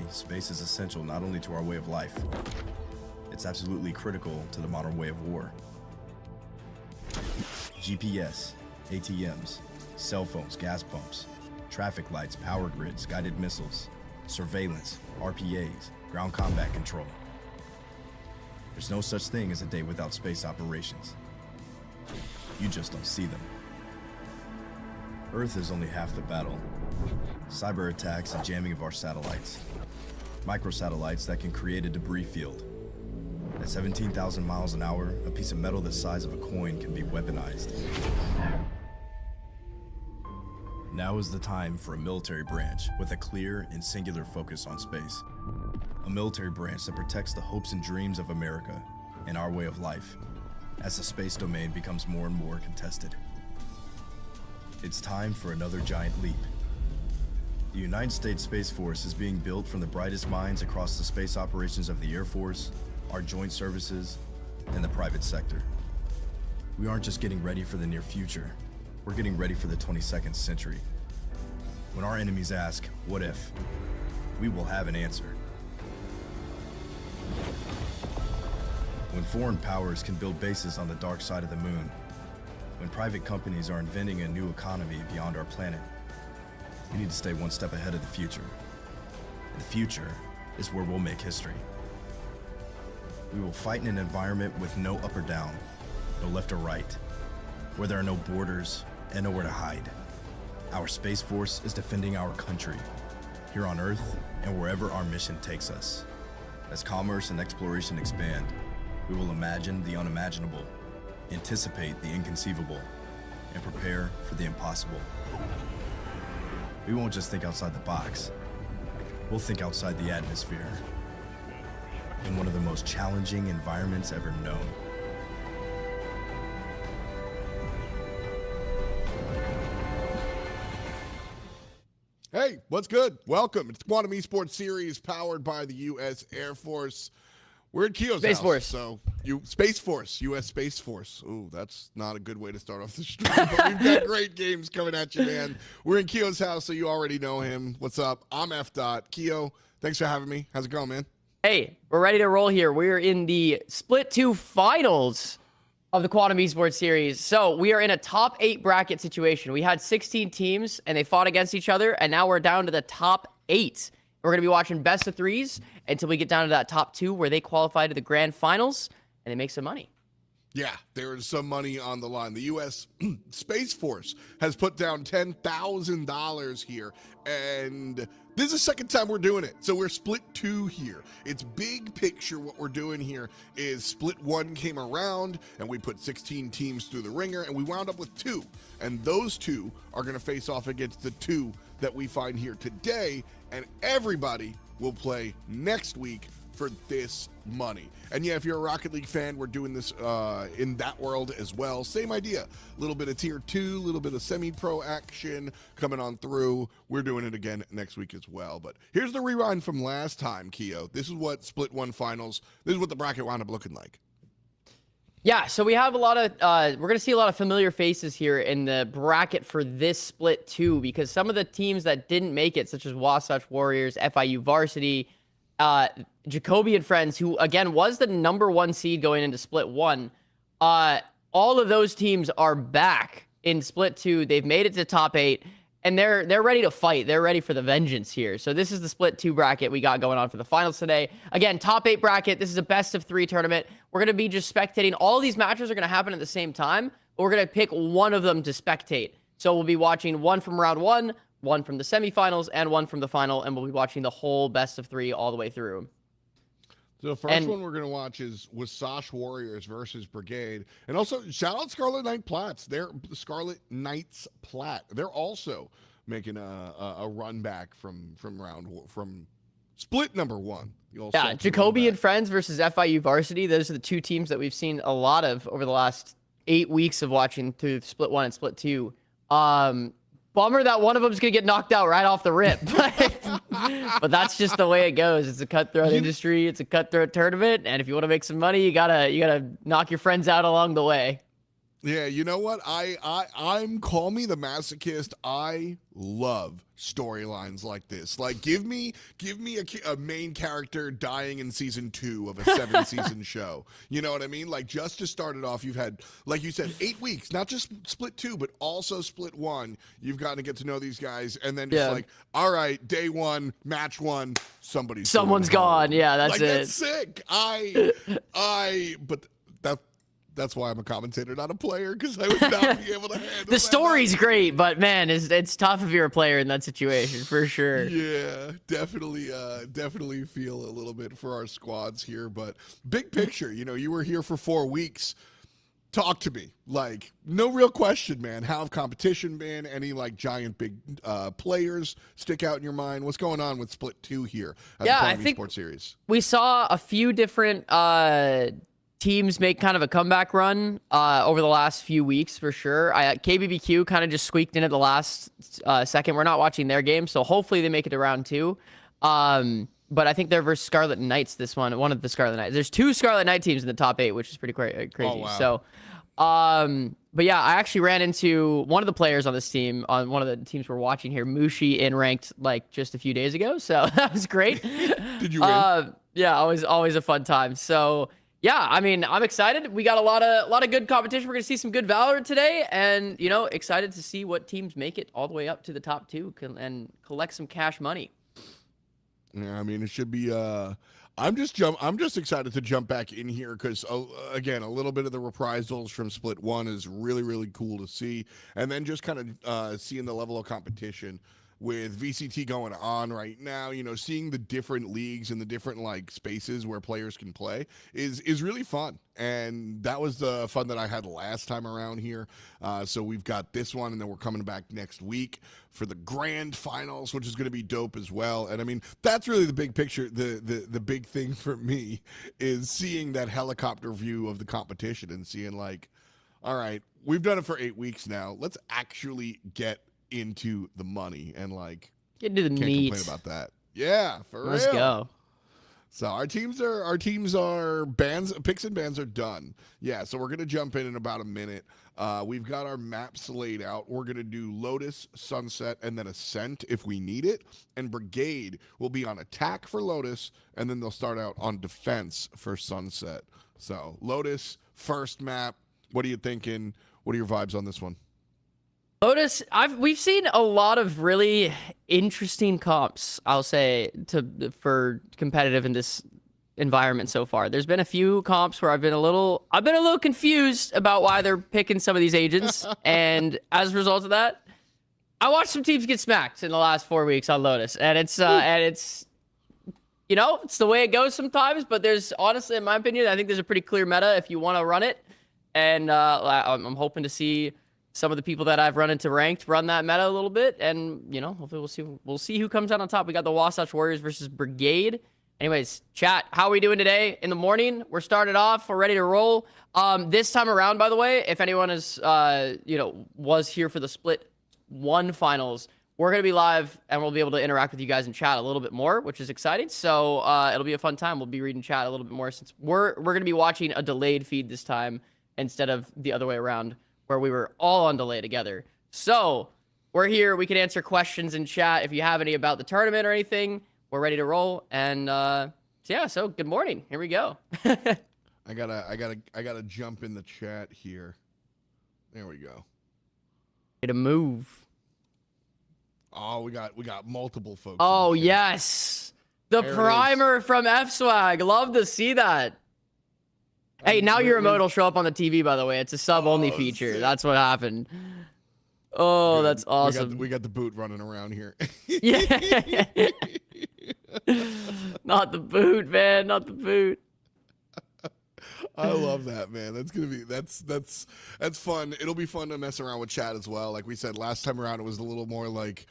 space is essential not only to our way of life, it's absolutely critical to the modern way of war. GPS, ATMs, cell phones, gas pumps, traffic lights, power grids, guided missiles, surveillance, RPAs, ground combat control. There's no such thing as a day without space operations. You just don't see them. Earth is only half the battle. Cyber attacks and jamming of our satellites. Microsatellites that can create a debris field. At 17,000 miles an hour, a piece of metal the size of a coin can be weaponized. Now is the time for a military branch with a clear and singular focus on space. A military branch that protects the hopes and dreams of America and our way of life as the space domain becomes more and more contested. It's time for another giant leap. The United States Space Force is being built from the brightest minds across the space operations of the Air Force, our joint services, and the private sector. We aren't just getting ready for the near future, we're getting ready for the 22nd century. When our enemies ask, what if? We will have an answer. When foreign powers can build bases on the dark side of the moon, when private companies are inventing a new economy beyond our planet, we need to stay one step ahead of the future. And the future is where we'll make history. We will fight in an environment with no up or down, no left or right, where there are no borders and nowhere to hide. Our Space Force is defending our country, here on Earth and wherever our mission takes us. As commerce and exploration expand, we will imagine the unimaginable, anticipate the inconceivable, and prepare for the impossible. We won't just think outside the box, we'll think outside the atmosphere, in one of the most challenging environments ever known. Hey, what's good? Welcome. It's Quantum Esports Series powered by the U.S. Air Force. We're in Keo's Space house. Force. So, Space Force, U.S. Space Force. Ooh, that's not a good way to start off the stream, but we've got great games coming at you, man. We're in Keo's house, so you already know him. What's up? I'm F. Keo, thanks for having me. How's it going, man? Hey, we're ready to roll here. We're in the Split 2 finals of the Quantum Esports Series. So we are in a top 8 bracket situation. We had 16 teams, and they fought against each other, and now we're down to the top 8. We're going to be watching best of 3s until we get down to that top 2 where they qualify to the grand finals, and they make some money. Yeah, there is some money on the line. The U.S. Space Force has put down $10,000 here, and this is the second time we're doing it. So we're split 2 here. It's big picture. What we're doing here is split 1 came around, and we put 16 teams through the ringer, and we wound up with 2. And those 2 are going to face off against the 2 that we find here today, and everybody will play next week for this money. And yeah, if you're a Rocket League fan, we're doing this in that world as well. Same idea. A little bit of tier 2, a little bit of semi-pro action coming on through. We're doing it again next week as well. But here's the rewind from last time, Keo. This is what Split 1 finals, this is what the bracket wound up looking like. Yeah, so we have a lot of, we're going to see a lot of familiar faces here in the bracket for this Split 2, because some of the teams that didn't make it, such as Wasatch Warriors, FIU Varsity, Jacoby and Friends, who again was the #1 seed going into Split 1, all of those teams are back in Split 2. They've made it to top 8, and they're ready to fight. They're ready for the vengeance here. So this is the Split 2 bracket we got going on for the finals today. Again, top 8 bracket. This is a best of 3 tournament. We're going to be just spectating. All these matches are going to happen at the same time, but we're going to pick one of them to spectate. So we'll be watching one from round 1, one from the semifinals, and one from the final, and we'll be watching the whole best of 3 all the way through. So the first one we're going to watch is Wasatch Warriors versus Brigade. And also, shout out Scarlet Knight Platts. They're Scarlet Knights Platt. They're also making a run back from split #1. Yeah, Jacoby and Friends versus FIU Varsity. Those are the 2 teams that we've seen a lot of over the last 8 weeks of watching through Split 1 and Split 2. Bummer that one of them is going to get knocked out right off the rip. But that's just the way it goes. It's a cutthroat industry. It's a cutthroat tournament. And if you want to make some money, you gotta knock your friends out along the way. Yeah, you know what? I'm call me the masochist. I love storylines like this. Like, give me a main character dying in season 2 of a 7-season show. You know what I mean? Like, just to start it off, you've had, like you said, 8 weeks, not just split 2, but also split 1. You've gotten to get to know these guys, and then just like, all right, day 1, match 1, someone's gone. Yeah, that's like, it. That's sick. But that's why I'm a commentator, not a player, because I would not be able to handle the story's great, but man, it's tough if you're a player in that situation for sure. Yeah, definitely feel a little bit for our squads here, but big picture, you were here for 4 weeks. Talk to me. Like, no real question, man. How have competition been? Any like giant big players stick out in your mind? What's going on with Split 2 here at the Quantum Esports Series? We saw a few different teams make kind of a comeback run over the last few weeks for sure. KBBQ kind of just squeaked in at the last second. We're not watching their game, so hopefully they make it to round 2. But I think they're versus Scarlet Knights this one of the Scarlet Knights. There's 2 Scarlet Knight teams in the top 8, which is pretty crazy. Oh, wow. So, but yeah, I actually ran into one of the players on this team, on one of the teams we're watching here, Mushi, in ranked like just a few days ago. So that was great. Did you win? Yeah, always a fun time. So yeah, I mean, I'm excited. We got a lot of good competition. We're gonna see some good Valorant today, and excited to see what teams make it all the way up to the top 2 and collect some cash money. Yeah, I mean, it should be. I'm just excited to jump back in here because again, a little bit of the reprisals from Split 1 is really, really cool to see, and then just kind of seeing the level of competition with VCT going on right now, seeing the different leagues and the different like spaces where players can play is really fun. And that was the fun that I had last time around here. So we've got this one, and then we're coming back next week for the grand finals, which is going to be dope as well. And I mean, that's really the big picture. The big thing for me is seeing that helicopter view of the competition and seeing like, all right, we've done it for 8 weeks now. Let's actually get into the money and like get into the can't meat. complain about that. Yeah, for real. Let's go. So our teams are bans, picks and bans are done. Yeah, so we're gonna jump in about a minute. We've got our maps laid out. We're gonna do Lotus, Sunset, and then Ascent if we need it. And Brigade will be on attack for Lotus, and then they'll start out on defense for Sunset. So Lotus, first map. What are you thinking? What are your vibes on this one? Lotus, we've seen a lot of really interesting comps, I'll say, for competitive in this environment so far. There's been a few comps where I've been a little confused about why they're picking some of these agents, and as a result of that, I watched some teams get smacked in the last 4 weeks on Lotus, and it's it's the way it goes sometimes. But there's honestly, in my opinion, I think there's a pretty clear meta if you want to run it, and I'm hoping to see some of the people that I've run into ranked run that meta a little bit, and hopefully we'll see who comes out on top. We got the Wasatch Warriors versus Brigade. Anyways, chat, how are we doing today? In the morning, we're started off, we're ready to roll. This time around, by the way, if anyone is was here for the Split 1 finals, we're gonna be live and we'll be able to interact with you guys in chat a little bit more, which is exciting. So it'll be a fun time. We'll be reading chat a little bit more since we're gonna be watching a delayed feed this time instead of the other way around, where we were all on delay together. So we're here. We can answer questions in chat if you have any about the tournament or anything. We're ready to roll. And so good morning. Here we go. I gotta jump in the chat here. There we go. Ready to move. Oh, we got multiple folks. Oh yes, the primer from F-Swag. Love to see that. Hey, now your remote will show up on the TV, by the way. It's a sub-only feature. Sick. That's what happened. Oh, good. That's awesome. We got the boot running around here. Yeah. Not the boot, man. Not the boot. I love that, man. That's fun. It'll be fun to mess around with chat as well. Like we said last time around, it was a little more like,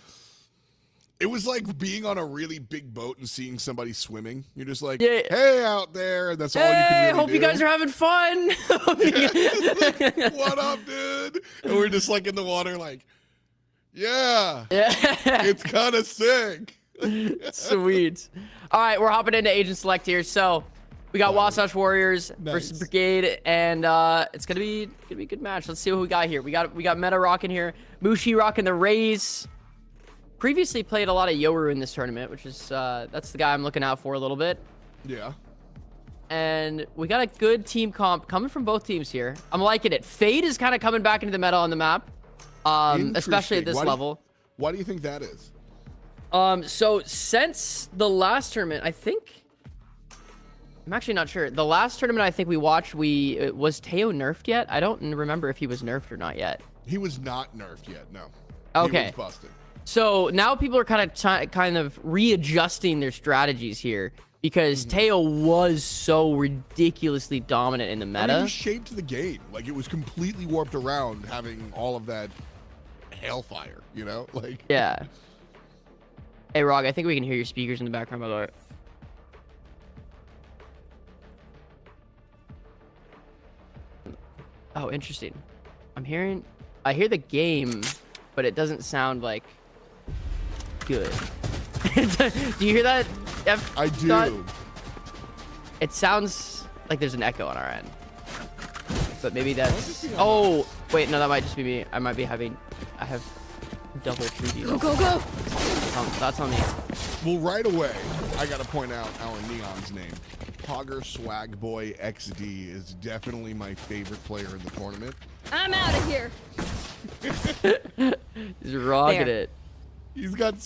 it was like being on a really big boat and seeing somebody swimming. You're just like, hey, out there. And that's all you can really hope do. You guys are having fun. What up, dude? And we're just like in the water like, yeah. It's kind of sick. Sweet. All right, we're hopping into Agent Select here. So We got Wasatch Warriors versus Nice. Brigade, and it's gonna be a good match. Let's see what we got here. We got Meta rocking here, Mushi rocking the Rays. Previously played a lot of Yoru in this tournament, which is that's the guy I'm looking out for a little bit. Yeah. And we got a good team comp coming from both teams here. I'm liking it. Fade is kind of coming back into the meta on the map, especially at this level. Why do you think that is? So since the last tournament, I think I'm actually not sure. The last tournament I think we watched, was Teo nerfed yet? I don't remember if he was nerfed or not yet. He was not nerfed yet. No. Okay. He was busted. So now people are kind of readjusting their strategies here because Teo was so ridiculously dominant in the meta. I mean, he shaped the game. Like, it was completely warped around having all of that hailfire, you know? Like, yeah. Hey, Rog, I think we can hear your speakers in the background, by the way. Oh, interesting. I hear the game, but it doesn't sound like good. Do you hear that? I do. It sounds like there's an echo on our end. But maybe that's... Oh, wait, no, that might just be me. I have double 3D. Go. That's on me. Well, right away, I got to point out our Neon's name. Pogger Swag Boy XD is definitely my favorite player in the tournament. I'm out of here. He's rocking it. He's got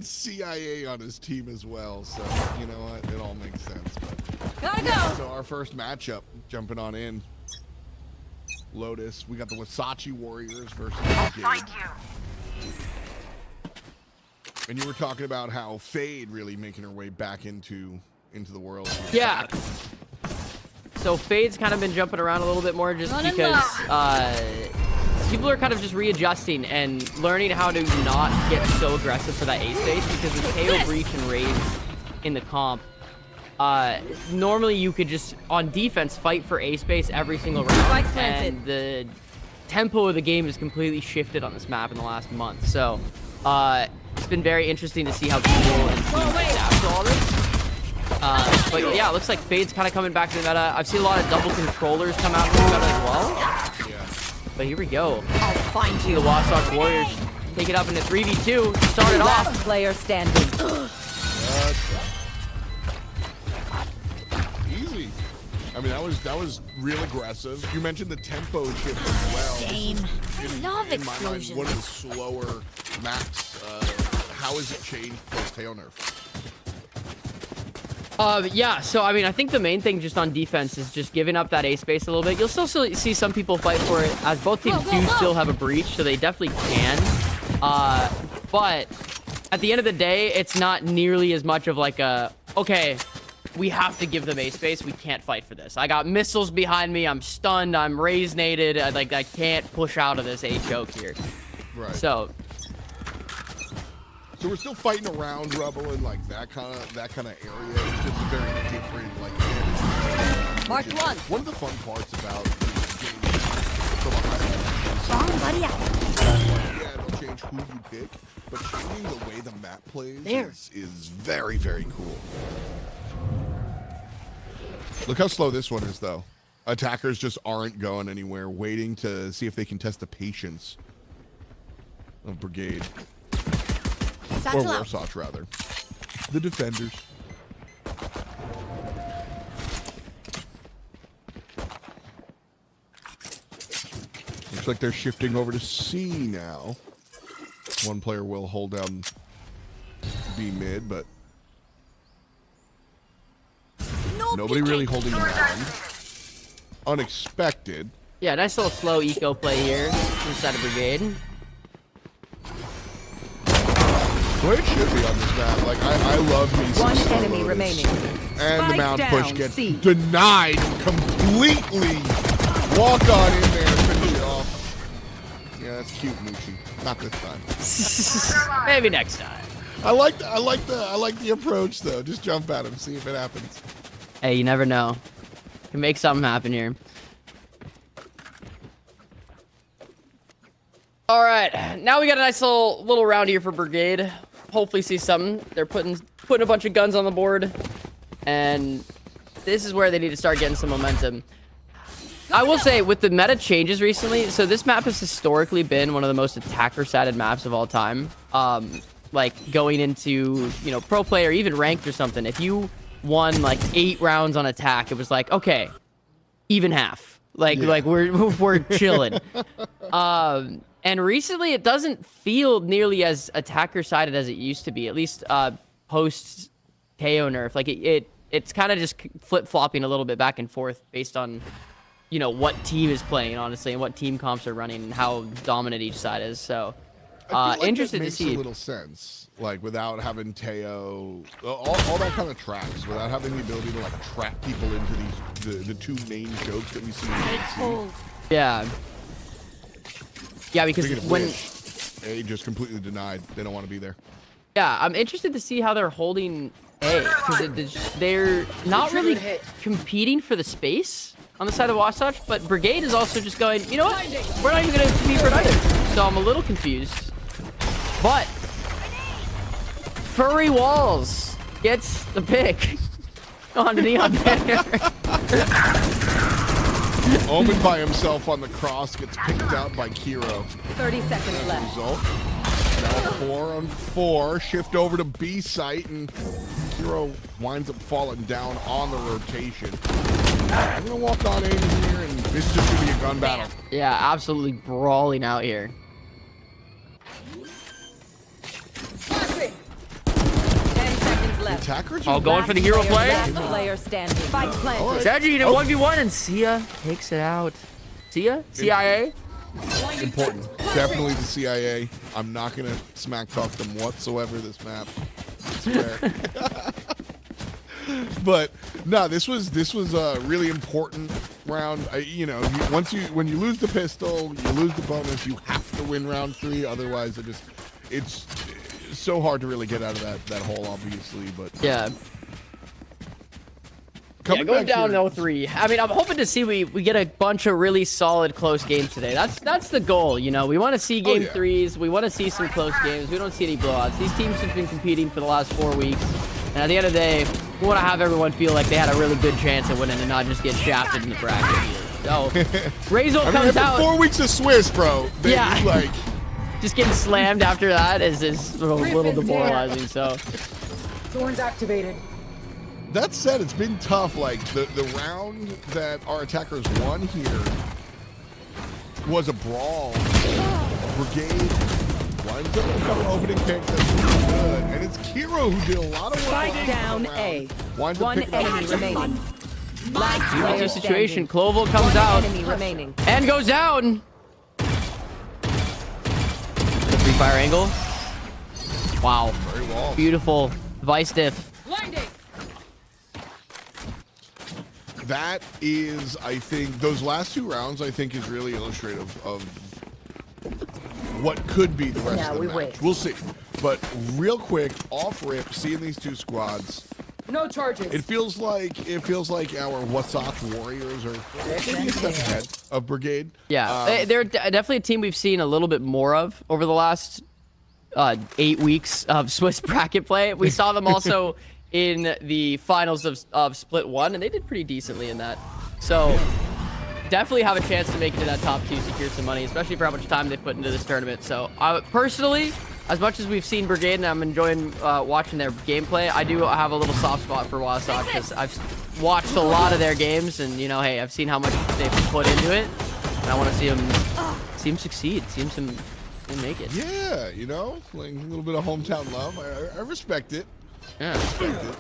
CIA on his team as well, so you know what? It all makes sense. But Gotta go. so our first matchup, jumping on in. Lotus, we got the Wasachi Warriors versus Brigade. And you were talking about how Fade really making her way back into the world. Yeah. So Fade's kind of been jumping around a little bit more just because people are kind of just readjusting and learning how to not get so aggressive for that A space because with KO Breach and Raids in the comp, normally you could just, on defense, fight for A space every single round, and the tempo of the game has completely shifted on this map in the last month. So it's been very interesting to see how people and teams adapt to all this. But yeah, it looks like Fade's kind of coming back to the meta. I've seen a lot of double controllers come out of the meta as well. Yeah. But here we go. I'll find See the Wasatch Warriors take it up into 3v2. Start it off. Last player standing. Easy. I mean, that was real aggressive. You mentioned the tempo shift as well. Same. I love in my mind, explosions. one of the slower maps. How has it changed post Tail nerf? Yeah, so I mean, I think the main thing just on defense is just giving up that A space a little bit. You'll still see some people fight for it, as both teams do still have a breach, so they definitely can. But at the end of the day, it's not nearly as much of like a, okay, we have to give them A space. We can't fight for this. I got missiles behind me. I'm stunned. I'm raise-nated. I can't push out of this A choke here. Right. So we're still fighting around rubble in like that kind of area. It's just a very different like. Mark one. One of the fun parts about games from a high Wrong, buddy. yeah, it'll change who you pick, but changing the way the map plays There. is very, very cool. Look how slow this one is, though. Attackers just aren't going anywhere, waiting to see if they can test the patience of Brigade. Or Warsaw, rather. The defenders. Looks like they're shifting over to C now. One player will hold down B mid, but nobody really holding him down. Unexpected. yeah, nice little slow eco play here inside of Brigade. The way it should be on this map. Like, I love me some One slow enemy Lotus. remaining. And the Spike mount down, push gets C. denied completely. Walk on in there, finish it off. Yeah, that's cute, Mushi. Not this time. Maybe next time. I like the approach though. Just jump at him, see if it happens. Hey, you never know. Can make something happen here. All right, now we got a nice little round here for Brigade. Hopefully see something. They're putting a bunch of guns on the board, and this is where they need to start getting some momentum. I will say, with the meta changes recently, so this map has historically been one of the most attacker-sided maps of all time. Like, going into, you know, pro player, even ranked or something, if you won, like, 8 rounds on attack, it was like, okay, even half. Like, like we're chilling. And recently, it doesn't feel nearly as attacker-sided as it used to be, at least post KO nerf. Like, it's kind of just flip-flopping a little bit back and forth based on, you know, what team is playing, honestly, and what team comps are running and how dominant each side is. So, I feel like interested that to makes see. a little sense, like without having Teo, all that kind of tracks, without having the ability to like trap people into the two main jokes that we see. Yeah. Yeah, because Speaking of when which, A just completely denied. They don't want to be there. yeah, I'm interested to see how they're holding A, because they're not really competing for the space on the side of Wasatch, but Brigade is also just going, you know what? We're not even going to compete for it either. So I'm a little confused. But Furry Walls gets the pick on the Neon Banner. Omen by himself on the cross gets picked out by Kiro. 30 seconds left. Result. Now 4 on 4. Shift over to B site, and Kiro winds up falling down on the rotation. I'm gonna walk on in here, and this is just gonna be a gun battle. Yeah, absolutely brawling out here. 10 seconds left. Attackers. Oh, going for the hero play? Last player standing. Spike planted. Sadgy in 1v1, and Sia takes it out. Sia? CIA? Important. Definitely the CIA. I'm not gonna smack talk them whatsoever this map. I swear. But no, this was a really important round. You know, when you lose the pistol, you lose the bonus. You have to win round 3, otherwise it's so hard to really get out of that hole, obviously. But Yeah. coming Going back down here, 0-3. I mean, I'm hoping to see we get a bunch of really solid close games today. That's the goal, you know. We want to see game 3s. We want to see some close games. We don't see any blowouts. These teams have been competing for the last 4 weeks. And at the end of the day, we want to have everyone feel like they had a really good chance at winning and not just get shafted in the bracket here. So, Razor comes after out. 4 weeks of Swiss, bro. Yeah. Like, just getting slammed after that is a little demoralizing. So, Thorns activated. that said, it's been tough. Like the round that our attackers won here was a brawl. Brigade winds up with a couple opening picks. That's really good. And it's Kiro who did a lot of work. Spike down A. Winds up One picking up enemy the remaining. Last player situation. standing. Cloval comes One out enemy remaining. and goes down. Free fire angle. Wow. Very well. Beautiful. Vice diff. That is, I think, those last 2 rounds, I think, is really illustrative of what could be the rest of the match. wait. We'll see. But real quick, off rip, seeing these 2 squads, No charges. it feels like our Wasatch Warriors are maybe a step ahead of Brigade. Yeah, they're definitely a team we've seen a little bit more of over the last 8 weeks of Swiss bracket play. We saw them also in the finals of Split 1, and they did pretty decently in that. So definitely have a chance to make it to that top 2, secure some money, especially for how much time they put into this tournament. So personally, as much as we've seen Brigade and I'm enjoying watching their gameplay, I do have a little soft spot for Wasatch because I've watched a lot of their games, and you know, hey, I've seen how much they've put into it, and I want to see them succeed, see them make it. Yeah, you know, like a little bit of hometown love. I respect it. Yeah. Respect it.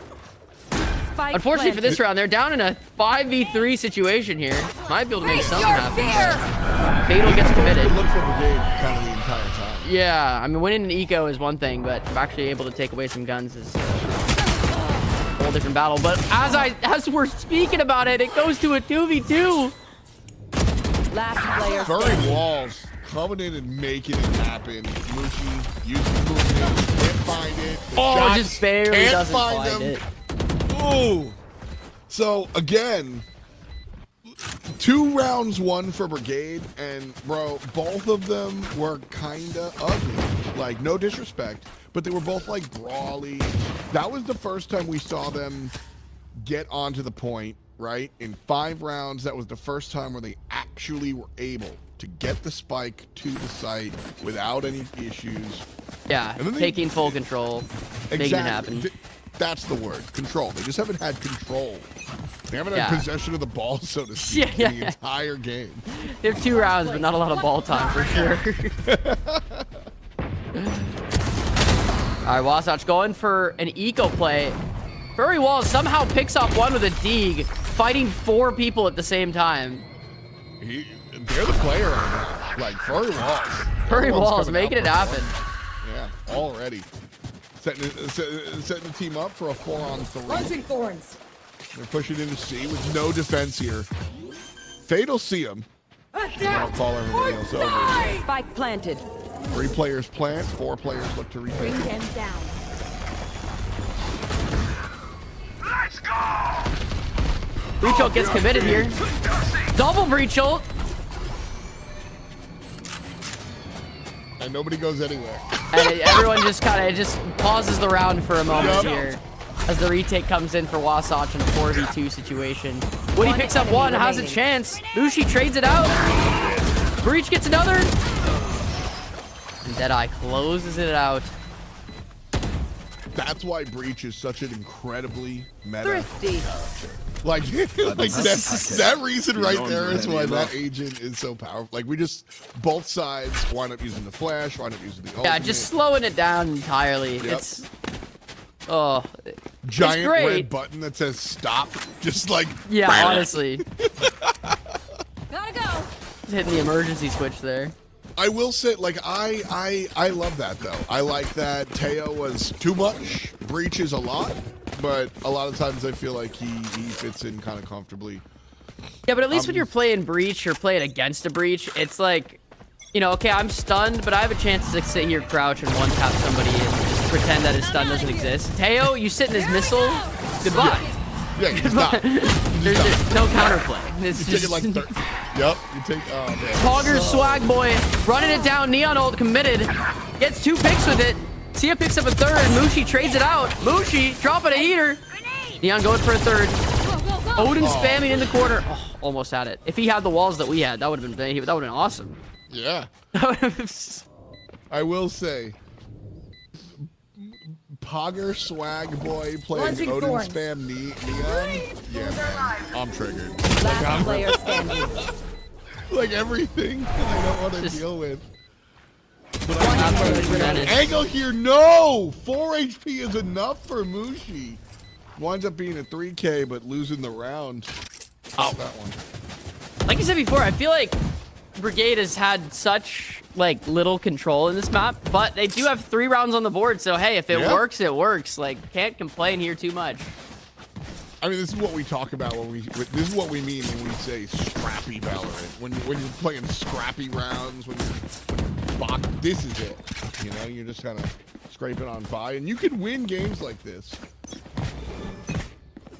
Spike Unfortunately for planted. this round, they're down in a 5v3 situation here. Might be able to make something happen. Fatal gets committed. It looked for Brigade kind of the entire time. Yeah, I mean, winning an eco is one thing, but actually able to take away some guns is a whole different battle. But as we're speaking about it, it goes to a 2v2. Last player Furry standing. Walls coming in and making it happen. Mushi using the movement, can't find it. The Oh, shots just barely can't doesn't find find them. it. Ooh. So again, 2 rounds won for Brigade, and bro, both of them were kinda ugly. Like, no disrespect, but they were both like brawly. That was the first time we saw them get onto the point, right? In 5 rounds, that was the first time where they actually were able to get the spike to the site without any issues. Yeah, And then taking full control, making it happen. That's the word, control. They just haven't had control. They haven't had possession of the ball, so to speak, in the entire game. They have 2 rounds, but not a lot of ball time for sure. All right, Wasatch going for an eco play. Furry Walls somehow picks off one with a dig, fighting 4 people at the same time. They're the player right now. Like, Furry Walls. Furry Walls making it happen. Yeah, already. Setting the team up for a 4-on-3. Launching thorns. They're pushing into C with no defense here. Fade will see him. I'll call everything else over. Spike planted. 3 players plant, 4 players look to retake. Bring them down. Let's go! Breach ult gets committed here. Double breach ult. And nobody goes anywhere. And everyone just kind of pauses the round for a moment here as the retake comes in for Wasatch in a 4v2 situation. Woody picks up one, has a chance. Lushi trades it out. Breach gets another. And Deadeye closes it out. That's why Breach is such an incredibly meta. Thrifty. Like that reason right there is why that agent is so powerful. Like we just both sides wind up using the flash, wind up using the ultimate. Yeah, just slowing it down entirely. Yep. It's giant it's great. red button that says stop. Just like honestly. Gotta go. Just hitting the emergency switch there. I will say, like I love that though. I like that Teo was too much, Breach is a lot, but a lot of times I feel like he fits in kind of comfortably. Yeah, but at least when you're playing Breach or playing against a Breach, it's like, you know, okay, I'm stunned, but I have a chance to sit here, crouch, and one-tap somebody and just pretend that his stun doesn't exist. Teo, you sit in his missile, goodbye. Yeah, he's not. There's no counterplay. It's You just... take it like yep, you take, oh man. Pogger's swag boy, running it down, Neon ult committed, gets 2 picks with it. Sia picks up a third, Mushi trades it out. Mushi dropping a heater. Neon going for a third. Odin spamming in the corner. Oh, almost had it. If he had the walls that we had, that would have been awesome. Yeah. I will say, Pogger swag boy playing Launching Odin thorns. spam Neon. Yeah, man, I'm triggered. Last player standing. Like everything that I don't want to deal with. But Absolutely menace. angle here, no! 4 HP is enough for Mushi. Winds up being a 3K, but losing the round. Oh, that one. Like you said before, I feel like Brigade has had such like little control in this map, but they do have 3 rounds on the board, so hey, if it works, it works. Like, can't complain here too much. I mean, this is what we talk about when this is what we mean when we say scrappy Valorant. When you're playing scrappy rounds, when you're box, this is it. You know, you're just kind of scraping on by, and you can win games like this.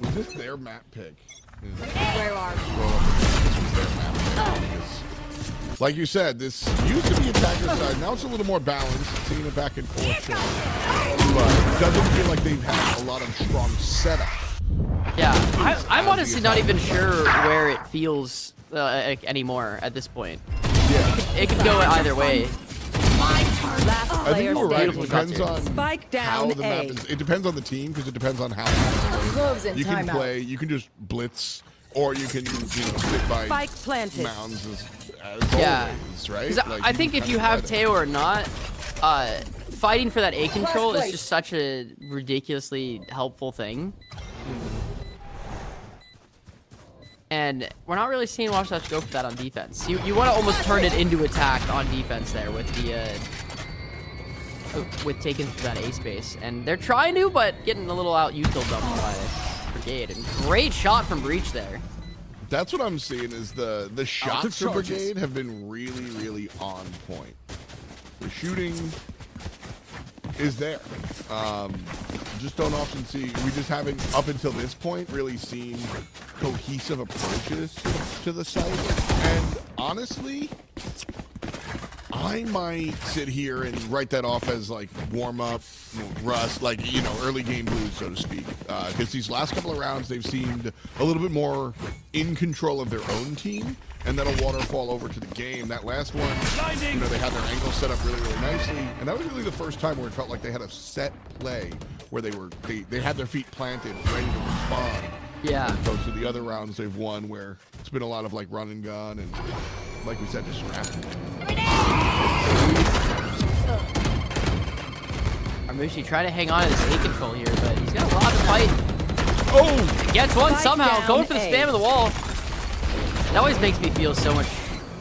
Was this their map pick? Where are you? This was their map pick. Like you said, this used to be attacker side. Now it's a little more balanced. Seeing it back and forth, but it doesn't feel like they've had a lot of strong setup. Yeah, I'm honestly not even sure where it feels anymore at this point. Yeah, It could go either way. Last I think player you were right. It Beautiful depends shots on Spike down how the map A. is. It depends on the team because it depends on how the map is. Gloves in You can timeout. play. You can just blitz, or you can sit by Spike planted. mounds as Yeah. always, right? 'Cause Like, I think if you have Teo or not, fighting for that A control is just such a ridiculously helpful thing. And we're not really seeing Wasatch go for that on defense. You want to almost turn it into attack on defense there with the with taking through that A space. And they're trying to, but getting a little out util dumped by Brigade. And great shot from Breach there. That's what I'm seeing is the shots for Brigade have been really, really on point. The shooting is there. Just don't often see. We just haven't, up until this point, really seen cohesive approaches to the site. And honestly, I might sit here and write that off as like warm up, rust, like, you know, early game blues, so to speak. Because these last couple of rounds, they've seemed a little bit more in control of their own team, and that'll waterfall over to the game. That last one, you know, they had their angle set up really, really nicely, and that was really the first time where it felt like they had a set play where they had their feet planted, ready to respond. Yeah. As opposed to the other rounds they've won where it's been a lot of like run and gun and, like we said, just scrapping. Armushi trying to hang on to this A control here, but he's got a lot to fight. Oh! Gets one Spike somehow, down going for the A. spam of the wall. It always makes me feel so much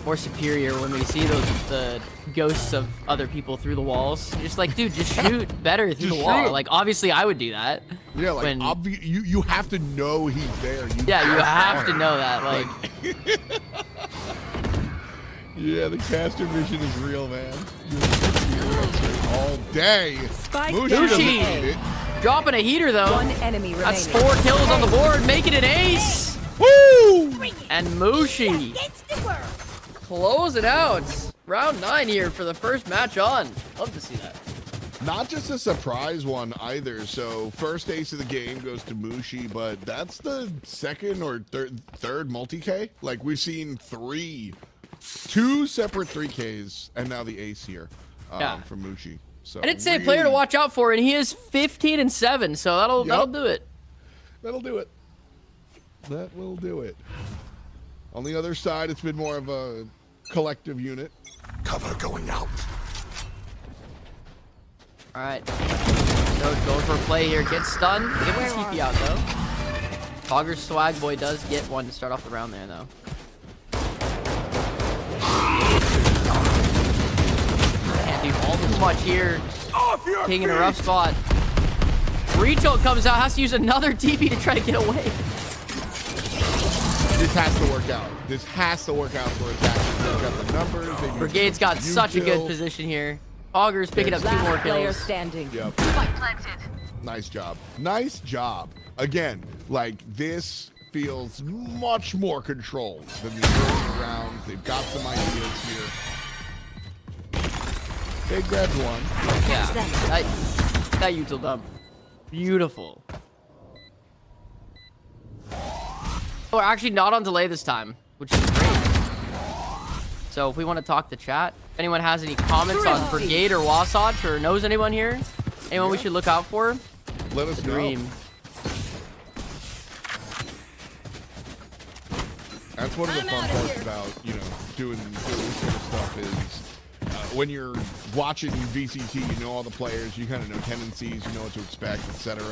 more superior when we see the ghosts of other people through the walls. You're just like, dude, just shoot better through Just the wall. shoot. Like, obviously, I would do that. Yeah, like, when- you have to know he's there. Yeah, you have to know that. Like, yeah, the caster mission is real, man. All day. Spike Mushi down doesn't Mushi. need it. dropping a heater, though. One enemy remaining. That's 4 kills on the board, making it ace. Woo! And Mushi close it out. Round 9 here for the first match on. Love to see that. Not just a surprise one either. So first ace of the game goes to Mushi, but that's the second or third multi-K. Like we've seen 2 separate 3Ks, and now the ace here from Mushi. So I did say a player to watch out for, and he is 15-7, so that'll do it. That'll do it. That will do it. On the other side, it's been more of a collective unit. Cover going out. All right. So going for a play here. Gets stunned. Give him a TP out, though. Fogger's swag boy does get one to start off the round there, though. Can't do all too much here. King in a rough spot. Rachel comes out, has to use another TP to try to get away. This has to work out. This has to work out for attackers. They've got the numbers. They've Brigade's got used such a good kill. position here. Fogger's picking up 2 more Last player kills. standing. Yep. Nice job. Nice job. Again, like this feels much more controlled than the earlier rounds. They've got some ideas here. They grabbed one. Yeah, that util dump. Beautiful. Oh, we're actually not on delay this time, which is great. So if we want to talk to chat, if anyone has any comments on Brigade or Wasatch or knows anyone here, anyone we should look out for, Let us know. dream. That's one of the fun parts about, you know, doing this sort of stuff is when you're watching VCT, you know all the players, you kind of know tendencies, you know what to expect, etc.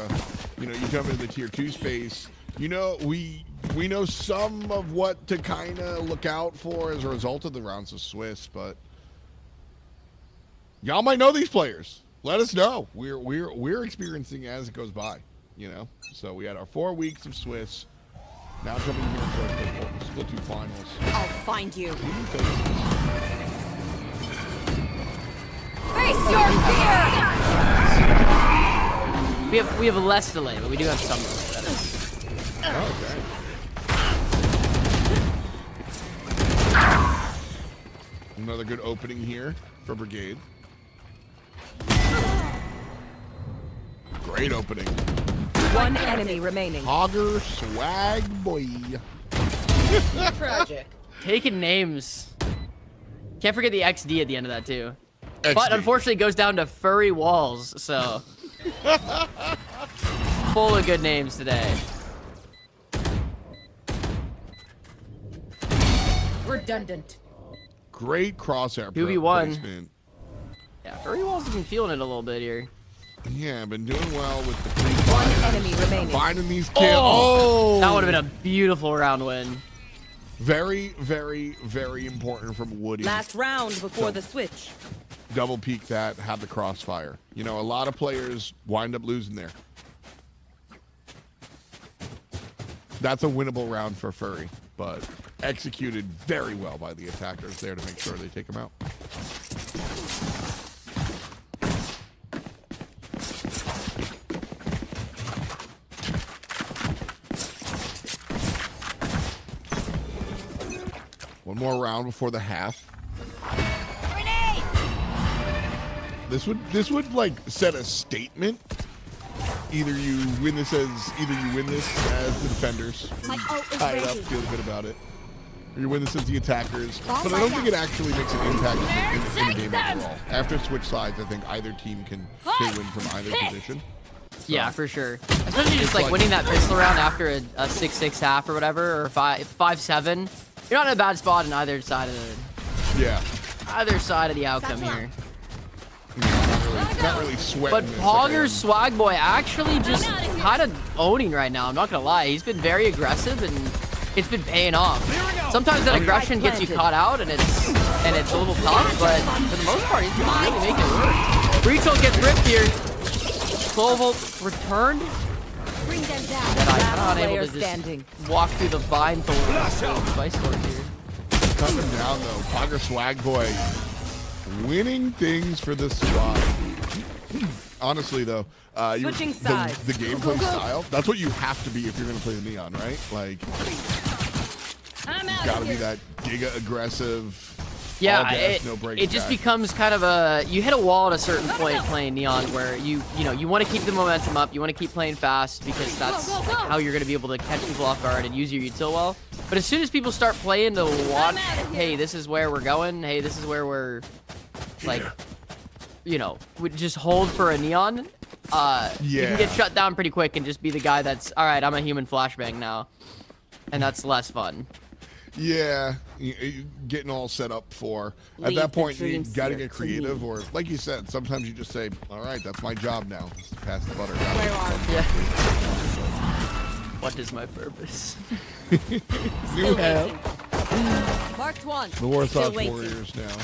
You know, you jump into the tier 2 space, you know, we know some of what to kind of look out for as a result of the rounds of Swiss, but y'all might know these players. Let us know. We're experiencing as it goes by, you know. So we had our 4 weeks of Swiss. Now jumping here into our split 2 finals. I'll find you. Even faces. Face your fear! We have less delay, but we do have some delay. Okay. Another good opening here for Brigade. Great opening. One enemy remaining. Hogger swag boy. Tragic. Taking names. Can't forget the XD at the end of that too. But XD. unfortunately, it goes down to furry walls. So full of good names today. Redundant. Great crosshair 2v1. placement. Yeah, furry walls have been feeling it a little bit here. Yeah, been doing well with the One enemy remaining. finding these kills. Oh! That would have been a beautiful round win. Very, very, very important from Woody. Last round before the switch. Double peek that, have the crossfire. You know, a lot of players wind up losing there. That's a winnable round for Furry, but executed very well by the attackers there to make sure they take him out. One more round before the half. This would like set a statement. Either you win this as the defenders, tie it up, feel good about it, or you win this as the attackers. But I don't think it actually makes an impact in the game overall. After switch sides, I think either team can win from either position. So, yeah, for sure. Especially just like winning that pistol round after a 6-6 half or whatever, or 5-7. You're not in a bad spot on either side of the outcome here. Not really sweating. But Pogger's Swag Boy actually just kind of owning right now. I'm not gonna lie. He's been very aggressive and it's been paying off. Sometimes that aggression gets you caught out and it's a little tough, but for the most part, he's been really making it work. Retail gets ripped here. 12-volt returned. Bring them down. And I'm not able to just walk through the vine device door here. Coming down though, Pogger Swag Boy winning things for the squad. Honestly though, the gameplay style, that's what you have to be if you're going to play the Neon, right? Like, you gotta be that giga aggressive. Yeah, gas, no brakes it just guy. becomes kind of you hit a wall at a certain point playing Neon where you want to keep the momentum up, you want to keep playing fast because that's how you're going to be able to catch people off guard and use your util well. But as soon as people start playing to watch, hey, this is where we're going, hey, this is where we're, like, we just hold for a Neon, you can get shut down pretty quick and just be the guy that's, all right, I'm a human flashbang now. And that's less fun. Yeah, getting all set up for. At that point, you got to get creative, or like you said, sometimes you just say, all right, that's my job now, is to pass the butter. Yeah. What is my purpose? You have Marked one. the Warsaw Warriors now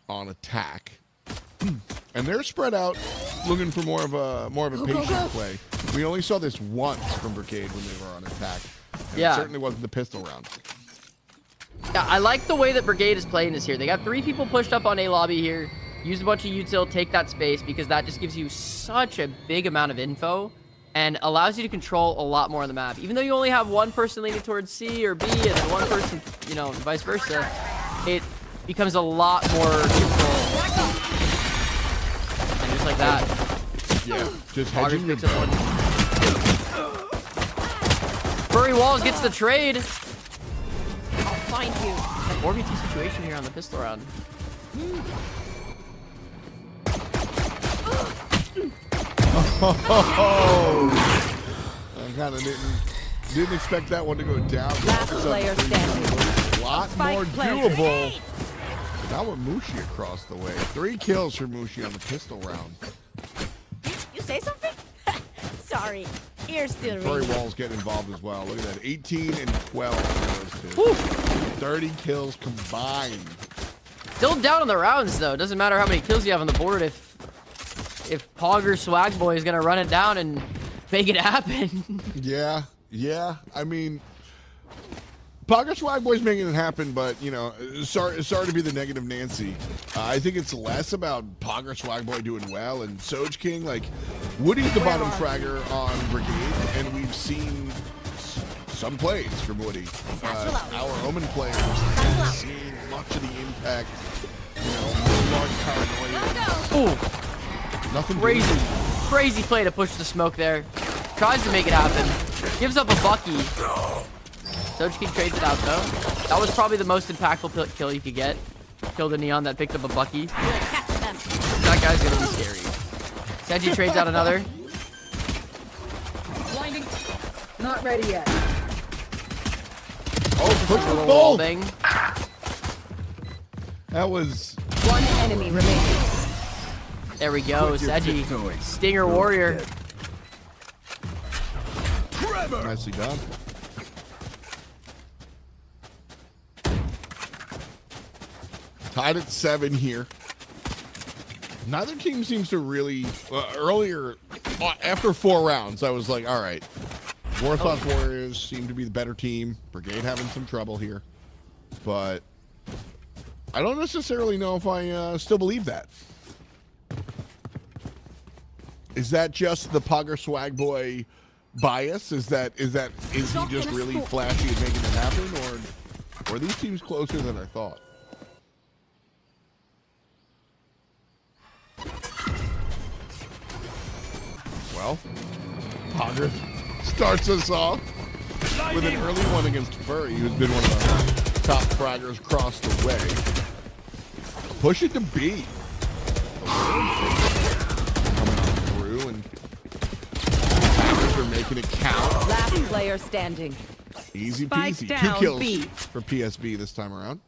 on attack, and they're spread out, looking for more of a patient play. We only saw this once from Brigade when they were on attack. And it certainly wasn't the pistol round. Yeah, I like the way that Brigade is playing this here. They got 3 people pushed up on A lobby here. Use a bunch of util, take that space, because that just gives you such a big amount of info and allows you to control a lot more of the map. Even though you only have one person leaning towards C or B and then one person, vice versa, it becomes a lot more control. And just like that. Yeah, just August hedging your picks up one. Furry Walls gets the trade. I'll find you. 4v2 situation here on the pistol round. I kind of didn't expect that one to go down. Last player standing. A lot more doable. Now with Mushi across the way. 3 kills for Mushi on the pistol round. You say something? Sorry. Ears still Furry ringing. Walls getting involved as well. Look at that. 18 and 12 for those two. 30 kills combined. Still down on the rounds though. Doesn't matter how many kills you have on the board if Pogger Swag Boy is gonna run it down and make it happen. Yeah. I mean, Pogger Swag Boy's making it happen, but sorry to be the negative Nancy. I think it's less about Pogger Swag Boy doing well and Soj King. Like, Woody's the bottom fragger on Brigade, and we've seen some plays from Woody. Our Omen players have seen much of the impact. Large paranoia. Ooh, Nothing crazy play to push the smoke there. Tries to make it happen. Gives up a Bucky. Soj King trades it out though. That was probably the most impactful kill you could get. Kill the Neon that picked up a Bucky. That guy's gonna be scary. Seji trades out another. Blinding. Not ready yet. Oh, push the Wall ball. thing. That was One enemy remaining. There we go, Seji. Stinger Warrior. nicely done. Tied at 7 here. Neither team seems to really... earlier, after 4 rounds, I was like, all right. Warthog Warriors seem to be the better team. Brigade having some trouble here. But I don't necessarily know if I still believe that. Is that just the Pogger Swag Boy bias? Is he just really flashy at making it happen? Or are these teams closer than I thought? well. Pogger starts us off with an early one against Furry, who's been one of the top fraggers across the way. Push it to B. Coming on through, and Packers are making it count. Last player standing. Easy Spike peasy. down, 2 kills B. for PSB this time around.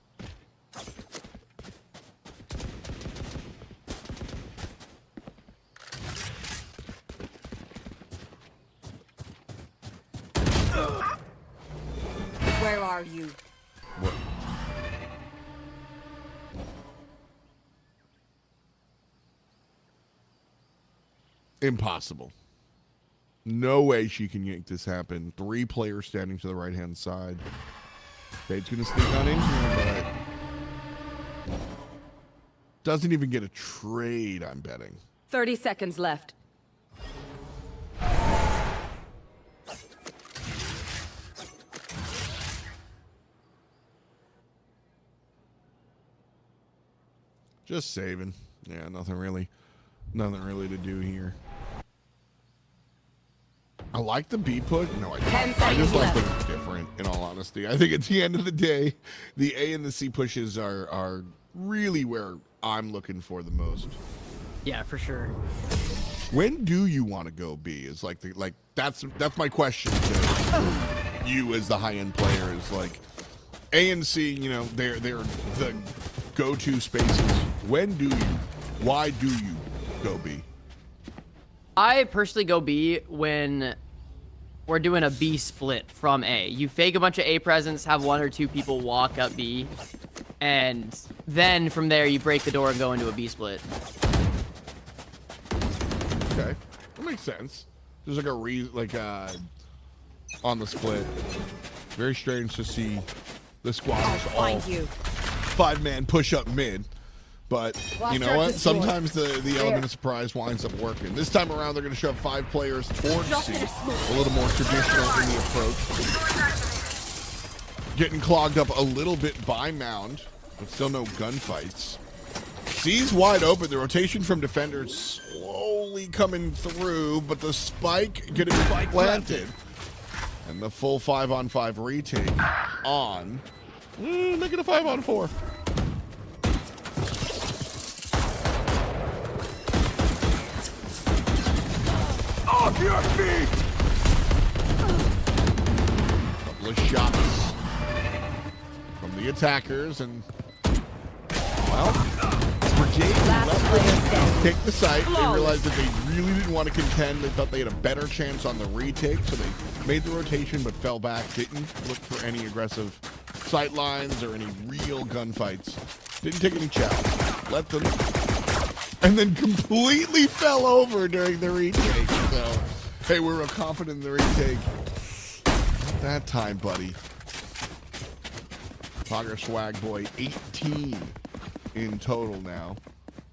Where are you? What? Impossible. No way she can make this happen. 3 players standing to the right-hand side. Fade's going to sneak on in here, but doesn't even get a trade, I'm betting. 30 seconds left. Just saving. Yeah, nothing really to do here. I like the B put. No, I just like them different, in all honesty. I think at the end of the day, the A and the C pushes are really where I'm looking for the most. Yeah, for sure. When do you want to go B? Is like that's my question to you as the high end player. Is like A and C, you know, they're the go-to spaces. When do you? Why do you go B? I personally go B when we're doing a B split from A. You fake a bunch of A presence, have 1 or 2 people walk up B, and then from there you break the door and go into a B split. Okay, that makes sense. There's like on the split. Very strange to see the squad just all Find you. 5-man push up mid. But you know what? Sometimes the element of surprise winds up working. This time around, they're going to shove 5 players towards C. A little more traditional in the approach. Getting clogged up a little bit by Mound, but still no gunfights. C's wide open. The rotation from defenders slowly coming through, but the spike getting planted. And the full 5-on-5 retake on. Make it a 5-on-4. Off your feet! Couple of shots from the attackers, and well, Brigade take the site. They realized that they really didn't want to contend. They thought they had a better chance on the retake, so they made the rotation but fell back. Didn't look for any aggressive sight lines or any real gunfights. Didn't take any challenge. Let them. And then completely fell over during the retake. So, hey, we're real confident in the retake. Not that time, buddy. Pogger Swag Boy, 18 in total now.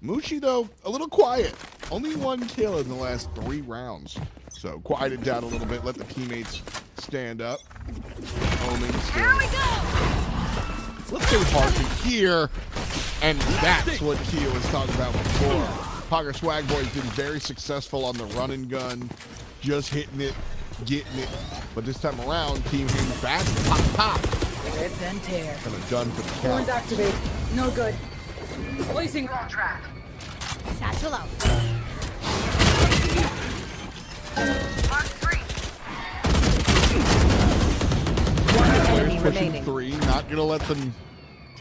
Mushi, though, a little quiet. Only 1 kill in the last 3 rounds. So, quieted down a little bit. Let the teammates stand up. Omen still. Here we go! Let's say Harvey here. And that's what Kia was talking about before. Pogger Swag Boy's been very successful on the run and gun, just hitting it, getting it. But this time around, team hitting back, pop. Rip and tear. And a gun for the Horns count. activate. No good. Placing wrong track. Satchel out. One enemy Pushing remaining. 3, not gonna let them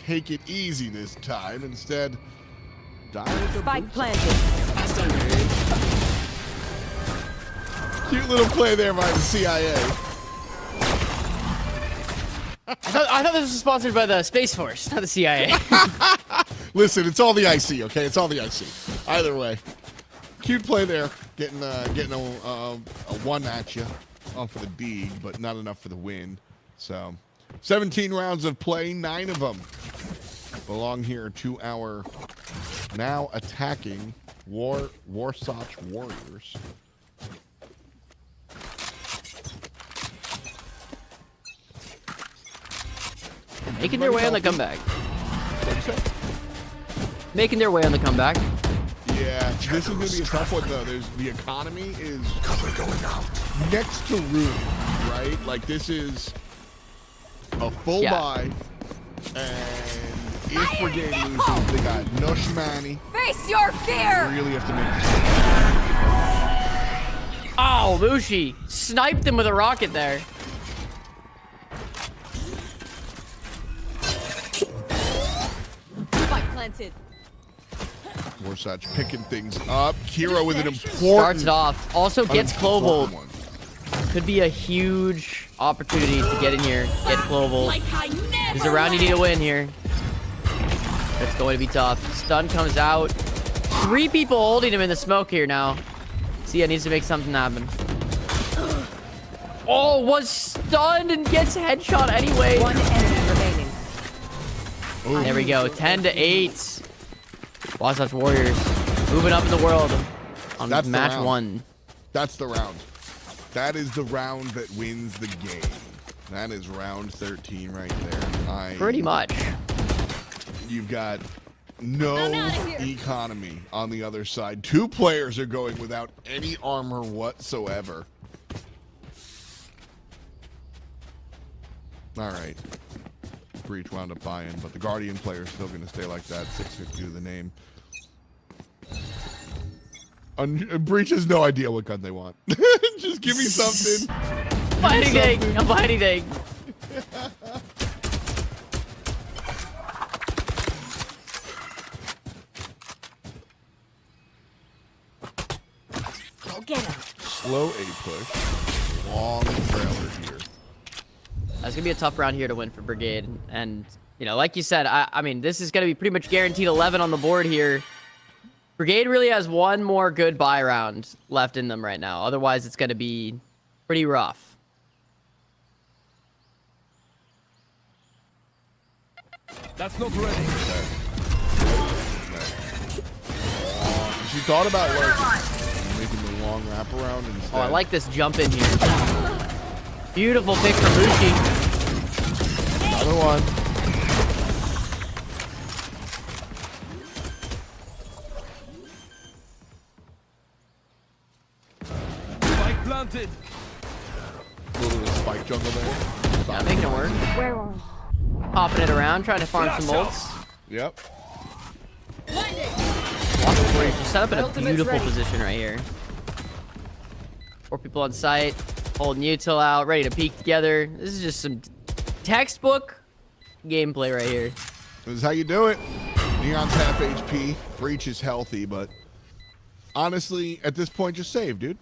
take it easy this time. Instead, dive with their Spike boots. planted. Cute little play there by the CIA. I thought this was sponsored by the Space Force, not the CIA. Listen, it's all the IC, okay? It's all the IC. Either way, cute play there, getting a 1 at you off for the D, but not enough for the win. So, 17 rounds of play, 9 of them belong here to our now attacking Warsaw Warriors. Making their way on the comeback. What'd you say? Making their way on the comeback. Yeah, this is going to be a tough one, though. The economy is next to ruin, right? Like, this is a full buy, and if Brigade loses, they got no shmoney. Face your fear! Really have to make this. Oh, Mushi sniped him with a rocket there. Spike planted. Warsuch picking things up. Kira with an important... Starts it off. Also gets important Clovold. one. Could be a huge opportunity to get in here. Get Clovold. He's a round you need to win here. It's going to be tough. Stun comes out. 3 people holding him in the smoke here now. Sia needs to make something happen. Oh, was stunned and gets headshot anyway. One enemy remaining. Ooh. There we go. 10-8. Wasatch Warriors moving up in the world on That's the match round. 1. That's the round. That is the round that wins the game. That is round 13 right there. Pretty much. You've got no economy on the other side. 2 players are going without any armor whatsoever. All right. Breach wound up buying, but the Guardian player is still going to stay like that. 650 to the name. Breach has no idea what gun they want. Just give me something. Buy anything. I'll buy anything. Go get him. Slow A push. Long trailer here. That's gonna be a tough round here to win for Brigade, and you know, like you said, I mean, this is gonna be pretty much guaranteed 11 on the board here. Brigade really has one more good buy round left in them right now. Otherwise, it's gonna be pretty rough. That's not ready. She thought about making the long wraparound instead. Oh, I like this jump in here. Beautiful pick from Mushi. Another one. Spike planted. A little bit of spike jungle there. Yeah, making it work. Where are Popping it around, trying to farm some ults. Yep. Wasatch Warriors just set up in a Ultimate's beautiful ready. position right here. 4 people on site, holding util out, ready to peek together. This is just some textbook gameplay right here. This is how you do it. Neon's half HP. Breach is healthy, but honestly, at this point, just save, dude.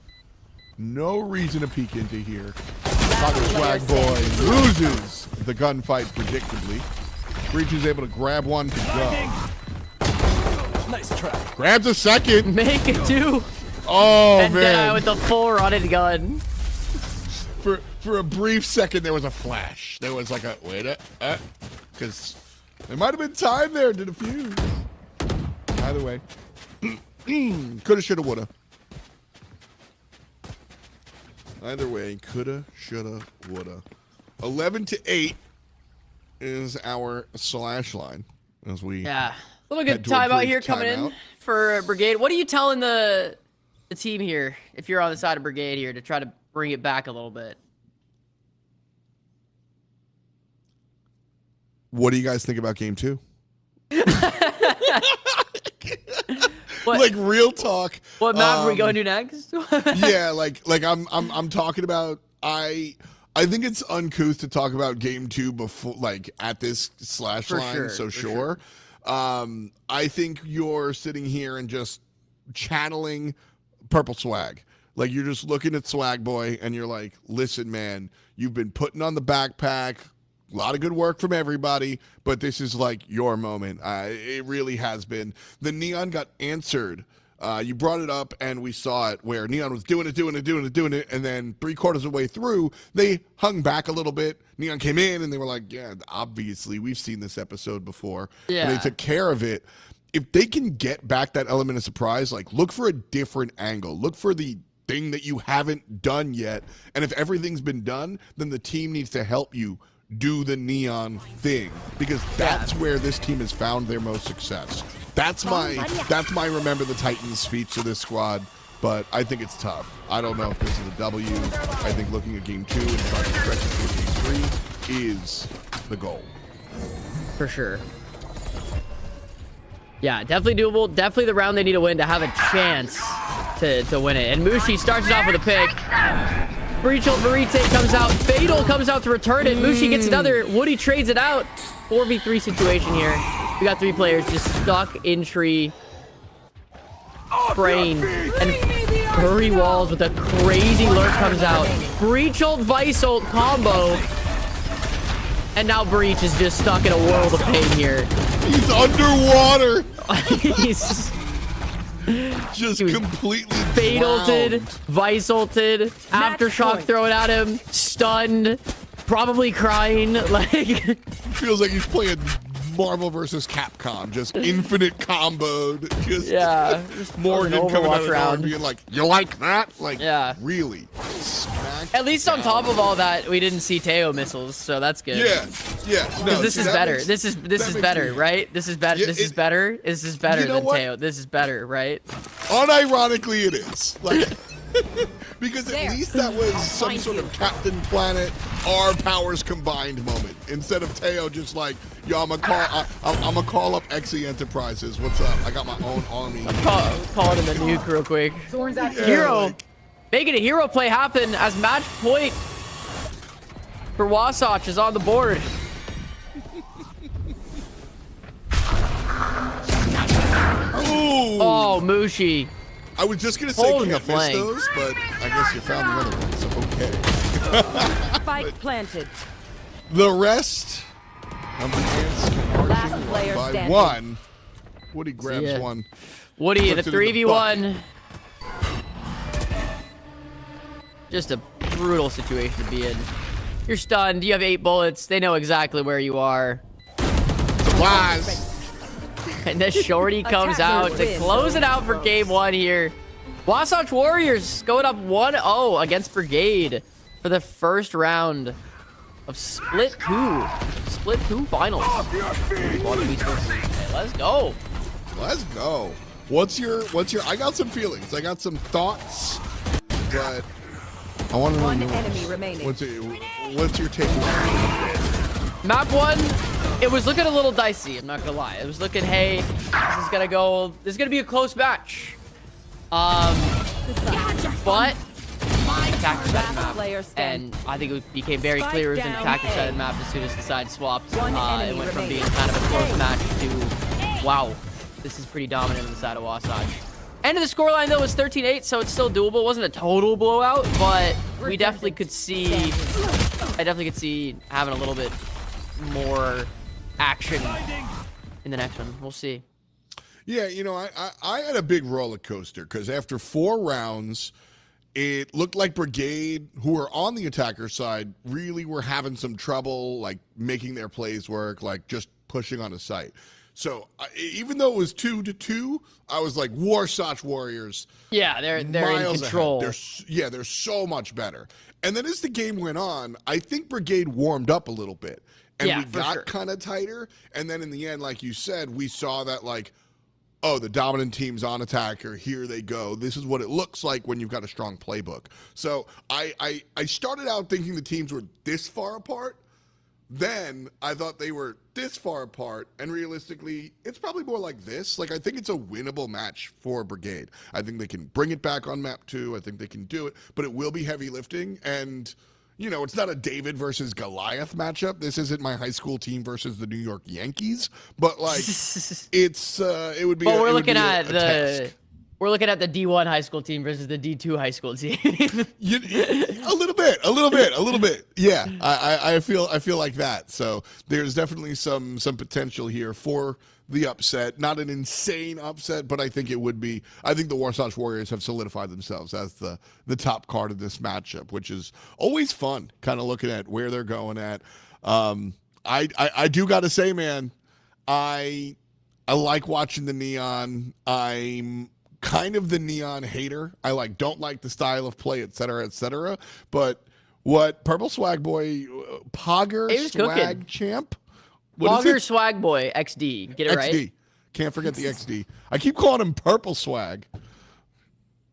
No reason to peek into here. Soccer Swag Boy loses the gunfight predictably. Breach is able to grab one to go. Nice try. Grabs a second. Make it 2. Oh, And man. with the full running gun. For a brief second, there was a flash. There was like a, wait a, because there might have been time there to defuse. Either way. Coulda, shoulda, woulda. Either way, coulda, shoulda, woulda. 11-8 is our slash line as we Yeah. A little Head good towards timeout brief here coming in timeout. for Brigade. What are you telling the team here, if you're on the side of Brigade here, to try to bring it back a little bit? What do you guys think about game 2? What, Like real talk. what map are we going to next? Yeah, like I'm talking about I think it's uncouth to talk about game 2 before, like, at this slash For line, sure, so for sure. I think you're sitting here and just channeling Purple Swag. Like, you're just looking at Swag Boy and you're like, listen, man, you've been putting on the backpack. A lot of good work from everybody, but this is like your moment. It really has been. The Neon got answered. You brought it up, and we saw it where Neon was doing it, and then 3/4 of the way through, they hung back a little bit. Neon came in, and they were like, yeah, obviously, we've seen this episode before. Yeah. And they took care of it. If they can get back that element of surprise, like, look for a different angle. Look for the thing that you haven't done yet. And if everything's been done, then the team needs to help you do the Neon thing, because that's where this team has found their most success. That's my remember the Titans speech to this squad, but I think it's tough. I don't know if this is a W. I think looking at game 2 and trying to stretch it to game 3 is the goal. For sure. Yeah, definitely doable. Definitely the round they need to win to have a chance to win it. And Mushi starts it off with a pick. Breachel Verite comes out. Fatal comes out to return it. Mushi gets another. Woody trades it out. 4v3 situation here. We got 3 players just stuck in tree. Brain. And Furry Walls with a crazy lurk comes out. Breach ult, Vice ult combo. And now Breach is just stuck in a world of pain here. He's underwater. He's just completely fataled, drowned. Vice ulted, aftershock thrown at him, stunned, probably crying. Like, feels like he's playing Marvel versus Capcom, just infinite comboed. Just just Morgan coming out of the door round. and being like, "You like that?" Like, yeah, really. Smack at least down. on top of all that, we didn't see Teo missiles, so that's good. Yeah. No, this is better. This is better, right? This is better. Yeah, this is better. This is better you know than what? Teo. This is better, right? Unironically, it is. Like, because at least that was some sort of Captain Planet, our powers combined moment. Instead of Teo just like, yo, I'm gonna call up Xe Enterprises. What's up? I got my own army. Calling him a nuke real quick. Thorns out. Hero. Making a hero play happen as match point for Wasatch is on the board. Ooh. Oh, Mushi. I was just gonna say Holding can't the miss flank. those, but I guess you found the other one, so okay. Spike planted. The rest of the ants Last player by standing. 1. Woody grabs ya. one. Woody in a Puts it in the 3v1. Just a brutal situation to be in. You're stunned. You have 8 bullets. They know exactly where you are. Supplies. And this shorty comes out to close it out for game 1 here. Wasatch Warriors going up 1-0 against Brigade for the first round of Split 2. Split 2 finals. Quantum Esports Series. Okay, let's go. Let's go. What's your I got some feelings. I got some thoughts, but I want to know One enemy remaining. what's your takeaway? Map 1, it was looking a little dicey, I'm not gonna lie. It was looking, hey, this is gonna be a close match. But attacker side map, and I think it became very clear it was an attacker side map as soon as the side swapped. It went from being kind of a close match to, wow, this is pretty dominant on the side of Wasatch. End of the scoreline though was 13-8, so it's still doable. It wasn't a total blowout, but we definitely could see, I definitely could see having a little bit more action in the next one. We'll see. Yeah, you know, I had a big roller coaster because after 4 rounds, it looked like Brigade, who were on the attacker side, really were having some trouble, like making their plays work, like just pushing on a site. So even though it was 2-2, I was like, Wasatch Warriors. Yeah, they're in control. They're so much better. And then as the game went on, I think Brigade warmed up a little bit. And we got kind of tighter. And then in the end, like you said, we saw that like, oh, the dominant team's on attacker. Here they go. This is what it looks like when you've got a strong playbook. So I started out thinking the teams were this far apart. Then I thought they were this far apart, and realistically, it's probably more like this. Like, I think it's a winnable match for Brigade. I think they can bring it back on map 2. I think they can do it, but it will be heavy lifting, and, you know, it's not a David versus Goliath matchup. This isn't my high school team versus the New York Yankees, but, like, it would be But we're looking at the D1 high school team versus the D2 high school team. A little bit. Yeah, I feel like that. So there's definitely some potential here for the upset. Not an insane upset, but I think it would be. I think the Wasatch Warriors have solidified themselves as the top card of this matchup, which is always fun. Kind of looking at where they're going at. I do got to say, man, I like watching the Neon. I'm kind of the Neon hater. I don't like the style of play, et cetera, but What? Purple Swag Boy, Pogger He was Swag cooking. Champ? What is Auger it? Swag Boy XD. Get it XD. right? Can't forget the XD. I keep calling him Purple Swag.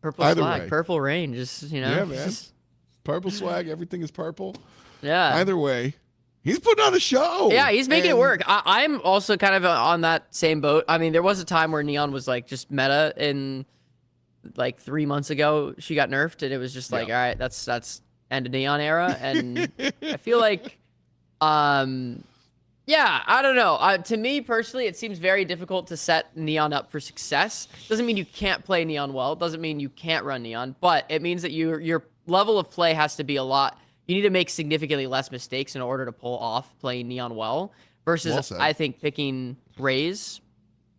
Purple Either Swag, way. Purple Rain. Just, Yeah, man. Purple Swag. Everything is purple. Yeah. Either way, he's putting on a show. Yeah, he's making it And- work. I'm also kind of on that same boat. I mean, there was a time where Neon was like just meta in like 3 months ago. She got nerfed, and it was just like, all right, that's end of Neon era. And I feel like, yeah, I don't know. To me personally, it seems very difficult to set Neon up for success. Doesn't mean you can't play Neon well. Doesn't mean you can't run Neon, but it means that your level of play has to be a lot. You need to make significantly less mistakes in order to pull off playing Neon well. Versus, Well said. I think picking Raze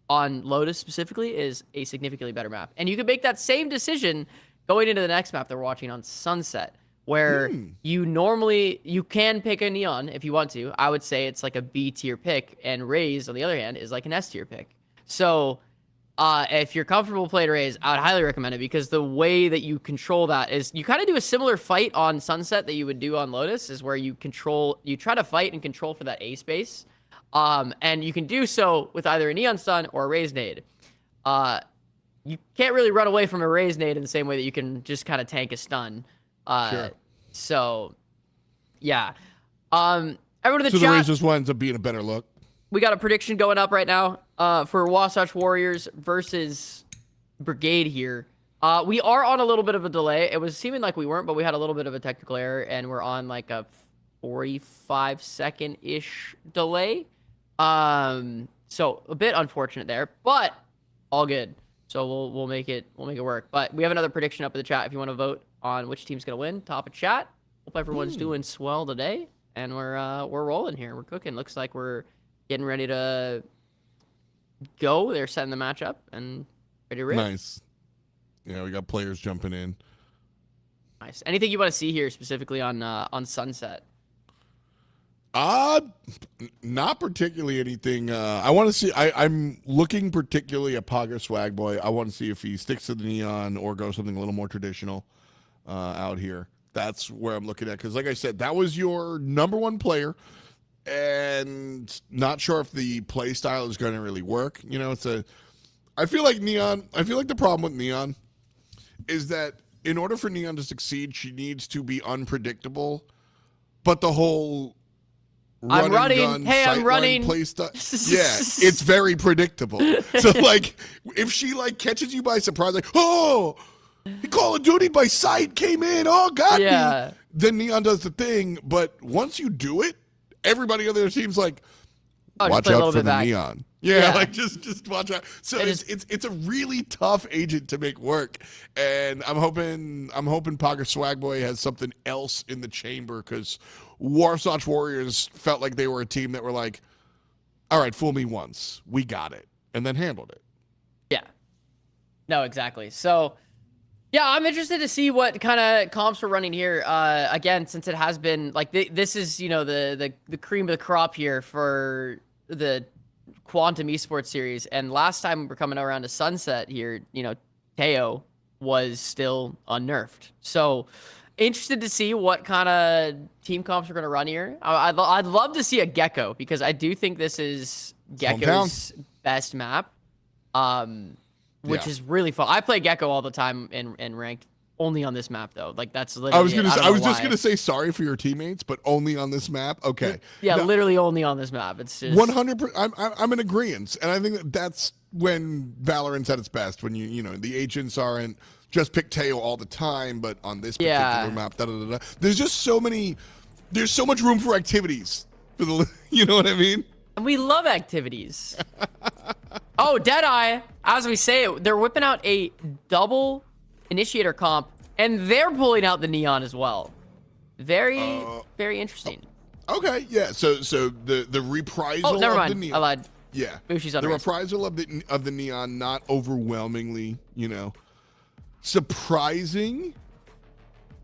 on Lotus specifically is a significantly better map. And you can make that same decision going into the next map that we're watching on Sunset, where you can pick a Neon if you want to. I would say it's like a B tier pick, and Raze, on the other hand, is like an S tier pick. So if you're comfortable playing Raze, I would highly recommend it, because the way that you control that is you kind of do a similar fight on Sunset that you would do on Lotus, is where you try to fight and control for that A space. And you can do so with either a Neon Stun or a Raze Nade. You can't really run away from a Raze Nade in the same way that you can just kind of tank a stun. Sure. So, yeah. Everyone in the So the chat, Raze just winds up being a better look. we got a prediction going up right now for Wasatch Warriors versus Brigade here. We are on a little bit of a delay. It was seeming like we weren't, but we had a little bit of a technical error, and we're on like a 45-second-ish delay. So a bit unfortunate there, but all good. So we'll make it work. But we have another prediction up in the chat if you want to vote on which team's gonna win. Top of chat. Hope everyone's doing swell today, and we're rolling here. We're cooking. Looks like we're getting ready to go. They're setting the match up and ready to rip. Nice. Yeah, we got players jumping in. Nice. Anything you want to see here specifically on Sunset? Not particularly anything. I want to see. I'm looking particularly at Pogger Swag Boy. I want to see if he sticks to the Neon or goes something a little more traditional out here. That's where I'm looking at, because, like I said, that was your number one player, and not sure if the play style is going to really work. You know, I feel like the problem with Neon is that in order for Neon to succeed, she needs to be unpredictable, but the whole I'm running. gun, Hey, I'm sightline running. play style, yeah, it's very predictable. So, like, if she like catches you by surprise, like, oh, Call of Duty by sight came in, oh, got Yeah. me. Then Neon does the thing, but once you do it, everybody on their team's like, Oh, just watch play a out little for bit the back. Neon. Yeah, Yeah. like just watch out. So It it's a really tough agent to make work, and I'm hoping Pogger Swag Boy has something else in the chamber, because Wasatch Warriors felt like they were a team that were like, all right, fool me once, we got it, and then handled it. Yeah. No, exactly. So, yeah, I'm interested to see what kind of comps we're running here. Again, since it has been like this is, you know, the cream of the crop here for the Quantum Esports Series. And last time we were coming around to Sunset here, you know, Teo was still unnerfed. So interested to see what kind of team comps we're going to run here. I'd love to see a Gecko, because I do think this is Gecko's best map. Which is really fun. I play Gecko all the time in ranked, only on this map though. Like that's literally. I was just gonna say sorry for your teammates, but only on this map. Okay. Yeah, No, literally only on this map. It's just 100%. I'm in agreement, and I think that's when Valorant's at its best. When you know the agents aren't just pick Teo all the time, but on this particular map, there's just so many. There's so much room for activities for the. You know what I mean? And we love activities. Oh, Deadeye. As we say it, they're whipping out a double initiator comp, and they're pulling out the Neon as well. Very, very interesting. Okay, yeah. So the reprisal Oh, never of mind. the Neon. I lied. Yeah. Bushi's on the race. reprisal of the Neon, not overwhelmingly, you know, surprising,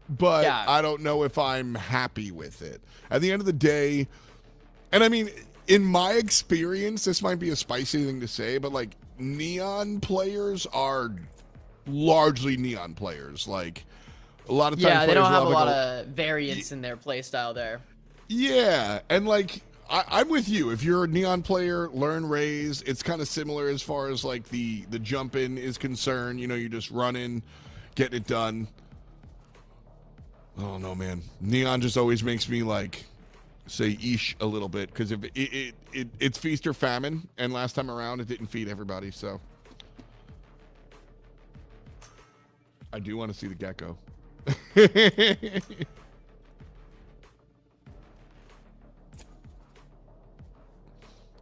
but Yeah. I don't know if I'm happy with it. At the end of the day, and I mean, in my experience, this might be a spicy thing to say, but like Neon players are largely Neon players. Like A lot of times Yeah, they players don't have will a lot like of variance in their play style there. Yeah, and like I'm with you. If you're a Neon player, learn Raze. It's kind of similar as far as like the jump in is concerned. You know, you just run in, getting it done. Oh no, man. Neon just always makes me like say eesh a little bit because if it's feast or famine, and last time around it didn't feed everybody. So I do want to see the gecko.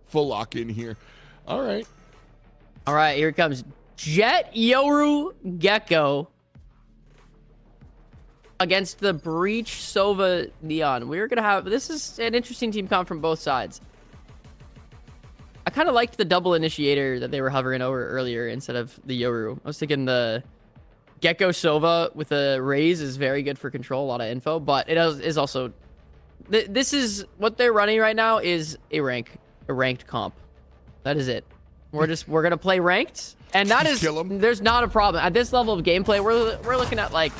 Full lock in here. All right. All right, here it comes. Jet, Yoru, Gecko against the Breach, Sova, Neon. We're going to have... This is an interesting team comp from both sides. I kind of liked the double initiator that they were hovering over earlier instead of the Yoru. I was thinking the Gecko Sova with a Raze is very good for control, a lot of info, but it is also... This is... What they're running right now is a ranked comp. That is it. We're going to play ranked, and that is... There's not a problem. At this level of gameplay, we're looking at, like,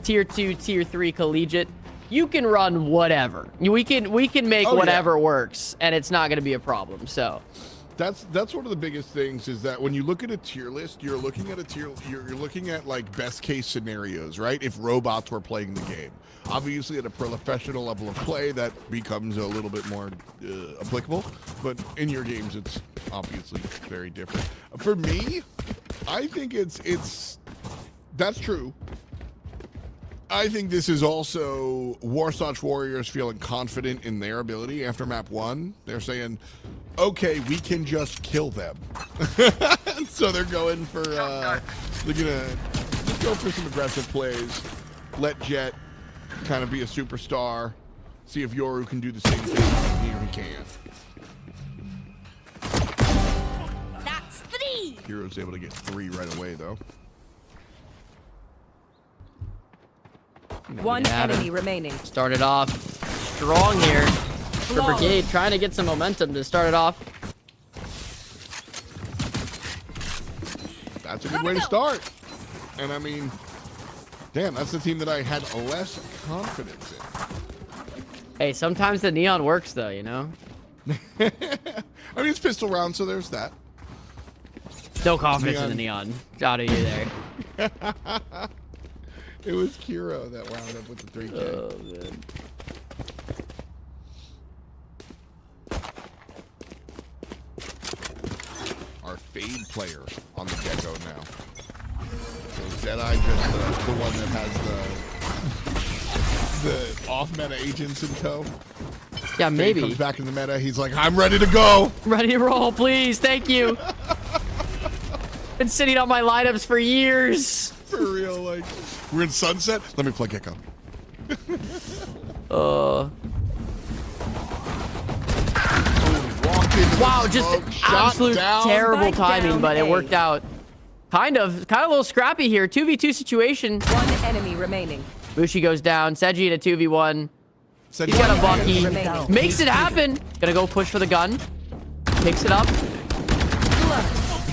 tier 2, tier 3 collegiate. You can run whatever. We can make whatever works, and it's not going to be a problem, so... That's one of the biggest things is that when you look at a tier list, you're looking at you're looking at like best case scenarios, right? If robots were playing the game, obviously at a professional level of play, that becomes a little bit more applicable. But in your games, it's obviously very different. For me, I think it's that's true. I think this is also Warsaw Warriors feeling confident in their ability after map 1. They're saying, okay, we can just kill them. So they're going for, they're gonna just go for some aggressive plays, let Jet kind of be a superstar, see if Yoru can do the same thing. Here he can. That's 3. Hero's able to get 3 right away, though. One enemy remaining. Started off strong here. The Brigade trying to get some momentum to start it off. That's a good way to start. And I mean, damn, that's the team that I had less confidence in. Hey, sometimes the Neon works though, you know? I mean, it's pistol round, so there's that. No confidence in the Neon. Out of you there. It was Kiro that wound up with the 3K. Oh, man. Our Fade player on the Gecko now. So Deadeye just the one that has the off-meta agents in tow. Yeah, Fade maybe. comes back in the meta. He's like, I'm ready to go. Ready to roll, please. Thank you. Been sitting on my lineups for years. For real, like, we're in Sunset. Let me play Gecko. Wow, just absolute terrible timing, but it worked out. Kind of a little scrappy here. 2v2 situation. One enemy remaining. Bushi goes down. Seji in a 2v1. He's got a Bucky. Makes it happen. Gonna go push for the gun. Picks it up.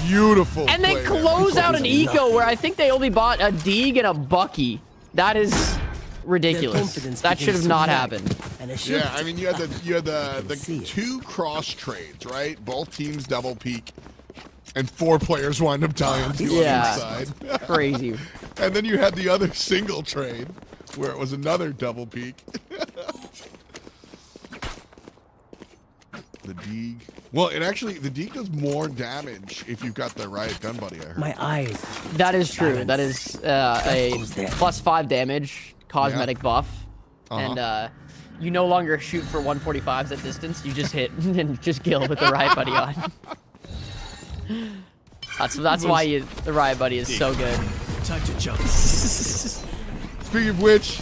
Beautiful. And then close out an eco where I think they only bought a Deeg and a Bucky. That is ridiculous. That should have not happened. Yeah, I mean, you had the 2 cross trades, right? Both teams double peak, and 4 players wind up dying to on each side. Crazy. And then you had the other single trade where it was another double peak. The Deeg. Well, the Deeg does more damage if you've got the Riot Gun Buddy, I heard. My eyes. That is true. That is a +5 damage cosmetic buff. And you no longer shoot for 145s at distance. You just hit and just kill with the Riot Buddy on. That's why the Riot Buddy is so good. Time to jump. Speaking of which,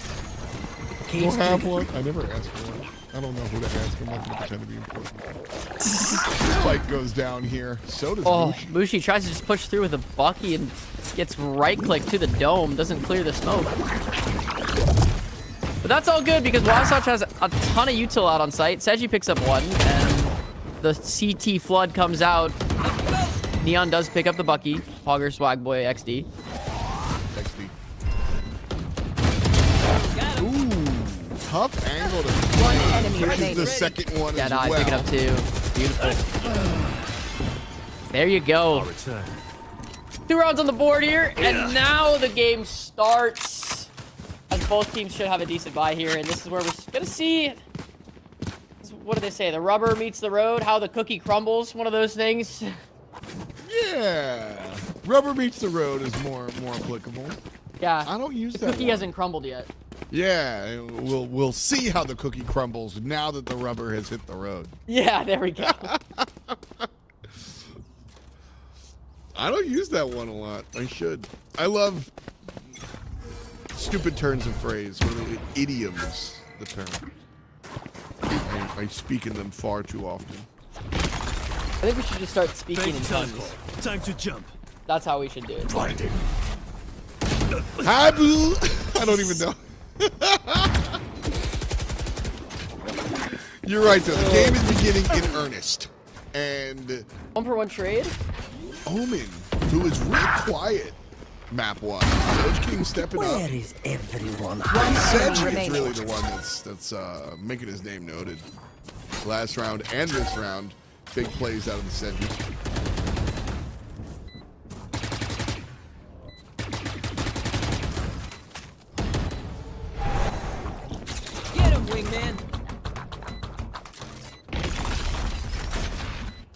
we'll have one. I never asked for one. I don't know who to ask. I'm not going to pretend to be important. Spike goes down here. So does Bushi. Bushi tries to just push through with a Bucky and gets right-click to the dome. Doesn't clear the smoke. But that's all good because Wasatch has a ton of util out on site. Seji picks up 1, and the CT flood comes out. Neon does pick up the Bucky. Hogger Swag Boy XD. tough angle to One play. enemy Catches remaining. the second one Yeah, as no, I well. pick it up too. Beautiful. There you go. Return. 2 rounds on the board here, and now the game starts. As both teams should have a decent buy here, and this is where we're gonna see. What do they say? The rubber meets the road. How the cookie crumbles. One of those things. Yeah. Rubber meets the road is more applicable. Yeah. I don't use The that cookie one. hasn't crumbled yet. Yeah, we'll see how the cookie crumbles now that the rubber has hit the road. Yeah, there we go. I don't use that one a lot. I should. I love stupid turns of phrase. What are they? Idioms, the term. I speak in them far too often. I think we should just start speaking in tongues. Time to jump. That's how we should do it. Blinding. Habu! I don't even know. You're right, though. The game is beginning in earnest. And 1-for-1 trade. Omen, who is real quiet map-wise. Edge King stepping up. Where is everyone? Sedge is remaining. really the one that's making his name noted. Last round and this round, big plays out of the Sedge. Get him, wingman.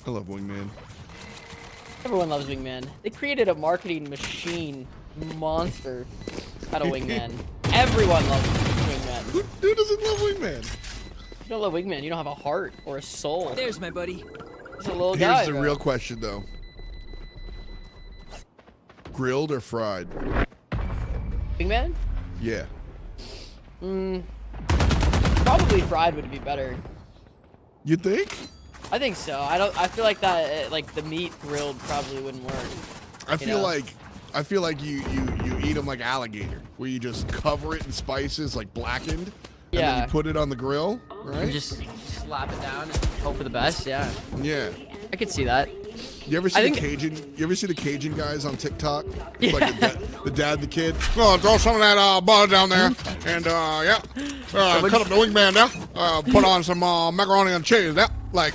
I love Wingman. Everyone loves Wingman. They created a marketing machine monster out of Wingman. Everyone loves Wingman. Who doesn't love Wingman? If you don't love Wingman, you don't have a heart or a soul. There's my buddy. He's a little guy. Here's the bro. real question, though. Grilled or fried? Wingman? Yeah. Probably fried would be better. You think? I think so. I feel like that. Like the meat grilled probably wouldn't work. I feel know? like you eat them like alligator, where you just cover it in spices like blackened, and then Yeah. you put it on the grill, right? And just slap it down and hope for the best. Yeah, Yeah. I could see that. You ever see I the think- Cajun? You ever see the Cajun guys on TikTok? It's Yeah. like the dad and the kid. Oh, throw some of that butter down there, and cut up the wingman now. Put on some macaroni and cheese. Yeah, like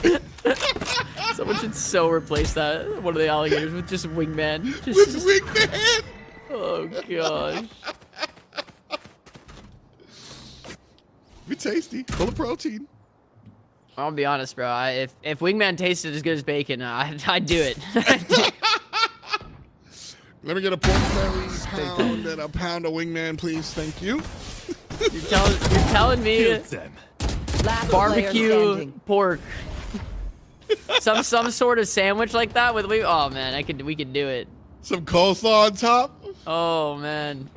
Someone should so replace that one of the alligators with just Wingman. Just, with wingman. oh gosh. Be tasty, full of protein. I'll be honest, bro. If Wingman tasted as good as bacon, I'd do it. Let me get a pork belly pound and a pound of wingman, please. Thank you. You're telling me Kill them. Last player barbecue standing. pork, some sort of sandwich like that with wing. Oh man, we could do it. Some coleslaw on top. Oh man.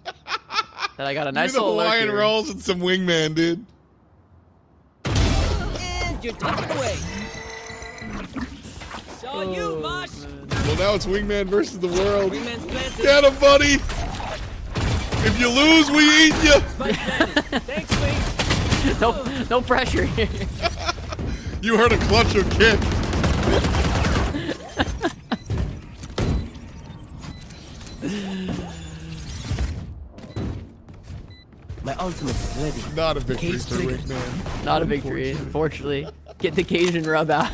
Then I got a nice Give me the little look Hawaiian here. rolls and some wingman, dude. And you're taken away. Saw you, Oh, Mosh. man. Well, now it's wingman versus the world. Wingman's planted. Get him, buddy. If you lose, we eat you. Spike planted. Thanks, Wing. No pressure here. You heard a clutch of kick. My ultimate is ready. Not a victory Cage for triggered. wingman. Not a victory, unfortunately. Get the Cajun rub out.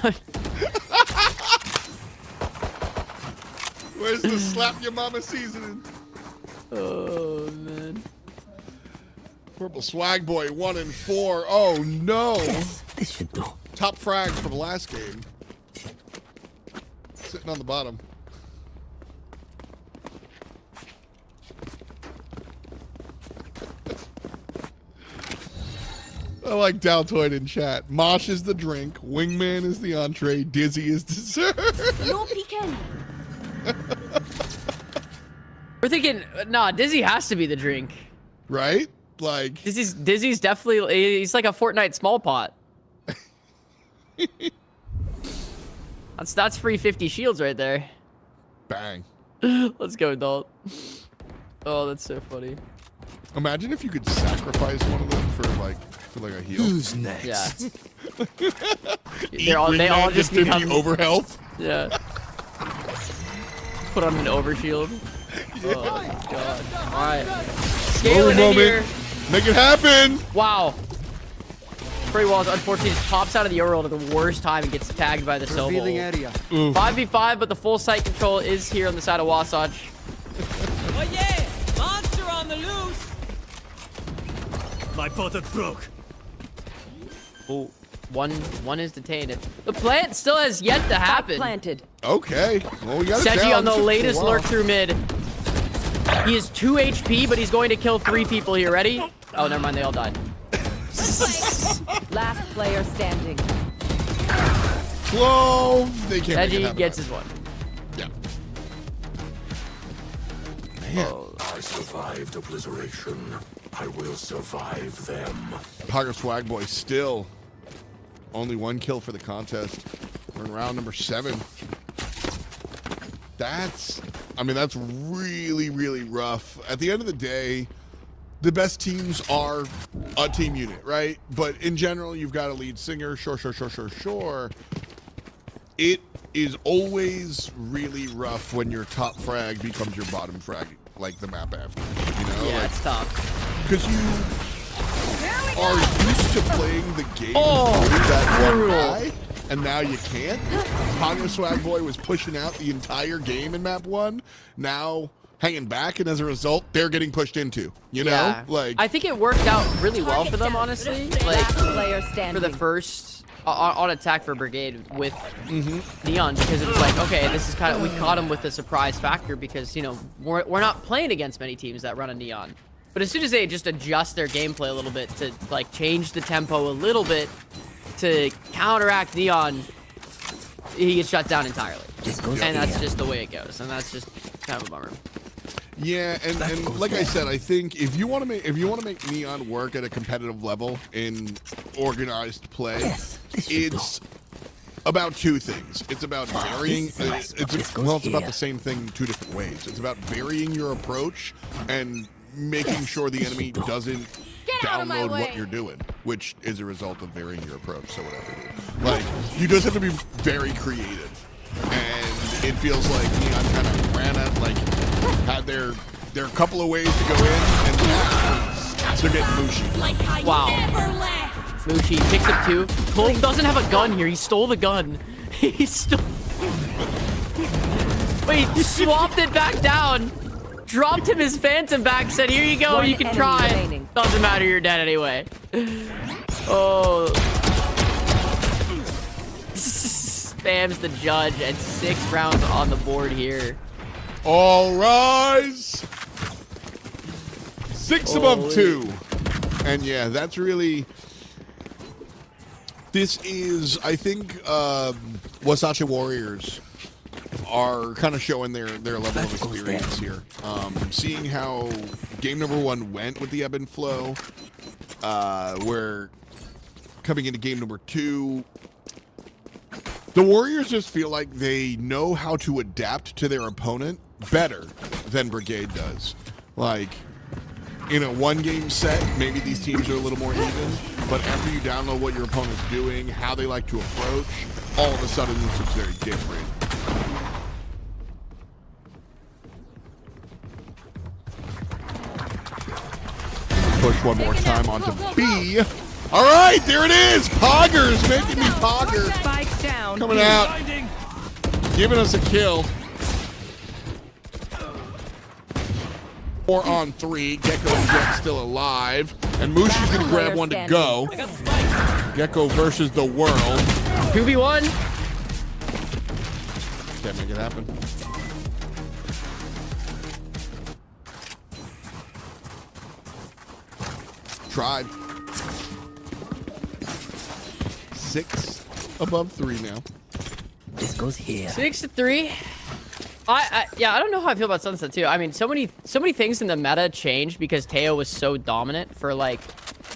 Where's the slap your mama seasoning? Oh man. Purple swag boy 1 and 4. Oh no. This should do. Top frags for the last game. Sitting on the bottom. I like Daltoid in chat. Mosh is the drink, Wingman is the entree, Dizzy is dessert. No peeking. We're thinking, nah, Dizzy has to be the drink. Right? Like, Dizzy's definitely, he's like a Fortnite small pot. That's free 50 shields right there. bang. Let's go, Dalt. Oh, that's so funny. Imagine if you could sacrifice one of them for like a heal. Who's next? Yeah. Eat they all Wingman, just get 50 become over health. Yeah. Put on an overshield. Oh my god. Alright. Scaling in moment. here. Make it happen. Wow. Free Walls, unfortunately, just pops out of the Emerald at the worst time and gets tagged by the Sobol. 5v5, but the full site control is here on the side of Wasatch. Oh yeah! Monster on the loose! My button broke. Oh, one is detained. The plant still has yet to happen. Planted. Okay. Well, we got it Seji down on the for a lasted while. lurk through mid. He is 2 HP, but he's going to kill 3 people here. Ready? Oh, never mind. They all died. Last player standing. Clove. They can't make it Seji happen. gets his one. Yeah. I survived obliteration. I will survive them. Hager Swag Boy still only 1 kill for the contest. We're in round number 7. That's really, really rough. At the end of the day, the best teams are a team unit, right? But in general, you've got a lead singer. Sure. It is always really rough when your top frag becomes your bottom frag, like the map after. You know, Yeah, like, it's tough. because you are used to playing the game with that one guy, and now you can't. Hager Swag Boy was pushing out the entire game in map 1. Now hanging back, and as a result, they're getting pushed into. You know, Yeah. like I think it worked out really well for them, honestly. Like Last player standing. for the first on attack for Brigade with Neon, because it was like, okay, this is kind of, we caught him with the surprise factor because, you know, we're not playing against many teams that run a Neon. But as soon as they just adjust their gameplay a little bit to like change the tempo a little bit to counteract Neon, he gets shut down entirely. And that's just the way it goes, and that's just kind of a bummer. yeah, and like I said, I think if you want to make Neon work at a competitive level in organized play, it's about 2 things. It's about varying. It's about the same thing 2 different ways. It's about varying your approach and making sure the enemy doesn't download what you're doing, which is a result of varying your approach. So whatever. Like, you just have to be very creative, and it feels like Neon kind of ran at, like, had their couple of ways to go in, and they're getting mushy. Wow. Mushi picks up 2. Clove doesn't have a gun here. He stole the gun. He stole. Wait, swapped it back down. Dropped him his Phantom back. Said, "Here you go. One You can enemy try." remaining. Doesn't matter. You're dead anyway. Oh. Spams the judge and 6 rounds on the board here. All rise. 6 above 2. And yeah, that's really... This is, I think, Wasatch Warriors are kind of showing their level of experience here. Seeing how game number 1 went with the ebb and flow, where coming into game number 2, the Warriors just feel like they know how to adapt to their opponent better than Brigade does. Like, in a 1-game set, maybe these teams are a little more even, but after you download what your opponent's doing, how they like to approach, all of a sudden this looks very different. Push one more time onto B. All right, there it is. Poggers making me Pogger. Spike down. Coming out, Blinding. giving us a kill. 4 on 3. Gecko and Jet still alive. And Mushi's gonna grab one to go. Gecko versus the world. 2v1. Can't make it happen. Tried. 6 above 3 now. 6-3. Yeah, I don't know how I feel about Sunset too. I mean, so many things in the meta changed because Teo was so dominant for like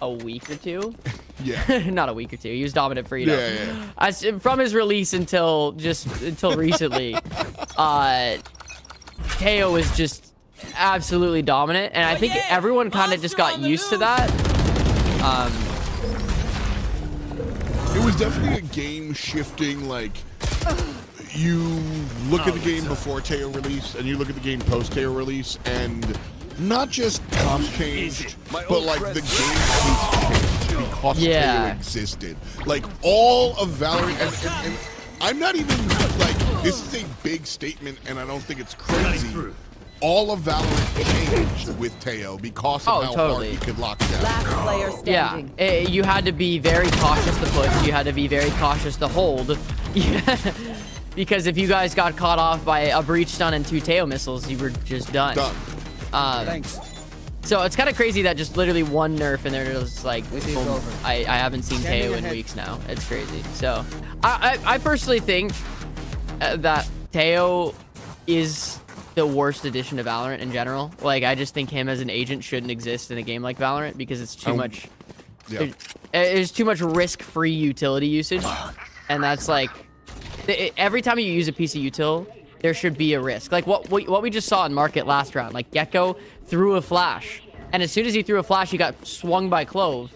a week or 2. Yeah. Not a week or 2. He was dominant for, you know, Yeah. from his release until recently. Teo was just absolutely dominant, and I think everyone kind of just got used to that. It was definitely a game shifting, like, you look at the game before Teo release and you look at the game post Teo release, and not just comps changed, but like the game pace changed because Teo existed. Like all of Valorant, and I'm not even like, this is a big statement, and I don't think it's crazy. All of Valorant changed with Teo because of how hard you could lock down. Last player standing. Yeah, you had to be very cautious to push. You had to be very cautious to hold. Because if you guys got caught off by a breach stun and 2 Teo missiles, you were just done. Thanks. So it's kind of crazy that just literally one nerf and they're just like, boom, I haven't seen Teo in weeks now. It's crazy. So I personally think that Teo is the worst addition to Valorant in general. Like, I just think him as an agent shouldn't exist in a game like Valorant because it's too much. There's too much risk-free utility usage, and that's like every time you use a piece of util, there should be a risk. Like what we just saw in Market last round. Like Gecko threw a flash, and as soon as he threw a flash, he got swung by Clove,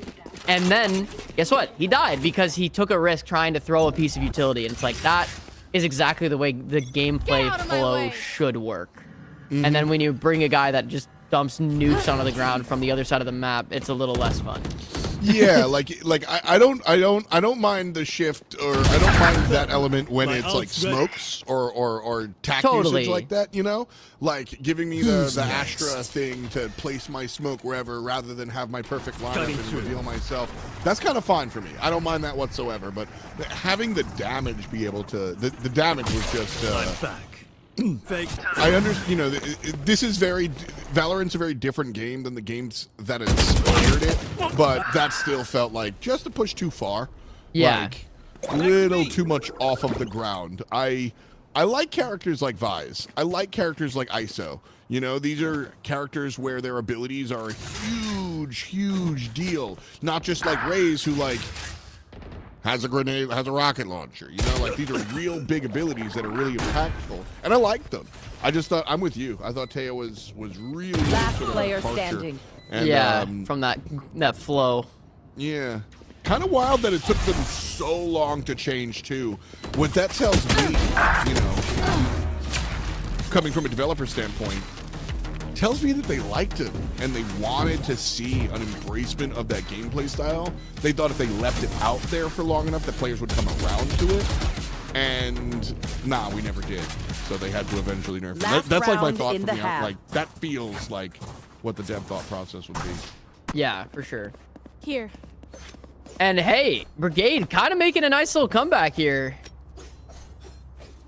and then guess what? He died because he took a risk trying to throw a piece of utility, and it's like that is exactly the way the gameplay flow should work. And then when you bring a guy that just dumps nukes onto the ground from the other side of the map, it's a little less fun. Yeah, like I don't mind the shift, or I don't mind that element when it's like smokes or tac usage like that, you know? Like giving me the Astra thing to place my smoke wherever rather than have my perfect lineup and reveal myself. That's kind of fine for me. I don't mind that whatsoever, but having the damage be able to the damage was just I understand, you know, this is Valorant's a very different game than the games that inspired it, but that still felt like just a push too far. Yeah. Like, little too much off of the ground. I like characters like Vise. I like characters like ISO. You know, these are characters where their abilities are a huge deal. Not just like Raze, who like has a grenade, has a rocket launcher. You know, like these are real big abilities that are really impactful, and I like them. I just thought, I'm with you. I thought Teo was really Last sort of player departure. standing. And, Yeah, from that flow. Yeah, kind of wild that it took them so long to change too. What that tells me, you know, coming from a developer standpoint, tells me that they liked it and they wanted to see an embracement of that gameplay style. They thought if they left it out there for long enough, that players would come around to it. And nah, we never did. So they had to eventually nerf it. That's like my thought from the out. Like that feels like what the dev thought process would be. Yeah, for sure. Here. And hey, Brigade kind of making a nice little comeback here.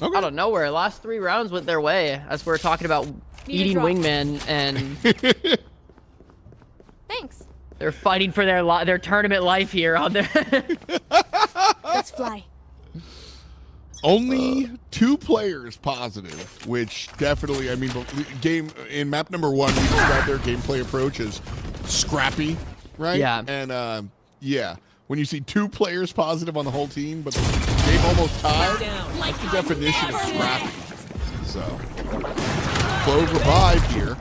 Okay. Out of nowhere, last 3 rounds went their way. As we're talking about eating wingmen, and Thanks. they're fighting for their tournament life here on their. Let's fly. Only 2 players positive, which definitely, I mean, game in map number 1, we described their gameplay approach as scrappy, right? Yeah. And yeah, when you see 2 players positive on the whole team, but the game almost tied, that's the definition of scrappy. So, Clove revived here.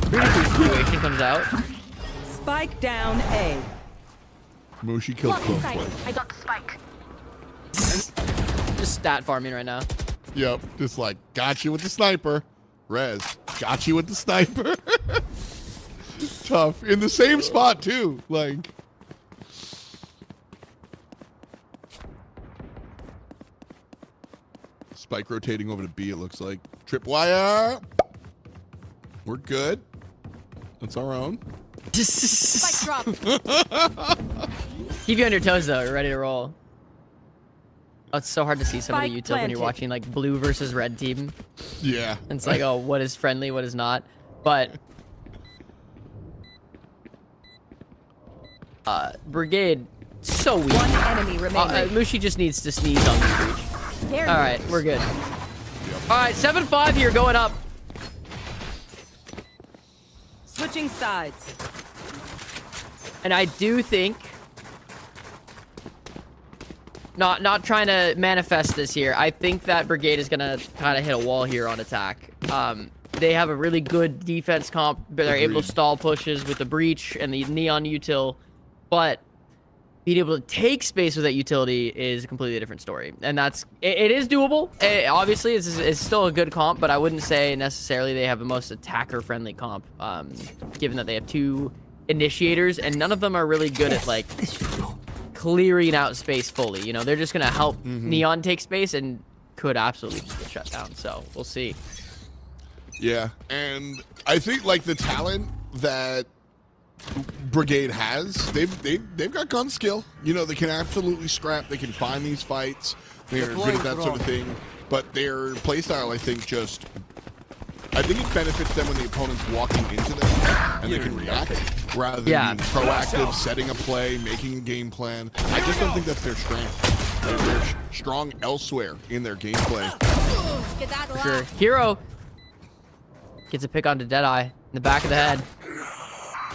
Situation comes out. Spike down A. Mushi killed Clove. I got the spike. Just stat farming right now. Yep, just like, got you with the sniper. Rez, got you with the sniper. Tough. In the same spot, too. Like. Spike rotating over to B, it looks like. Tripwire. We're good. That's our own. Spike drop. Keep you on your toes, though. You're ready to roll. Oh, it's so hard to see some of the Spike util when you're planted. watching, like, blue versus red team. Yeah. And it's like, oh, what is friendly, what is not. But Brigade, so weak. One enemy remaining. Mushi just needs to sneeze on this breach. All right, we're good. All right, 7-5 here, going up. Switching sides. And I do think, not trying to manifest this here, I think that Brigade is gonna kind of hit a wall here on attack. They have a really good defense comp, but they're able to stall pushes with the breach and the neon util, but being able to take space with that utility is a completely different story. And that's, it is doable. Obviously, it's still a good comp, but I wouldn't say necessarily they have the most attacker-friendly comp, given that they have 2 initiators, and none of them are really good at, like, clearing out space fully. You know, they're just going to help Neon take space and could absolutely get shut down. So, we'll see. Yeah, and I think, like, the talent that Brigade has, they've got gun skill. You know, they can absolutely scrap. They can find these fights. They're good at that sort of thing. But their playstyle, I think it benefits them when the opponent's walking into them and they can react rather than being proactive, setting a play, making a game plan. I just don't think that's their strength. They're strong elsewhere in their gameplay. For sure. Hero gets a pick onto Deadeye in the back of the head.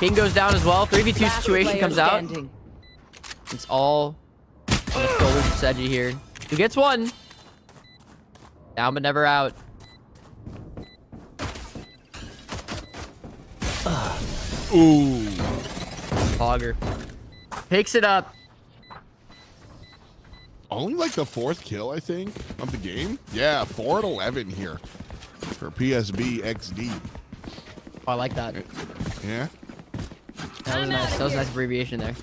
King goes down as well. 3v2 situation comes out. It's all on the shoulders of Seji here. Who gets one? Down but never out. Ooh. Fogger picks it up. Only like the 4th kill, I think, of the game. Yeah, 4 at 11 here for PSB XD. Oh, I like that. Yeah. That was nice. That was a nice abbreviation there.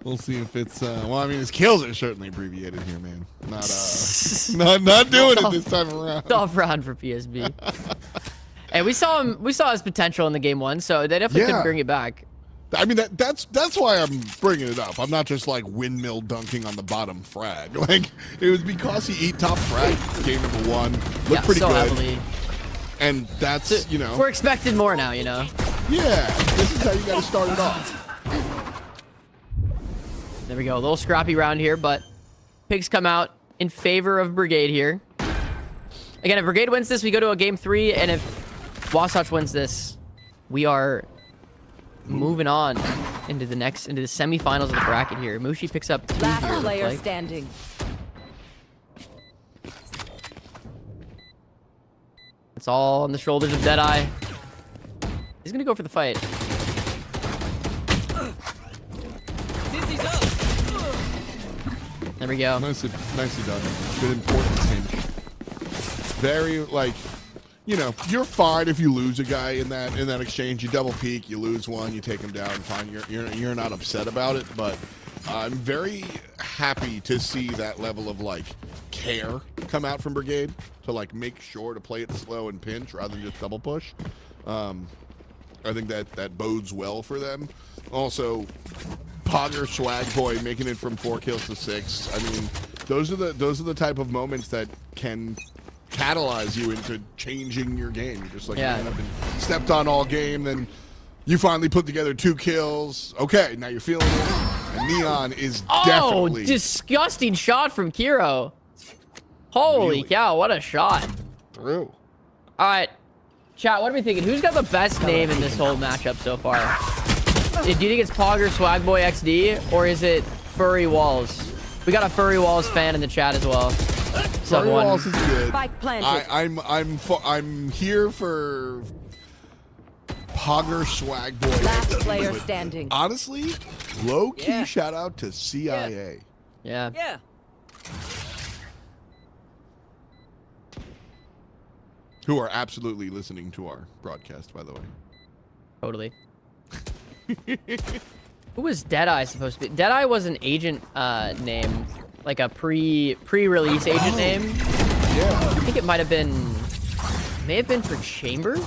We'll see if it's well, I mean, his kills are certainly abbreviated here, man. Not doing it this time around. Tough round for PSB. And we saw his potential in the game 1, so they definitely couldn't bring it back. I mean, that's why I'm bringing it up. I'm not just like windmill dunking on the bottom frag. Like, it was because he eat top frag game number 1. Looked pretty good. Heavily. And that's, you know, we're expecting more now, you know. Yeah, this is how you got to start it off. There we go. A little scrappy round here, but picks come out in favor of Brigade here. Again, if Brigade wins this, we go to a game 3, and if Wasatch wins this, we are moving on into the semifinals of the bracket here. Mushi picks up 2 Last here, player standing. It's all on the shoulders of Deadeye. He's gonna go for the fight. There we go. Nicely done. Good important pinch. Very, like, you know, you're fine if you lose a guy in that exchange. You double peek, you lose one, you take him down, fine. You're not upset about it, but I'm very happy to see that level of, like, care come out from Brigade to, like, make sure to play it slow and pinch rather than just double push. I think that bodes well for them. Also, Pogger Swag Boy making it from 4 kills to 6. I mean, those are the type of moments that can catalyze you into changing your game. You're just like, man, I've been stepped on all game, then you finally put together 2 kills. Okay, now you're feeling it. And Neon is definitely... Oh, disgusting shot from Kiro. Holy cow, what a shot. Through. All right, chat, what are we thinking? Who's got the best name in this whole matchup so far? Do you think it's Pogger Swag Boy XD, or is it Furry Walls? We got a Furry Walls fan in the chat as well. Furry Walls is good. Spike planted. I'm here for Pogger Swag Boy. Last player standing. Honestly, low key shout out to CIA. Yeah. Who are absolutely listening to our broadcast, by the way. Totally. Who was Deadeye supposed to be? Deadeye was an agent name, like a pre-release agent name. Yeah. I think it may have been for Chamber.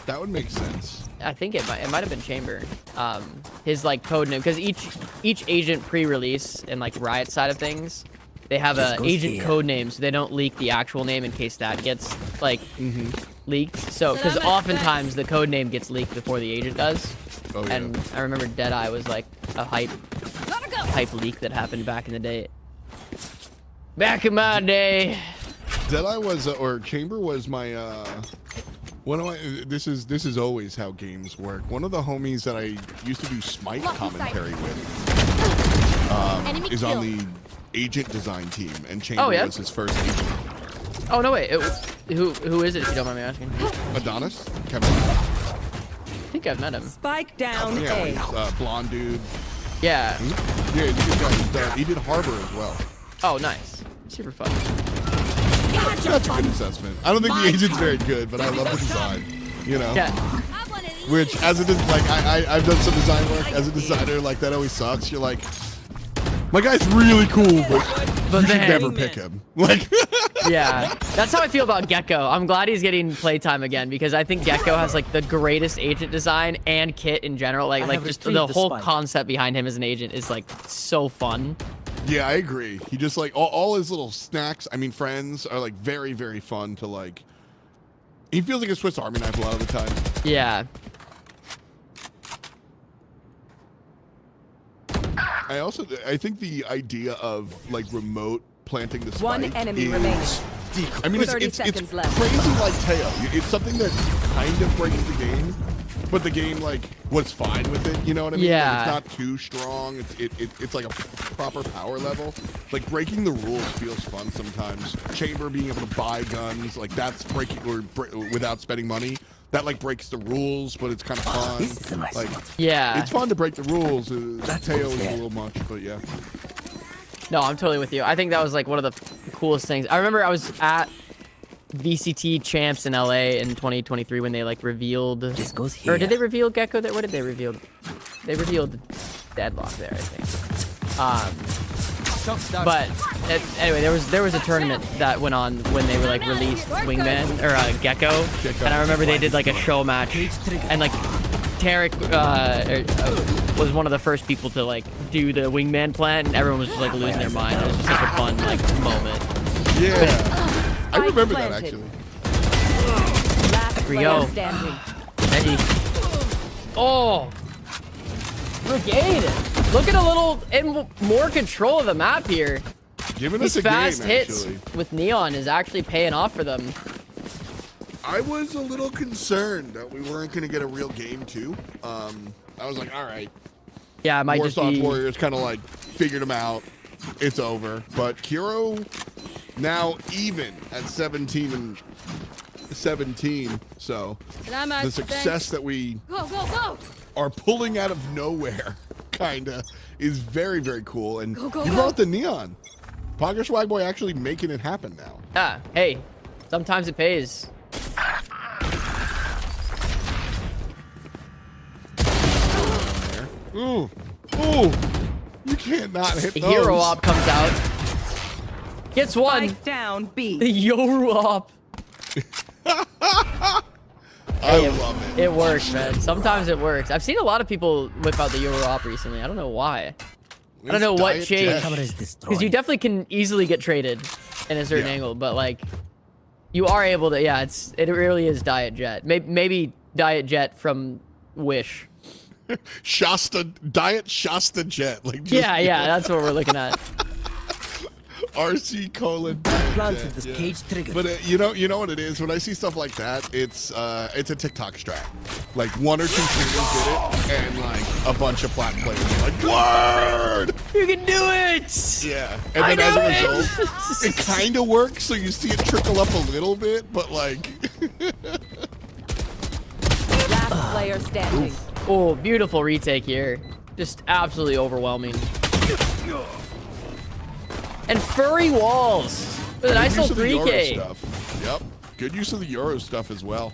That would make sense. I think it might have been Chamber. His like code name, because each agent pre-release and like Riot side of things, they have a agent code name, so they don't leak the actual name in case that gets like leaked. So, because oftentimes the code name gets leaked before the agent does. Oh, yeah. And I remember Deadeye was like a hype leak that happened back in the day. Back in my day. Deadeye was, or Chamber was my, one of my, this is always how games work. One of the homies that I used to do Smite commentary with is on the agent design team, and Chamber was his first agent. Oh, no, wait. Who is it, if you don't mind me asking? Adonis? Kevin. think I've met him. Spike down Yeah, A. he's, blonde dude. Yeah. Yeah, he's a good guy. He did Harbor as well. Oh, nice. Super fun. That's a good assessment. I don't think the agent's very good, but I love the design. You know? Yeah. Which, as it is, like, I've done some design work. As a designer, like, that always sucks. You're like, my guy's really cool, but you should then- never pick him. Like, Yeah, that's how I feel about Gecko. I'm glad he's getting playtime again because I think Gecko has like the greatest agent design and kit in general. Like just the whole concept behind him as an agent is like so fun. yeah, I agree. He just, like, all his little snacks, I mean, friends, are, like, very, very fun to, like, he feels like a Swiss Army knife a lot of the time. Yeah. I think the idea of, like, remote planting the spike One enemy is, remaining. I mean, 30 it's seconds left. crazy like Teo. It's something that kind of breaks the game, but the game, like, was fine with it. You know what I mean? Yeah. Like, it's not too strong. It's like a proper power level. Like, breaking the rules feels fun sometimes. Chamber being able to buy guns, like, that's breaking without spending money. That, like, breaks the rules, but it's kind of fun. Like, Yeah. it's fun to break the rules. Teo is a little much, but yeah. No, I'm totally with you. I think that was like one of the coolest things. I remember I was at VCT Champs in LA in 2023 when they like revealed. This goes here. Or did they reveal Gecko? What did they reveal? They revealed Deadlock there, I think. But anyway, there was a tournament that went on when they were like released Wingman or Gecko, and I remember they did like a show match, and like Tarek was one of the first people to like do the Wingman plant, and everyone was just like losing their mind. It was just such a fun like moment. Yeah, I remember that actually. Last we player go. standing. Eddie. Oh, Brigade! Look at a little in more control of the map here. Giving us These a fast game, hits actually. with Neon is actually paying off for them. I was a little concerned that we weren't going to get a real game too. I was like, all right. Yeah, it might just Warsaw be. Warriors kind of like figured him out. It's over. But Kiro now even at 17 and 17. So the success that we are pulling out of nowhere kinda is very, very cool. And you brought the Neon. Pogger Swag Boy actually making it happen now. Yeah, hey, sometimes it pays. Ooh, ooh, you can't not hit The those. hero op comes out. Gets one. Spike down B. The Yoru op. I love it. It works, man. Sometimes it works. I've seen a lot of people whip out the Yoru op recently. I don't know why. I don't know what Diet changed. Jet. Because you definitely can easily get traded in a certain Yeah. angle, but like you are able to. Yeah, it really is Diet Jet. Maybe Diet Jet from Wish. Shasta Diet Shasta Jet. Like just, Yeah, that's what we're looking at. RC colon. Planted this cage trigger. But you know what it is. When I see stuff like that, it's a TikTok strat. Like one or two streamers did it, and like a bunch of plat players are like, "Word! You can do it!" Yeah. And then as a result, it kind of works. So you see it trickle up a little bit, but like. Last player standing. Oh, beautiful retake here. Just absolutely overwhelming. And furry walls with a nice use little of the Euro 3K. stuff. Yep. Good use of the Euro stuff as well.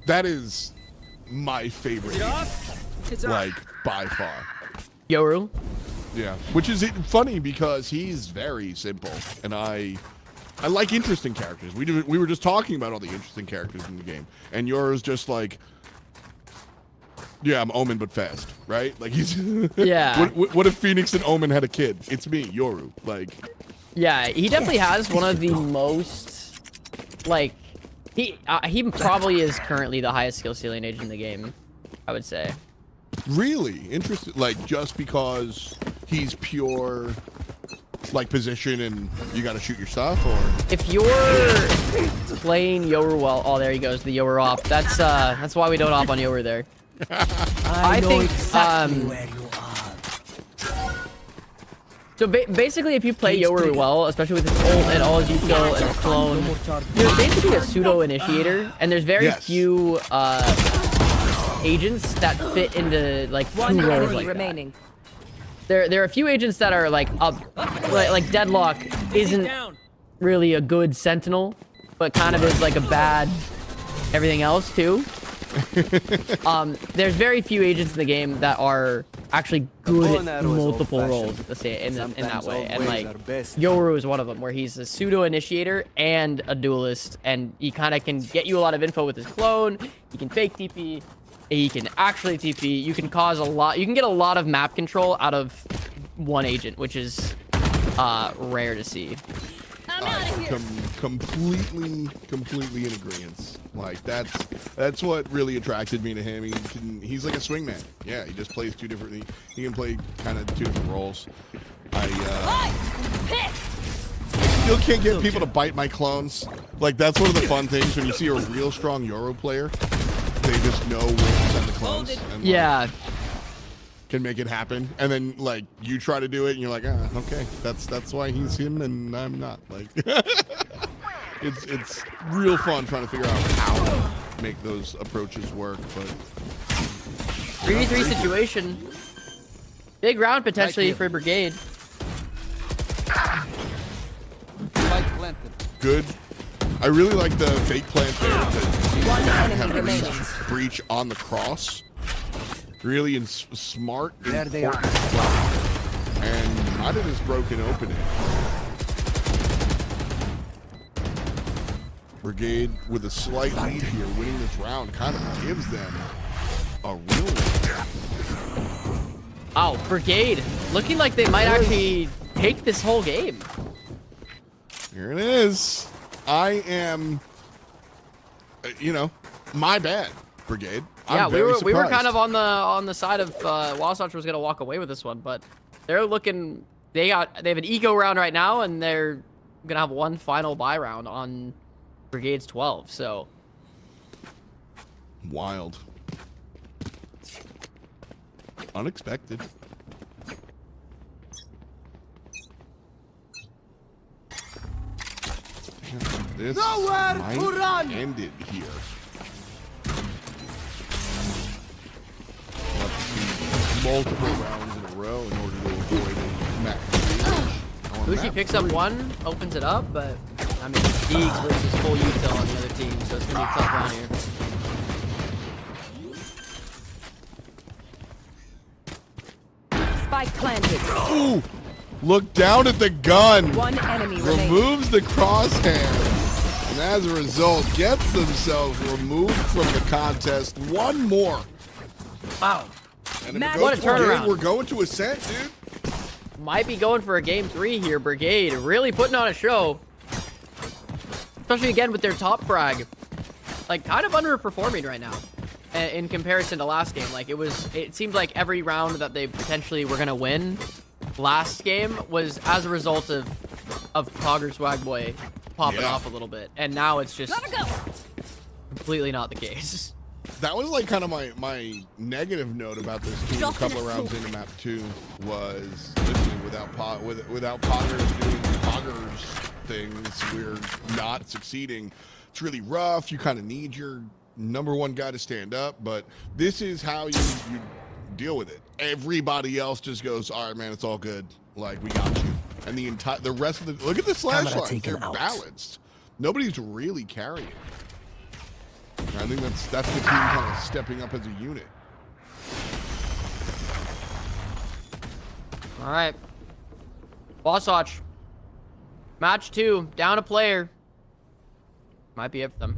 That is my favorite. Like, by far. Yoru. Yeah. Which is funny because he's very simple. And I like interesting characters. We were just talking about all the interesting characters in the game. And Yoru's just like, yeah, I'm Omen, but fast, right? Like he's Yeah. What if Phoenix and Omen had a kid? It's me, Yoru. Like, Yeah, he definitely has one of the most, like, he probably is currently the highest skill ceiling agent in the game, I would say. really interesting. Like just because he's pure, like position and you got to shoot your stuff, or If you're playing Yoru well, oh, there he goes, the Yoru op. That's why we don't op on Yoru there. I know think, exactly where you are. So basically, if you play Yoru well, especially with his ult and all his util and his clone, you're basically a pseudo initiator, and there's very few agents that fit into like two One roles enemy like that. remaining. There are a few agents that are like like Deadlock isn't really a good sentinel, but kind of is like a bad everything else too. There's very few agents in the game that are actually good at multiple roles at the same in that way, and like Yoru is one of them, where he's a pseudo initiator and a duelist, and he kind of can get you a lot of info with his clone. He can fake TP, he can actually TP. You can cause a lot. You can get a lot of map control out of one agent, which is rare to see. Completely in agreement. Like that's what really attracted me to him. He's like a swingman. Yeah, he just plays two different. He can play kind of two different roles. I still can't get people to bite my clones. Like that's one of the fun things when you see a real strong Yoru player. They just know where to send the clones. And, like, can make it happen, and then like you try to do it and you're like, okay, that's why he's him and I'm not. Like it's real fun trying to figure out how to make those approaches work. But 3v3 situation, big round potentially for Brigade. Good. I really like the fake plant there One that enemy have remaining. breach on the cross. Really smart. There they are. And might have just broken open it. Brigade with a slight lead here, winning this round kind of gives them a real lead. Oh, Brigade looking like they might actually take this whole game. Here it is. I am, my bad, Brigade. Yeah, I'm we were surprised. kind of on the side of Wasatch was gonna walk away with this one, but they're looking. They have an eco round right now, and they're gonna have one final buy round on Brigade's 12. So wild, unexpected. This might end it here. Multiple rounds in a row in order to avoid a map. Bushi picks up one, opens it up, but I mean, Deegs versus full util on the other team, so it's gonna be a tough round here. Spike planted. Ooh! Look down at the gun. One enemy remaining. Removes the crosshair, and as a result, gets themselves removed from the contest. One more. Wow. And What a turnaround. We're going to Ascent, dude. Might be going for a game 3 here. Brigade really putting on a show, especially again with their top frag, like kind of underperforming right now in comparison to last game. Like it seemed like every round that they potentially were gonna win last game was as a result of Cogger Swagboy popping off a little bit, and now it's just completely not the case. That was like kind of my negative note about this team a couple of rounds into map 2 was literally without Poggers doing Poggers things, we're not succeeding. It's really rough. You kind of need your #1 guy to stand up, but this is how you deal with it. Everybody else just goes, all right, man, it's all good. Like, we got you. And the rest of the, look at the slash lines. They're balanced. Nobody's really carrying. I think that's the team kind of stepping up as a unit. All right, Wasatch, match 2, down a player. Might be it for them.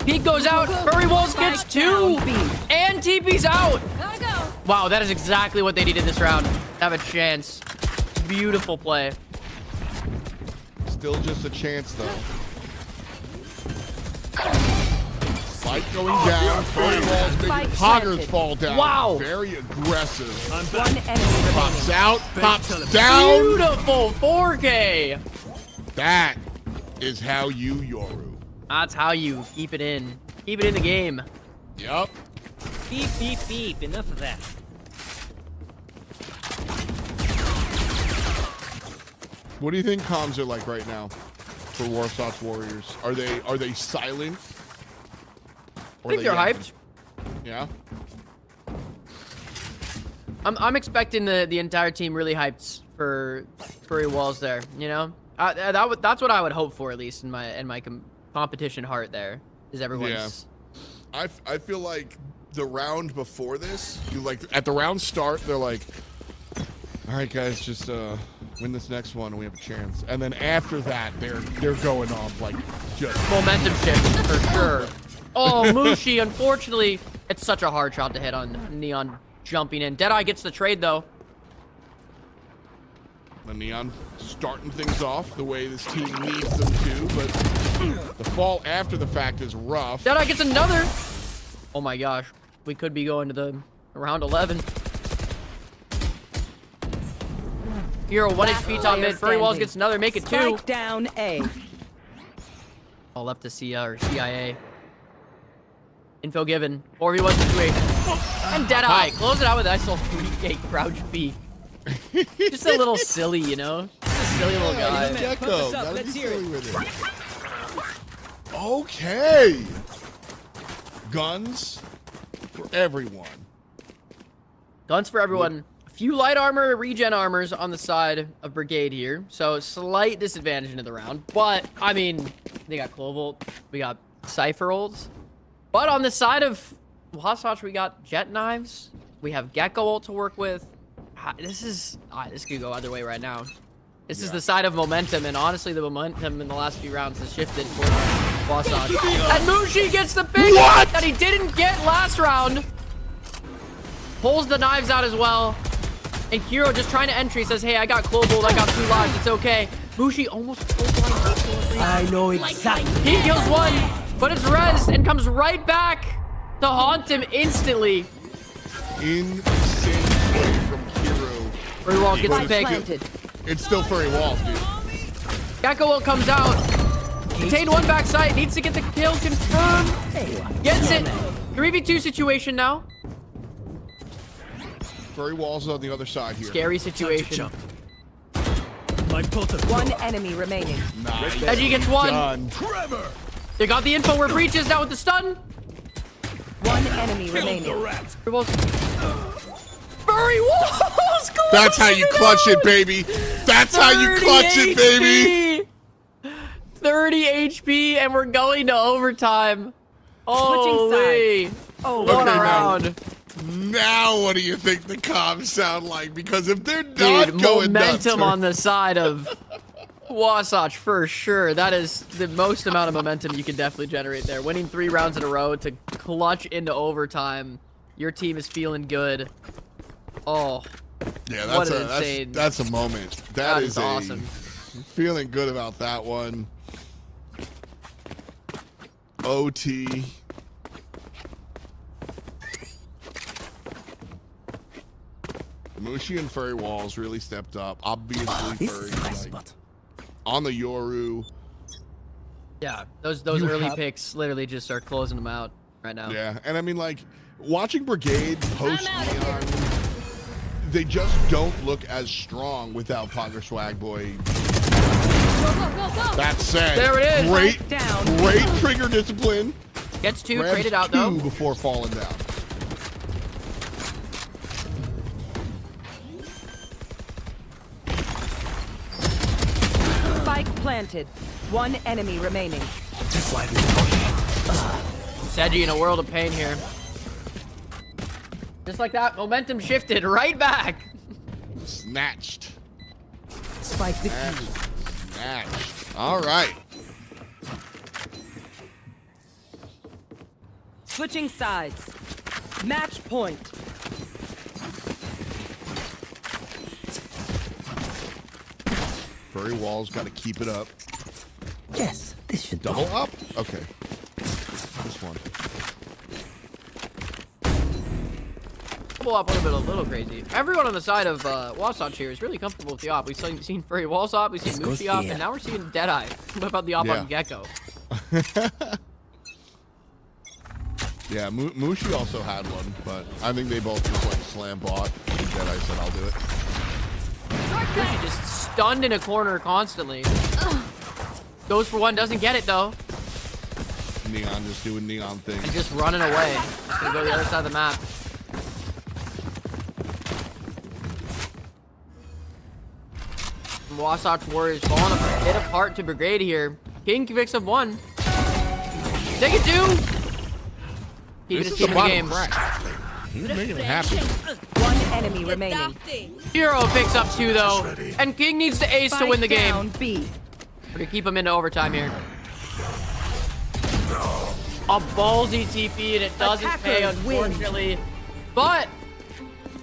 Peek goes out. Furry Walls gets 2, and TP's out. Gotta go. Wow, that is exactly what they needed this round. Have a chance. Beautiful play. Still just a chance, though. Fight going down. Furry Walls making Poggers fall down. Wow. Very aggressive. One enemy Pops remaining. out. Pops down. Beautiful 4K. That is how you Yoru. That's how you keep it in. Keep it in the game. Yep. Beep, beep, beep. Enough of that. What do you think comms are like right now for Warsaw's Warriors? Are they silent? I think they're hyped. Yeah. I'm expecting the entire team really hyped for Furry Walls there. You know, that's what I would hope for, at least in my competition heart. There is everyone's. Yeah. I feel like the round before this, at the round start, they're like, all right, guys, just win this next one and we have a chance. And then after that, they're going off like just Momentum shift for sure. Oh, Mushi, unfortunately, it's such a hard shot to hit on Neon jumping in. Deadeye gets the trade though. the Neon starting things off the way this team needs them to, but the fall after the fact is rough. Deadeye gets another. Oh my gosh, we could be going to the round 11. Hero 1 HP top mid. Furry Walls gets another. Make it 2. Spike down A. All left to see or CIA. Info given. 4v1 situation. And Deadeye. Close it out with ISO 3K crouch B. Just a little silly, you know? Just a silly little guy. Gecko. Gotta be silly with it. Okay. Guns for everyone. Guns for everyone. A few light armor, regen armors on the side of Brigade here. So slight disadvantage into the round. But, I mean, they got Clovolt. We got Cypher ults. But on the side of Wasatch, we got Jet Knives. We have Gecko ult to work with. This could go either way right now. This is the side of momentum, and honestly, the momentum in the last few rounds has shifted for Wasatch. And Mushi gets the pick that he didn't get last round. Pulls the knives out as well. And Hero just trying to entry says, hey, I got Clovolt, I got 2 lives, it's okay. Mushi almost full-blind. I know exactly. He kills one, but it's res and comes right back to haunt him instantly. Insane play from Hero. Furry Walls gets the Spike pick. planted. It's still Furry Walls, dude. Gecko ult comes out. Contain one backside, needs to get the kill confirmed. Gets it. 3v2 situation now. Furry Walls on the other side here. Scary situation. My potent One enemy remaining. Nice. Edgy gets one. Done. They got the info where Breach is now with the stun. One enemy remaining. Furry Walls. Furry Walls. That's how you clutch it, baby. That's how you clutch it, baby. 30 HP, and we're going to overtime. Holy. sides. Oh, What a Okay, now- round. Now what do you think the comms sound like? Because if they're not Dude, going nuts, momentum on the side of Wasatch for sure. That is the most amount of momentum you can definitely generate there. Winning 3 rounds in a row to clutch into overtime. Your team is feeling good. Oh, yeah, what that's an insane. that's a moment. That is is awesome. Feeling good about that one. OT. Mushi and Furry Walls really stepped up. Obviously, This Furry is my like, spot. on the Yoru. yeah. Those You early have- picks literally just are closing them out right now. Yeah, and I mean, like, watching Brigade post Neon, they just don't look as strong without Pogger Swag Boy. That said, There it is. Great, Down. great trigger discipline. Gets 2, Grabs traded out 2 though. before falling down. Spike planted. One enemy remaining. That's why we Sedgy in a world of pain here. Just like that, momentum shifted right back. Snatched. spike the Snatched. key. Snatched. All right. Switching sides. Match point. Furry Walls got to keep it up. Yes, this should do. Double up? Okay. This one. Double up would have been a little crazy. Everyone on the side of Wasatch here is really comfortable with the op. We've seen Furry Walls op, we've seen This goes Mushi op, here. and now we're seeing Deadeye. What about the op Yeah. on Gecko? Yeah, Mushi also had one, but I think they both just like slam bought. And Jedi said, "I'll do it." Mushi just stunned in a corner constantly. Goes for one, doesn't get it though. Neon just doing Neon things. And just running away. Just gonna go to the other side of the map. Wasatch Warriors falling a bit apart to Brigade here. King picks up one. Take it two. Keeping his team in the game. He's making him happy. One enemy remaining. Hero picks up two though. And King needs to ace to win the Spike down game. B. We're gonna keep him into overtime here. A ballsy TP and it doesn't pay, Attackers win. unfortunately. But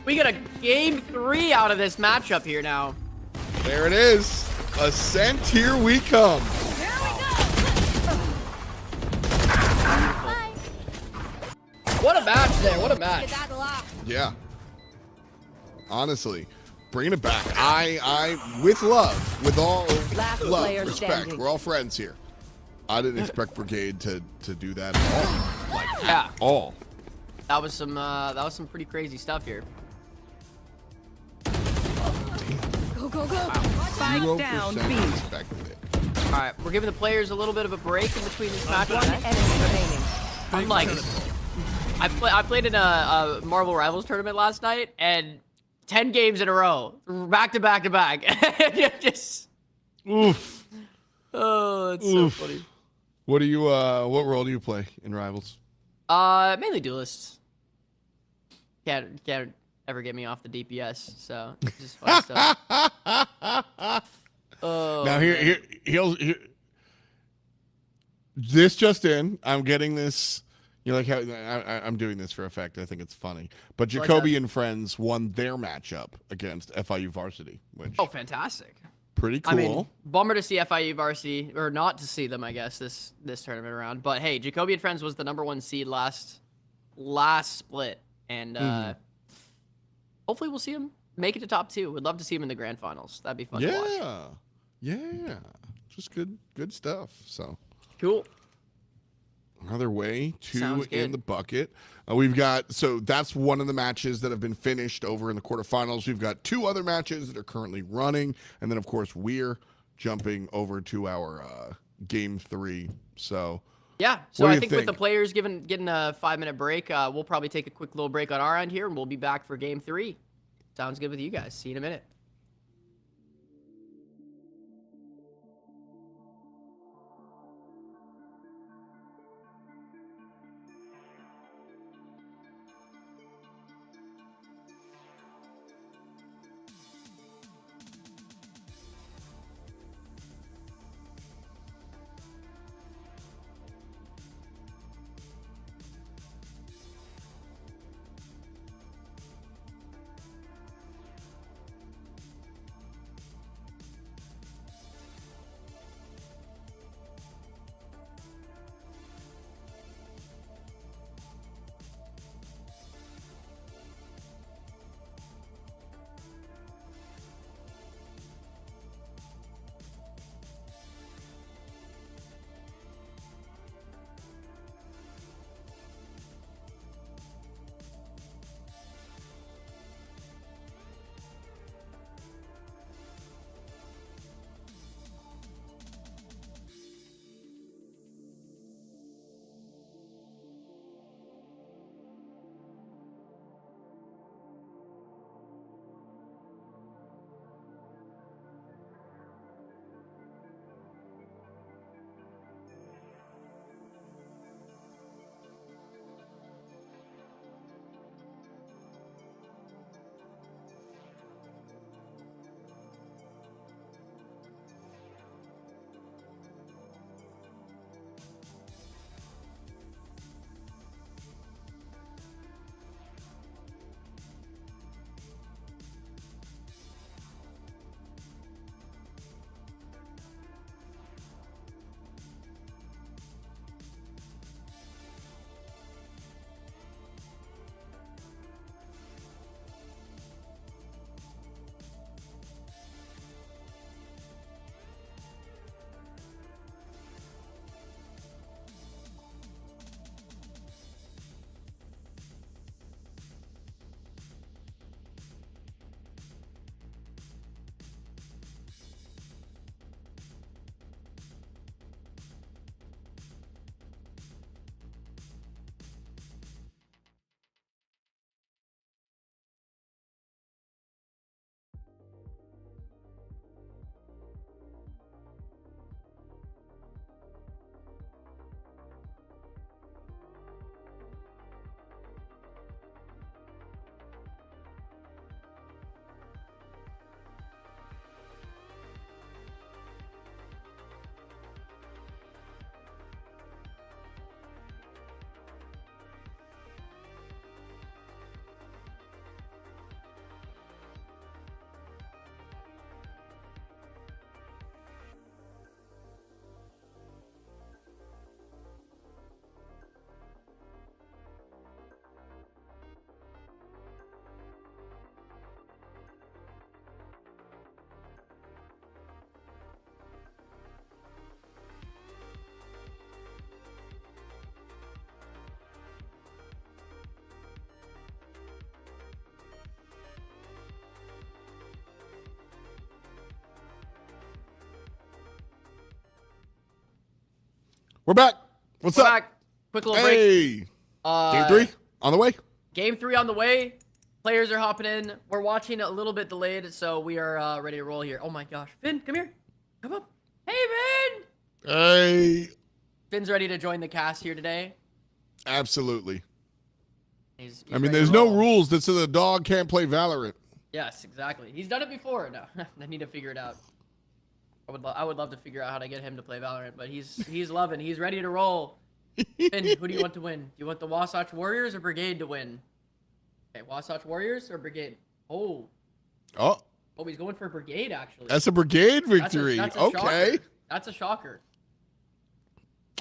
we get a game 3 out of this matchup here now. There it is. Ascent, here we come. What a match there. What a match. Yeah. Honestly, bringing it back. I with love, with all Last love, player respect. standing. We're all friends here. I didn't expect Brigade to do that at all. Like Yeah. at all. That was some pretty crazy stuff here. Go, go, go. Spike 0% down B. expected it. All right, we're giving the players a little bit of a break in between this match. One enemy remaining. Unlike, I played in a Marvel Rivals tournament last night, and 10 games in a row, back to back to back. Just, Oof. oh, it's Oof. so funny. What do you what role do you play in Rivals? Mainly duelists. Can't ever get me off the DPS, so it's just fun stuff. Oh, Now man. here this just in, I'm getting this. You know, like how I'm doing this for effect. I think it's funny. But like Jacoby and friends won their matchup against FIU Varsity, which Oh, fantastic. pretty cool. I mean, bummer to see FIU Varsity, or not to see them, I guess, this tournament around. But hey, Jacoby and Friends was the #1 seed last split, and hopefully we'll see them make it to top 2. Would love to see them in the grand finals. That'd be fun to watch. Yeah, just good stuff. So Cool. another way Sounds in good. the bucket. We've got, so that's one of the matches that have been finished over in the quarterfinals. We've got 2 other matches that are currently running, and then of course we're jumping over to our game 3. So Yeah, so What do I you think with the think? players getting a 5-minute break, we'll probably take a quick little break on our end here, and we'll be back for game 3. Sounds good with you guys. See you in a minute. We're back. What's We're up? back. Quick little break. Hey. Game 3 on the way. Game 3 on the way. Players are hopping in. We're watching a little bit delayed, so we are ready to roll here. Oh my gosh. Finn, come here. Come up. Hey, Finn. Hey. Finn's ready to join the cast here today. Absolutely. He's I mean, ready to there's no roll. rules that say the dog can't play Valorant. Yes, exactly. He's done it before. No, I need to figure it out. I would love to figure out how to get him to play Valorant, but he's loving. He's ready to roll. Finn, who do you want to win? Do you want the Wasatch Warriors or Brigade to win? Okay, Wasatch Warriors or Brigade? Oh, he's going for Brigade actually. That's a Brigade victory. That's a Okay. shocker. That's a shocker.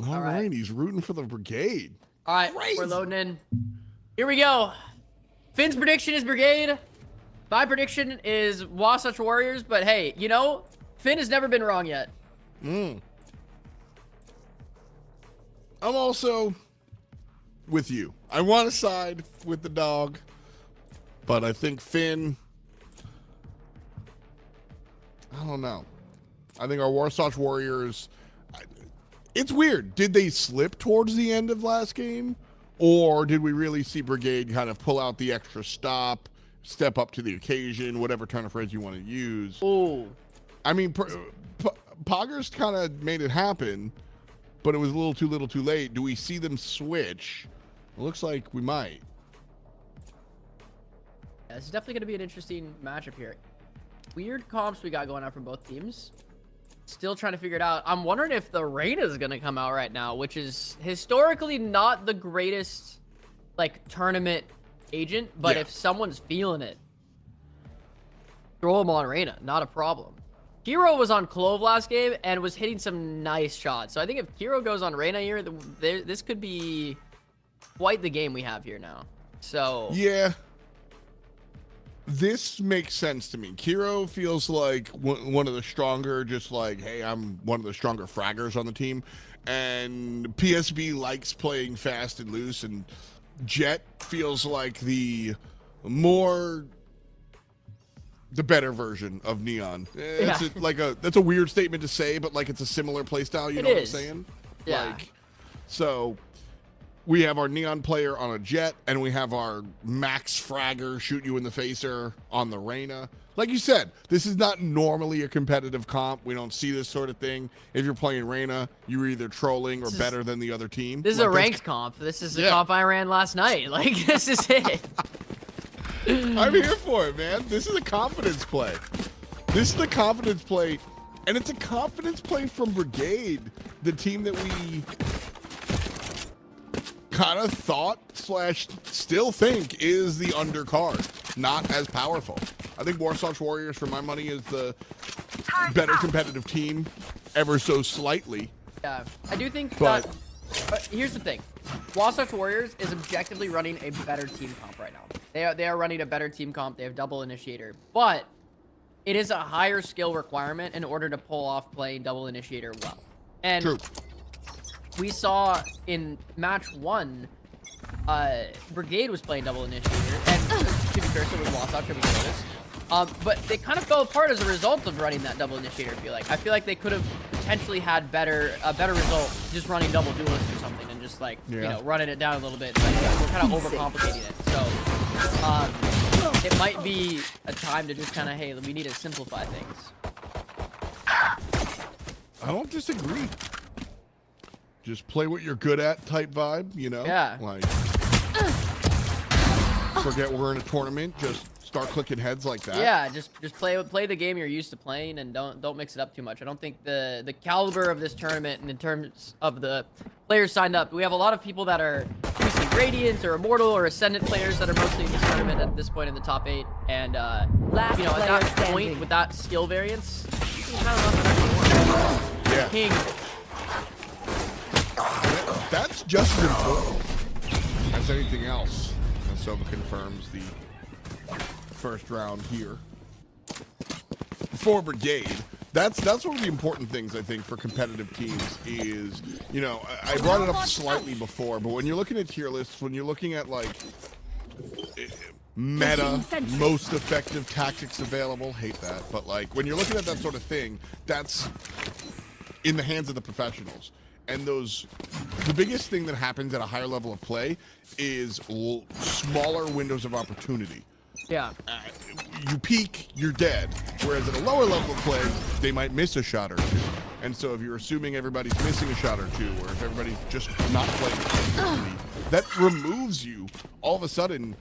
All right. He's rooting for the Brigade. All right, Crazy. we're loading in. Here we go. Finn's prediction is Brigade. My prediction is Wasatch Warriors, but hey, you know, Finn has never been wrong yet. I'm also with you. I want to side with the dog, but I think Finn, I don't know. I think our Wasatch Warriors, it's weird. Did they slip towards the end of last game? Or did we really see Brigade kind of pull out the extra stop, step up to the occasion, whatever turn of phrase you want to use? Ooh. I mean, Poggers kind of made it happen, but it was a little too late. Do we see them switch? It looks like we might. Yeah, this is definitely going to be an interesting matchup here. Weird comps we got going on from both teams. Still trying to figure it out. I'm wondering if the Reyna is going to come out right now, which is historically not the greatest, like, tournament agent. But if someone's feeling it, throw him on Reyna. Not a problem. Hero was on Clove last game and was hitting some nice shots. So I think if Hero goes on Reyna here, this could be quite the game we have here now. So Yeah. This makes sense to me. Kiro feels like one of the stronger, just like, hey, I'm one of the stronger fraggers on the team. And PSB likes playing fast and loose. And Jet feels like the better version of Neon. That's a weird statement to say, but like it's a similar playstyle, you know what I'm saying? Yeah. Like, so we have our Neon player on a Jet, and we have our Max Fragger shoot you in the facer on the Reyna. Like you said, this is not normally a competitive comp. We don't see this sort of thing. If you're playing Reyna, you're either trolling or better than the other team. This is a ranked comp. This is the comp I ran last night. Like, this is it. I'm here for it, man. This is a confidence play. This is the confidence play, and it's a confidence play from Brigade, the team that we kind of thought / still think is the undercard, not as powerful. I think Wasatch Warriors, for my money, is the better competitive team, ever so slightly. Yeah, I do think that. Here's the thing: Wasatch Warriors is objectively running a better team comp right now. They are running a better team comp. They have double initiator, but it is a higher skill requirement in order to pull off playing double initiator well. And True. We saw in match 1, Brigade was playing double initiator, and to be fair, so was Wasatch, we noticed. But they kind of fell apart as a result of running that double initiator. I feel like they could have potentially had a better result just running double duelist or something, and just like you know, running it down a little bit. Like, we're kind of overcomplicating it. So it might be a time to just kind of, hey, we need to simplify things. I don't disagree. Just play what you're good at type vibe, you know? Yeah. Like, forget we're in a tournament, just start clicking heads like that. Yeah, just play the game you're used to playing, and don't mix it up too much. I don't think the caliber of this tournament, and in terms of the players signed up, we have a lot of people that are using Radiant or Immortal or Ascendant players that are mostly in this tournament at this point in the top 8. And Last you know, at player that standing. point with that skill variance, you kind of know Yeah. King. That's just as important as anything else. And Sova confirms the first round here for Brigade. That's one of the important things, I think, for competitive teams is, you know, I brought it up slightly before, but when you're looking at tier lists, when you're looking at, like, meta, most effective tactics available, hate that, but, like, when you're looking at that sort of thing, that's in the hands of the professionals. And the biggest thing that happens at a higher level of play is smaller windows of opportunity. Yeah. You peek, you're dead. Whereas at a lower level of play, they might miss a shot or two. And so if you're assuming everybody's missing a shot or two, or if everybody's just not playing effectively, that removes you. All of a sudden,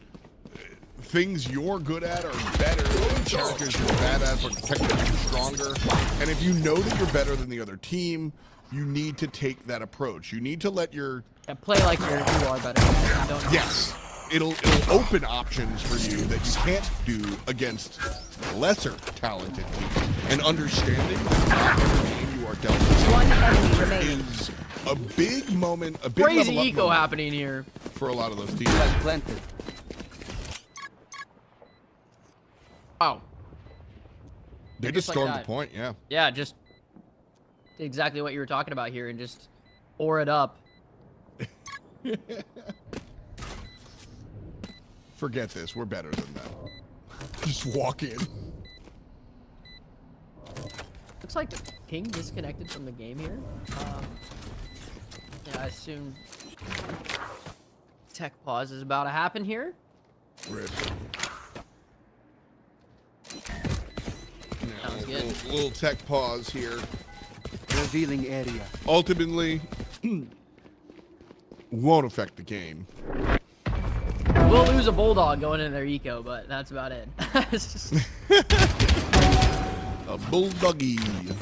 things you're good at are better than characters you're bad at, but technically you're stronger. And if you know that you're better than the other team, you need to take that approach. You need to let your... Yeah, play like you are better. Yes. It'll open options for you that you can't do against lesser talented teams. And understanding that not every game you are dealt with One enemy remaining. is a big moment, a big Crazy level up eco moment happening here. for a lot of those teams. Planted. Wow. They Just just like stormed that. the point, yeah. Yeah, just did exactly what you were talking about here and just ore it up. Forget this. We're better than that. Just walk in. Looks like King disconnected from the game here. Yeah, I assume tech pause is about to happen here. Rip. Sounds good. Little tech pause here. Revealing area. Ultimately, won't affect the game. We'll lose a bulldog going in their eco, but that's about it. It's just... A bulldoggy.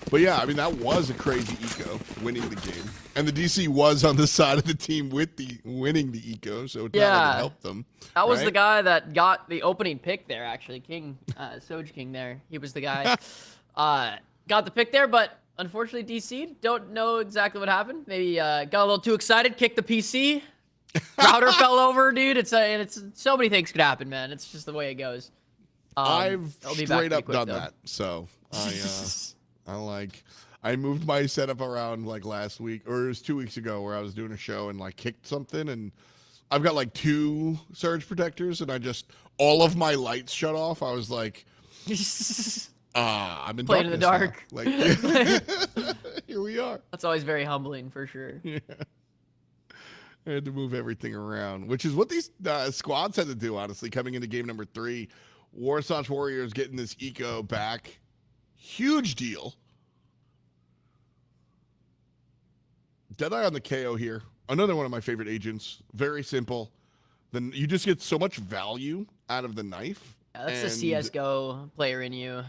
But yeah, I mean, that was a crazy eco, winning the game. And the DC was on the side of the team with the winning the eco, so it's not like it helped them. That was the right? guy that got the opening pick there, actually. King, Soj King there. He was the guy. Got the pick there, but unfortunately DC'd. Don't know exactly what happened. Maybe got a little too excited, kicked the PC. Router fell over, dude. It's so many things could happen, man. It's just the way it goes. I've I'll be back straight pretty up quick, done though. that. So I moved my setup around like last week, or it was 2 weeks ago, where I was doing a show and like kicked something, and I've got like 2 surge protectors, and all of my lights shut off. I was like, I'm in Playing in the darkness dark. now. Like, here we are. That's always very humbling, for sure. Yeah. I had to move everything around, which is what these squads had to do, honestly, coming into game number 3. Warsaw Warriors getting this eco back. Huge deal. Deadeye on the KO here. Another one of my favorite agents. Very simple. Then you just get so much value out of the knife. Yeah, that's the CSGO player in you.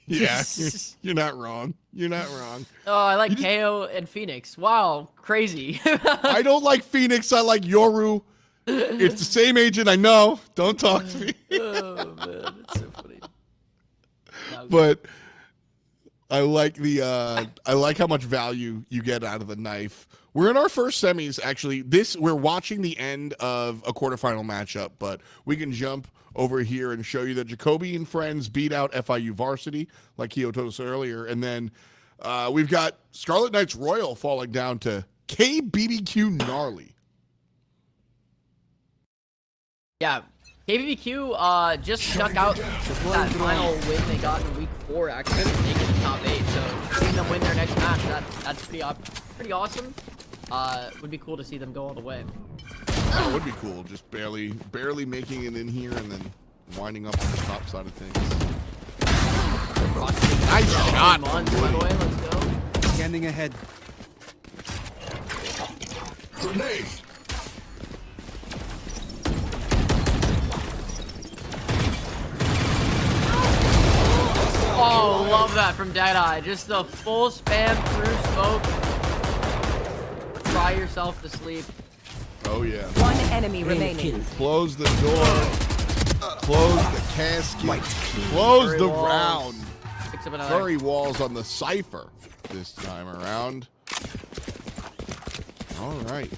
Yeah, you're not wrong. You're not wrong. Oh, I like KO and Phoenix. Wow, crazy. I don't like Phoenix. I like Yoru. It's the same agent. I know. Don't talk to me. Oh man, that's so funny. But I like I like how much value you get out of the knife. We're in our first semis, actually. We're watching the end of a quarterfinal matchup, but we can jump over here and show you that Jacoby and friends beat out FIU Varsity, like Keo told us earlier. And then we've got Scarlet Knights Royal falling down to KBBQ Gnarly. Yeah, KBBQ just snuck out that final win they got in week 4, actually, making the top 8. So seeing them win their next match, that's pretty awesome. Would be cool to see them go all the way. That would be cool. Just barely making it in here and then winding up on the top side of things. Nice shot. Come on, boy, let's go. Scanning ahead. Grenade! Oh, love that from Deadeye. Just the full spam through smoke. Cry yourself to sleep. Oh, yeah. One enemy remaining. Close the door. Close the casket. Close the walls. round. Picks up another. Furry walls on the Cypher this time around. All right.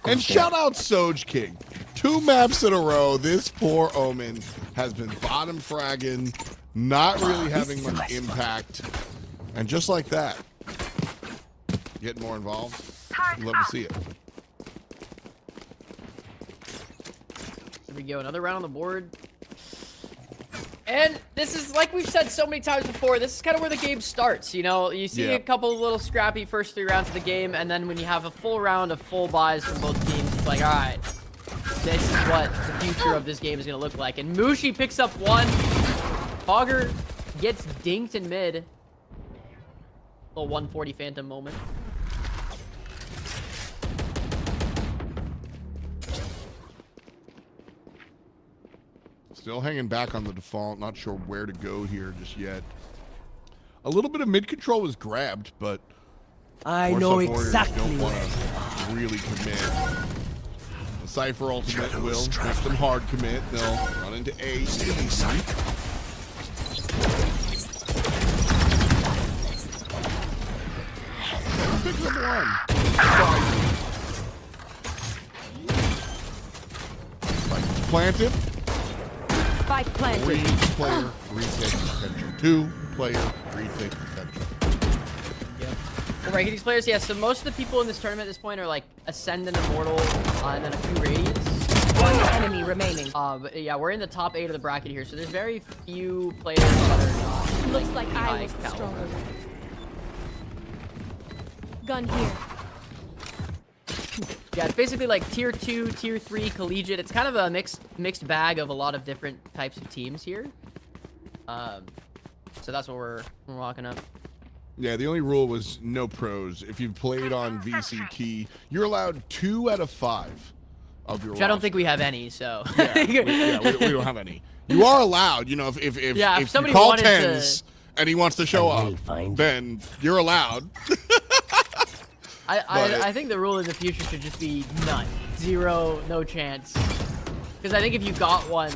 And shout out Soj King. 2 maps in a row. This poor Omen has been bottom fragging, not really having much impact. And just like that, getting more involved. You love to see it. There we go. Another round on the board. And this is, like we've said so many times before, this is kind of where the game starts, you know? You see a couple of little scrappy first 3 rounds of the game, and then when you have a full round of full buys from both teams, it's like, all right, this is what the future of this game is going to look like. And Mushi picks up 1. Fogger gets dinked in mid. Little 140 Phantom moment. Still hanging back on the default. Not sure where to go here just yet. A little bit of mid control was grabbed, but I know exactly don't want where. to really commit. The Cypher ultimate will make them hard commit. They'll run into A. Pick up 1. Planted. Spike planted. 3-player retake potential. 2-player retake potential. We're ranking these players, yeah, so most of the people in this tournament at this point are like Ascendant, Immortal, and then a few Radiants. 1 enemy remaining. But yeah, we're in the top 8 of the bracket here, so there's very few players that are not. Looks like I was high the stronger caliber. one. Gun here. Yeah, it's basically like tier 2, tier 3 collegiate. It's kind of a mixed bag of a lot of different types of teams here. So that's what we're rocking up. Yeah, the only rule was no pros. If you've played on VCT, you're allowed 2 out of 5 of your Which I don't think we have any, so. we don't have any. You are allowed, you know, if you somebody call wanted tens and he wants to show up, then you're allowed. I think the rule in the future should just be none. 0, no chance. Because I think if you got one,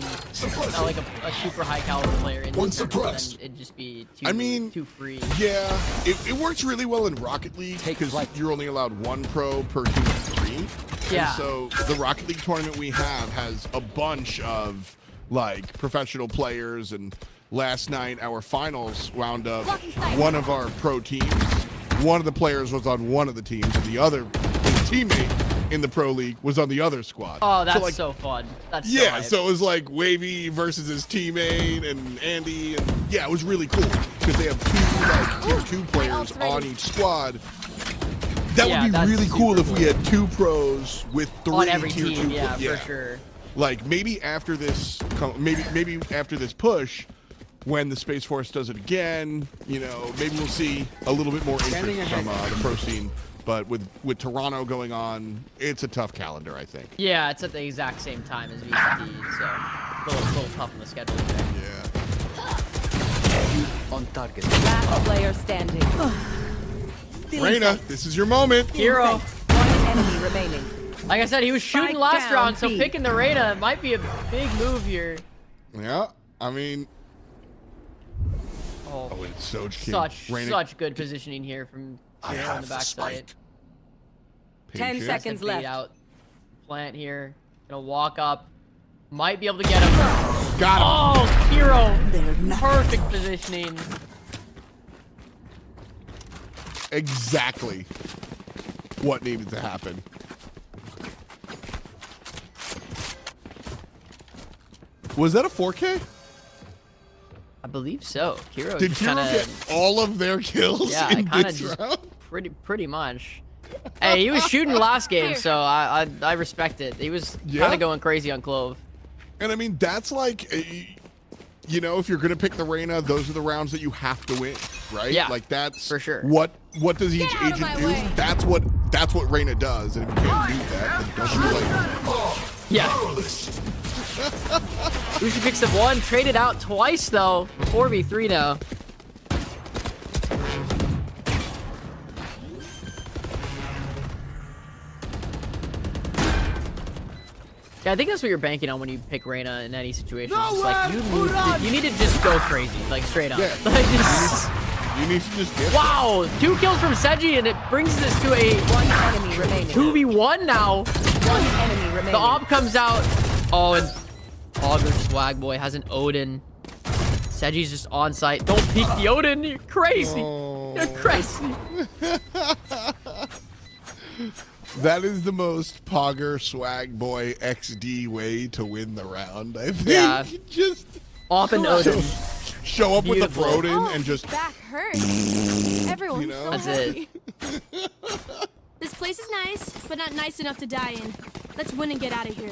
like a super high caliber player in this circle, then it'd just be too free. Yeah, it works really well in Rocket League because you're only allowed 1 pro per team of 3. Yeah. And so the Rocket League tournament we have has a bunch of like professional players, and last night our finals wound up one of our pro teams. One of the players was on one of the teams, and the other teammate in the pro league was on the other squad. Oh, that's so fun. That's so hype. So it was like Wavy versus his teammate and Andy, and yeah, it was really cool because they have 2 like tier 2 players on each squad. That would be really cool if we had 2 pros with 3 on every tier team. 2. Yeah, for sure. Like maybe after this, maybe after this push, when the Space Force does it again, you know, maybe we'll see a little bit more interest from the pro scene. But with Toronto going on, it's a tough calendar, I think. Yeah, it's at the exact same time as VCT, so a little tough on the schedule there. Yeah. On target. Last player standing. Reyna, this is your moment. Hero. 1 enemy remaining. Like I said, he was shooting Spike last down, round, so B. picking the Reyna might be a big move here. Yeah, I mean, Oh, it's so such good positioning here from Hero on the backside. 10 seconds Bait left. out. Plant here. Gonna walk up. Might be able to get him. Got him. Oh, Hero. Perfect positioning. Exactly what needed to happen. Was that a 4K? I believe so. Hero Did just Hero kinda, get all of their kills yeah, in kind of this just round? pretty much. Hey, he was shooting last game, so I respect it. He was kind of going crazy on Clove. And I mean, that's like, you know, if you're gonna pick the Reyna, those are the rounds that you have to win, right? Yeah, like that's for sure. What does each out of agent my do? way. That's what Reyna does, and if you can't do that, then don't be like. Yeah. Ushi picks up 1, traded out twice though. 4v3 now. Yeah, I think that's what you're banking on when you pick Reyna in any situation. It's like you need to just go crazy, like straight up. Yeah. Like just, You need to just get wow, 2 kills from Seji, and it brings this to a 1 enemy remaining. 2v1 now. 1 enemy remaining. The op comes out. Oh, and Augur Swag Boy has an Odin. Seji's just on site. Don't peek the Odin. You're crazy. You're crazy. That is the most Pogger Swag Boy XD way to win the round, I think. Yeah. Just Off and Odin. Show up Beautiful. with the Broden and just Back hurts. Everyone's You know? so That's happy. it. This place is nice, but not nice enough to die in. Let's win and get out of here.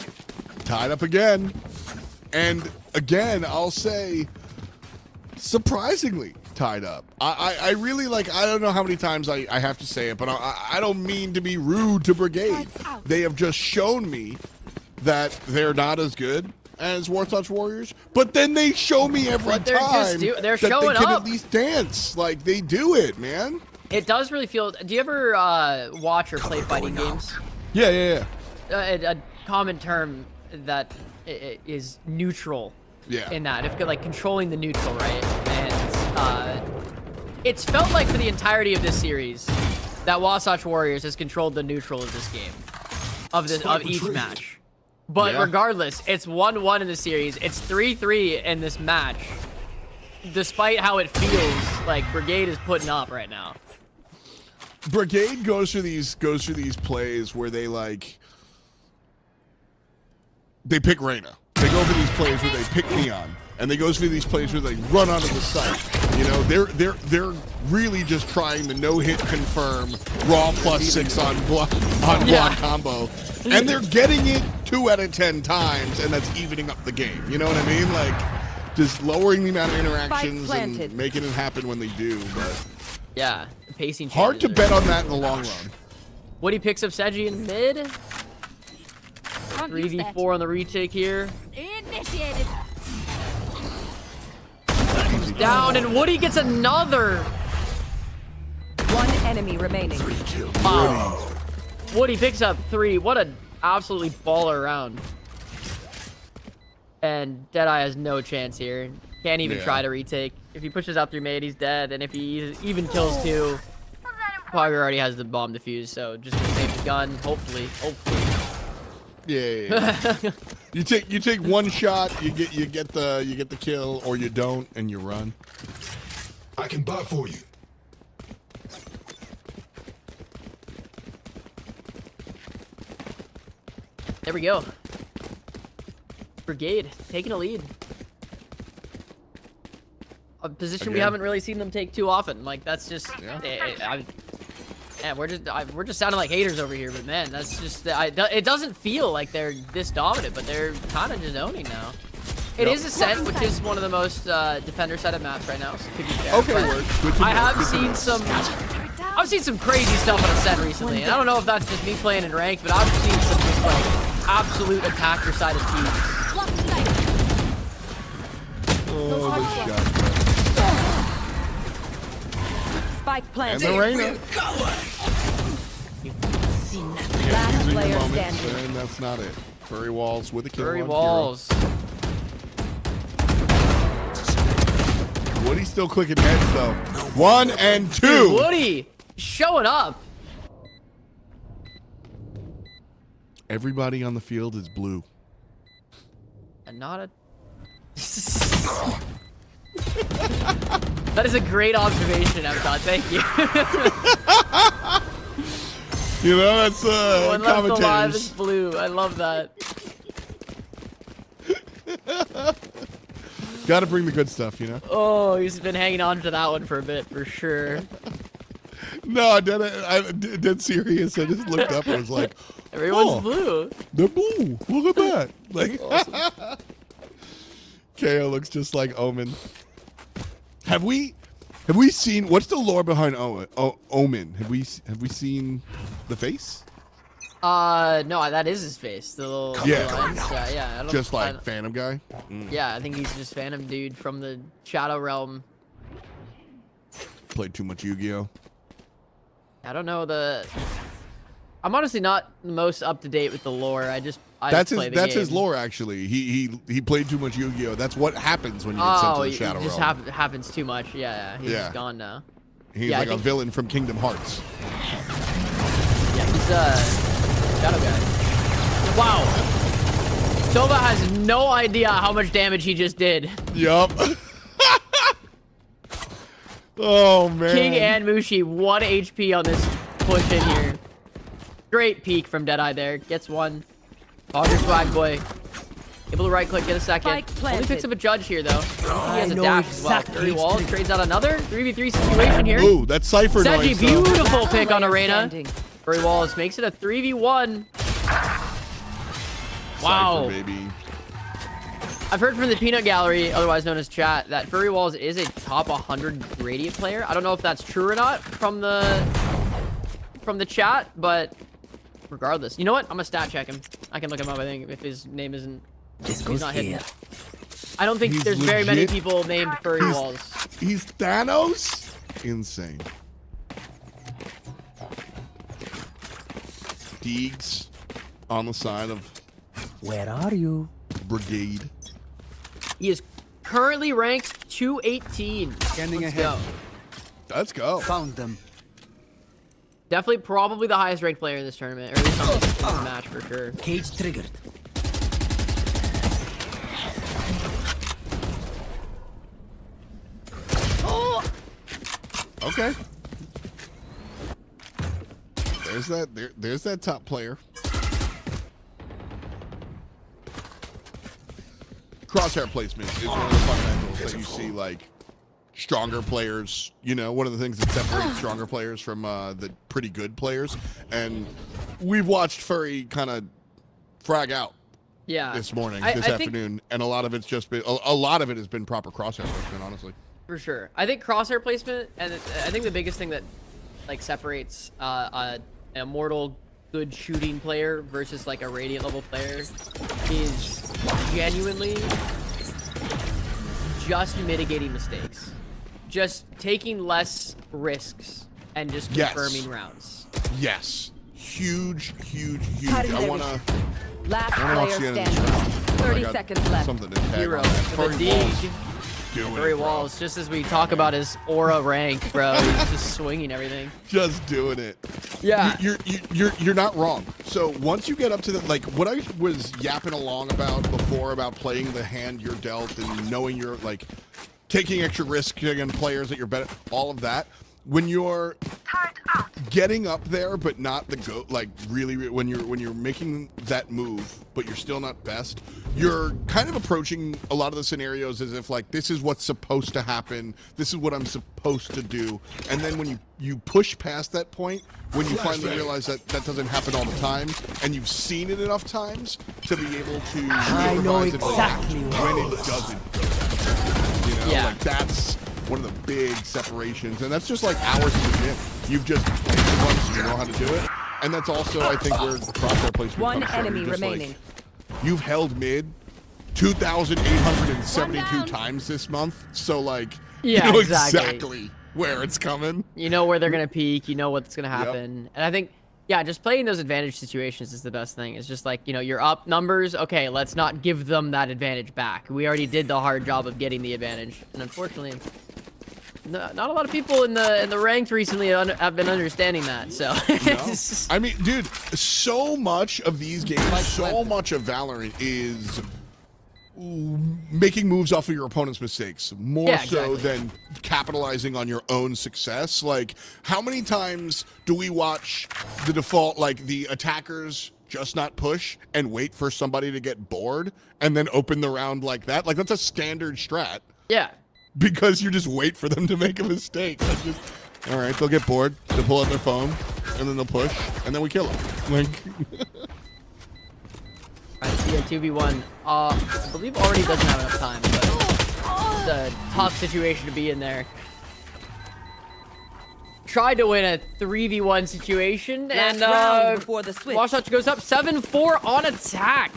tied up again. And again, I'll say, surprisingly tied up. I really like, I don't know how many times I have to say it, but I don't mean to be rude to Brigade. They have just shown me that they're not as good as Warthog Warriors, but then they show me every But they're time they're that showing they can up. at least dance. Like, they do it, man. It does really feel. Do you ever watch or play fighting games? Yeah. A common term that is neutral. Yeah. In that, if like controlling the neutral, right? And it's felt like for the entirety of this series that Wasatch Warriors has controlled the neutral of this game, of each match. But Yeah. regardless, it's 1-1 in the series. It's 3-3 in this match. Despite how it feels like Brigade is putting up right now. Brigade goes through these plays where they pick Reyna. They go for these plays where they pick Neon, and they go through these plays where they run onto the site. You know, they're really just trying to no-hit confirm raw +6 on block combo, and they're getting it 2 out of 10 times, and that's evening up the game. You know what I mean? Like, just lowering the amount of interactions and making it happen when they do. But Yeah, the pacing. hard to changes bet are- on that in the long run. Woody picks up Seji in mid. 3v4 on the retake here. Initiated. Down, and Woody gets another. One enemy remaining. Wow. Woody picks up 3. What an absolutely baller round. And Deadeye has no chance here. Can't even Yeah. try to retake. If he pushes out through mid, he's dead. And if he even kills 2, probably already has the bomb defused. So just gonna save the gun. Hopefully. Yeah. you take one shot, you get the kill, or you don't, and you run. I can buy for you. There we go. Brigade taking a lead. A position we Again. haven't really seen them take too often. Like, that's just we're just sounding like haters over here, but man, that's just it doesn't feel like they're this dominant, but they're kind of just owning now. It is Ascent, which is one of the most defender-sided maps right now. So it could be fair, Okay, but word. Good to know, I have good to seen know. I've seen some crazy stuff on Ascent recently, and I don't know if that's just me playing in ranked, but I've seen some just like absolute attacker-sided teams. Oh, this shot. Spike And planted. the Reyna. Last Using the player moment, standing. and that's not it. Furry Walls with a kill. Furry on walls. Hero. Woody's still clicking heads though. 1 and 2. Dude, Woody showing up. Everybody on the field is blue. And not a. That is a great observation, Epcot. Thank you. You know, that's One left alive is commentators. blue. I love that. Got to bring the good stuff, you know. Oh, he's been hanging on to that one for a bit, for sure. No, dead serious. I just looked up and was like, Everyone's oh, blue. they're blue. Look at that. Like, KO looks just like Omen. Have we seen what's the lore behind Omen? Have we seen the face? No, that is his face. The little Yeah. lines. Yeah. I don't, Just I like don't- Phantom guy. Yeah, I think he's just Phantom dude from the Shadow Realm. Played too much Yu-Gi-Oh. I don't know the. I'm honestly not the most up to date with the lore. I just That's play the his game. lore actually. He played too much Yu-Gi-Oh. That's what happens when you get sent to Oh, the it Shadow just Realm. happens too much. Yeah. He's Yeah. just gone now. He's yeah, I like a think- villain from Kingdom Hearts. Yeah, he's Shadow guy. Wow. Sova has no idea how much damage he just did. Yup. Oh man. King and Mushi 1 HP on this push in here. Great peek from Deadeye there. Gets one. Auger swag boy. Able to right click, get a second. Spike Only planted. picks up a judge here though. He has a know dash as well. exactly Furry which Walls trigger. trades out another 3v3 situation here. Ooh, that Cypher Seji, noise. though. beautiful pick on Player Arena. standing. Furry Walls makes it a 3v1. Wow. Cypher, baby. I've heard from the Peanut Gallery, otherwise known as chat, that Furry Walls is a top 100 Radiant player. I don't know if that's true or not from the chat, but regardless. You know what? I'm gonna stat check him. I can look him up, I think, if his name isn't... This He's goes not hidden. here. I don't think He's there's very many legit- people named Furry Walls. He's Thanos? Insane. Deegs on the side of Where are you? Brigade. He is currently ranked 218. Let's go. Let's go. Found them. Definitely probably the highest ranked player in this tournament, or at least on this match for sure. Cage triggered. Okay. There's that top player. Crosshair placement is one of the fundamentals that you see, like, stronger players, you know, one of the things that separates stronger players from the pretty good players. And we've watched Furry kind of frag out Yeah. this morning, I this think- afternoon, and a lot of it's just been, a lot of it has been proper crosshair placement, honestly. For sure. I think crosshair placement, and I think the biggest thing that like separates an immortal good shooting player versus like a Radiant level player is genuinely just mitigating mistakes. Just taking less risks and just Yes. confirming rounds. Yes. Huge, huge, huge. Cutting I the want to... Last I wanna watch player the end of standing. this round. 30 I got seconds left. Something to tag Hero on that. with a Furry dig. Walls doing Furry it, bro. Walls, just as we talk about his aura rank, bro. He's just swinging everything. Just doing it. Yeah. You're not wrong. So once you get up to the, like, what I was yapping along about before about playing the hand you're dealt and knowing you're like taking extra risk against players that you're better, all of that. When you're getting up there, but not the go, like really when you're making that move, but you're still not best, you're kind of approaching a lot of the scenarios as if like this is what's supposed to happen, this is what I'm supposed to do, and then when you push past that point, when you finally realize that that doesn't happen all the time, and you've seen it enough times to be able to I know improvise and adapt exactly when it doesn't go that. You know, Yeah. like that's one of the big separations, and that's just like hours in the gym. You've just played it once, you know how to do it, and that's also I think where crosshair placement One comes from. enemy You're just, like, remaining. you've held mid 2,872 One down. times this month, so like Yeah, you know exactly. exactly where it's coming. You know where they're gonna peak. You know what's gonna happen. And I think, yeah, just playing those advantage situations is the best thing. It's just like, you know, you're up numbers. Okay, let's not give them that advantage back. We already did the hard job of getting the advantage, and unfortunately, not a lot of people in the ranked recently have been understanding that. So, it's just- I mean, dude, so much of these games, so much of Valorant is making moves off of your opponent's mistakes more Yeah, so exactly. than capitalizing on your own success. Like, how many times do we watch the default, like the attackers just not push and wait for somebody to get bored and then open the round like that? Like, that's a standard strat yeah. because you just wait for them to make a mistake. Like, just, all right, they'll get bored, they'll pull out their phone, and then they'll push, and then we kill them. Like, Alright, so yeah, 2v1. I believe already doesn't have enough time, but it's a tough situation to be in there. Tried to win a 3v1 situation, Last and round before the switch. Wasatch goes up 7-4 on attack.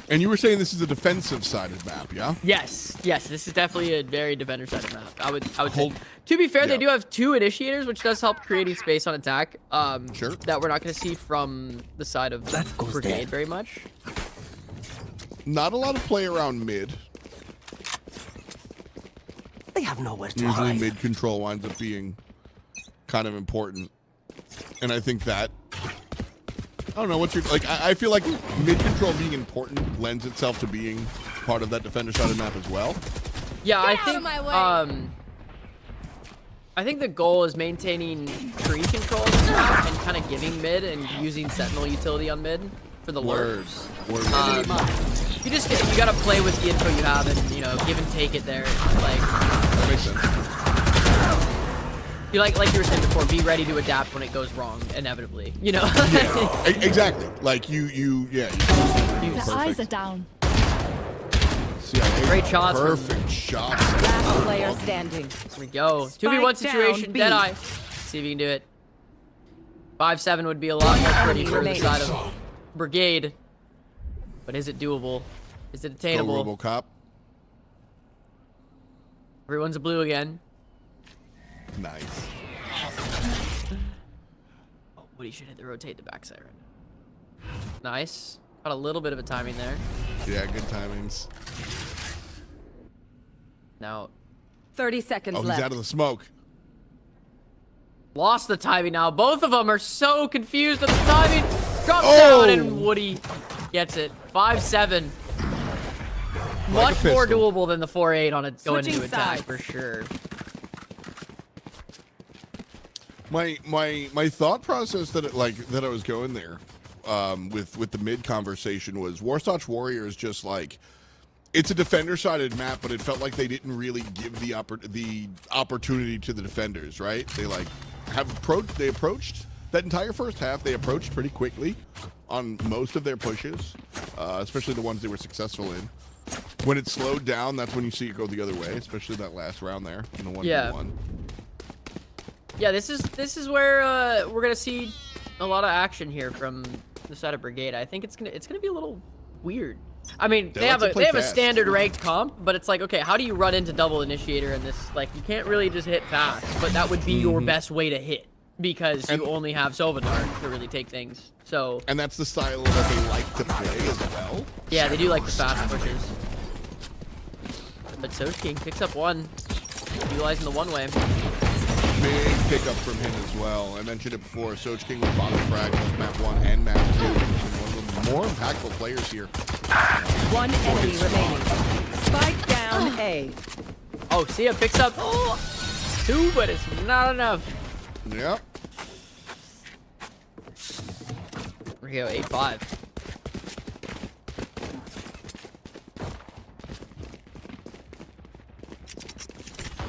and you were saying this is a defensive-sided map, yeah? Yes, this is definitely a very defender-sided map. I would say. Hold- To be fair, they yeah. do have 2 initiators, which does help creating space on attack. Sure. That we're not going to see from the side of That goes Brigade there. very much. Not a lot of play around mid. They have nowhere to Usually hide. mid control winds up being kind of important. And I think that, I don't know, what's your, like, I feel like mid control being important lends itself to being part of that defender-sided map as well. Yeah, Get out of my way. I think the goal is maintaining tree control on this map and kind of giving mid and using sentinel utility on mid. for the Word. lurks. Word. You gotta play with the info you have and give and take it there. Like That makes sense. you like you were saying before, be ready to adapt when it goes wrong inevitably. Yeah, exactly. Like you. The eyes are down. CIA, Great shots from- Perfect shots. Last player standing. Here we go. Spike 2v1 situation. down, B. Deadeye. See if you can do it. 5-7 would be a lot more pretty for the side of Brigade. But is it doable? Is it Go attainable? RoboCop. Everyone's a blue again. Nice. Oh, Woody should hit the rotate the backside right now. Nice. Got a little bit of a timing there. Yeah, good timings. Now, 30 seconds Oh, he's left. out of the smoke. lost the timing now. Both of them are so confused at the timing. Drops Oh! down and Woody gets it. 5-7. Like Much a more pistol. doable than the 4-8 on a going Switching into attack sides. for sure. My thought process that I was going there with the mid conversation was Warsaw Warriors just like it's a defender-sided map, but it felt like they didn't really give the opportunity to the defenders, right? They approached that entire first half. They approached pretty quickly on most of their pushes, especially the ones they were successful in. When it slowed down, that's when you see it go the other way, especially that last round there in the 1v1. Yeah, this is where we're gonna see a lot of action here from the side of Brigade. I think it's gonna be a little weird. I mean, they have a standard ranked comp, but it's like, okay, how do you run into double initiator in this? Like, you can't really just hit fast, but that would be your best way to hit because you only have Sovadar to really take things. So. And that's the style that they like to play as well. Yeah, they do like the fast pushes. But Soch King picks up one, utilizing the one-way. Big pickup from him as well. I mentioned it before. Soch King with bottom frag, map 1 and map 2. One of the more impactful players here. One enemy remaining. Spike down A. Oh, Sia picks up 2, but it's not enough. Yep. Here we go, 8-5.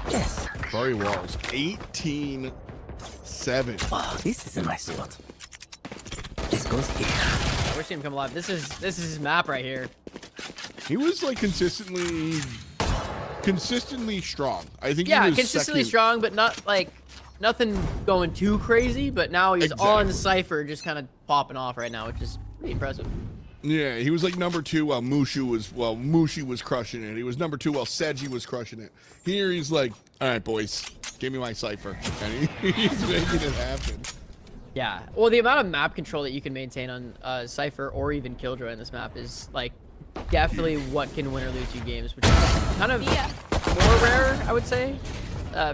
Yes. Sorry, Walls. 18-7. Oh, this is a nice spot. This goes here. We're seeing him come alive. This is his map right here. He was like consistently strong. I think Yeah, he was consistently second. strong, but not like nothing going too crazy. But now he's on Exactly. Cypher, just kind of popping off right now, which is pretty impressive. Yeah, he was like number 2 while Mushi was crushing it. He was number 2 while Seji was crushing it. Here he's like, all right, boys, give me my Cypher. And he's making it happen. Yeah. Well, the amount of map control that you can maintain on Cypher or even Killjoy in this map is like definitely what can win or lose you games, which is kind of more rare, I would say,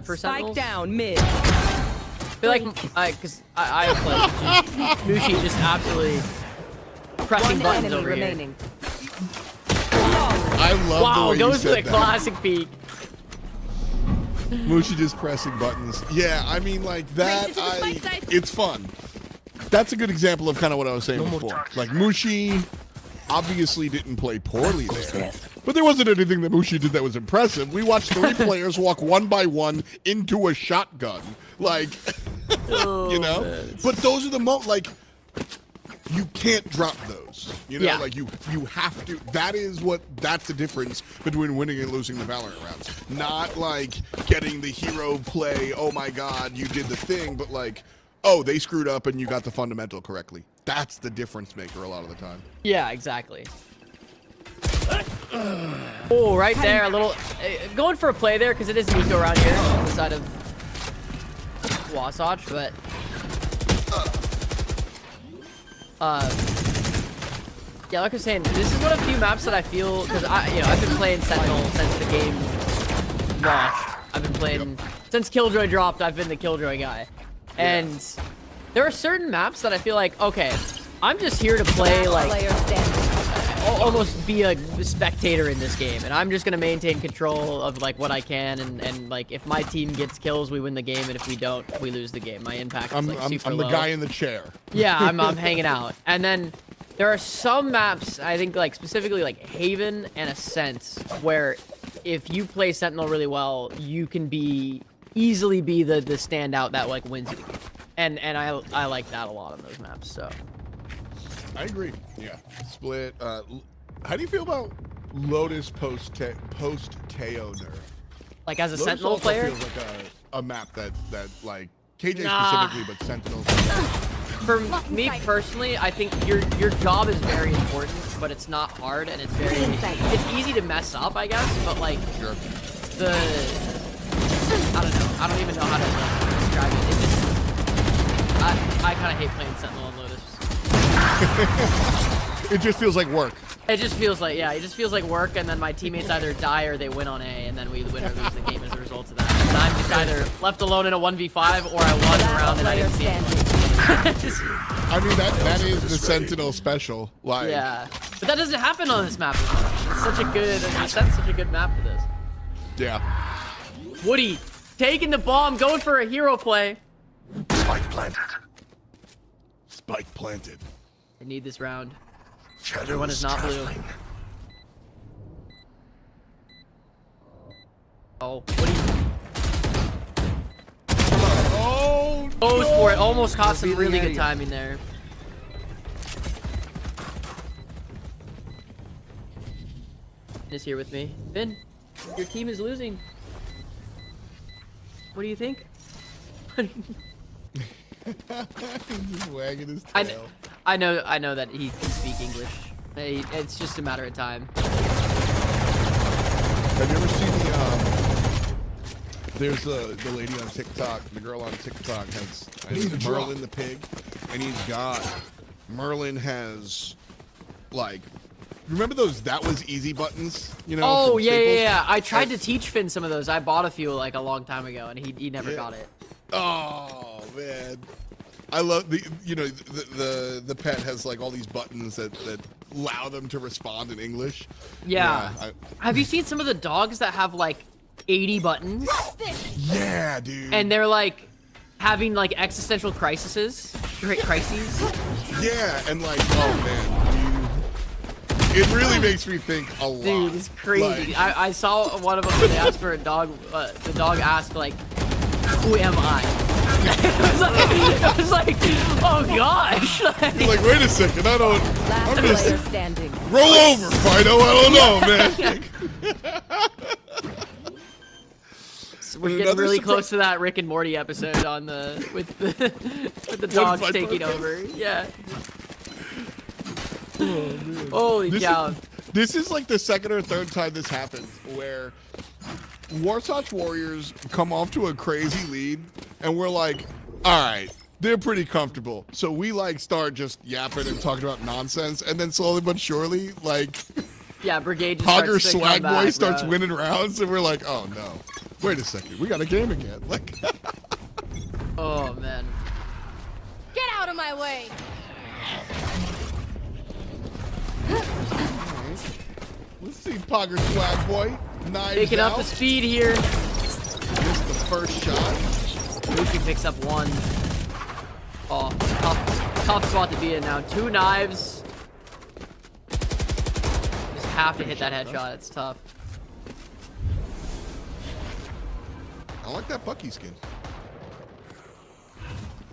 for Spike Sentinels. down mid. I feel like, because I play Mushi just absolutely pressing One buttons enemy over here. remaining. I love the Wow, way you goes for said the that. classic peek. Mushi just pressing buttons. Yeah, I mean, like that. Race it to the spike side. It's fun. That's a good example of kind of what I was saying before. Like Mushi obviously didn't play poorly there, but there wasn't anything that Mushi did that was impressive. We watched 3 players walk one by one into a shotgun, like you know. man. But those are the like. You can't drop those. You know, Yeah. like you have to. That's the difference between winning and losing the Valorant rounds. Not like getting the hero play, oh my god, you did the thing, but like, oh, they screwed up and you got the fundamental correctly. That's the difference maker a lot of the time. Yeah, exactly. Oh, right there, a little going for a play there because it is Nico around here on the side of Wasatch, but yeah, like I was saying, this is one of the few maps that I feel because I've been playing Sentinel since the game launched. I've been playing since Killjoy dropped. I've been the Killjoy guy, and there are certain maps that I feel like, okay, I'm just here to play like. Player standing. Almost be a spectator in this game, and I'm just gonna maintain control of like what I can, and like if my team gets kills, we win the game, and if we don't, we lose the game. My impact is like super I'm the low. guy in the chair. Yeah, I'm hanging out, and then There are some maps, I think, like specifically like Haven and Ascent, where if you play Sentinel really well, you can easily be the standout that like wins you the game. And I like that a lot on those maps. So I agree. Yeah. Split. How do you feel about Lotus post Teo nerf? like as a Lotus Sentinel also player, feels like a map that like KJ specifically, but Sentinels. for me personally, I think your job is very important, but it's not hard and it's easy to mess up, I guess. But like Sure. I don't know. I don't even know how to describe it. It's just I kind of hate playing Sentinel and Lotus. It just feels like work. It just feels like, yeah, it just feels like work, and then my teammates either die or they win on A, and then we win or lose the game as a result of that. And I'm just either left alone in a 1v5 or I won a round and I didn't see it. I mean, that is the Sentinel special. Like, yeah, but that doesn't happen on this map. It's such a good, that's such a good map for this. yeah. Woody taking the bomb, going for a hero play. Spike planted. Spike planted. I need this round. Shadows Everyone is not blue. traveling. Oh, Woody Oh, goes for it. Almost caught some really good timing there. Is here with me. Finn, your team is losing. What do you think? He's just wagging his tail. I know that he can speak English. It's just a matter of time. Have you ever seen there's the lady on TikTok, the girl on TikTok has Merlin the pig, and Merlin has like, remember those that was easy buttons, you know? Oh from yeah, Staples? yeah. I tried to teach Finn some of those. I bought a few like a long time ago, and he never got it. Oh man, I love the pet has like all these buttons that allow them to respond in English. Yeah. Yeah, Have you seen some of the dogs that have like 80 buttons? yeah, dude. And they're like having like existential crises. Yeah, and like, oh man, it really makes me think a lot. Dude, it's crazy. Like, I saw one of them where they asked for a dog. The dog asked like, "Who am I?" I was like, oh gosh. you're like, wait a second, I'm Last gonna player standing. roll over, Fido. I don't know, man. We're getting really close to that Rick and Morty episode on with the dogs Punch taking Man? over. Yeah. Holy cow. This is like the second or third time this happens where Warsaw Warriors come off to a crazy lead, and we're like, all right, they're pretty comfortable. So we like start just yapping and talking about nonsense, and then slowly but surely, like, Yeah, Brigade just Hogger starts to Swag come Boy back, starts bro. winning rounds, and we're like, oh no, wait a second, we got a game again. Like, Oh man. Get out of my way. let's see, Hogger Swag Boy, knives Picking out. up the speed here. Missed the first shot. Luffy picks up one. Oh, tough spot to be in now. 2 knives. Just have to hit that headshot. It's tough. I like that Bucky skin.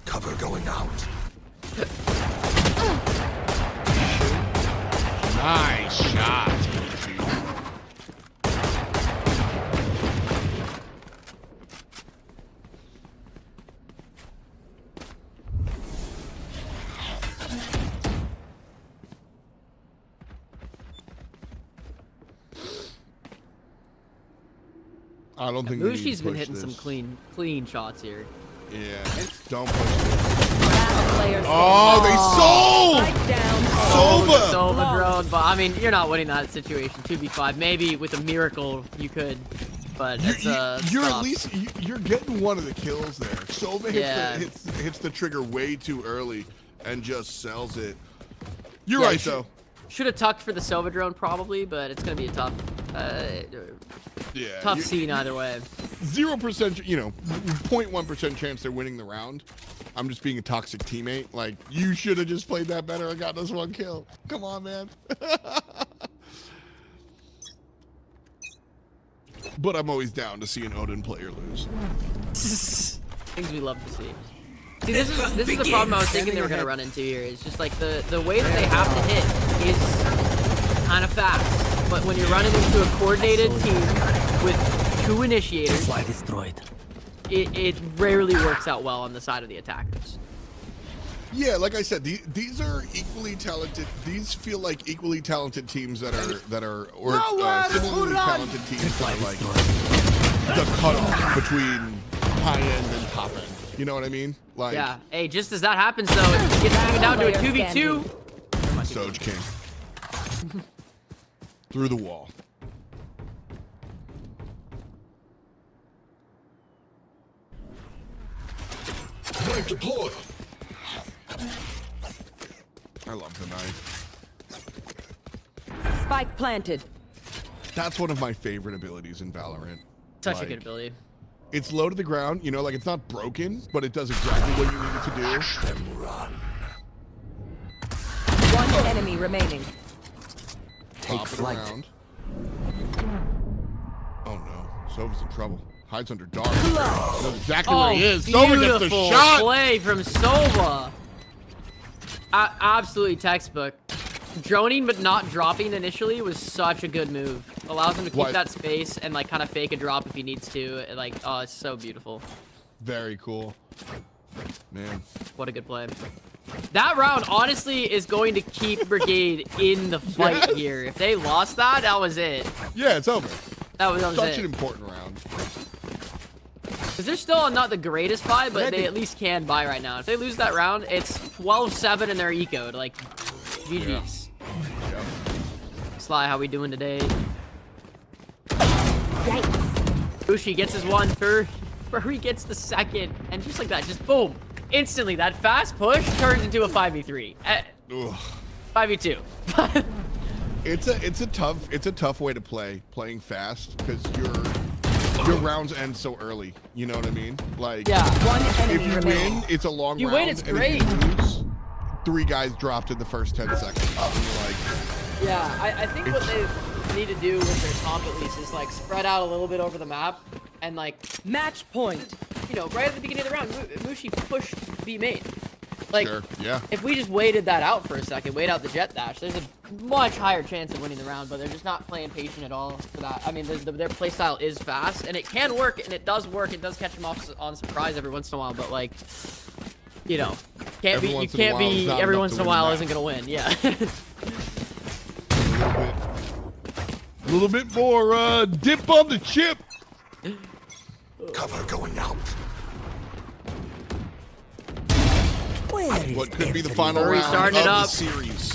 Cover going out. Nice shot. I don't think Mushi's been push hitting some this. clean shots here. Yeah, don't push it. Last player standing. Oh, they Spike down. sold! Sova! Sova drone, but I mean, you're not winning that situation. 2v5. Maybe with a miracle you could, but it's You're stop. at least you're getting one of the kills there. Sova Yeah. hits the trigger way too early and just sells it. You're Yeah, right though. Should have tucked for the Sova drone probably, but it's gonna be a tough Yeah, scene either way. 0%, 0.1% chance they're winning the round. I'm just being a toxic teammate. Like, you should have just played that better and got us 1 kill. Come on, man. But I'm always down to see an Odin player lose. Things we love to see. See, this is the problem I was thinking they were gonna run into here. It's just like the way that they have to hit is kind of fast, but when you're running into a coordinated team with 2 initiators, it rarely works out well on the side of the attackers. Yeah, like I said, these are equally talented. These feel like equally talented teams that are similarly talented teams that are like the cutoff between high end and top end. You know what I mean? Like, yeah. Hey, just as that happens though, it gets down to a 2v2. Soj King through the wall. Knife deployed. I love the knife. Spike planted. That's one of my favorite abilities in Valorant. Such a good ability. It's low to the ground, you know, like it's not broken, but it does exactly what you need it to do. Them run. 1 enemy remaining. Pop it around. Oh no, Sova's in trouble. Hides under dark. Knows exactly where he is. Sova gets the Beautiful shot. play from Sova. Absolutely textbook. Droning but not dropping initially was such a good move. Allows him to keep that space and like kind of fake a drop if he needs to. Like, oh, it's so beautiful. Very cool. Man. What a good play. That round honestly is going to keep Brigade in the fight here. If they lost that, that was it. Yeah, it's over. That was Such it. an important round. Because they're still not the greatest buy, but they at least can buy right now. If they lose that round, it's 12-7 and they're eco'd. Like, GG's. Yeah. Sly, how we doing today? Yikes. Bushi gets his 1 for he gets the 2nd. And just like that, just boom. Instantly, that fast push turns into a 5v3. 5v2. It's a tough way to play, playing fast, because your rounds end so early. You know what I mean? Like, yeah. 1 if enemy you remaining. win, it's a long You round. win, it's and great. If you lose, 3 guys dropped in the first 10 seconds. And you're like, Yeah, I think what they need to do with their top at least is like spread out a little bit over the map and like, Match point. you know, right at the beginning of the round, Mushi pushed B main. Like, sure, yeah. if we just waited that out for a second, wait out the jet dash, there's a much higher chance of winning the round, but they're just not playing patient at all for that. I mean, their playstyle is fast, and it can work, and it does work. It does catch them off on surprise every once in a while, but like, you know, every once in a while isn't gonna win. Yeah. A little bit more dip on the chip. Cover going out. What could be the final We're round restarting of it the up. series?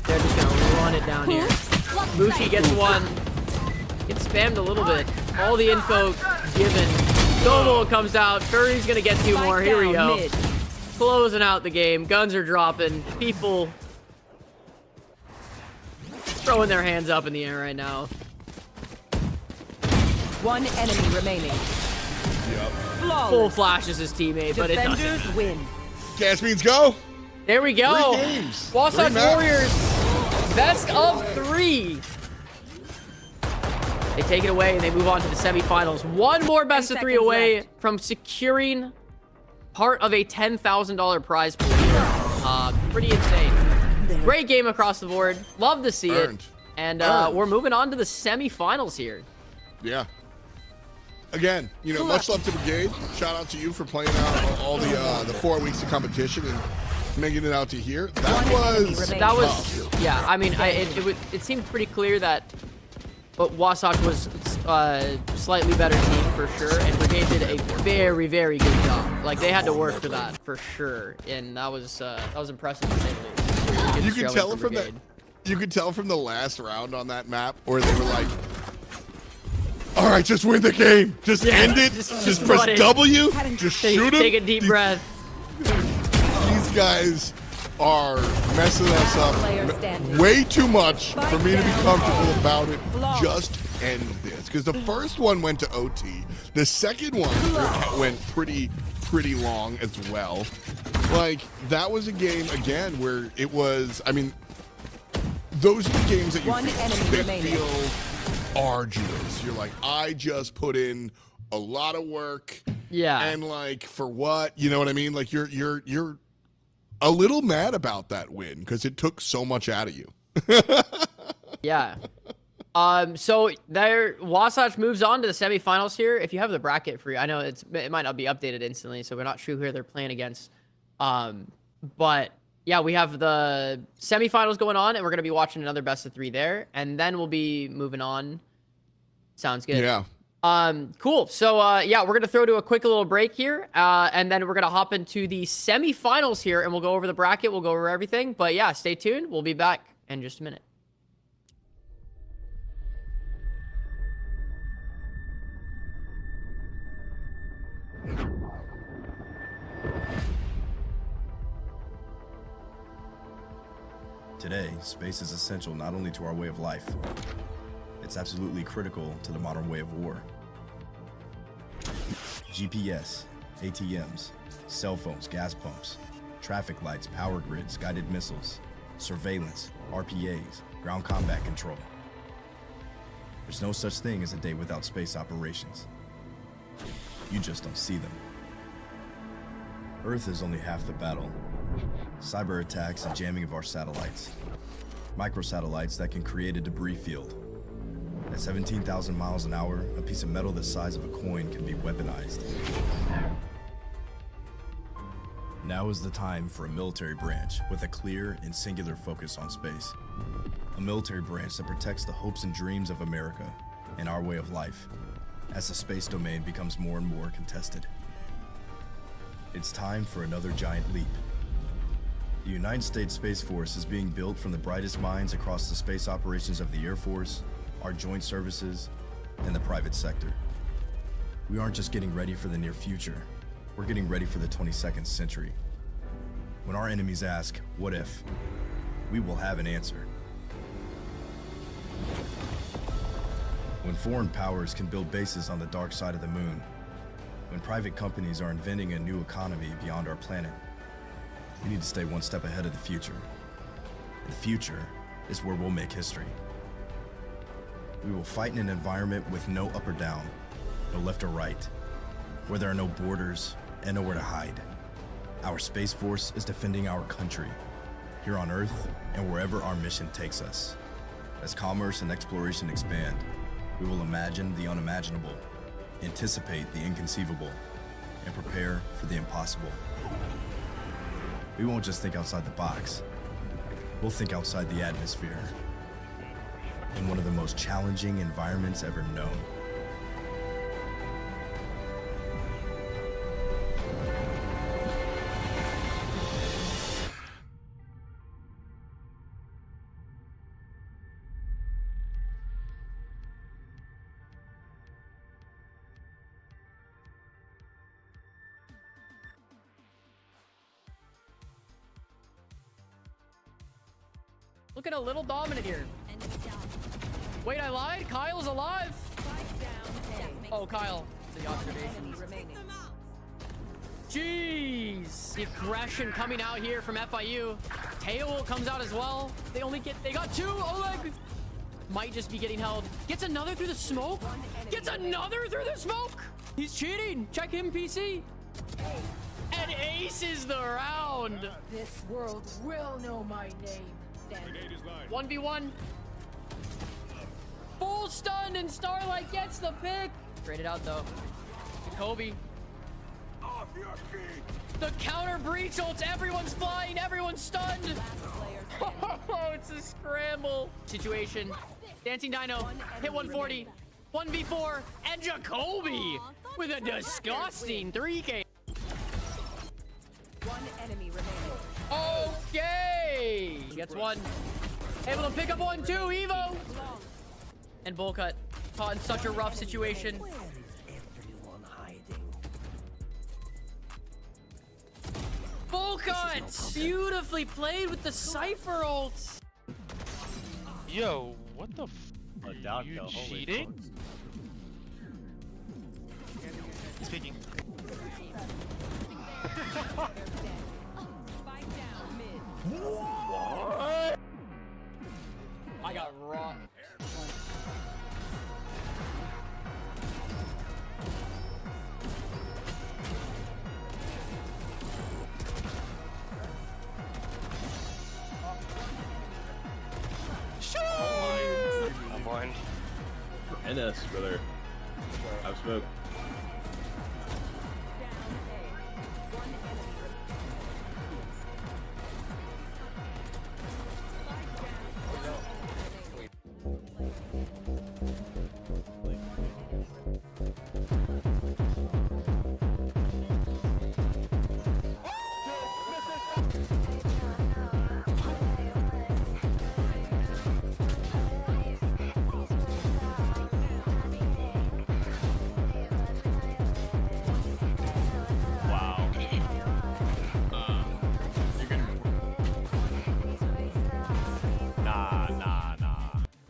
They're just gonna run it down here. Mushi gets 1. Gets spammed a little bit. All the info given. Domo comes out. Curry's gonna get 2 more. Here we go. Mid. Closing out the game. Guns are dropping. People throwing their hands up in the air right now. 1 enemy remaining. Yep. Flawless. Full flashes his teammate, but it doesn't. Defenders win. Gas means go. There we go. 3 games. Wasatch 3 maps. Warriors, best of 3. They take it away and they move on to the semifinals. 1 more best of 3 seconds away left. from securing part of a $10,000 prize pool. Pretty insane. Great game across the board. Love to see Earned. it. And Earned. we're moving on to the semifinals here. Yeah. Again, you know, much love to Brigade. Shout out to you for playing out all the 4 weeks of competition and making it out to here. That was Yeah. I mean, it seemed pretty clear that Wasatch was slightly better team for sure, and Brigade did a very, very good job. Like, they had to work for that for sure, and that was impressive to say the least. Really good You could showing tell from from that. Brigade. You could tell from the last round on that map, where they were like, "All right, just win the game. Just end it. Just press run it. W. Just shoot him." Take a deep breath. These guys are messing us Player up standing. way too much for me to be comfortable about it. Just end this, because the first one went to OT. The second one went pretty pretty long as well. Like, that was a game, again, where it was, I mean, those are the games that you One enemy they remaining. feel arduous. You're like, I just put in a lot of work. Yeah. And like, for what? You know what I mean? Like, you're a little mad about that win because it took so much out of you. Yeah. So there, Wasatch moves on to the semifinals here. If you have the bracket for you, I know it might not be updated instantly, so we're not sure who they're playing against. But yeah, we have the semifinals going on, and we're gonna be watching another best of 3 there, and then we'll be moving on. Sounds good. Yeah. Cool. So yeah, we're gonna throw to a quick little break here, and then we're gonna hop into the semifinals here, and we'll go over the bracket. We'll go over everything. But yeah, stay tuned. We'll be back in just a minute. Today, space is essential not only to our way of life, it's absolutely critical to the modern way of war. GPS, ATMs, cell phones, gas pumps, traffic lights, power grids, guided missiles, surveillance, RPAs, ground combat control. There's no such thing as a day without space operations. You just don't see them. Earth is only half the battle. Cyber attacks and jamming of our satellites. Microsatellites that can create a debris field. At 17,000 miles an hour, a piece of metal the size of a coin can be weaponized. Now is the time for a military branch with a clear and singular focus on space. A military branch that protects the hopes and dreams of America and our way of life as the space domain becomes more and more contested. It's time for another giant leap. The United States Space Force is being built from the brightest minds across the space operations of the Air Force, our joint services, and the private sector. We aren't just getting ready for the near future, we're getting ready for the 22nd century. When our enemies ask, what if? We will have an answer. When foreign powers can build bases on the dark side of the moon, when private companies are inventing a new economy beyond our planet, we need to stay one step ahead of the future. And the future is where we'll make history. We will fight in an environment with no up or down, no left or right, where there are no borders and nowhere to hide. Our Space Force is defending our country, here on Earth and wherever our mission takes us. As commerce and exploration expand, we will imagine the unimaginable, anticipate the inconceivable, and prepare for the impossible. We won't just think outside the box. We'll think outside the atmosphere. In one of the most challenging environments ever known. Look at a little dominant here. Wait, I lied? Kyle's alive? Oh, Kyle. The observation. Jeez. The aggression coming out here from FIU. Teo comes out as well. They got 2. Oleg might just be getting held. Gets another through the smoke. Gets another through the smoke. He's cheating. Check him, PC. And aces the round. This world will know my name. 1v1. Full stun, and Starlight gets the pick. Traded out though. Jacoby. Off your feet! The counter breach ults. Everyone's flying. Everyone's stunned. Oh, it's a scramble situation. Dancing Dino hit 140. 1v4 and Jacoby with a disgusting 3K. One enemy remaining. Okay. Gets one. Able to pick up 1, 2. Evo. And Bullcut caught in such a rough situation. Where is everyone hiding? Bullcut! Beautifully played with the Cypher ult. Yo, what the f? You cheating? He's peeking. Spike down mid. I got rocked. I'm blind. NS, brother. I've smoked. Down A. One enemy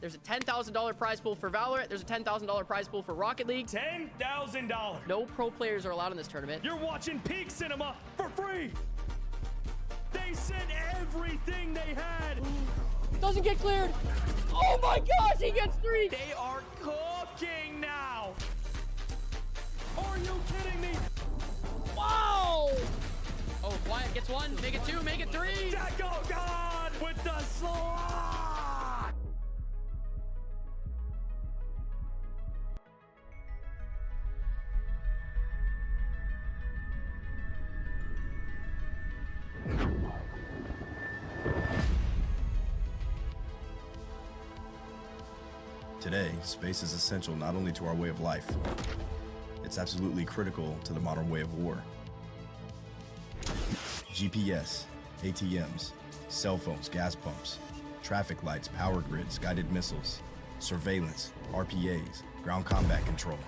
There's a $10,000 prize pool for Valorant. There's a $10,000 prize pool for Rocket League. $10,000. No pro players are allowed in this tournament. You're watching Peak Cinema for free. They sent everything they had. Doesn't get cleared. Oh my gosh, he gets 3. They are cooking now. Are you kidding me? Wow. Oh, Wyatt gets 1. Make it 2. Make it 3. Deco God with the slot. Today, space is essential not only to our way of life, it's absolutely critical to the modern way of war. GPS, ATMs, cell phones, gas pumps, traffic lights, power grids, guided missiles, surveillance, RPAs, ground combat control.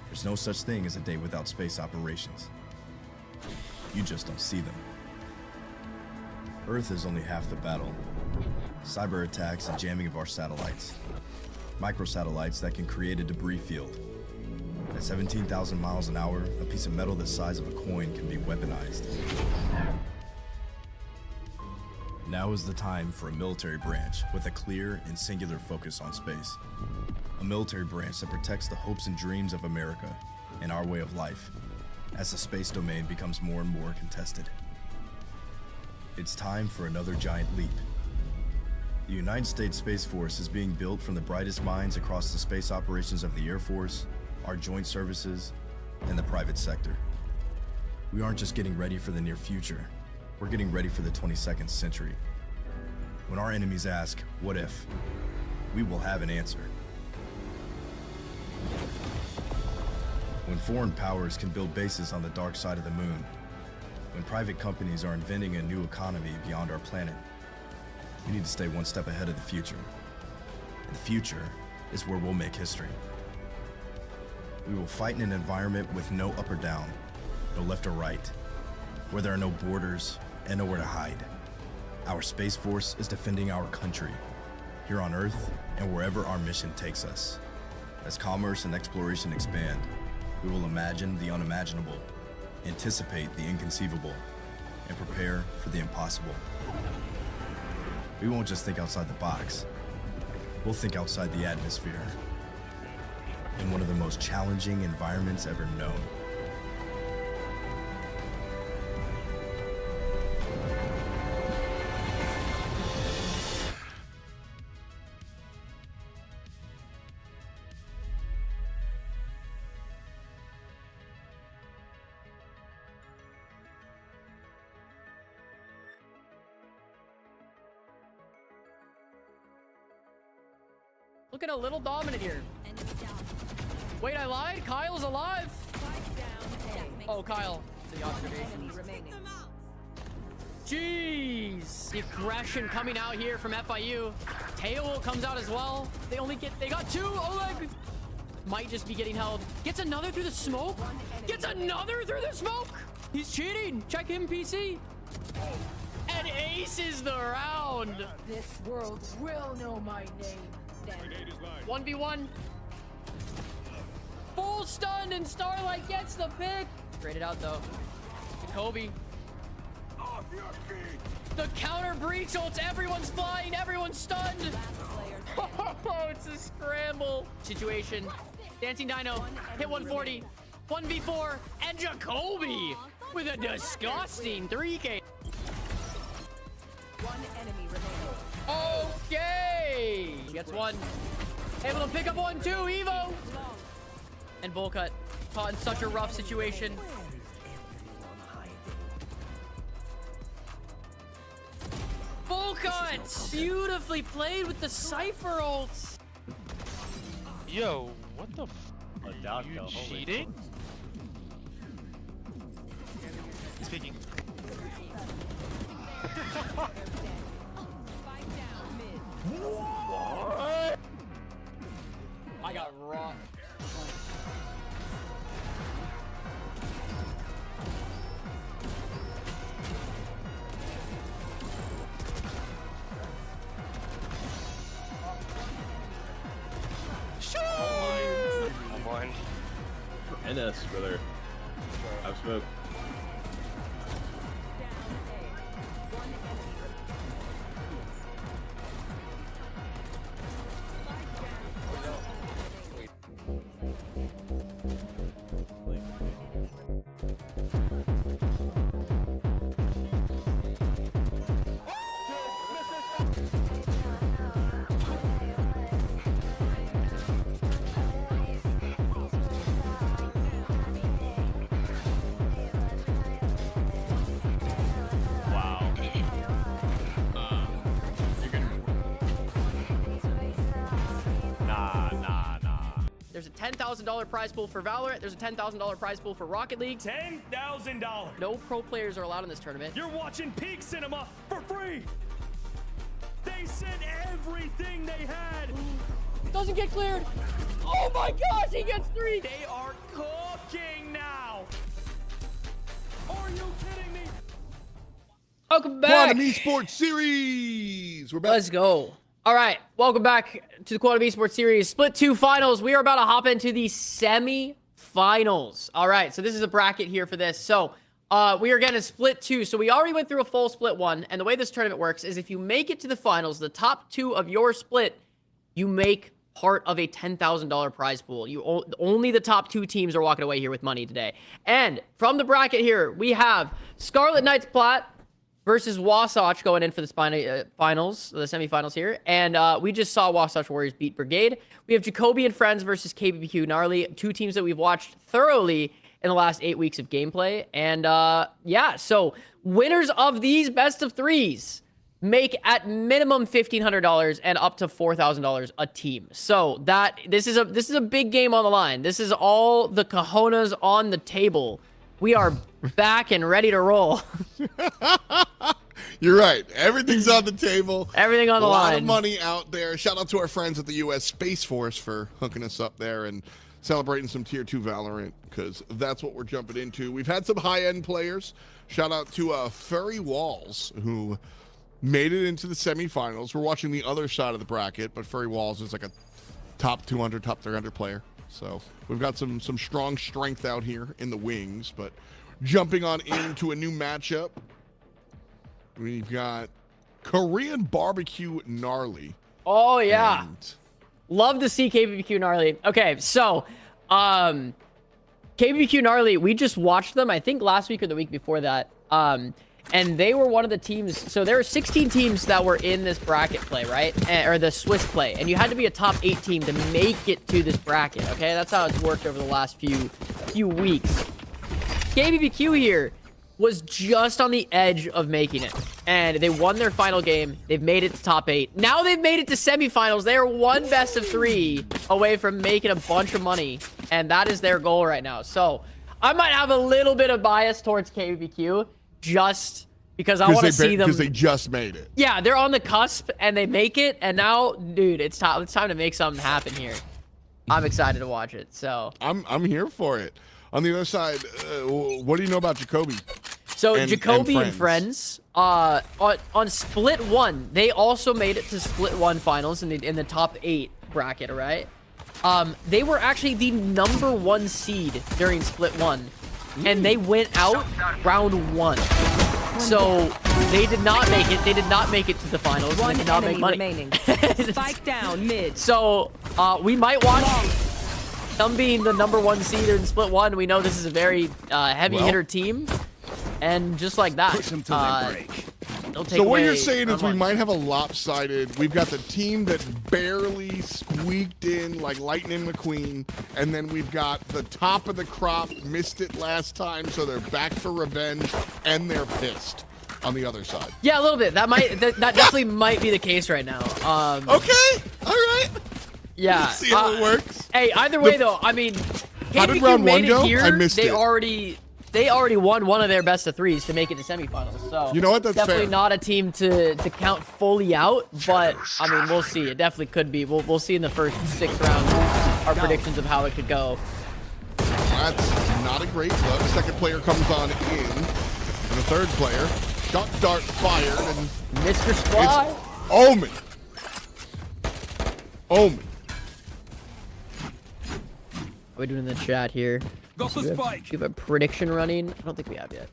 There's no such thing as a day without space operations. You just don't see them. Earth is only half the battle. Cyber attacks and jamming of our satellites. Microsatellites that can create a debris field. At 17,000 miles an hour, a piece of metal the size of a coin can be weaponized. Now is the time for a military branch with a clear and singular focus on space. A military branch that protects the hopes and dreams of America and our way of life as the space domain becomes more and more contested. It's time for another giant leap. The United States Space Force is being built from the brightest minds across the space operations of the Air Force, our joint services, and the private sector. We aren't just getting ready for the near future, we're getting ready for the 22nd century. When our enemies ask, what if? We will have an answer. When foreign powers can build bases on the dark side of the moon, when private companies are inventing a new economy beyond our planet, we need to stay one step ahead of the future. And the future is where we'll make history. We will fight in an environment with no up or down, no left or right, where there are no borders and nowhere to hide. Our Space Force is defending our country, here on Earth and wherever our mission takes us. As commerce and exploration expand, we will imagine the unimaginable, anticipate the inconceivable, and prepare for the impossible. We won't just think outside the box. We'll think outside the atmosphere, in one of the most challenging environments ever known. Looking a little dominant here. Wait, I lied? Kyle's alive? Spike down A. Oh, Kyle. The observation. Enemy remaining. Jeez. The aggression coming out here from FIU. Teo comes out as well. They got 2. Oleg might just be getting held. Gets another through the smoke. Gets another through the smoke. He's cheating. Check him, PC. And aces the round. This world will know my name. 1v1. Full stun, and Starlight gets the pick. Straight it out, though. Jacoby. Off your feet! The counter breach ults. Everyone's flying. Everyone's stunned. Oh, it's a scramble situation. Dancing Dino. Hit 140. 1v4. And Jacoby with a disgusting 3K. One enemy remaining. Okay. Gets one. Able to pick up one, too. Evo. And Bull Cut. Caught in such a rough situation. Bull Cut. Beautifully played with the Cypher ults. Yo, what the A down You kill. Holy cheating? Speaking. I got rocked. I'm blind. NS, brother. I've smoked. There's a $10,000 prize pool for Valorant. There's a $10,000 prize pool for Rocket League. $10,000. No pro players are allowed in this tournament. You're watching Peak Cinema for free. They sent everything they had. Doesn't get cleared. Oh my gosh, he gets 3. They are cooking now. Are you kidding me? Welcome back. Quantum Esports Series. We're back. Let's go. All right, welcome back to the Quantum Esports Series Split 2 Finals. We are about to hop into the semi-finals. All right, so this is a bracket here for this. So we are getting a Split 2. So we already went through a full Split 1, and the way this tournament works is if you make it to the finals, the top 2 of your split, you make part of a $10,000 prize pool. Only the top 2 teams are walking away here with money today. And from the bracket here, we have Scarlet Knights Plat versus Wasatch going in for the finals, the semifinals here. And we just saw Wasatch Warriors beat Brigade. We have Jacoby and Friends versus KBBQ Gnarly, 2 teams that we've watched thoroughly in the last 8 weeks of gameplay. And yeah, so winners of these best of 3s make at minimum $1,500 and up to $4,000 a team. So this is a big game on the line. This is all the cojones on the table. We are back and ready to roll. You're right. Everything's on the table. Everything on the line. A lot of money out there. Shout out to our friends at the U.S. Space Force for hooking us up there and celebrating some Tier 2 Valorant, because that's what we're jumping into. We've had some high-end players. Shout out to Furry Walls, who made it into the semifinals. We're watching the other side of the bracket, but Furry Walls is like a top 200, top 300 player. So we've got some strong strength out here in the wings, but jumping on into a new matchup, we've got Korean Barbecue Gnarly. Oh, yeah. And love to see KBBQ Gnarly. Okay, so KBBQ Gnarly, we just watched them, I think last week or the week before that. And they were one of the teams. So there were 16 teams that were in this bracket play, right? Or the Swiss play. And you had to be a top 8 team to make it to this bracket, okay? That's how it's worked over the last few weeks. KBBQ here was just on the edge of making it. And they won their final game. They've made it to top 8. Now they've made it to semifinals. They are one best of 3 away from making a bunch of money. And that is their goal right now. So I might have a little bit of bias towards KBBQ. Just because I want to see them. Because they just made it. Yeah, they're on the cusp and they make it. And now, dude, it's time to make something happen here. I'm excited to watch it. So I'm here for it. On the other side, what do you know about Jacoby? So Jacoby and Friends, on Split 1, they also made it to Split 1 finals in the top 8 bracket, right? They were actually the #1 seed during split 1, and they went out round 1. So they did not make it. They did not make it to the finals. One They did not make enemy money. remaining. Spike down mid. So we might watch them being the #1 seed in split 1. We know this is a very heavy hitter team, and just like that, they'll take So what away you're saying is we round 1. might have a lopsided. We've got the team that barely squeaked in like Lightning McQueen, and then we've got the top of the crop, missed it last time, so they're back for revenge, and they're pissed on the other side. Yeah, a little bit. That definitely might be the case right now. Okay, all right. Yeah. See how it works. Hey, either way though, I mean, How did KBQ round made one it go? here. I missed they it. already won one of their best of 3s to make it to semifinals. So You know what? That's definitely fair. not a team to count fully out, but I mean, we'll see. It definitely could be. We'll see in the first 6 rounds our predictions of how it could go. That's not a great look. Second player comes on in, and the third player, shot dart fired, and Mr. Spy. it's Omen. Omen. What are we doing in the chat here? Got the spike. Do you have a prediction running? I don't think we have yet.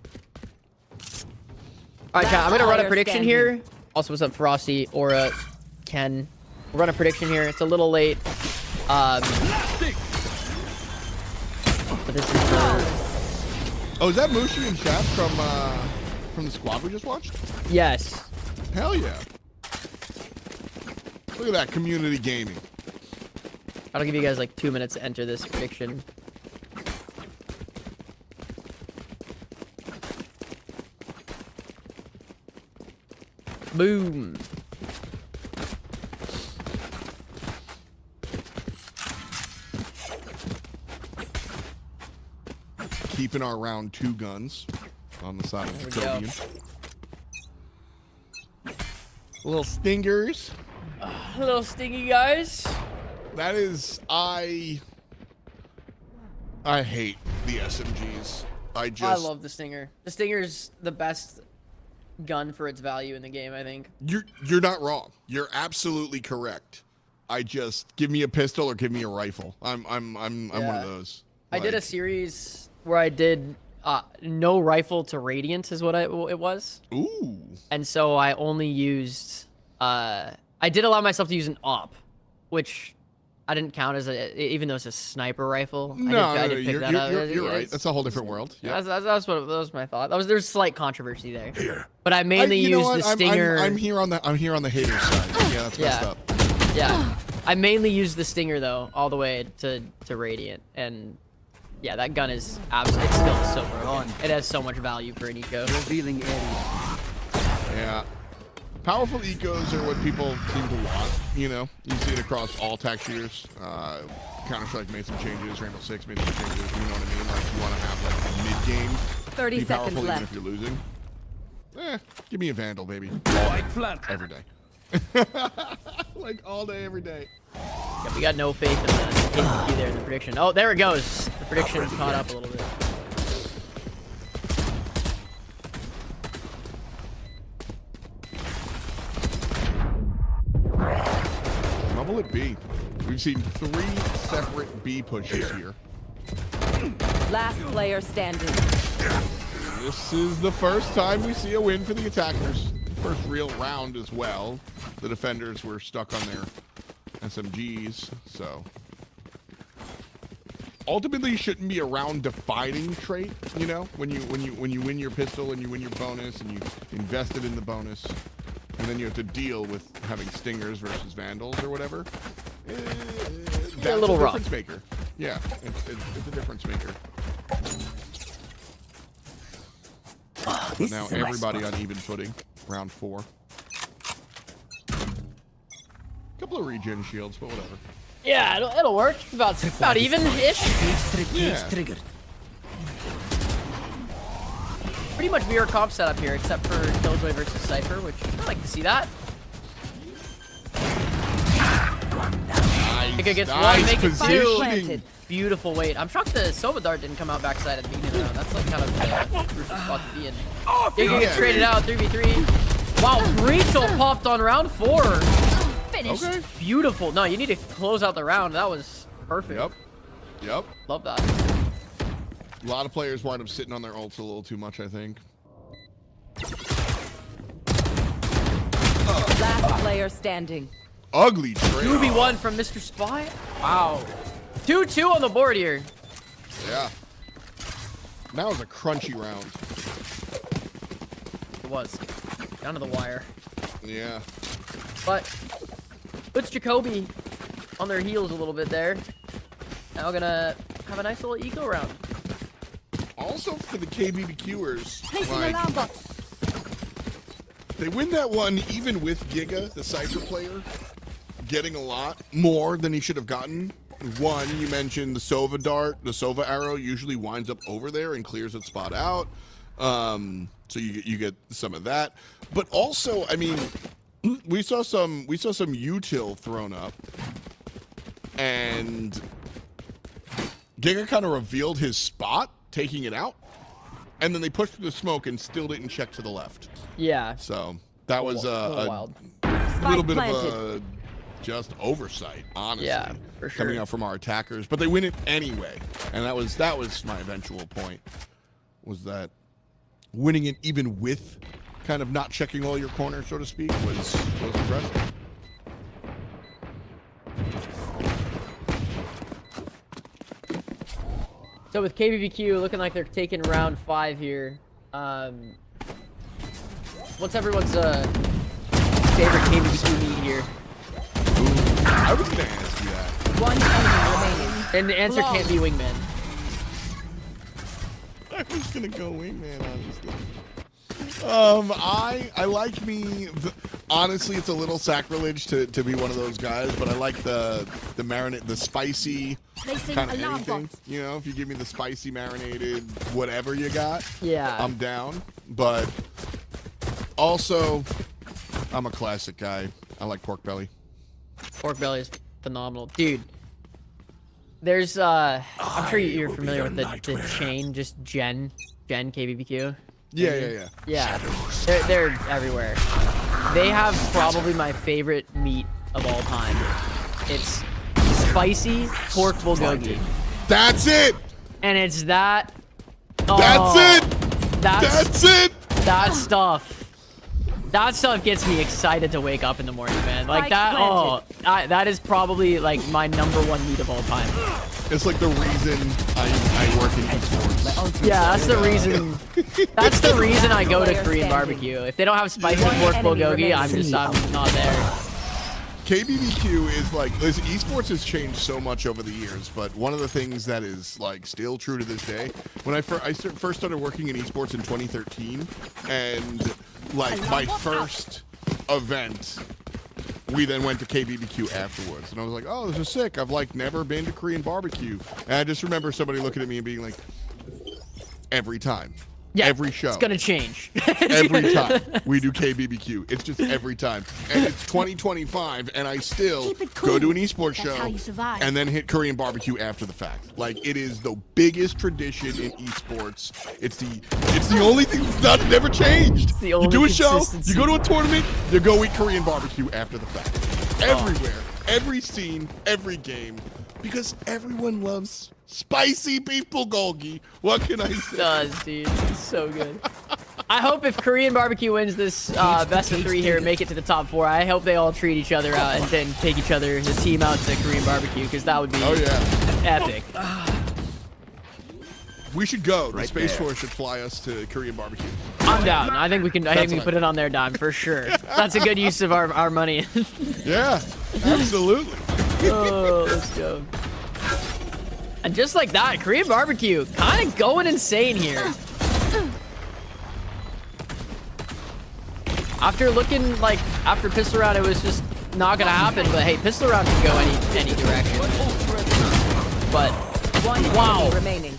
All right, chat. I'm gonna run a prediction here. Also, what's up, Frosty, Aura, Ken? We'll run a prediction here. It's a little late. But this is Oh, is that Mushi and Chef from the squad we just watched? yes. Hell yeah. Look at that community gaming. I'll give you guys like 2 minutes to enter this prediction. Boom. Keeping our round 2 guns on the side of the There we go. podium. Little stingers. Little stingy guys. That is, I hate the SMGs. I love the Stinger. The Stinger's the best gun for its value in the game, I think. You're not wrong. You're absolutely correct. I just give me a pistol or give me a rifle. I'm one of those. I did a Like, series where I did no rifle to Radiant is what it was. Ooh. And so I only used I did allow myself to use an AWP, which I didn't count as even though it's a sniper rifle. I did pick that up. You're right. That's a whole different world. Yeah. That was my thought. There's slight controversy there. But I mainly used the Stinger. I'm here on the hater side. Yeah, that's messed up. Yeah. I mainly used the Stinger though, all the way to Radiant, and yeah, that gun is absolutely, it's still so broken. It has so much value for an eco. Revealing area. Yeah. Powerful ecos are what people seem to want, you know? You see it across all tech shooters. Counter-Strike made some changes, Rainbow Six made some changes, you know what I mean? Like, you want to have, like, mid-game 30 be seconds powerful left. even if you're losing. Give me a Vandal, baby. Spike plant. Every day. Like, all day, every day. Yeah, we got no faith in the KBQ there in the prediction. Oh, there it goes. The prediction caught up a little bit. Trouble at B. We've seen 3 separate B pushes here. Last player standing. This is the first time we see a win for the attackers. First real round as well. The defenders were stuck on their SMGs, so ultimately shouldn't be a round defining trait, you know, when you win your pistol and you win your bonus and you invested in the bonus, and then you have to deal with having Stingers versus Vandals or whatever. That's a little rough. difference maker. Yeah, it's a difference maker. But now everybody on even footing. Round 4. Couple of regen shields, but whatever. Yeah, it'll work. It's about even-ish. Yeah. Triggered. Pretty much mirror comp setup here, except for Killjoy versus Cypher, which I like to see that. Nice, Make it gets nice one, make it positioning. 2. Beautiful weight. I'm shocked the Sova Dart didn't come out backside at the beginning of the round. That's like kind of the crucial spot to be in. Giga gets traded out, 3v3. Wow, Rachel popped on round 4. Finished. Okay. Beautiful. No, you need to close out the round. That was Perfect. Yep. Love that. A lot of players wind up sitting on their ults a little too much, I think. Last player standing. Ugly trade. 2v1 from Mr. Spy. Wow. 2-2 on the board here. Yeah. That was a crunchy round. It was. Down to the wire. Yeah. But puts Jacoby on their heels a little bit there. Now gonna have a nice little eco round. Also for the KBBQers, Placing like, alarm bot. they win that one even with Giga, the Cypher player, getting a lot more than he should have gotten. One, you mentioned the Sova dart. The Sova arrow usually winds up over there and clears its spot out. So you get some of that. But also, I mean, we saw some util thrown up, and Giga kind of revealed his spot, taking it out, and then they pushed through the smoke and still didn't check to the left. Yeah. So that was a wild. little bit of a just oversight, honestly. Yeah, for sure. Coming out from our attackers, but they win it anyway, and that was my eventual point. Was that winning it even with kind of not checking all your corners, so to speak, was impressive. So with KBBQ looking like they're taking round 5 here. What's everyone's favorite KBBQ meet here? I was gonna ask you that. One enemy remaining. And the answer can't be Wingman. I was gonna go Wingman, honestly. I like me. Honestly, it's a little sacrilege to be one of those guys, but I like the marinade, the spicy kind of anything. You know, if you give me the spicy marinated whatever you got, Yeah. I'm down. But also, I'm a classic guy. I like pork belly. Pork belly is phenomenal. Dude, there's, I'm sure you're familiar with the chain, just Gen KBBQ. Yeah. Yeah, they're everywhere. They have probably my favorite meat of all time. It's spicy pork bulgogi. That's it! And it's that. That's it! That's it! That stuff. That stuff gets me excited to wake up in the morning, man. Like that. That is probably like my #1 meat of all time. It's like the reason I work in esports. Yeah, that's the reason. That's the reason I go to Korean barbecue. If they don't have spicy pork bulgogi, I'm not there. KBBQ is like, listen, esports has changed so much over the years, but one of the things that is like still true to this day, when I first started working in esports in 2013, and like my first event, we then went to KBBQ afterwards, and I was like, oh, this is sick. I've like never been to Korean barbecue, and I just remember somebody looking at me and being like, every time. Yeah, every show. It's gonna change. Every time we do KBBQ. It's just every time. And it's 2025, and I still go to an esports show and then hit Korean barbecue after the fact. Like, it is the biggest tradition in esports. It's the only thing that's never changed. You do a show, you go to a tournament, you go eat Korean barbecue after the fact. Everywhere, every scene, every game, because everyone loves spicy beef bulgogi. What can I say? It does, dude. It's so good. I hope if Korean barbecue wins this best of 3 here and make it to the top 4, I hope they all treat each other out and then take the team out to Korean barbecue, because that would be epic. We should go. The Space Force should fly us to Korean barbecue. I'm down. I think we can. I think we can put it on their dime for sure. That's a good use of our money. Yeah, absolutely. Oh, let's go. And just like that, Korean barbecue kind of going insane here. After looking like after pistol round, it was just not gonna happen. But hey, pistol round can go any direction. But wow, remaining.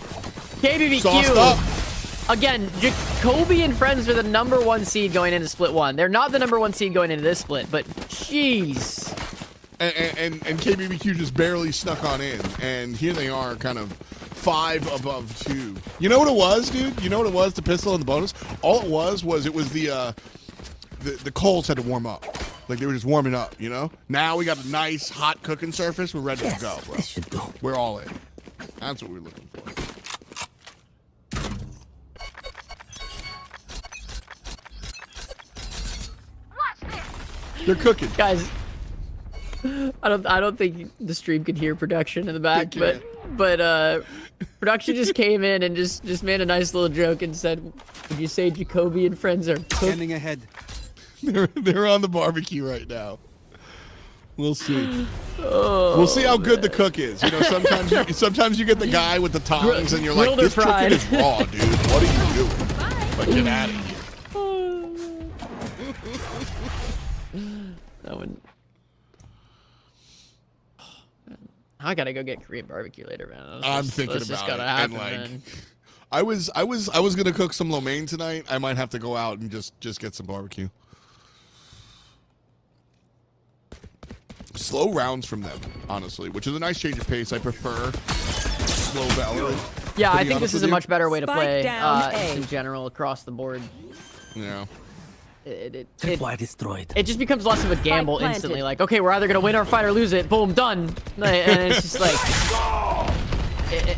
KBBQ again. Jacoby and friends are the #1 seed going into split 1. They're not the #1 seed going into this split, but jeez. And KBBQ just barely snuck on in, and here they are, kind of 5 above 2. You know what it was, dude? You know what it was? The pistol and the bonus. All it was the Coles had to warm up. Like they were just warming up, you know? Now we got a nice hot cooking surface. We're ready to go, bro. This should do. We're all in. That's what we're looking for. They're cooking. Guys, I don't think the stream could hear production in the back, but production just came in and just made a nice little joke and said, "Would you say Jacoby and friends are Standing ahead. They're on the barbecue right now. We'll see. We'll see how good the cook is. You know, sometimes you get the guy with the tongs and you're like, this chicken is raw, dude. What are you doing? Like, get out of here. That one. I gotta go get Korean barbecue later, man. I'm thinking about just it. gotta happen, And like, man. I was gonna cook some lo mein tonight. I might have to go out and just get some barbecue. Slow rounds from them, honestly, which is a nice change of pace. I prefer slow Valorant. Yeah, I think this is a much better way to Spike play down A. in general across the board. Yeah. Tripwire destroyed. It just becomes less of a gamble planted. instantly. Like, okay, we're either gonna win or fight or lose it. Boom, done. And it's just like,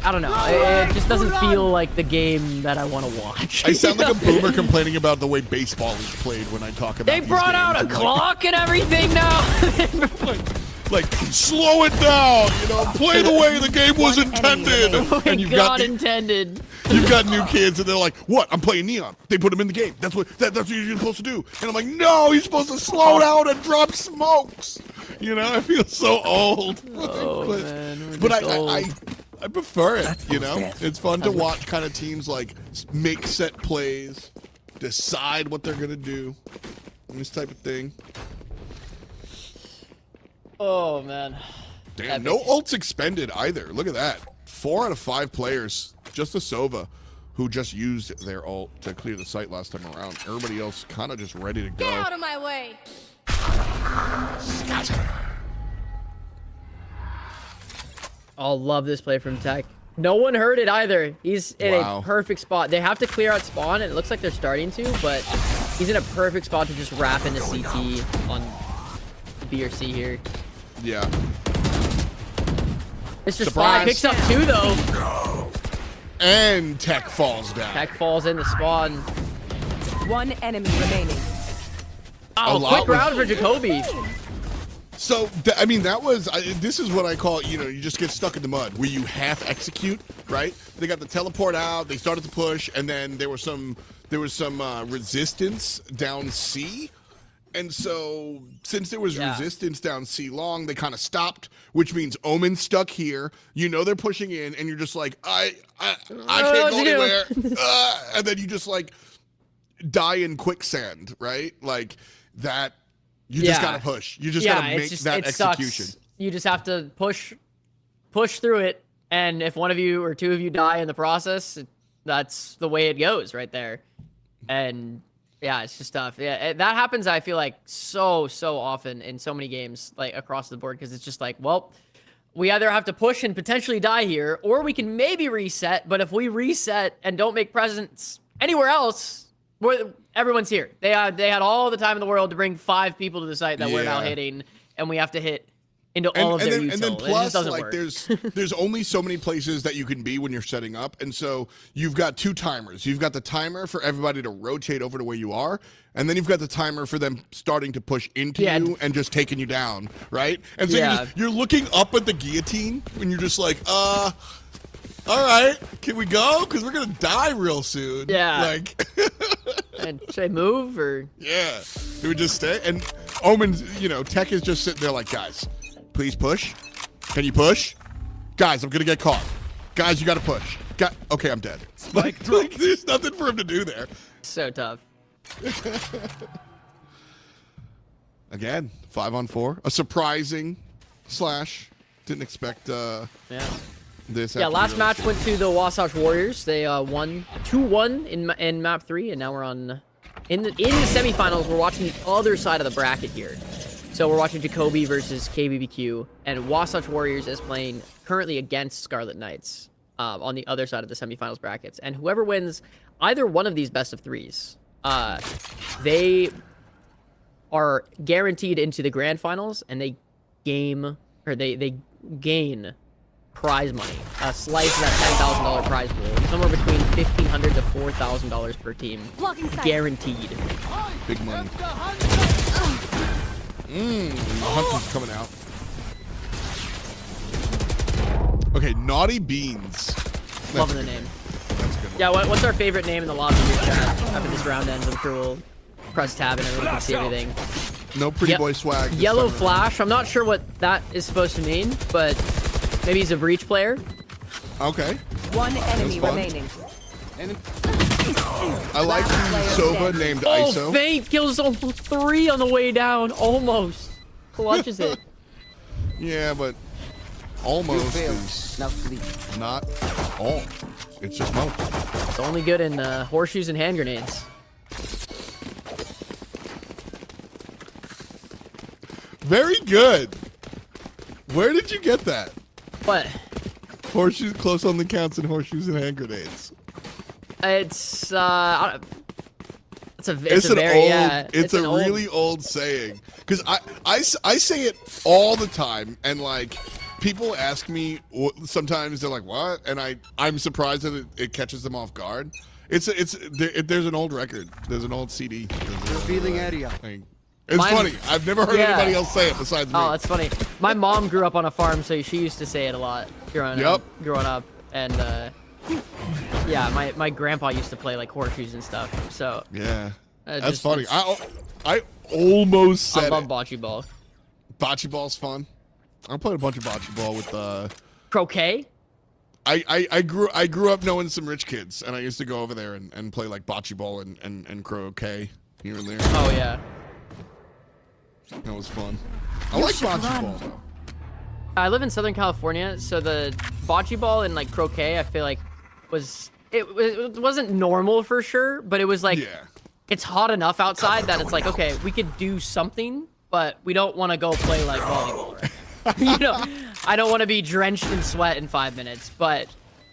I don't know. It just doesn't feel like the game that I want to watch. I sound like a boomer complaining about the way baseball is played when I talk about They these brought games. out a I'm like, clock and everything now. like, slow it down, you know, play the way the game was intended. And you've got intended. you've got new kids and they're like, what? I'm playing Neon. They put them in the game. That's what you're supposed to do. And I'm like, no, you're supposed to slow down and drop smokes. You know, I feel so old. Oh, man, but I prefer it, you know? It's fun to watch kind of teams like make set plays, decide what they're going to do, and this type of thing. Oh, man. Damn, Epic. no ults expended either. Look at that. 4 out of 5 players, just the Sova, who just used their ult to clear the site last time around. Everybody else kind of just ready to go. Get out of my way. I'll love this play from Tech. No one heard it either. He's in a perfect spot. They have to clear out spawn, and it looks like they're starting to, but he's in a perfect spot to just wrap into CT on B or C here. Yeah. Mr. Spy picks up 2, though. And Tech falls down. Tech falls in the spawn. One enemy remaining. Oh, quick round for Jacoby. So, I mean, that was, this is what I call, you know, you just get stuck in the mud, where you half execute, right? They got the teleport out, they started to push, and then there was some resistance down C. And so, since there was resistance down C long, they kind of stopped, which means Omen's stuck here. You know they're pushing in, and you're just like, I can't go anywhere. And then you just, like, die in quicksand, right? Like, that, you just gotta push. You just gotta make that execution. Sucks. You just have to push through it, and if one of you or 2 of you die in the process, that's the way it goes right there. And yeah, it's just tough. Yeah, that happens, I feel like, so often in so many games, like, across the board, because it's just like, well, we either have to push and potentially die here, or we can maybe reset, but if we reset and don't make presence anywhere else, everyone's here. They had all the time in the world to bring 5 people to the site that we're now hitting, and we have to hit into all of their util. And then plus, like, work. there's only so many places that you can be when you're setting up, and so you've got 2 timers. You've got the timer for everybody to rotate over to where you are, and then you've got the timer for them starting to push into you and just taking you down, right? And so you're looking up at the guillotine, and you're just like, all right, can we go? Because we're gonna die real soon. Yeah. Like, and should I move or? Yeah. Do we just stay? And Omen's, you know, Tech is just sitting there like, guys, please push. Can you push? Guys, I'm gonna get caught. Guys, you gotta push. Okay, I'm dead. Like, there's nothing for him to do there. So tough. Again, 5-on-4. A surprising slash. Didn't expect this. Yeah, last match went to the Wasatch Warriors. They won 2-1 in map 3, and now we're on in the semifinals. We're watching the other side of the bracket here. So we're watching Jacoby versus KBBQ, and Wasatch Warriors is playing currently against Scarlet Knights on the other side of the semifinals brackets. And whoever wins either one of these best of 3s, they are guaranteed into the grand finals, and they gain prize money, a slice of that $10,000 prize pool, somewhere between $1,500 to $4,000 per team, guaranteed. Big money. Hunter's coming out. Okay, Naughty Beans. Loving the name. That's a good one. Yeah, what's our favorite name in the lobby here, chat? After this round ends, I'm sure we'll press tab and everyone can see everything. No pretty boy swag. this Yellow time around. Flash. I'm not sure what that is supposed to mean, but maybe he's a Breach player. Okay. One enemy fun. remaining. I like the Sova named Oh, ISO. Feint kills 3 on the way down. Almost. Clutches it. Yeah, but almost is not all. It's just most. It's only good in horseshoes and hand grenades. Very good. Where did you get that? What? Horseshoes close on the counts and horseshoes and hand grenades. It's it's a It's very old. yeah, It's an a old- really old saying because I say it all the time, and like people ask me sometimes, they're like, "What?" And I'm surprised that it catches them off guard. There's an old record. There's an old CD. Revealing area. Thing. It's funny. I've never heard anybody else say it besides me. Oh, that's funny. My mom grew up on a farm, so she used to say it a lot growing up, and yeah, my grandpa used to play like horseshoes and stuff. So yeah, that's just- funny. I almost said I love it. bocce ball. Bocce ball's fun. I played a bunch of bocce ball with Croquet. I grew up knowing some rich kids, and I used to go over there and play like bocce ball and croquet here and there. Oh yeah. That was fun. I like bocce ball though. I live in Southern California, so the bocce ball and like croquet, I feel like it wasn't normal for sure, but it was like it's hot enough outside that it's like okay, we could do something, but we don't want to go play like volleyball. Right? You know, I don't want to be drenched in sweat in 5 minutes, but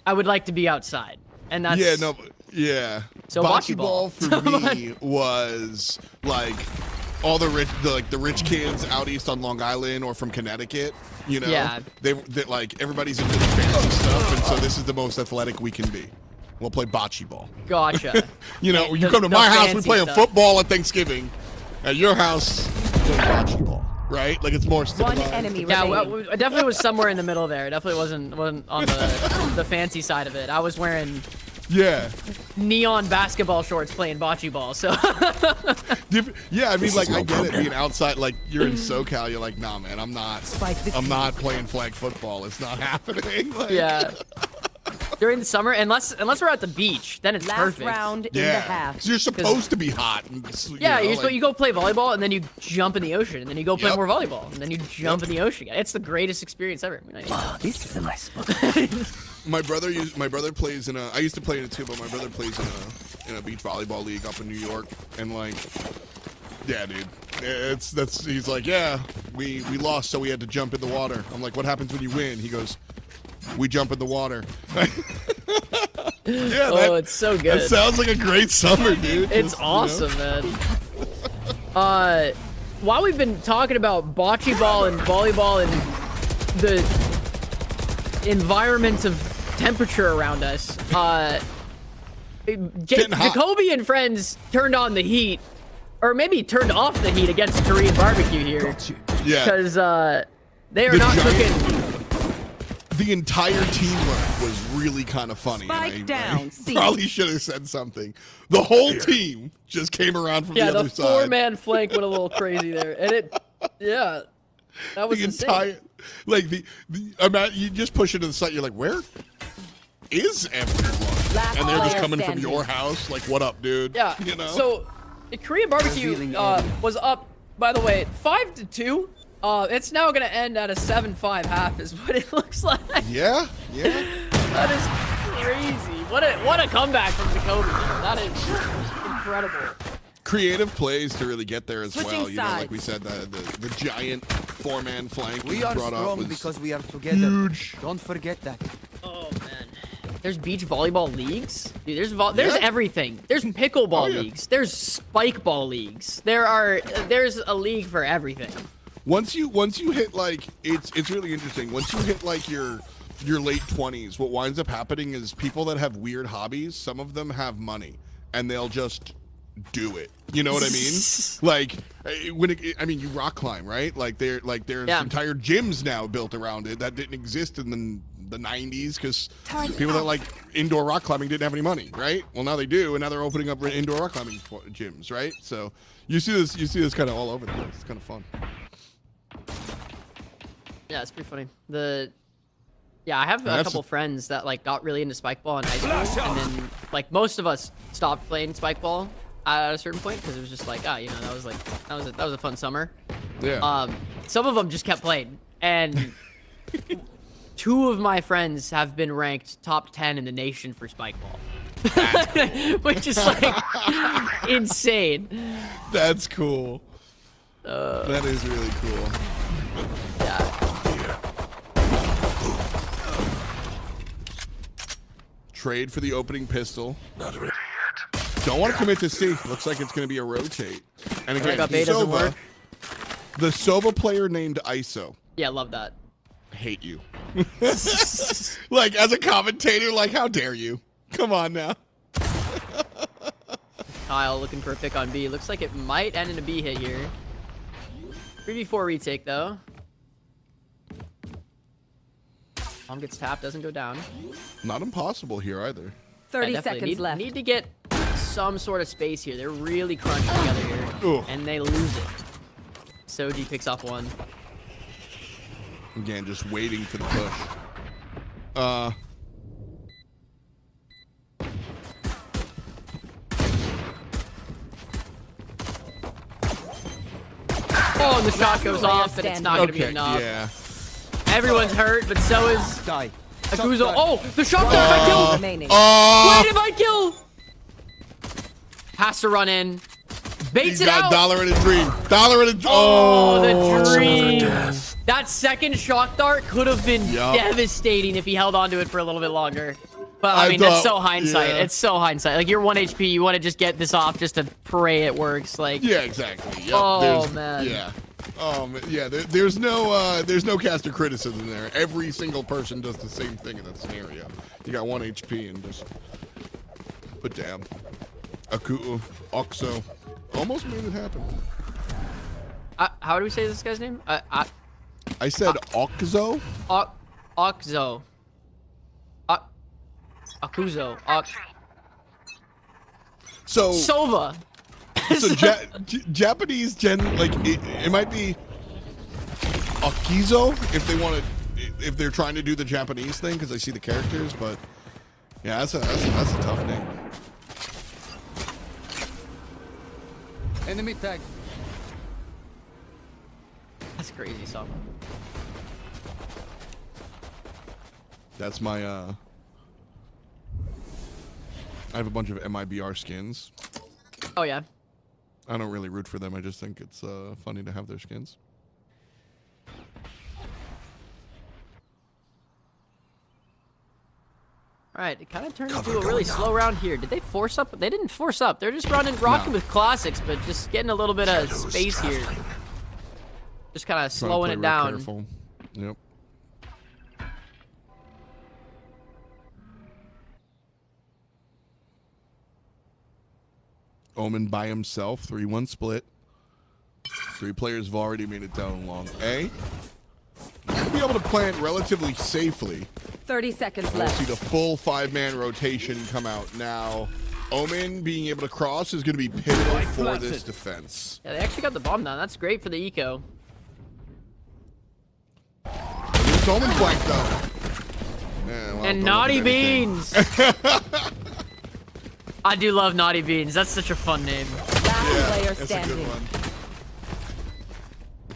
I would like to be outside, and that's So bocce ball for me was like all the rich kids out east on Long Island or from Connecticut. You know, they like everybody's into the fancy stuff, and so this is the most athletic we can be. We'll play bocce ball. Gotcha. You know, you come to my house, we play football at Thanksgiving. At your house, we play bocce ball, right? Like it's more civilized. One enemy Yeah, remaining. I definitely was somewhere in the middle there. Definitely wasn't on the fancy side of it. I was wearing neon basketball shorts playing bocce ball. So yeah, I mean, like I get it being outside. Like you're in SoCal, you're like, nah, man, I'm not playing flag football. It's not happening. Like, yeah. During the summer, unless we're at the beach, then it's Last perfect. round in the half. 'Cause you're supposed to be hot. And, you go play volleyball and then you jump in the ocean and then you go play more volleyball and then you jump in the ocean. It's the greatest experience ever. I mean, This is a nice spot. my brother plays in a. I used to play in it too, but my brother plays in a beach volleyball league up in New York, and like, yeah, dude, he's like, yeah, we lost, so we had to jump in the water. I'm like, what happens when you win? He goes, we jump in the water. Yeah, it's so good. That sounds like a great summer, dude. It's awesome, man. While we've been talking about bocce ball and volleyball and the environment of temperature around us, Jacoby and friends turned on the heat, or maybe turned off the heat against Korean barbecue here. Yeah. Because they are not cooking. The entire teamwork was really kind of funny. Spike down. I probably should have said something. The whole team just came around from the other side. Yeah, the 4-man flank went a little crazy there, and that was insane. You just push into the site. You're like, where is everyone? And they're just coming from your house. Like, what up, dude? Yeah. You know. So, the Korean barbecue was up, by the way, 5-2. It's now gonna end at a 7-5 half, is what it looks like. Yeah. That is crazy. What a comeback from Jacoby. That is incredible. Creative plays to really get there as Switching well. You know, like sides. we said, the giant 4-man flank We he are brought up strong was because we are together. huge. Don't forget that. Oh man. There's beach volleyball leagues? Dude, there's everything. There's pickleball leagues. There's spike ball leagues. There's a league for everything. Once you hit like it's really interesting. Once you hit like your late 20s, what winds up happening is people that have weird hobbies, some of them have money and they'll just do it. You know what I mean? Like I mean, you rock climb, right? There's entire gyms now built around it that didn't exist in the 90s because people that like indoor rock climbing didn't have any money, right? Well, now they do, and now they're opening up indoor rock climbing gyms, right? So you see this kind of all over the place. It's kind of fun. Yeah, it's pretty funny. I have a couple friends that like got really into spike ball in high school, and then like most of us stopped playing spike ball at a certain point because it was just like, that was a fun summer. Yeah. Some of them just kept playing, and 2 of my friends have been ranked top 10 in the nation for spike ball, which is like insane. That's cool. That is really cool. Yeah. Trade for the opening pistol. Not ready yet. Don't want to commit to C. Looks like it's going to be a rotate. And again, Sova, the Sova player named ISO. Yeah, love that. I hate you. Like, as a commentator, like, how dare you? Come on now. Kyle looking for a pick on B. Looks like it might end in a B hit here. 3v4 retake, though. Bomb gets tapped, doesn't go down. Not impossible here either. 30 seconds left. Need to get some sort of space here. They're really crunching together here. Ooh. And they lose it. Soji picks off 1. Again, just waiting for the push. Oh, and the shot goes off, and it's not going to be enough. Yeah. Everyone's hurt, but so is Akuzo. Oh, the shot that I killed! Wait, if I kill? Has to run in. Baits it out. Dollar and a dream. Dollar and a dream. Oh, the dream. That second shock dart could have been devastating if he held onto it for a little bit longer. But I mean, that's so hindsight. Yeah. It's so hindsight. Like, you're 1 HP. You want to just get this off just to pray it works. Like, yeah, exactly. Yep. Oh, man. Yeah. Yeah. There's no caster criticism there. Every single person does the same thing in that scenario. You got 1 HP and just. But damn. Oxo almost made it happen. How do we say this guy's name? I said Oxo. Oxo. Akuzo. So Sova. So Japanese it might be Akizo if they're trying to do the Japanese thing because I see the characters, but yeah, that's a tough name. Enemy tag. That's crazy, Sova. That's my I have a bunch of MIBR skins. Oh yeah. I don't really root for them. I just think it's funny to have their skins. All right, it kind of turned into a really slow round here. Did they force up? They didn't force up. They're just rocking with classics, but just getting a little bit of space here. Just kind of slowing it down. Careful. Yep. Omen by himself, 3-1 split. 3 players have already made it down long. A. You'll be able to plant relatively safely. 30 seconds We'll left. see the full 5-man rotation come out. Now, Omen being able to cross is going to be pivotal for this defense. Yeah, they actually got the bomb down. That's great for the eco. It's Omen flank though. Yeah, well, And Naughty Beans. I do love Naughty Beans. That's such a fun name. Last player That's a standing. good one.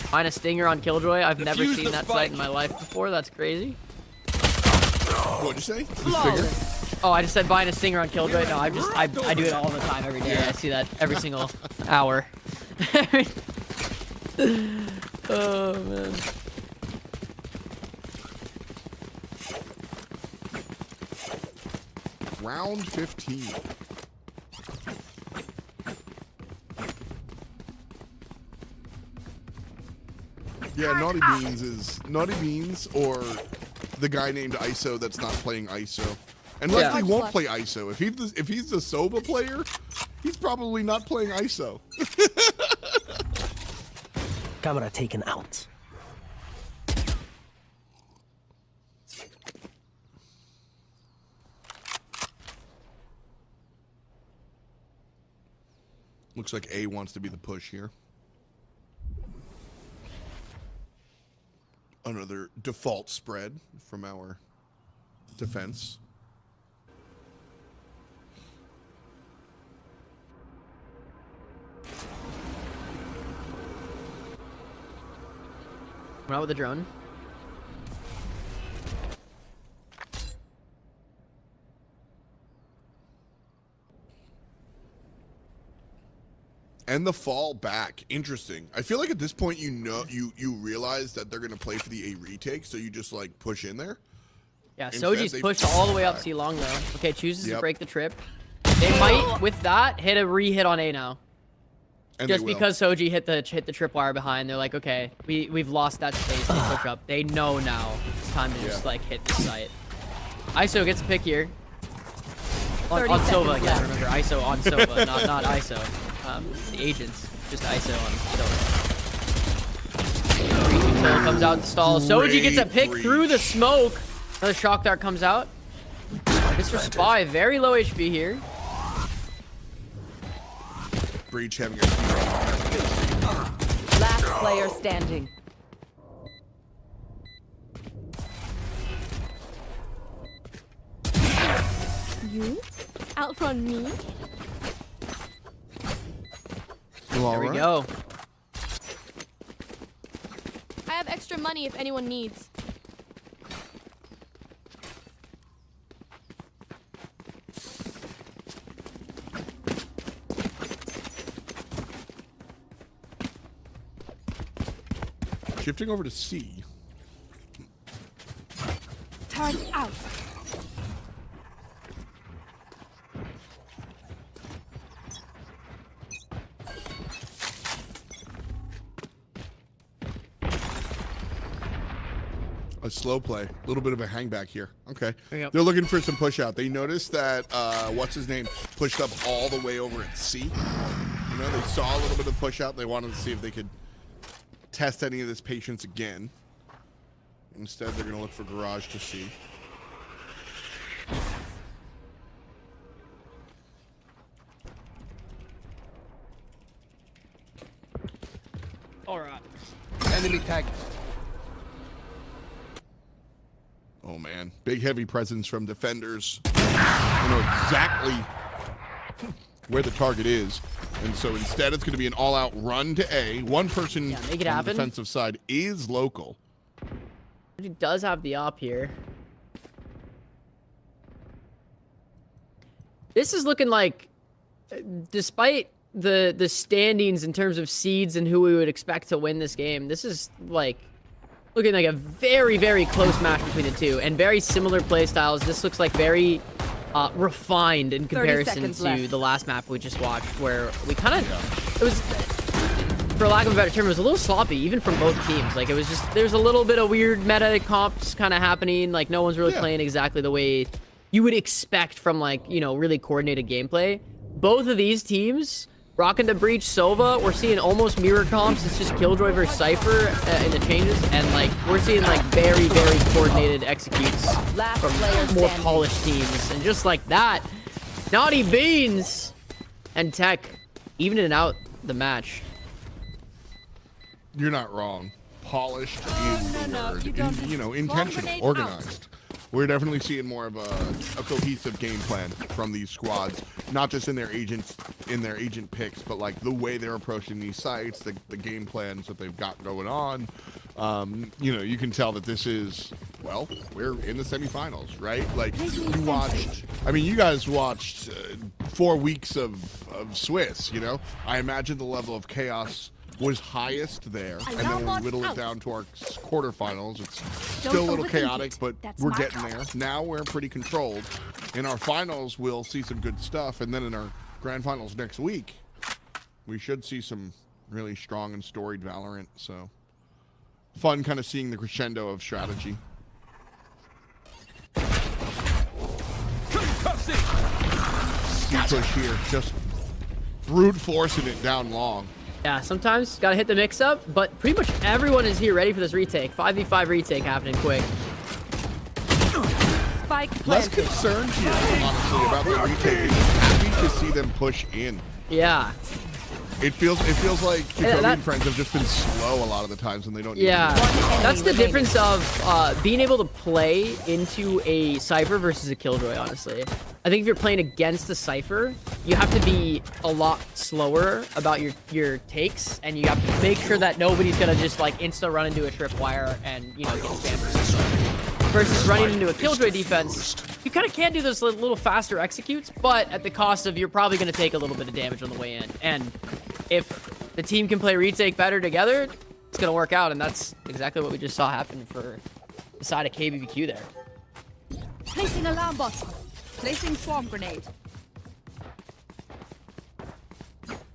Find a stinger on Killjoy. I've never Defuse seen the that spike. sight in my life before. That's crazy. What'd you say? Flawless. Oh, I just said buying a stinger on Killjoy. No, I do it all the time, every day. Yeah. I see that every single hour. Oh man. round 15. Yeah, Naughty Beans or the guy named ISO that's not playing ISO. And likely won't play ISO. If he's the Sova player, he's probably not playing ISO. Camera taken out. Looks like A wants to be the push here. Another default spread from our defense. We're out with the drone. And the fall back. Interesting. I feel like at this point you realize that they're gonna play for the A retake, so you just like push in there. Yeah, Instead, Soji's pushed all the way up C long though. Okay, chooses to break the trip. They might, with that, hit a re-hit on A now. And just because Soji hit the tripwire behind, they're like, okay, we've lost that space. They push up. They know now it's time to just like hit the site. ISO gets a pick here. On Sova again. Remember, ISO on Sova, not ISO. The agents, just ISO on Sova. Until comes out and stalls. Soji gets a pick through the smoke. Another shock dart comes out. Mr. Spy, very low HP here. Breach having a Last player standing. You? Outrun me? There we go. I have extra money if anyone needs. Shifting over to C. Turn out. A slow play, a little bit of a hang back here. Okay, There they're looking for some push out. They noticed that what's his name pushed up all the way over at C. You know, they saw a little bit of push out. They wanted to see if they could test any of this patience again. Instead, they're going to look for garage to C. All right. Enemy tag. Oh man, big heavy presence from defenders. You know exactly where the target is, and so instead it's going to be an all-out run to A. One person make it on happen. the defensive side is local. He does have the op here. This is looking like, despite the standings in terms of seeds and who we would expect to win this game, this is like looking like a very, very close match between the two, and very similar play styles. This looks like very refined in comparison to the last map we just watched, where we kind of, it was, for lack of a better term, it was a little sloppy, even from both teams. Like, it was just, there's a little bit of weird meta comps kind of happening. Like, no one's really playing exactly the way you would expect from, like, you know, really coordinated gameplay. Both of these teams, rocking the Breach Sova, we're seeing almost mirror comps. It's just Killjoy versus Cypher in the changes, and like we're seeing like very, very coordinated executes from more polished teams. And just like that, Naughty Beans and Tech evening out the match. You're not wrong. Polished is the word. You know, intentional, organized. We're definitely seeing more of a cohesive game plan from these squads, not just in their agent picks, but like the way they're approaching these sites, the game plans that they've got going on. You know, you can tell that this is, well, we're in the semifinals, right? Like, you guys watched 4 weeks of Swiss, you know? I imagine the level of chaos was highest there, and then when we whittle it down to our quarterfinals, it's still a little chaotic, but we're getting there. Now we're pretty controlled. in our finals, we'll see some good stuff. And then in our grand finals next week, we should see some really strong and storied Valorant. So fun kind of seeing the crescendo of strategy. Push here, just brute forcing it down long. Yeah, sometimes gotta hit the mix up, but pretty much everyone is here ready for this retake. 5v5 retake happening quick. Spike Less planted. concerned here, honestly, about the retake. Happy to see them push in. Yeah. It feels like Jacoby and friends have just been slow a lot of the times when they don't need Yeah, to. that's the difference of being able to play into a Cypher versus a Killjoy, honestly. I think if you're playing against a Cypher, you have to be a lot slower about your takes, and you have to make sure that nobody's gonna just like insta run into a tripwire and, you know, get spammed. Versus running into a Killjoy defense, you kind of can do those little faster executes, but at the cost of you're probably gonna take a little bit of damage on the way in. And if the team can play retake better together, it's gonna work out, and that's exactly what we just saw happen for the side of KBBQ there. Placing alarm bot. Placing swarm grenade.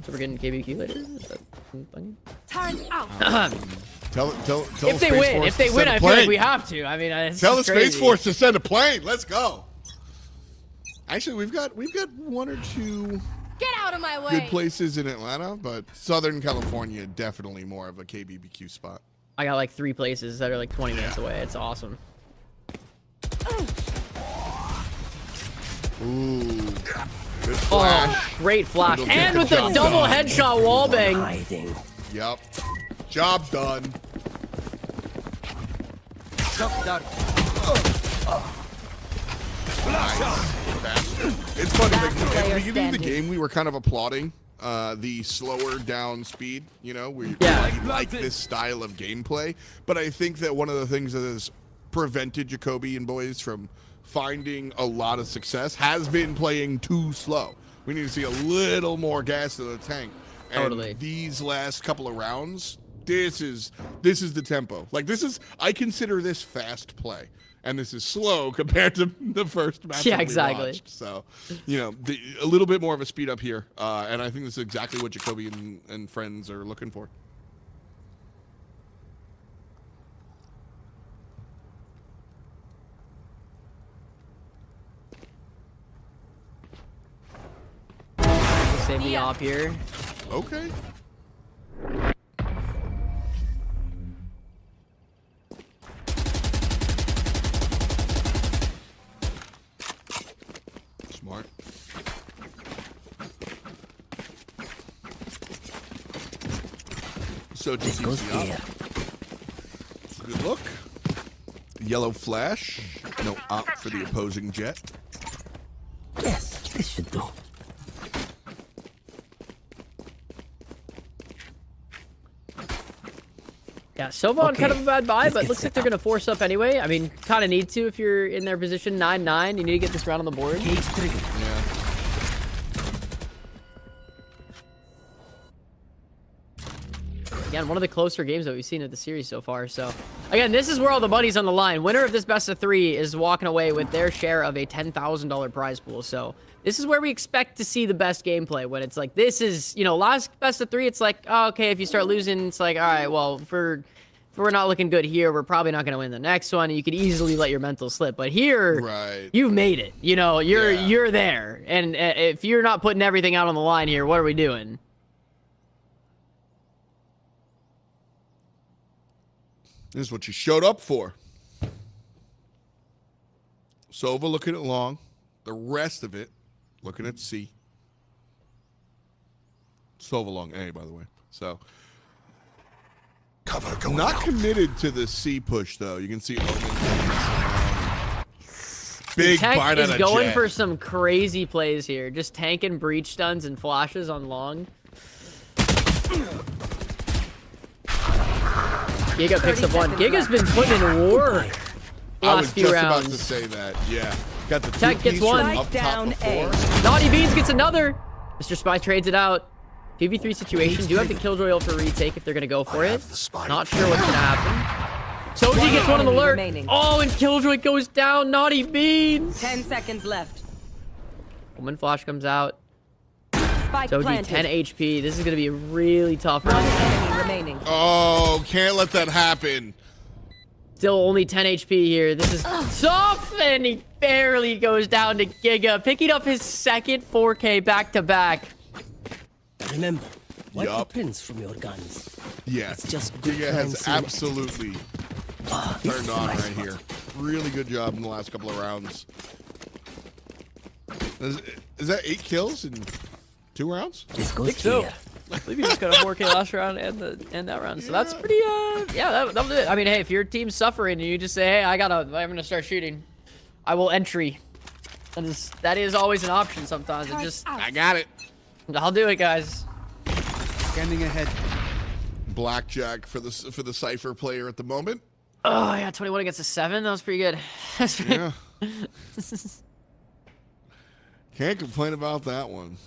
So we're getting KBBQ later? Is that funny? Turn out. Tell If they win, I feel like we have to. I mean, it's tell the just Space crazy. Force to send a plane. Let's go. Actually, we've got one or two Get out of my way. good places in Atlanta, but Southern California definitely more of a KBBQ spot. I got like 3 places that are like 20 minutes away. It's awesome. Ooh, good flash. Oh, great flash. It'll get And the with the job double done. headshot wallbang. Yep. Job done. Nice. Bastard. It's funny, like, at the beginning of the game, we were kind of applauding the slower down speed, you know, we like this style of gameplay. But I think that one of the things that has prevented Jacoby and boys from finding a lot of success has been playing too slow. We need to see a little more gas in the tank. And Totally. these last couple of rounds, this is the tempo. Like, I consider this fast play. And this is slow compared to the first match. Yeah, that we exactly. watched. So, you know, a little bit more of a speed up here. And I think this is exactly what Jacoby and friends are looking for. Save the op here. Okay. Smart. So just goes here. Good look. Yellow flash. No op for the opposing jet. Yes, this should do. Yeah, Sylvan kind of a bad buy, but looks like they're going to force up anyway. I mean, kind of need to if you're in their position. 9-9, you need to get this round on the board. Yeah. Again, one of the closer games that we've seen of the series so far. So, again, this is where all the money's on the line. Winner of this best of 3 is walking away with their share of a $10,000 prize pool. So, this is where we expect to see the best gameplay. When it's like, this is, you know, last best of 3, it's like, oh, okay, if you start losing, it's like, all right, well, if we're not looking good here, we're probably not going to win the next one. And you could easily let your mental slip. But here, Right. you've made it. You know, you're there. And if you're not putting everything out on the line here, what are we doing? This is what you showed up for. Sova looking at long. The rest of it looking at C. Sova long A, by the way. So Cover going not out. committed to the C push though. You can see big Tech bite is out of going jet. for some crazy plays here. Just tanking breach stuns and flashes on long. Giga picks up 1. Giga's been putting in work I last was few just rounds. about to say that. Yeah. Got the Tech gets 1. up top Down before. Naughty Beans gets another. Mr. Spy trades it out. 2v3 situation. Do have the Killjoy ult for retake if they're going to go for it. Not sure what's going to happen. Soji gets one on the alert. remaining. Oh, and Killjoy goes down. Naughty Beans. 10 seconds left. Omen flash comes out. Spike So planted. 10 HP. This is going to be a really tough One round. enemy remaining. Oh, can't let that happen. Still only 10 HP here. This is tough, and he barely goes down to Giga, picking up his second 4K back-to-back. Remember, wipe the Yup. prints from your guns. Yeah, It's just good Giga crime has cinema. absolutely This turned is a on nice right spot. here. Really good job in the last couple of rounds. Is that 8 kills in 2 rounds? This goes so. here. I believe you just got a 4K last round and that round. So that's pretty, yeah, that'll do it. I mean, hey, if your team's suffering and you just say, hey, I'm gonna start shooting, I will entry. That is always an option sometimes. It just, I got it. I'll do it, guys. Scanning ahead. Blackjack for the Cypher player at the moment. Oh, yeah, 21 against a 7. That was pretty good. That's pretty, Yeah. Can't complain about that one.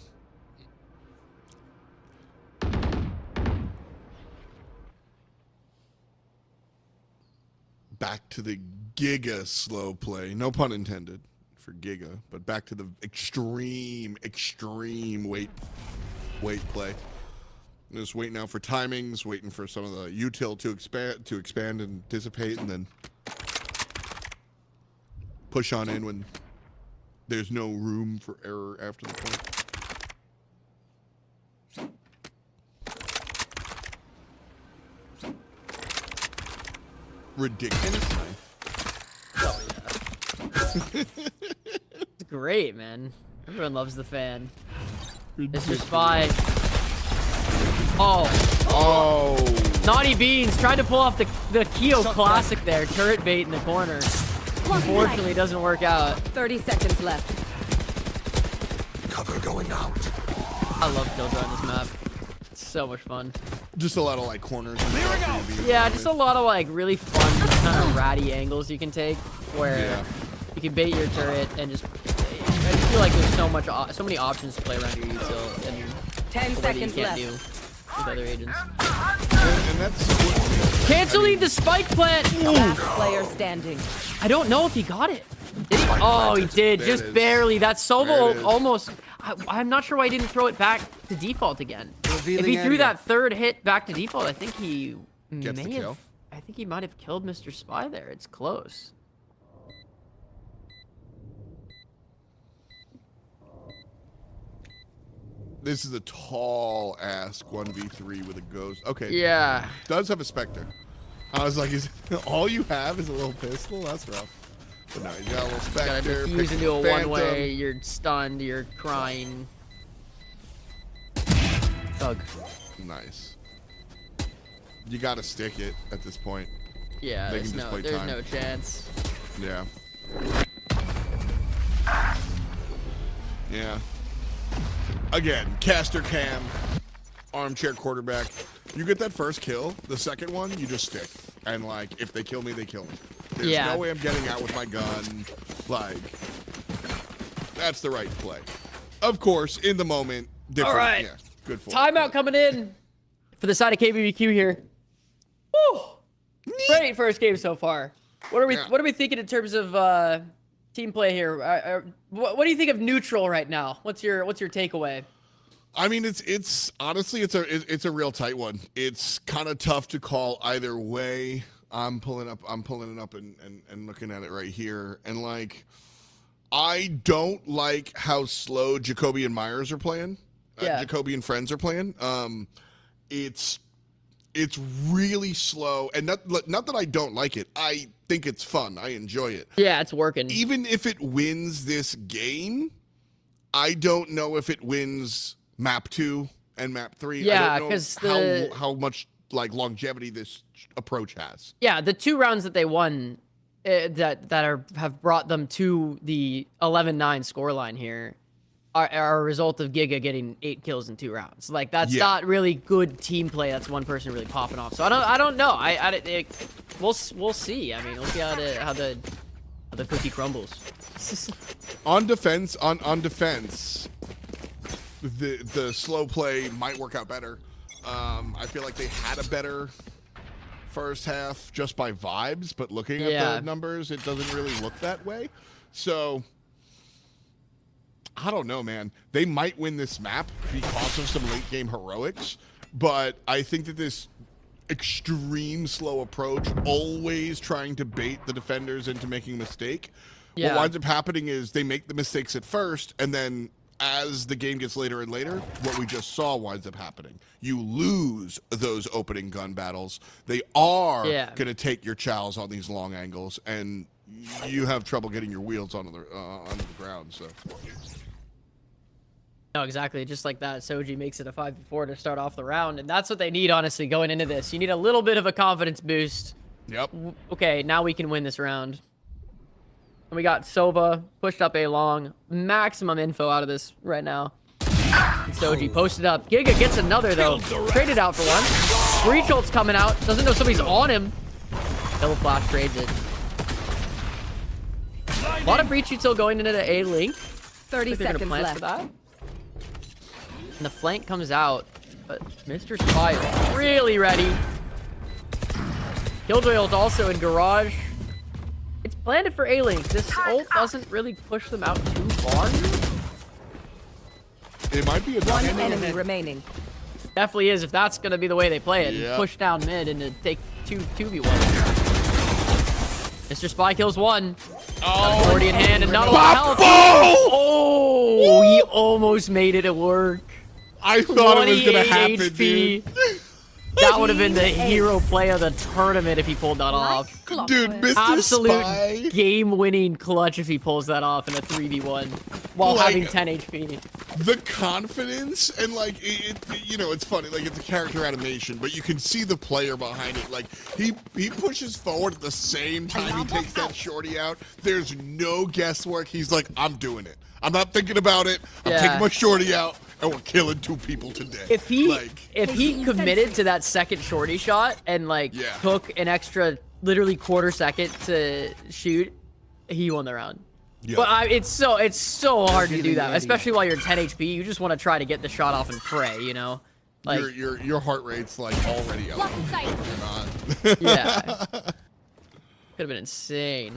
Back to the Giga slow play. No pun intended for Giga, but back to the extreme wait play. Just waiting now for timings, waiting for some of the util to expand and dissipate, and then push on in when there's no room for error after the point. Ridiculous knife. it's great, man. Everyone loves the fan. Mr. Spy. Oh, Naughty Beans tried to pull off the Keo classic there. Turret bait in the corner. Unfortunately, it doesn't work out. 30 seconds left. Cover going out. I love Killjoy on this map. It's so much fun. Just a lot of like corners. Yeah, just a lot of like really fun kind of ratty angles you can take where you can bait your turret and just. I just feel like there's so many options to play around your util and 10 seconds you can't left. do with other agents. And that's Canceling the spike plant. Last player standing. I don't know if he got it. Did he? Oh, he did. There Just it is. barely. That There it Sobo is. almost. I'm not sure why he didn't throw it back to default again. If he Revealing threw area. that third hit back to default, I think he Gets the may kill. have. I think he might have killed Mr. Spy there. It's close. This is a tall ass 1v3 with a ghost. Okay. Yeah. Does have a Spectre. I was like, is all you have is a little pistol? That's rough. But no, you got a little Gotta Spectre. defuse pick into a Phantom. one-way. You're stunned. You're crying. Thug. Nice. You gotta stick it at this point. Yeah. They There's can just play there's time. no chance. Yeah. Yeah. Again, caster cam, armchair quarterback. You get that first kill, the second one, you just stick. And like, if they kill me, they kill me. There's Yeah. no way I'm getting out with my gun. Like, that's the right play. Of course, in the moment, different. All right. Yeah, good for it. Timeout coming in for the side of KBBQ here. Woo! Great first game so far. What are we thinking in terms of team play here? What do you think of neutral right now? What's your takeaway? I mean, it's honestly, it's a real tight one. It's kind of tough to call either way. I'm pulling it up and looking at it right here. And like, I don't like how slow Jacoby and Myers are playing. Yeah. Jacoby and friends are playing. It's really slow, and not that I don't like it. I think it's fun. I enjoy it. Yeah, it's working. Even if it wins this game, I don't know if it wins map 2 and map 3. Yeah, I don't 'cause know how much like longevity this approach has. Yeah, the 2 rounds that they won have brought them to the 11-9 scoreline here are a result of Giga getting 8 kills in 2 rounds. Like that's not really good team play. That's one person really popping off. So I don't know. We'll see. I mean, we'll see how the cookie crumbles. On defense, the slow play might work out better. I feel like they had a better first half just by vibes, but looking at the numbers, it doesn't really look that way. So I don't know, man. They might win this map because of some late game heroics, but I think that this extreme slow approach, always trying to bait the defenders into making a mistake, what winds up happening is they make the mistakes at first, and then as the game gets later and later, what we just saw winds up happening. You lose those opening gun battles. They are going to take your chows on these long angles, and you have trouble getting your wheels onto the ground. So. No, exactly. Just like that, Soji makes it a 5v4 to start off the round, and that's what they need, honestly, going into this. You need a little bit of a confidence boost. Yep. Okay, now we can win this round. And we got Sova pushed up A long. Maximum info out of this right now. And Soji posted up. Giga gets another, though. Traded out for one. Breach ult's coming out. Doesn't know somebody's on him. Double flash trades it. A lot of breach util going into the A link. 30 seconds left. For that. And the flank comes out, but Mr. Spy is really ready. Killjoy ult also in garage. It's planted for A-Link. This ult doesn't really push them out too far. It might be a one enemy remaining. Definitely is if that's going to be the way they play it. Yep. Push down mid and to take 2v1. Mr. Spy kills one. Oh, 40 in hand and not a lot of health. Oh, he almost made it work. I thought it was going to happen, HP. dude. That would have been the hero play of the tournament if he pulled that off. Dude, Mr. Absolute Spy. game-winning clutch if he pulls that off in a 3v1 while having 10 HP. The confidence and like you know, it's funny, like it's a character animation, but you can see the player behind it. Like he pushes forward at the same time he takes that shorty out. There's no guesswork. He's like, I'm doing it. I'm not thinking about it. I'm taking my shorty out, and we're killing 2 people today. If he committed to that second shorty shot and like took an extra literally quarter second to shoot, he won the round. Yeah. But it's so hard to do that, especially while you're 10 HP. You just want to try to get the shot off and pray, you know. Like your heart rate's like already up. Yeah. Could have been insane.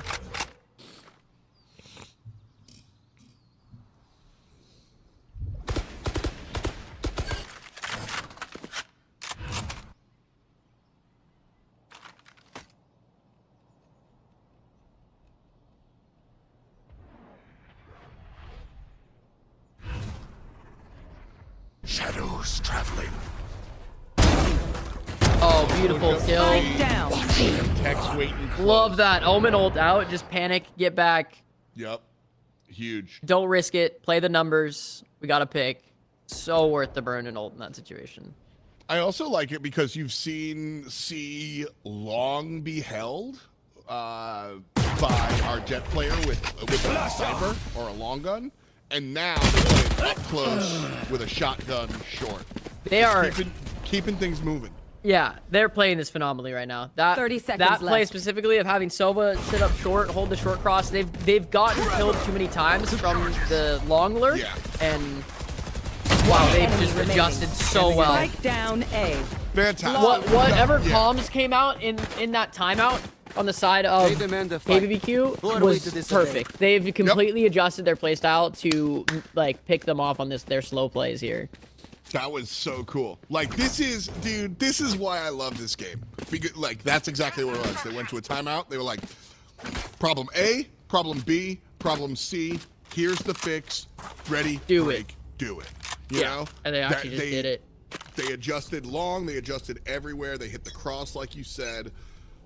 Shadows traveling. Oh, beautiful kill. Down. Tech's waiting. Love that. Omen ult out. Just panic. Get back. Yep. Huge. Don't risk it. Play the numbers. We got to pick. So worth the burn and ult in that situation. I also like it because you've seen C long be held by our jet player with a sniper or a long gun. And now they play it up close with a shotgun short. They are keeping things moving. Yeah, they're playing this phenomenally right now. That 30 seconds that play left. specifically of having Sova sit up short, hold the short cross. They've gotten killed too many times from the long lurk, and wow, they've just adjusted so well. Strike down A. Fantastic. Whatever comms came out in that timeout on the side of KBBQ was perfect. They've completely adjusted their playstyle to like pick them off on their slow plays here. That was so cool. Like this is why I love this game. Because, like that's exactly what it was. They went to a timeout. They were like, problem A, problem B, problem C. Here's the fix. Ready? Do it. You know? And they actually just did it. They adjusted long. They adjusted everywhere. They hit the cross like you said.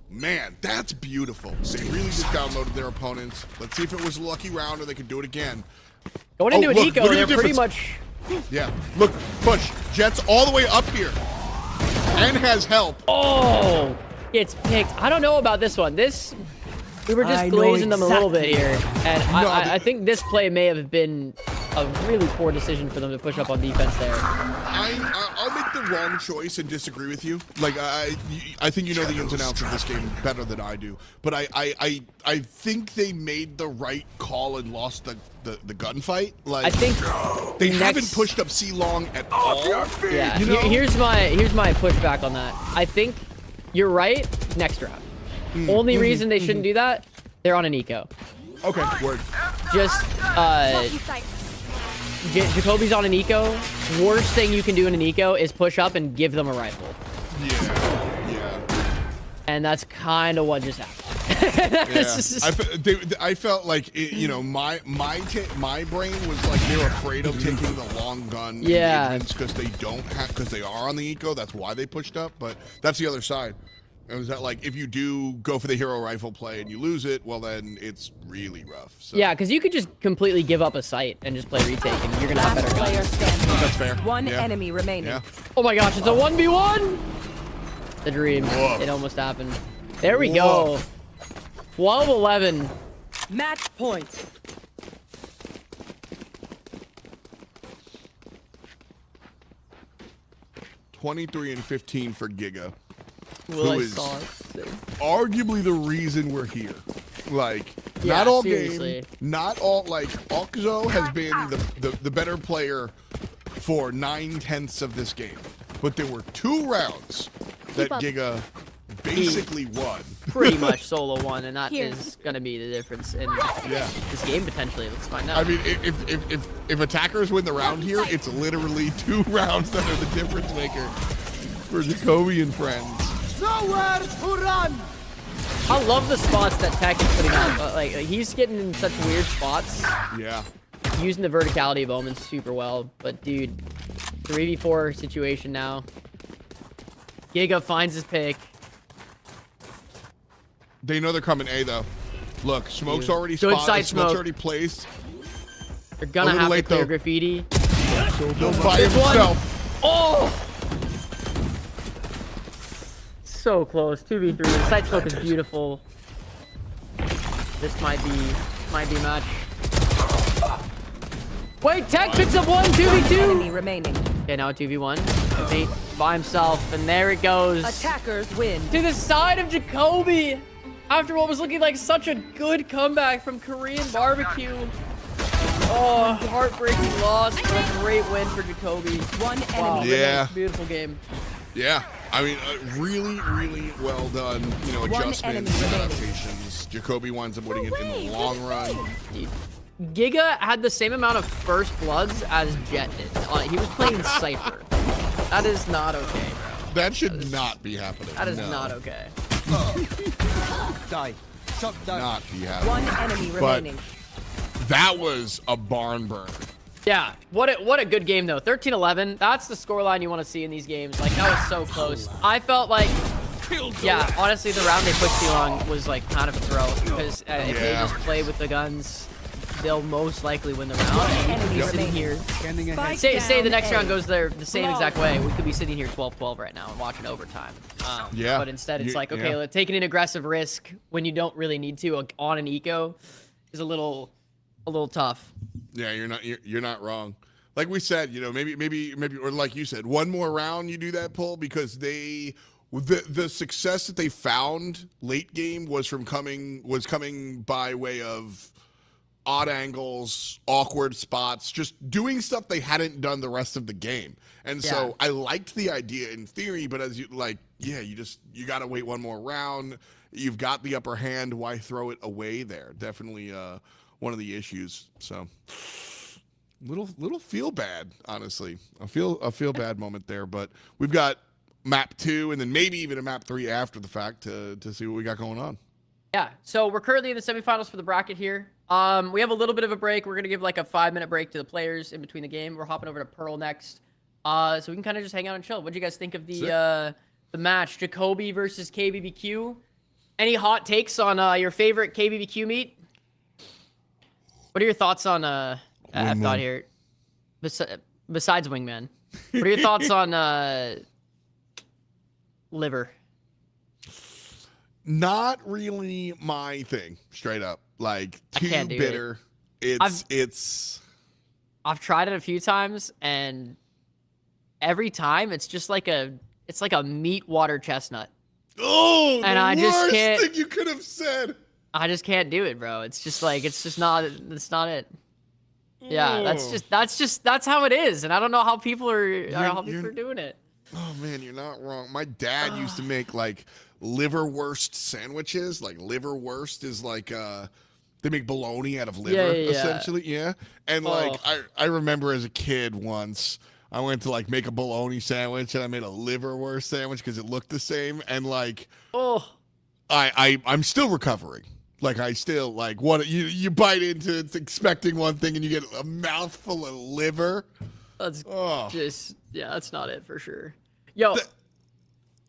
Man, that's beautiful. They really just downloaded their opponents. Let's see if it was a lucky round or they could do it again. Going into an eco, they're pretty much... Yeah, look, push. Jet's all the way up here. And has help. Oh, it's picked. I don't know about this one. We were just glazing them a little bit here. And I think this play may have been a really poor decision for them to push up on defense there. I'll make the wrong choice and disagree with you. Like I think you know the ins and outs of this game better than I do. But I think they made the right call and lost the gunfight. Like I think they haven't pushed up C long at all. Yeah. You know? Here's my pushback on that. I think you're right. Next round. Only reason they shouldn't do that, they're on an eco. Okay, word. Just Jacoby's on an eco. Worst thing you can do in an eco is push up and give them a rifle. Yeah. And that's kind of what just happened. I felt like my brain was like they were afraid of taking the long gun because they are on the eco. That's why they pushed up. But that's the other side. It was that like if you do go for the hero rifle play and you lose it, well then it's really rough. So. Yeah, because you could just completely give up a sight and just play retake, and you're gonna have better guns. That's fair. One enemy remaining. Yeah. Oh my gosh, it's a 1v1. The dream. Woof. It almost happened. There we go. 12-11. Match point. $23-15 for Giga. Well, who I is saw it. arguably the reason we're here. Like, Yeah, not all seriously. game, not all, like, Okzo has been the better player for 9/10 of this game. But there were 2 rounds that Giga basically won. Pretty much solo won, and that is going to be the difference in this game potentially. Let's find out. I mean, if attackers win the round here, it's literally 2 rounds that are the difference maker for Jacoby and friends. Nowhere to run. I love the spots that Tech is putting out. Like he's getting in such weird spots. Yeah. Using the verticality of Omen super well. But dude, 3v4 situation now. Giga finds his pick. They know they're coming A though. Look, smoke's already Good spotted. side Smoke's smoke. already placed. They're gonna have to late, clear though. graffiti. By himself. Oh! So close. 2v3. The side smoke is beautiful. This might be a match. Wait, Tech picks up 1, 2v2. Enemy remaining. Okay, now 2v1. Mate by himself, and there it goes. Attackers win. To the side of Jacoby. After what was looking like such a good comeback from Korean barbecue. Oh, heartbreaking loss, but a great win for Jacoby. One Wow, enemy. Yeah. beautiful game. Yeah, I mean, really, really well done. Adjustments, enemy remaining. adaptations. Jacoby winds up winning it in the long run. Giga had the same amount of first bloods as Jet did. He was playing Cypher. That is not okay, bro. That should not be happening. That is No. not okay. Die. Shut down. Not be happening. One enemy But remaining. that was a barn burner. Yeah, what a good game though. 13-11. That's the scoreline you want to see in these games. Like that was so close. I felt like, yeah, honestly, the round they pushed T-Long was like kind of a throw because if they just play with the guns, they'll most likely win the round. And we could be sitting here. Scanning ahead. Say the next round goes the same exact way. We could be sitting here 12-12 right now and watching overtime. But instead it's like, okay, taking an aggressive risk when you don't really need to on an eco is a little tough. Yeah, you're not wrong. Like we said, maybe, or like you said, one more round you do that pull because the success that they found late game was coming by way of odd angles, awkward spots, just doing stuff they hadn't done the rest of the game. And so I liked the idea in theory, but as you got to wait one more round. You've got the upper hand. Why throw it away there? Definitely one of the issues. So little feel bad, honestly. I feel bad moment there, but we've got map 2 and then maybe even a map 3 after the fact to see what we got going on. Yeah, so we're currently in the semifinals for the bracket here. We have a little bit of a break. We're going to give like a 5-minute break to the players in between the game. We're hopping over to Pearl next. So we can kind of just hang out and chill. What do you guys think of the match? Jacoby versus KBBQ. Any hot takes on your favorite KBBQ meet? What are your thoughts on I've thought here besides Wingman? What are your thoughts on Liver? Not really my thing, straight up. Like too bitter. I've tried it a few times, and every time it's just like a meat water chestnut. Oh, and I just can't. Thing you could have said. I just can't do it, bro. It's just like it's not it. Yeah, that's how it is, and I don't know how people are doing it. Oh man, you're not wrong. My dad used to make like liverwurst sandwiches. Like liverwurst is like They make bologna out of liver, Yeah. essentially. Yeah. And like, I remember as a kid once, I went to like make a bologna sandwich and I made a liverwurst sandwich because it looked the same. And like, I'm still recovering. Like I still like what you bite into, it's expecting one thing and you get a mouthful of liver. That's that's not it for sure. Yo,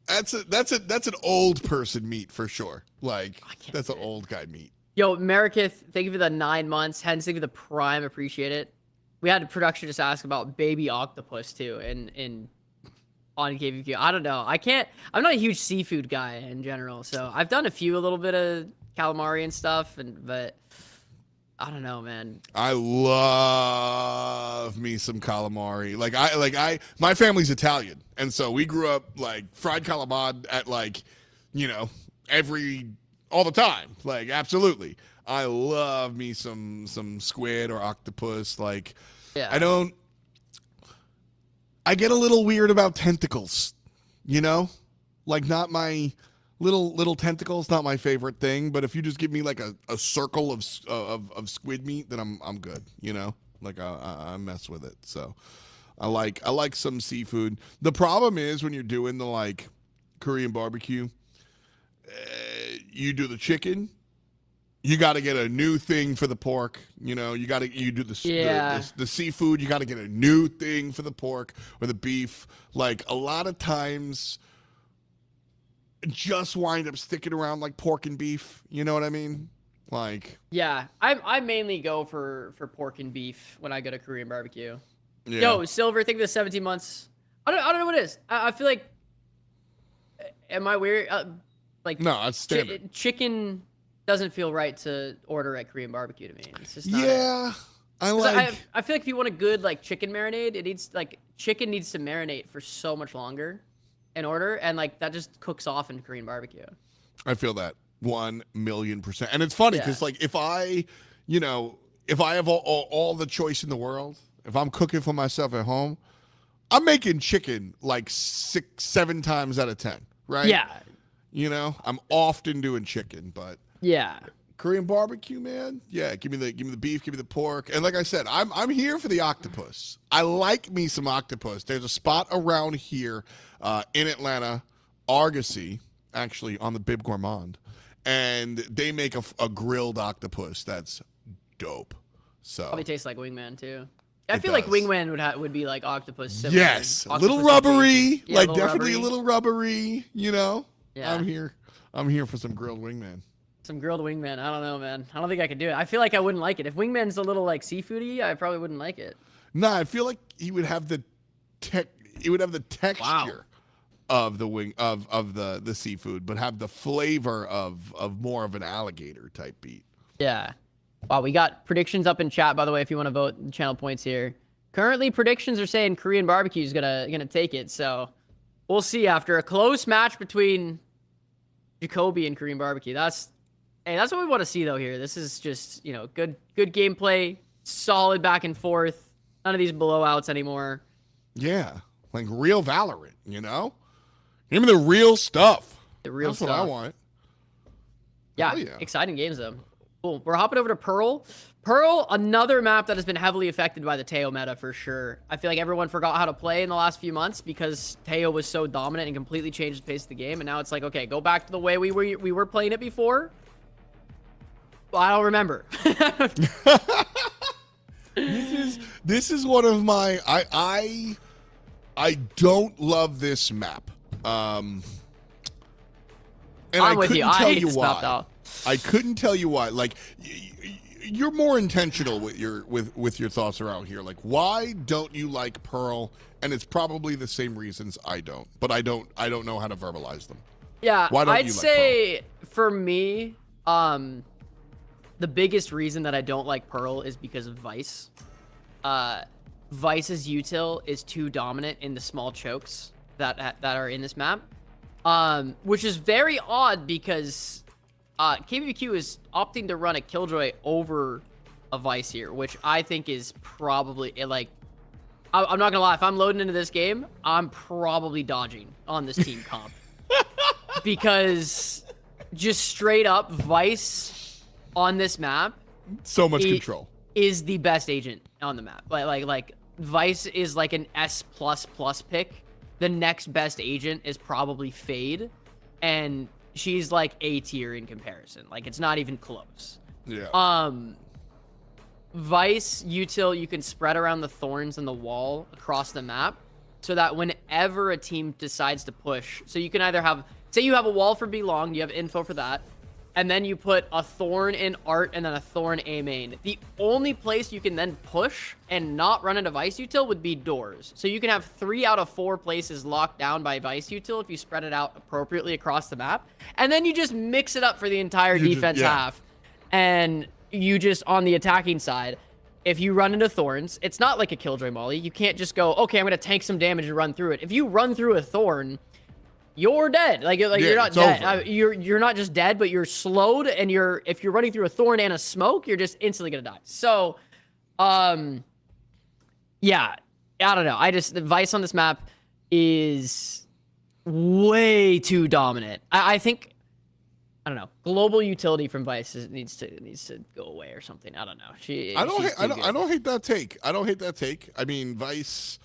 that's an old person meat for sure. Like that's an old guy meat. Yo, Merakith, thank you for the 9 months. Hence, thank you for the Prime. Appreciate it. We had production just ask about baby octopus too, in on KVQ. I don't know. I'm not a huge seafood guy in general, so I've done a little bit of calamari and stuff, but I don't know, man. I love me some calamari. My family's Italian, and so we grew up like fried calamari at like, all the time. Like absolutely. I love me some squid or octopus. Like I get a little weird about tentacles, like not my little tentacles, not my favorite thing. But if you just give me like a circle of squid meat, then I'm good. Like I mess with it. So I like some seafood. The problem is when you're doing the like Korean barbecue, you do the chicken. You got to get a new thing for the pork. You do the seafood. You got to get a new thing for the pork or the beef. Like a lot of times, just wind up sticking around like pork and beef. You know what I mean? Like I mainly go for pork and beef when I go to Korean barbecue. Yeah. Yo, Silver, think of the 17 months. I don't know what it is. I feel like, am I weird? No, that's standard. Chicken doesn't feel right to order at Korean barbecue to me. It's just not I feel like if you want a good like chicken marinade, chicken needs to marinate for so much longer in order, and like that just cooks off in Korean barbecue. I feel that 1,000,000%. And it's funny because like if I have all the choice in the world, if I'm cooking for myself at home, I'm making chicken like 6-7 times out of 10, right? Yeah. I'm often doing chicken, but Korean barbecue, man. Yeah, give me the beef, give me the pork. And like I said, I'm here for the octopus. I like me some octopus. There's a spot around here in Atlanta, Argosy, actually on the Bib Gourmand, and they make a grilled octopus that's dope. So probably tastes like wingman too. I feel like wingman would be like octopus. Similar. Yes, a Octopus little rubbery, like definitely rubbery. a little rubbery. Yeah. I'm here for some grilled wingman. Some grilled wingman. I don't know, man. I don't think I could do it. I feel like I wouldn't like it. If wingman's a little like seafoody, I probably wouldn't like it. Nah, I feel like he would have the texture of the wing of the seafood, but have the flavor of more of an alligator type beat. Yeah. Wow, we got predictions up in chat, by the way, if you want to vote channel points here. Currently, predictions are saying Korean barbecue is gonna take it, so we'll see after a close match between Jacoby and Korean barbecue. That's what we want to see though here. This is just, good gameplay, solid back and forth. None of these blowouts anymore. Yeah, like real Valorant, Give me the real stuff. That's what I want. Yeah, exciting games though. Cool. We're hopping over to Pearl. Pearl, another map that has been heavily affected by the Teo meta for sure. I feel like everyone forgot how to play in the last few months because Teo was so dominant and completely changed the pace of the game. And now it's like, okay, go back to the way we were playing it before. Well, I don't remember. This is one of my I don't love this map. And I'm with you. I hate you this why. map though. I couldn't tell you why. Like, you're more intentional with your thoughts around here. Like, why don't you like Pearl? And it's probably the same reasons I don't. But I don't know how to verbalize them. Yeah, why don't I'd you like say Pearl? For me, the biggest reason that I don't like Pearl is because of Vice. Vice's util is too dominant in the small chokes that are in this map, which is very odd because KBBQ is opting to run a Killjoy over a Vice here, which I think is probably like, I'm not gonna lie, if I'm loading into this game, I'm probably dodging on this team comp because just straight up Vice on this map So much control. is the best agent on the map. Like Vice is like an S++ pick. The next best agent is probably Fade, and she's like A tier in comparison. Like it's not even close. Yeah. Vice util, you can spread around the thorns and the wall across the map, so that whenever a team decides to push, so you can either have, say you have a wall for B long, you have info for that, and then you put a thorn in art and then a thorn A main. The only place you can then push and not run into Vice util would be doors. So you can have 3 out of 4 places locked down by Vice util if you spread it out appropriately across the map. And then you just mix it up for the entire defense half. And you just, on the attacking side, if you run into thorns, it's not like a Killjoy Molly. You can't just go, okay, I'm going to tank some damage and run through it. If you run through a thorn, you're dead. Like you're not dead. You're not just dead, but you're slowed, and if you're running through a thorn and a smoke, you're just instantly gonna die. So, yeah, I don't know. The Vice on this map is way too dominant. I think, I don't know. Global utility from Vice needs to go away or something. I don't know. I don't hate that take. I don't hate that take. I mean, Vice.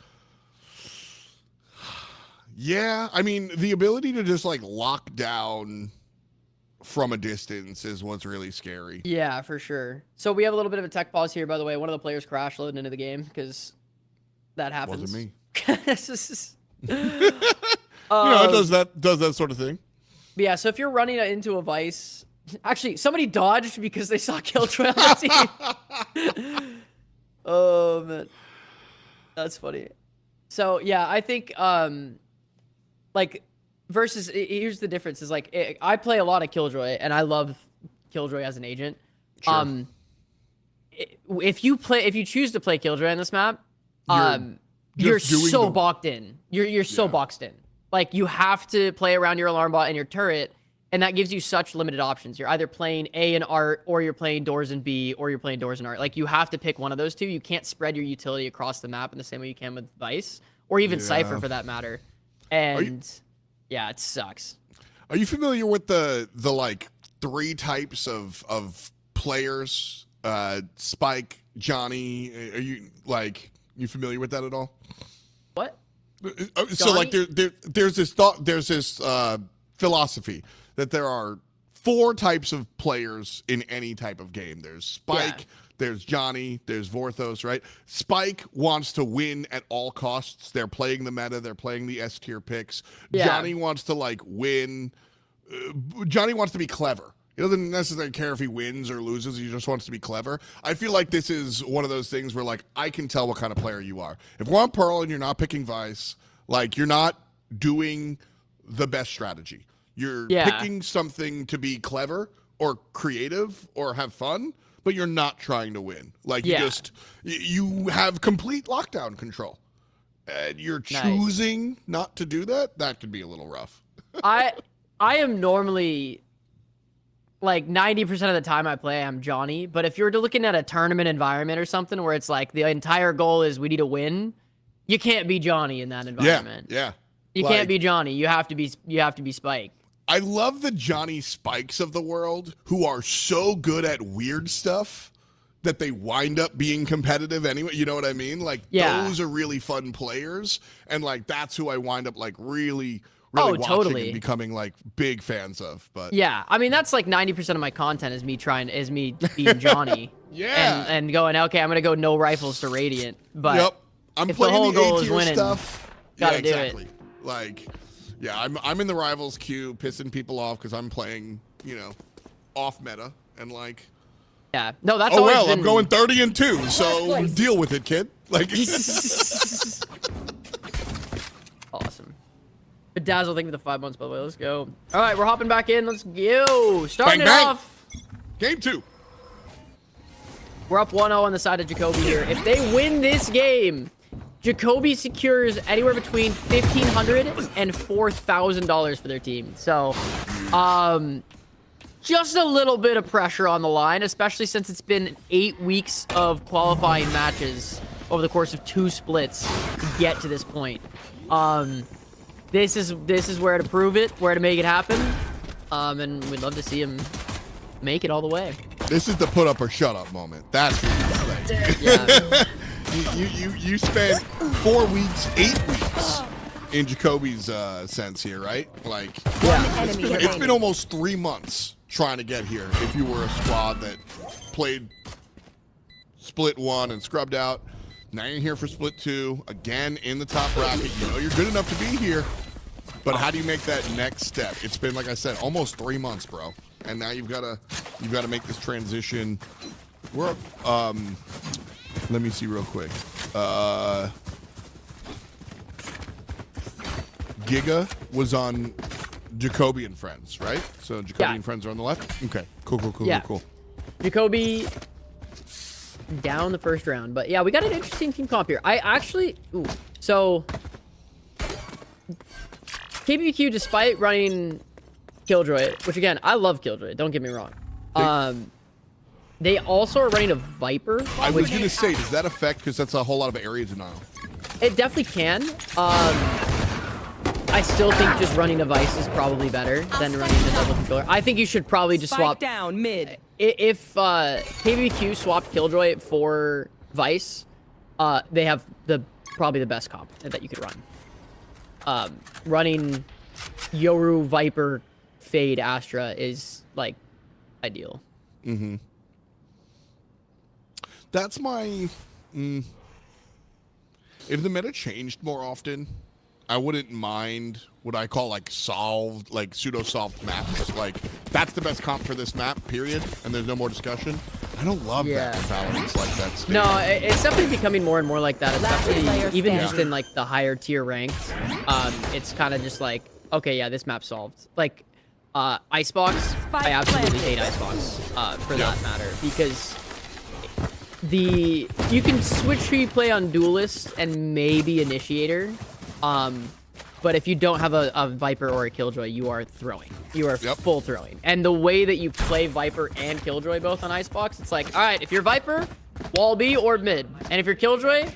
Yeah, I mean, the ability to just, like, lock down from a distance is what's really scary. Yeah, for sure. So we have a little bit of a tech pause here, by the way. One of the players crash loading into the game because that happens. Wasn't me. It does that sort of thing. But yeah, so if you're running into a Vice... Actually, somebody dodged because they saw Killjoy on the team. Oh, man. That's funny. So, yeah, I think... like, versus, here's the difference, is like, I play a lot of Killjoy, and I love Killjoy as an agent. Sure. If you choose to play Killjoy on this map, you're so boxed in. You're so boxed in. Like, you have to play around your alarm bot and your turret, and that gives you such limited options. You're either playing A and Art, or you're playing doors and B, or you're playing doors and Art. Like, you have to pick one of those two. You can't spread your utility across the map in the same way you can with Vice, or even Cypher for that matter. And yeah, it sucks. Are you familiar with the like 3 types of players? Spike, Johnny. Are you familiar with that at all? What? So like there's this philosophy that there are 4 types of players in any type of game. There's Spike. There's Johnny, there's Vorthos, right? Spike wants to win at all costs. They're playing the meta. They're playing the S tier picks. Yeah. Johnny wants to, like, win. Johnny wants to be clever. He doesn't necessarily care if he wins or loses. He just wants to be clever. I feel like this is one of those things where, like, I can tell what kind of player you are. If we're on Pearl and you're not picking Vice, like, you're not doing the best strategy. You're picking something to be clever or creative or have fun, but you're not trying to win. Like, you have complete lockdown control. And you're choosing not to do that. That could be a little rough. I am normally, like, 90% of the time I play, I'm Johnny. But if you're looking at a tournament environment or something where it's like the entire goal is we need to win, you can't be Johnny in that environment. Yeah. You can't be Johnny. You have to be Spike. I love the Johnny Spikes of the world who are so good at weird stuff that they wind up being competitive anyway. You know what I mean? Like, those are really fun players. And, like, that's who I wind up, like, really watching and becoming, like, big fans of. But yeah, I mean, that's like 90% of my content is me being Johnny. And going, okay, I'm going to go no rifles to Radiant. But I'm if playing the whole goal is A-tier winning, stuff. Gotta do it. Like... Yeah, I'm in the rivals queue, pissing people off because I'm playing, off meta, and like. Yeah, no, that's always been... I'm going 30-2, so deal with it, kid. Like. Awesome. Bedazzle, thank you for the 5 months, by the way. Let's go. All right, we're hopping back in. Let's go. Starting it off. Game 2. We're up 1-0 on the side of Jacoby here. If they win this game, Jacoby secures anywhere between $1,500 and $4,000 for their team. So, just a little bit of pressure on the line, especially since it's been 8 weeks of qualifying matches over the course of 2 splits to get to this point. This is where to prove it, where to make it happen. And we'd love to see him make it all the way. This is the put up or shut up moment. That's what you say. Yeah. you spent 4 weeks, 8 weeks in Jacoby's sense here, right? Like, it's been almost 3 months trying to get here. If you were a squad that played Split 1 and scrubbed out, now you're here for Split 2, again in the top bracket. You know you're good enough to be here, but how do you make that next step? It's been, like I said, almost 3 months, bro. And now you've got to make this transition. We're let me see real quick. Giga was on Jacoby and Friends, right? So Jacoby and Friends are on the left. Okay, cool. Jacoby down the first round, but yeah, we got an interesting team comp here. I actually, so KBBQ, despite running Killjoy, which again, I love Killjoy, don't get me wrong. They also are running a Viper. I was going to say, does that affect, because that's a whole lot of area denial? It definitely can. I still think just running a Vice is probably better than running the double controller. I think you should probably just swap. Down mid. If KBBQ swapped Killjoy for Vice, they have probably the best comp that you could run. Running Yoru, Viper, Fade, Astra is like ideal. Mm-hmm. That's my... If the meta changed more often, I wouldn't mind what I call like solved, like pseudo-solved maps. Like, that's the best comp for this map, period, and there's no more discussion. I don't love that balance like that state. No, it's definitely becoming more and more like that, especially even just in like the higher tier ranks. It's kind of just like, okay, yeah, this map's solved. Like, Icebox, I absolutely hate Icebox for that matter, because you can switch who you play on Duelist and maybe Initiator, but if you don't have a Viper or a Killjoy, you are throwing. You are full throwing. And the way that you play Viper and Killjoy both on Icebox, it's like, all right, if you're Viper, wall B or mid. And if you're Killjoy,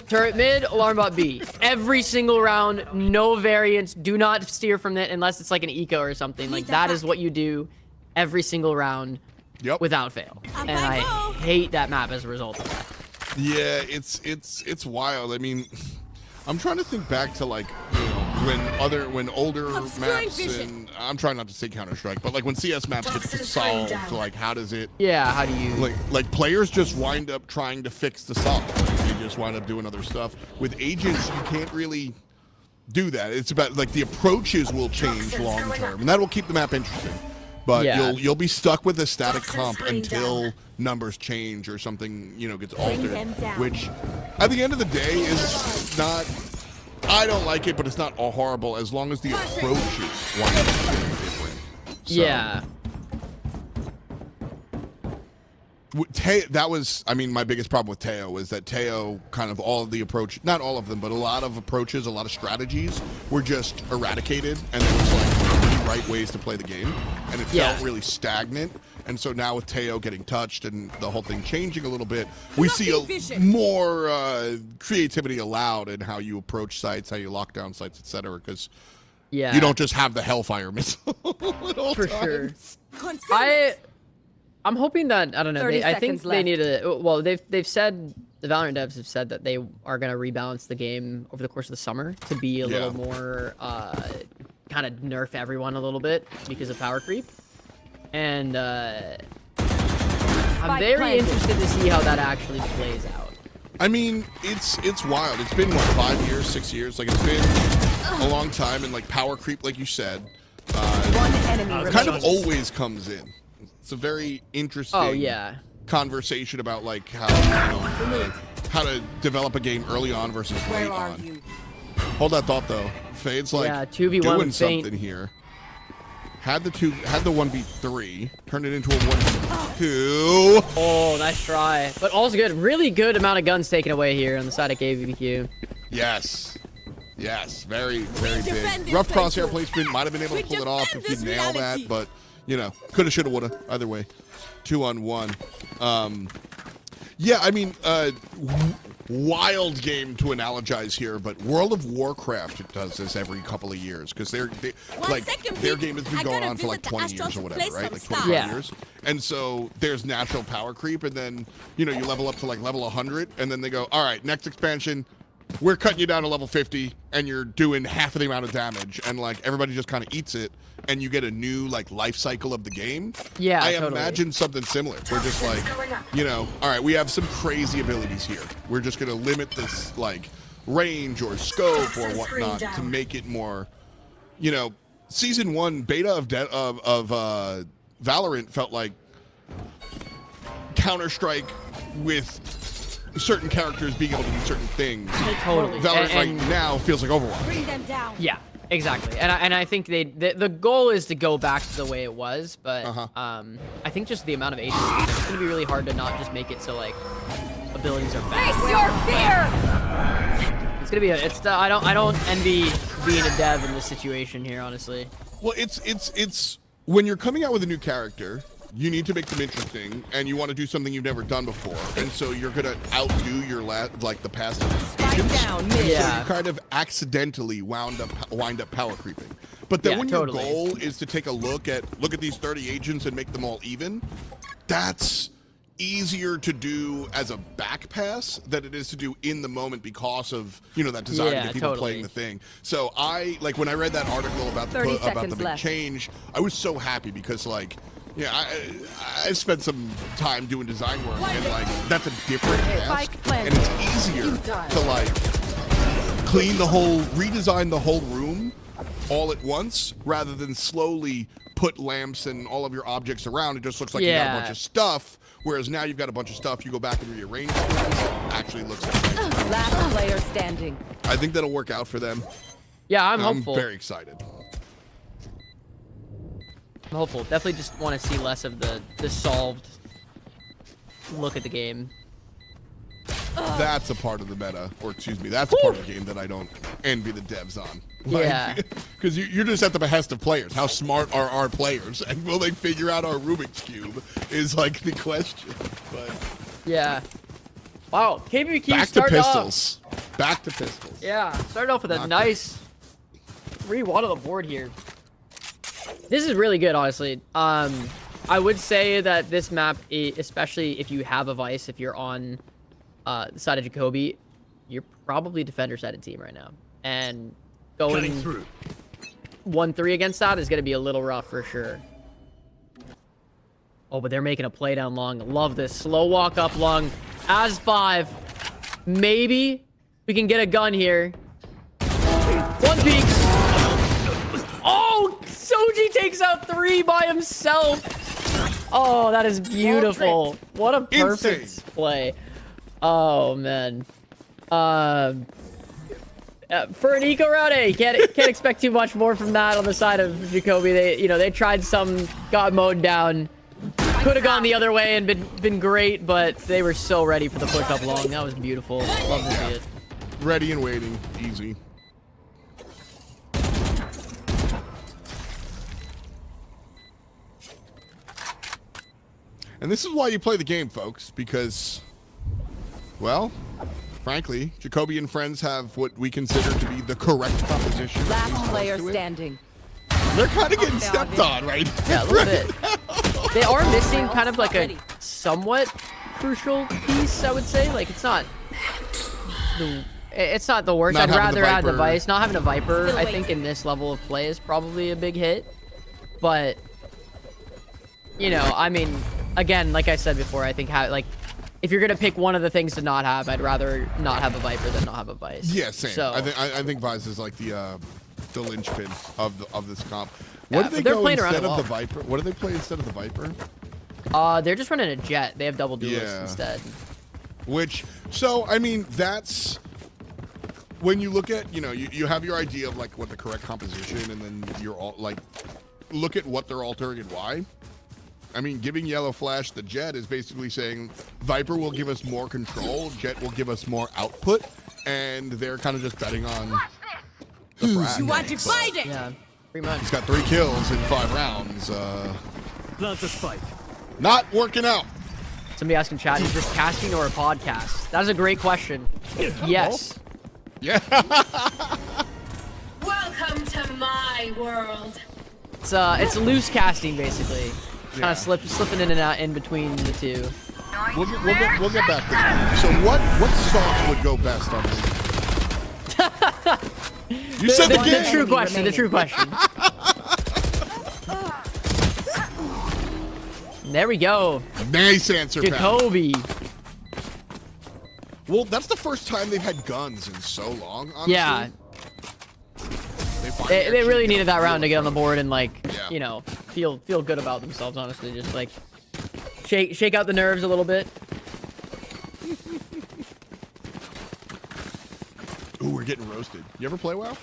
turret mid, alarm bot B. Every single round, no variance. Do not steer from it unless it's like an eco or something. Like, that is what you do every single round without fail. And I hate that map as a result of that. Yeah, it's wild. I mean, I'm trying to think back to, like, you know, when older maps, and I'm trying not to say Counter-Strike, but like when CS maps get solved, like how does it? Yeah, how do you? Like players just wind up trying to fix the solve. They just wind up doing other stuff. With agents, you can't really do that. It's about like the approaches will change long term, and that will keep the map interesting. But you'll be stuck with a static comp until numbers change or something, you know, gets altered, which at the end of the day is not. I don't like it, but it's not all horrible as long as the approaches wind up being different. So, yeah. That was, I mean, my biggest problem with Teo is that Teo kind of all of the approach, not all of them, but a lot of approaches, a lot of strategies were just eradicated, and there was like many right ways to play the game, and it felt really stagnant. And so now with Teo getting touched and the whole thing changing a little bit, we see more creativity allowed in how you approach sites, how you lock down sites, etc. Because you don't just have the Hellfire missile at all times. Sure. I'm hoping that, I don't know, I think they need to, well, they've said, the Valorant devs have said that they are going to rebalance the game over the course of the summer to be a little more, kind of nerf everyone a little bit because of power creep. And I'm very interested to see how that actually plays out. I mean, it's wild. It's been, what, 5 years, 6 years? Like, it's been a long time, and, like, power creep, like you said, kind of always comes in. It's a very interesting conversation about, like, how, you know, how to develop a game early on versus late on. Hold that thought, though. Fade's, like, 2v1 doing something here. Had the 1v3, turned it into a 1v2. Oh, nice try. But all's good. Really good amount of guns taken away here on the side of KBBQ. Yes. Yes, very, very big. Rough crosshair placement, might have been able to pull it off if you nail that, but, you know, coulda, shoulda, woulda. Either way, 2-on-1. Yeah, I mean, wild game to analogize here, but World of Warcraft does this every couple of years because their game has been going on for like 20 years or whatever, right? Like 25 years. And so there's natural power creep, and then you level up to like level 100, and then they go, all right, next expansion, we're cutting you down to level 50, and you're doing half of the amount of damage, and like everybody just kind of eats it, and you get a new like life cycle of the game. Yeah, I totally. imagine something similar. We're just like, all right, we have some crazy abilities here. We're just gonna limit this like range or scope or whatnot to make it more, Season 1 beta of Valorant felt like Counter-Strike with certain characters being able to do certain things. Totally. Valorant right now feels like Overwatch. Bring them down. Yeah, exactly. And I think the goal is to go back to the way it was, but I think just the amount of agents, it's gonna be really hard to not just make it so like abilities are bad. Face your fear! It's gonna be I don't envy being a dev in this situation here, honestly. Well, it's when you're coming out with a new character, you need to make them interesting, and you want to do something you've never done before, and so you're gonna outdo your the past agents. Down, So you kind of accidentally wind up power creeping. But then when your goal is to take a look at these 30 agents and make them all even, that's easier to do as a back pass than it is to do in the moment because of that desire to get people playing the thing. So when I read that article about the big change, I was so happy because I spent some time doing design work, and that's a different task, and it's easier to redesign the whole room all at once rather than slowly put lamps and all of your objects around. It just looks like you got a bunch of stuff, whereas now you've got a bunch of stuff, you go back and rearrange things, it actually looks like last player standing. I think that'll work out for them. Yeah, I'm hopeful. I'm very excited. I'm hopeful. Definitely just want to see less of the solved look at the game. That's a part of the meta, or excuse me, that's a part of the game that I don't envy the devs on. Because you're just at the behest of players. How smart are our players, and will they figure out our Rubik's Cube is like the question. But yeah. Wow, KBQ back to pistols. Back to pistols. Yeah, started off with a nice 3-1 on the board here. This is really good, honestly. I would say that this map, especially if you have a Vice, if you're on the side of Jacoby, you're probably defender-sided team right now. And going 1-3 against that is going to be a little rough for sure. Oh, but they're making a play down long. Love this. Slow walk up long. As 5. Maybe we can get a gun here. One peeks. Oh, Soji takes out 3 by himself. Oh, that is beautiful. What a perfect play. Oh, man. For an eco round, hey, can't expect too much more from that on the side of Jacoby. They tried some, got mowed down. Could have gone the other way and been great, but they were so ready for the push up long. That was beautiful. Love to see it. Ready and waiting. Easy. And this is why you play the game, folks, because, well, frankly, Jacoby and friends have what we consider to be the correct composition. Last player standing. They're kind of getting stepped on, right? Yeah, a little bit. They are missing kind of like a somewhat crucial piece, I would say. Like, it's not the worst. I'd rather add the Vice. Not having a Viper, I think, in this level of play is probably a big hit. But, I mean, again, like I said before, I think if you're gonna pick one of the things to not have, I'd rather not have a Viper than not have a Vice. Yeah, same. So, I think Vice is like the linchpin of this comp. What do they go instead of the Viper? What do they play instead of the Viper? They're just running a Jet. They have double duelists instead. I mean, that's when you look at, you have your idea of like what the correct composition, and then you're all like, look at what they're altering and why. I mean, giving Yellow Flash the Jet is basically saying Viper will give us more control, Jet will give us more output, and they're kind of just betting on the frag. You want to fight it? Yeah, pretty much. He's got 3 kills in 5 rounds. Plant a spike. Not working out. Somebody asking chat, is this casting or a podcast? That is a great question. Yes. Yeah. Welcome to my world. It's loose casting basically. Kind Yeah. of slipping in and out in between the two. We'll get back to that. So what sauce would go best on this? You said the game. The true question. The true question. There we go. Nice answer, Pat. Jacoby. Well, that's the first time they've had guns in so long, honestly. Yeah. They They really needed that round to get on the board and like, Yeah. you know, feel good about themselves. Honestly, just like shake out the nerves a little bit. Ooh, we're getting roasted. You ever play WoW?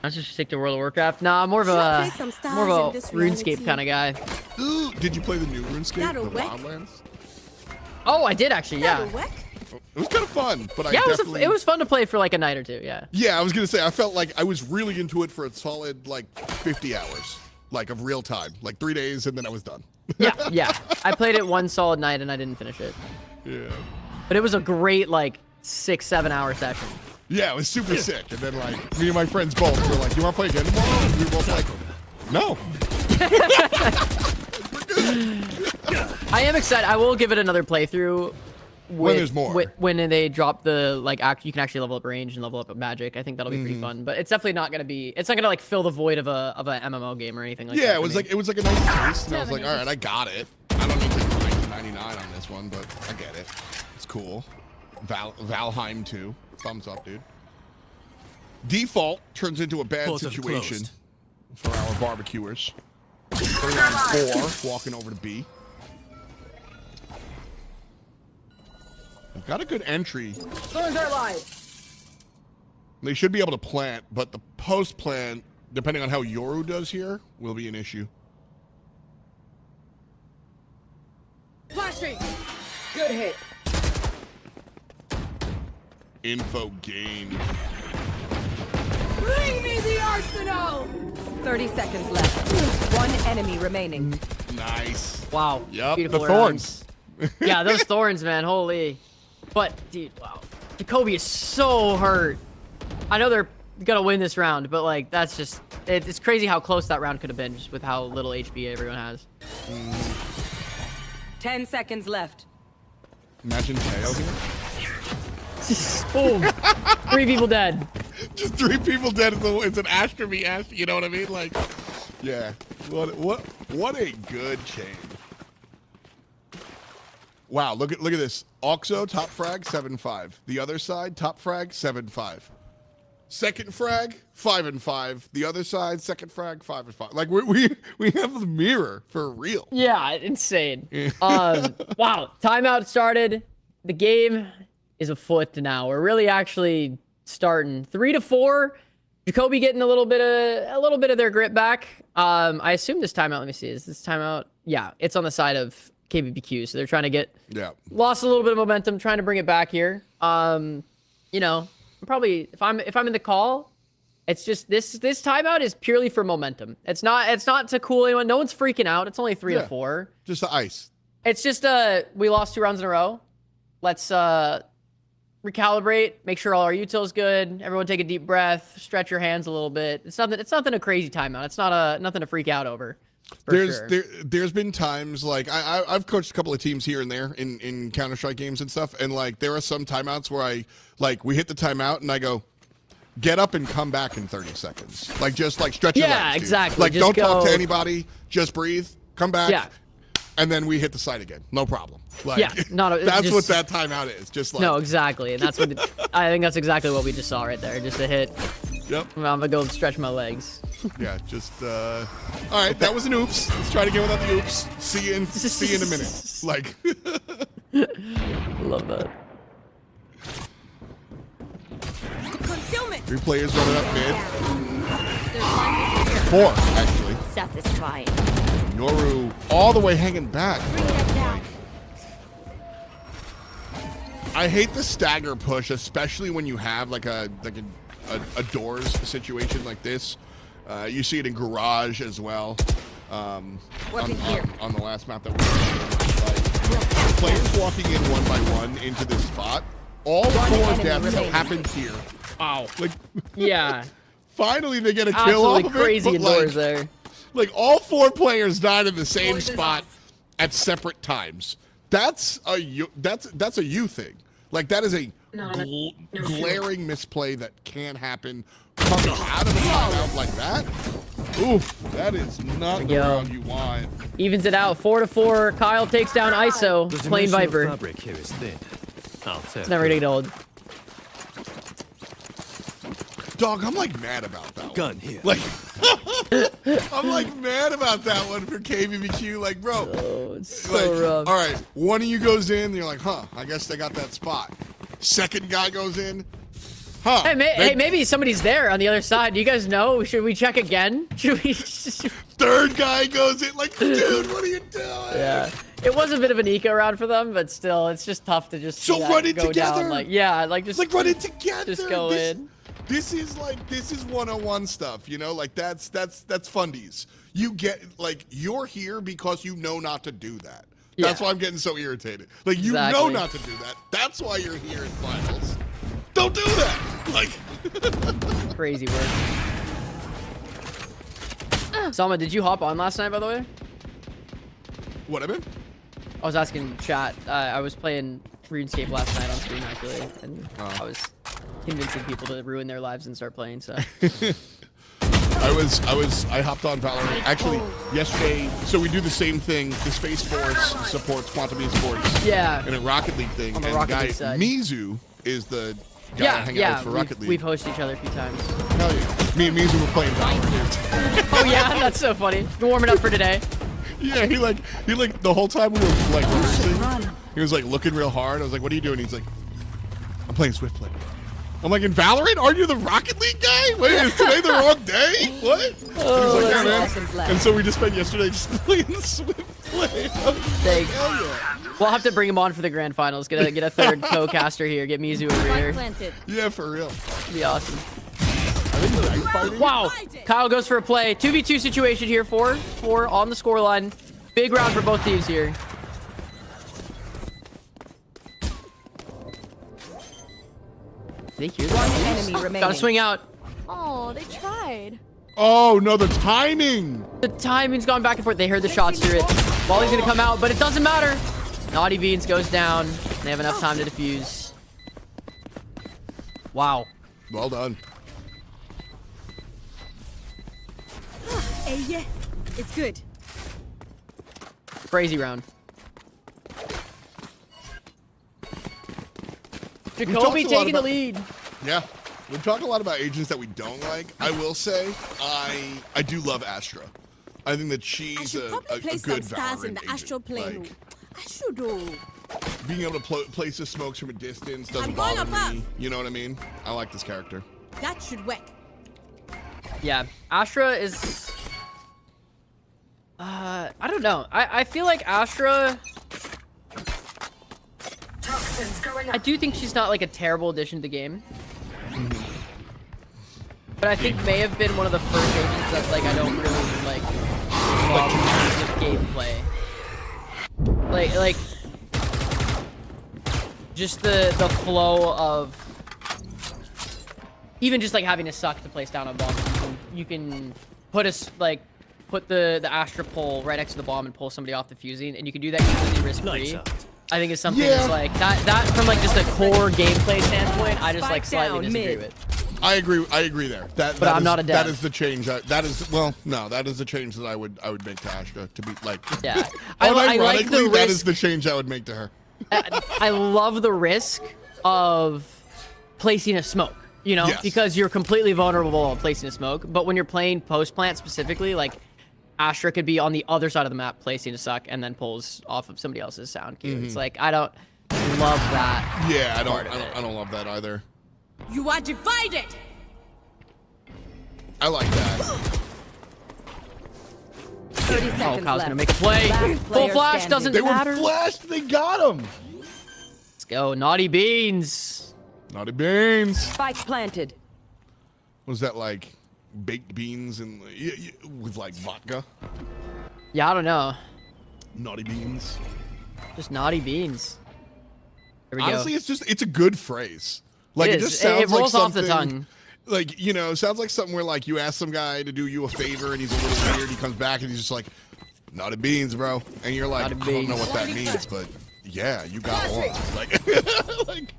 I just stick to World of Warcraft. Nah, I'm more of a RuneScape kind of guy. Ooh, did you play the new RuneScape, the whack. Wildlands? Oh, I did actually. Yeah. It was kind of fun, but Yeah, I definitely... it was fun to play for like a night or two. Yeah. Yeah, I was gonna say I felt like I was really into it for a solid like 50 hours, like of real time, like 3 days, and then I was done. Yeah. I played it one solid night and I didn't finish it. Yeah. But it was a great like 6-7 hour session. Yeah, it was super sick. And then like me and my friends both were like, "You want to play again tomorrow?" And we were both like, "No." I am excited. I will give it another playthrough. When there's more. When they drop the like you can actually level up range and level up magic. I think that'll be pretty fun. But it's definitely not gonna be. It's not gonna like fill the void of a MMO game or anything like that. Yeah, for it was like a nice taste, and I was like, "All right, I got it. I don't need to $19.99 on this one, but I get it. It's cool." Valheim 2. Thumbs up, dude. Default turns into a bad situation for our barbecuers. 3-on-4, walking over to B. We've got a good entry. Thorns are live. They should be able to plant, but the post plant, depending on how Yoru does here, will be an issue. Flashing. Good hit. Info gain. Bring me the arsenal. 30 seconds left. One enemy remaining. Nice. Wow. Yep, Beautiful the thorns. Yeah, those thorns, man. Holy. But dude, wow. Jacoby is so hurt. I know they're gonna win this round, but like that's just it's crazy how close that round could have been just with how little HP everyone has. 10 seconds left. Imagine Teo here. Boom. 3 people dead. Just 3 people dead. It's an Astromy Ash. You know what I mean? Like, yeah. What a good chain. Wow. Look at this. Oxo top frag 7-5. The other side top frag 7-5. Second frag 5-5. The other side second frag 5-5. Like we have the mirror for real. Yeah, insane. Wow. Timeout started. The game is afoot now. We're really actually starting 3-4. Jacoby getting a little bit of their grip back. I assume this timeout. Let me see. Is this timeout? Yeah, it's on the side of KBBQ. So they're trying to get lost a little bit of momentum, trying to bring it back here. You know, probably if I'm in the call, it's just this timeout is purely for momentum. It's not to cool anyone. No one's freaking out. It's only 3-4. Just the ice. It's just we lost 2 rounds in a row. Let's recalibrate, make sure all our util's good. Everyone take a deep breath, stretch your hands a little bit. It's nothing a crazy timeout. It's not nothing to freak out over. There's been times like I've coached a couple of teams here and there in Counter-Strike games and stuff, and like there are some timeouts where we hit the timeout and I go, get up and come back in 30 seconds. Like just like stretch your legs. Yeah, dude. exactly. Like just don't talk to go. anybody, just breathe, come back. Yeah. And then we hit the site again. No problem. Like, Yeah, that's just, what that timeout is. Just like no, exactly, and that's what I think that's exactly what we just saw right there. Just a hit. Yep. I'm gonna go stretch my legs. Yeah, just all right. That was an oops. Let's try to get without the oops. See you in a minute. Like, love that. Concealment. 3 players running up mid. 4 actually. Satisfying. Yoru all the way hanging back. I hate the stagger push, especially when you have like a doors situation like this. You see it in Garage as well. On the last map that we played. Like, players walking in 1 by 1 into this spot all One 4 enemy deaths have remaining. happened here. Wow. Like, Yeah. finally they get a kill off Absolutely of crazy it, but indoors there. like all 4 players died in the same spot at separate times. That's a you thing. Like that is a glaring misplay that can happen coming out of the timeout like that. Oof, that is not the round you want. Evens it out. 4-4. Kyle takes down ISO. Plain Viper. Fabric here is thin. It's never gonna get old. Dog, I'm like mad about that Gun one. here. Like, I'm like mad about that one for KBBQ. Like, bro, Oh, it's so like, rough. all right, one of you goes in, you're like, huh, I guess they got that spot. Second guy goes in, huh. Hey, maybe somebody's there on the other side. Do you guys know? Should we check again? Should we? Third guy goes in, like, dude, what are you doing? Yeah. It was a bit of an eco round for them, but still, it's just tough to just see that run it go together. down. Like, yeah, like just Like, run it together. Just go in. This is 101 stuff, you know? Like, that's fundies. You get, like, you're here because you know not to do that. That's why I'm getting so irritated. Like, you know not to do that. That's why you're here in finals. Don't do that. Like, crazy work. Salma, did you hop on last night, by the way? what, I mean? I was asking chat. I was playing RuneScape last night on stream, actually, and I was convincing people to ruin their lives and start playing, so. I hopped on Valorant actually yesterday. So we do the same thing. The Space Force supports Quantum Esports. Yeah. In a Rocket League thing. On the and Rocket guy League side. Mizu is the guy I hang out with for Rocket League. We've hosted each other a few times. Hell yeah. Me and Mizu were playing Valorant. Oh yeah, that's so funny. Been warming up for today. Yeah, he like the whole time we were like rehearsing, he was like looking real hard. I was like, "What are you doing?" He's like, "I'm playing Swift Play." I'm like, "In Valorant? Are you the Rocket League guy? Wait, is today the wrong day? What?" Oh, and he's like, "Yeah, man." seconds left. And so we just spent yesterday just playing Swift Play. Thanks. We'll have to bring him on for the grand finals. Get a third co-caster here. Get Mizu over here. Planted. Yeah, for real. It'd be awesome. I think the ice fighting. Wow. Kyle goes for a play. 2v2 situation here. 4 on the scoreline. Big round for both teams here. They hear One that? enemy remaining. Gotta swing out. Oh, they tried. Oh no, the timing. The timing's gone back and forth. They heard the shots through it. Volley's gonna come out, but it doesn't matter. Naughty Beans goes down. They have enough time to defuse. Wow. Well done. Hey, yeah. It's good. Crazy round. talked Jacoby a lot taking the about- lead. Yeah. We talk a lot about agents that we don't like. I will say, I do love Astra. I think that she's a good stars in Valorant the Astro agent. plane. Like, I should do. being able to place the smokes from a distance doesn't I'm going bother above. me. You know what I mean? I like this character. That should work. Yeah, Astra is... I don't know. I feel like Astra... I do think she's not like a terrible addition to the game. But I think may have been one of the first agents that like I don't really like love in terms of gameplay. Like just the flow of even just like having a suck to place down a bomb. You can put the Astra pole right next to the bomb and pull somebody off the fusing, and you can do that completely risk-free. I think it's something that's like that from like just a core gameplay standpoint. I just like slightly disagree with. I agree there. But I'm not a dev. That is the change. That is the change that I would make to Astra. To be like, Yeah, I like the unironically, that is risk. the change I would make to her. I love the risk of placing a smoke. You know, Yes. because you're completely vulnerable on placing a smoke. But when you're playing post plant specifically, like Astra could be on the other side of the map placing a suck and then pulls off of somebody else's sound cue. It's like I don't love that. Yeah, I part of it. don't love that either. You are divided. I like that. 30 seconds Oh, Kyle's left. gonna make a play. Last Full player flash standing. doesn't They were matter. flashed. They got him. Let's go, Naughty Beans. Naughty beans. Spike planted. Was that like baked beans and with like vodka? Yeah, I don't know. Naughty beans. Just Naughty Beans. There we Honestly, go. it's a good phrase. Like it just sounds it rolls like off the something. tongue. Like, you know, it sounds like something where like you ask some guy to do you a favor and he's a little weird. He comes back and he's just like, "Naughty beans, bro," and you're like, "I don't know what that means, but yeah, you got one." Like, like.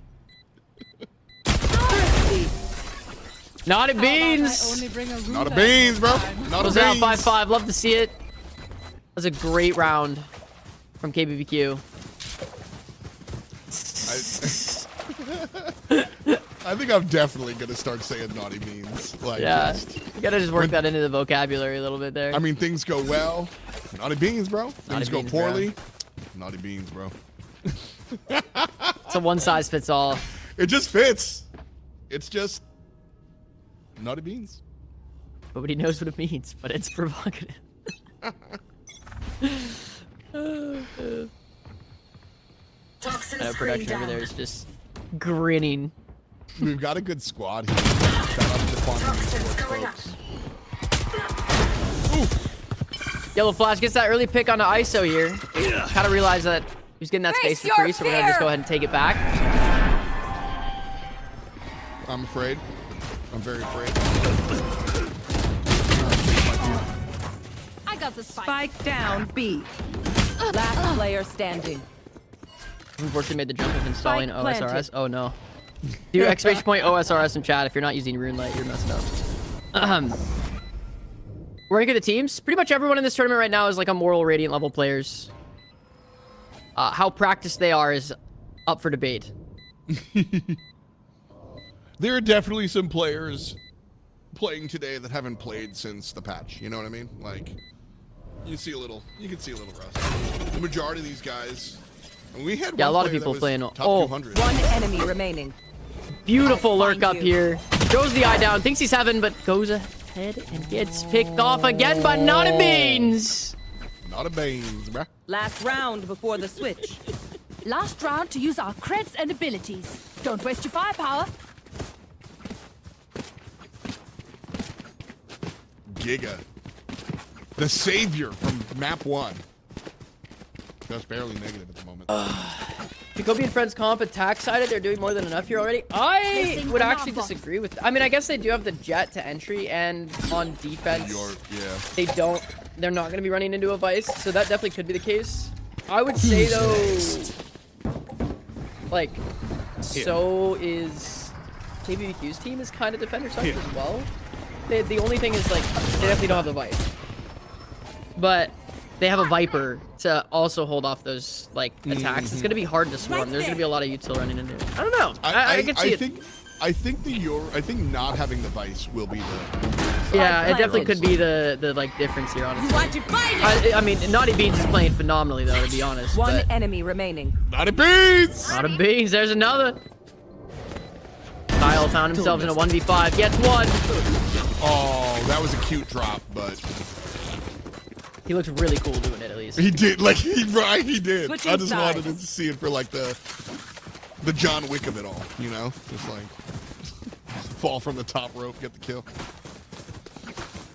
Naughty beans. Not a beans, bro. Not a Close out beans. 5-5. Love to see it. That was a great round from KBBQ. I think I'm definitely gonna start saying naughty beans. Like, Yeah, just, you gotta just work that into the vocabulary a little bit there. I mean, things go well, naughty beans, bro. Things go beans, poorly, naughty beans, bro. It's a one size fits all. It just fits. It's just naughty beans. Nobody knows what it means, but it's provocative. Production over there is just grinning. We've got a good squad here. Shout out to the Quantum Esports folks. Yellow Flash gets that early pick on the ISO here. Kind of realized that he was getting that space for free, so we're gonna just go ahead and take it back. I'm afraid. I'm very afraid. I got the Spike down B. Last player standing. Unfortunately made the jump of installing Spike planted. OSRS. Oh no. Do exclamation point OSRS in chat if you're not using RuneLight, you're messed up. Rank of the teams. Pretty much everyone in this tournament right now is like a Moral Radiant level players. How practiced they are is up for debate. There are definitely some players playing today that haven't played since the patch. You know what I mean? Like, you can see a little rust. The majority of these guys, and we had Yeah, a one lot of player people that was playing. top Oh, 200. One enemy remaining. beautiful lurk up here. Throws the eye down, thinks he's heaven, but goes ahead and gets picked off again by Naughty Beans. Not a beans, bruh. Last round before the switch. Last round to use our creds and abilities. Don't waste your firepower. Giga. The savior from map 1. Just barely negative at the moment. Jacoby and Friends comp attack sided, they're doing more than enough here already. I would actually disagree with. I mean, I guess they do have the jet to entry, and on defense, they're not going to be running into a vice, so that definitely could be the case. I would say though, like, so is KBBQ's team is kind of defender sided as well. The only thing is like they definitely don't have the vice, but they have a Viper to also hold off those like attacks. It's gonna be hard to swarm. There's gonna be a lot of util running into it. I don't know. I can see it. I think not having the vice will be the. Yeah, it definitely could be the like difference here, honestly. I mean, Naughty Beans is playing phenomenally though, to be honest. One enemy remaining. Naughty Beans! Naughty Beans, there's another. Kyle found himself in a 1v5, gets one. Oh, that was a cute drop, but he looks really cool doing it at least. he did, like he did. Switching I just sides. wanted to see it for like the John Wick of it all, you know, just like fall from the top rope, get the kill.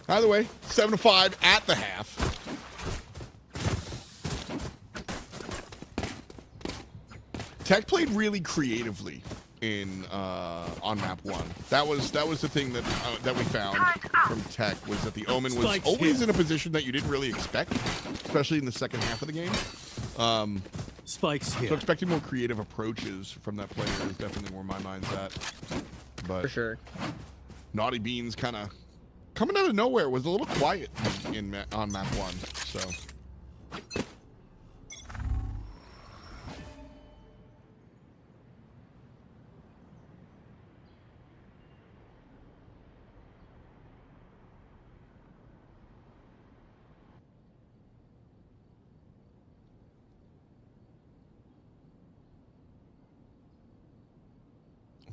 Either way, 7-5 at the half. Tech played really creatively in on map 1. That was the thing that we found from Tech, was that the Omen was always in a position that you didn't really expect, especially in the second half of the game. Spikes here. So expecting more creative approaches from that player is definitely where my mind's at. But For sure. Naughty Beans kind of coming out of nowhere, was a little quiet on map 1. So.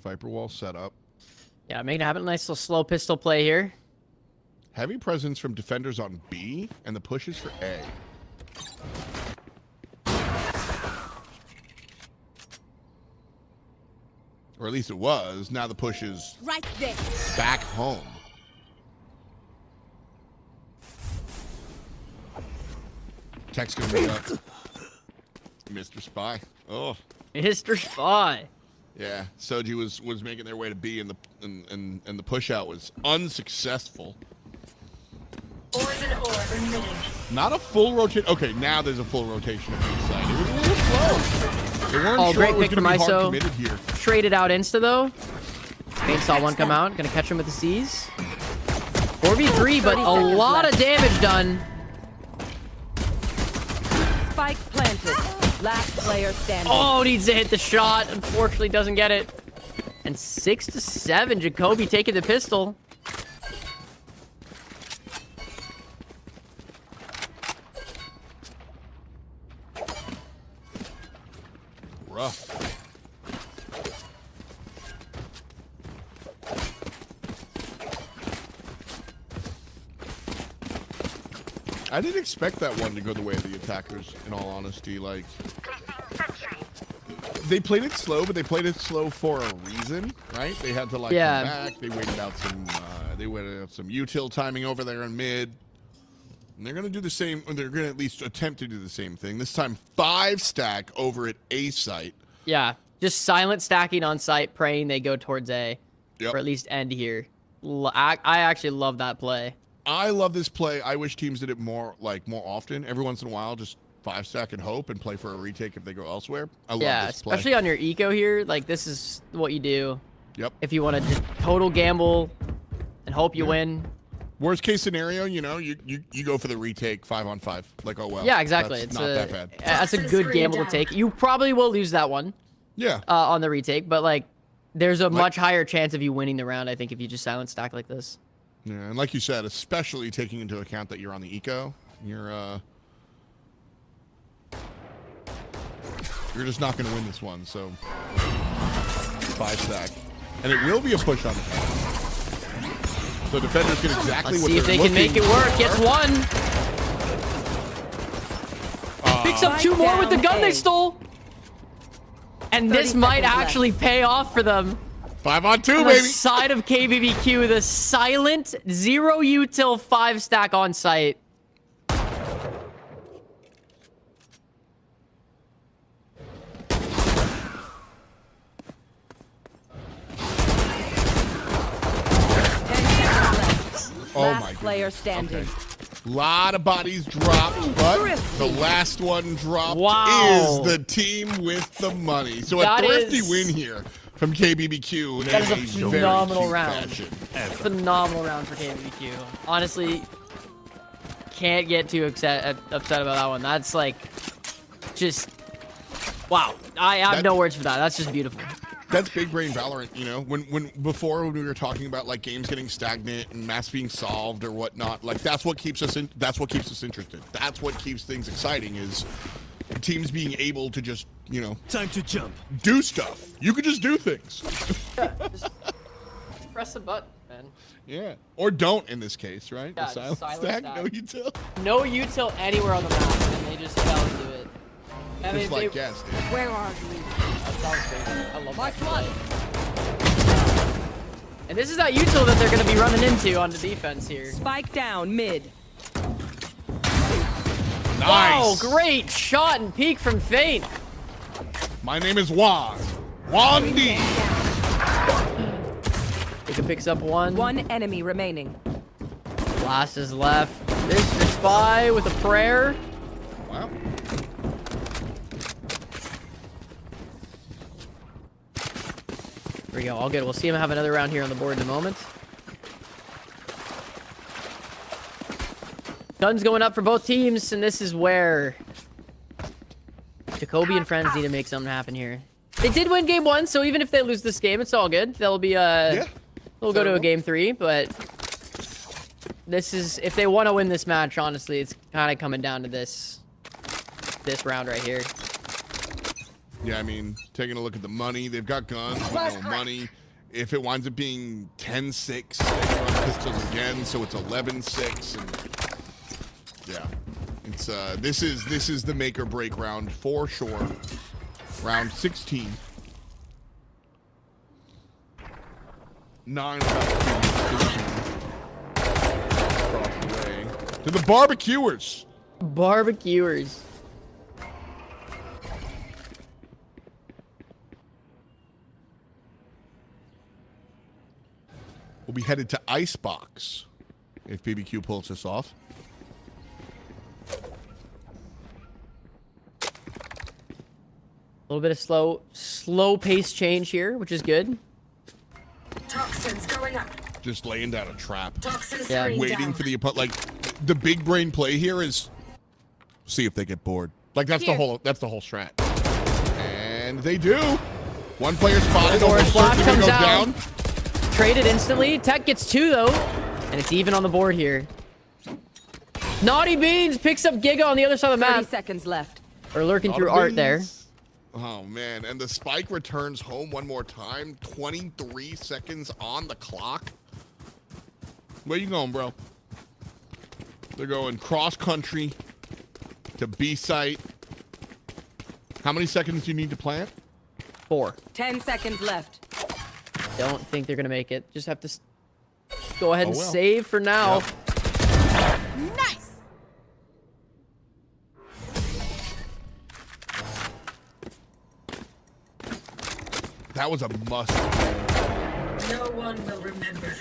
Viper wall set up. Yeah, making it happen. Nice little slow pistol play here. Heavy presence from defenders on B, and the push is for A. Or at least it was. Now the push is Right there. back home. Tech's gonna move up. Mr. Spy. Oh. Mr. Spy. Yeah, Soji was making their way to B, and the push out was unsuccessful. Not a full rotation. Okay, now there's a full rotation of B side. It was a little slow. They weren't sure Great it was pick from going to be hard ISO. committed here. Traded out insta though. Bane saw one come out. Gonna catch him with the C's. 4v3, but a lot of damage done. Spike planted. Last player standing. Oh, needs to hit the shot. Unfortunately, doesn't get it. And 6 to 7. Jacoby taking the pistol. Rough. I didn't expect that one to go the way of the attackers, in all honesty. Like, they played it slow, but they played it slow for a reason, right? They had to like come back. They waited out some util timing over there in mid. And they're gonna do the same, or they're gonna at least attempt to do the same thing. This time 5 stack over at A site. Yeah, just silent stacking on site, praying they go towards A. Yep. Or at least end here. I actually love that play. I love this play. I wish teams did it more often. Every once in a while, just 5 stack and hope and play for a retake if they go elsewhere. I love this play. Especially on your eco here. Like, this is what you do. Yep. If you want to just total gamble and hope you win. Worst case scenario, you know, you go for the retake 5-on-5. Like, oh well. Yeah, exactly. That's It's not that bad. That's a good gamble to take. You probably will lose that one. Yeah. On the retake, but like, there's a much higher chance of you winning the round. I think if you just silent stack like this. Yeah, and like you said, especially taking into account that you're on the eco, you're just not going to win this one. So 5 stack, and it will be a push on the defender. So defenders get exactly Let's what see if they're they can make it looking work. for. Gets one. Picks up 2 more with the gun they stole. And this might actually pay off for them. 5-on-2, On baby. the side of KBBQ, the silent 0 util 5 stack on site. Oh my Last player standing. Okay. Lot of bodies dropped, but the last one dropped Wow. is the team with the money. So That a thrifty is- win here from KBBQ. That is a very phenomenal cute round. fashion. Phenomenal round for KBBQ. Honestly, can't get too upset about that one. That's like, just, wow. I have no words for that. That's just beautiful. That's big brain Valorant, you know. When we were talking about like games getting stagnant and maps being solved or whatnot, like that's what keeps us interested. That's what keeps things exciting, is teams being able to just, you know, Time to jump. do stuff. You could just do things. Just press the button, man. Yeah. Or don't in this case, right? Yeah, The silent silent stack, stack. no util. No util anywhere on the map, and they just fell into it. I mean, Just like yes, dude. Where are you? that sounds crazy. I love that play. And this is that util that they're going to be running into on the defense here. Spike down mid. Nice. Wow, great shot and peek from Feint. My name is Juan. Juan D. Ika picks up one. One enemy remaining. Last is left. Mr. Spy with a prayer. Wow. There we go, all good. We'll see him have another round here on the board in a moment. Guns going up for both teams, and this is where Jacoby and friends need to make something happen here. They did win game 1, so even if they lose this game, it's all good. They'll be they'll go to a game 3, but this is, if they want to win this match, honestly, it's kind of coming down to this round right here. Yeah, I mean, taking a look at the money, they've got guns, with no money. If it winds up being 10-6, they run pistols again, so it's 11-6. And yeah, it's this is the make or break round for sure. Round 16. 9 across the way to the barbecuers. We'll be headed to Icebox if BBQ pulls this off. A little bit of slow pace change here, which is good. Toxins going up. Just laying down a trap. Toxins Waiting down. for the opponent. Like, the big brain play here is see if they get bored. Like, that's the whole strat. And they do. One player spotted. Almost Flash certainly comes goes out. down. Traded instantly. Tech gets 2 though, and it's even on the board here. Naughty Beans picks up Giga on the other side of the 30 map. seconds left. Or lurking through Naughty art there. Beans. Oh, man. And the spike returns home one more time. 23 seconds on the clock. Where you going, bro? They're going cross country to B site. How many seconds do you need to plant? 4. 10 seconds left. Don't think they're gonna make it. Just have to go ahead and well. save for now. Yep. Nice. That was a must. No one will remember them.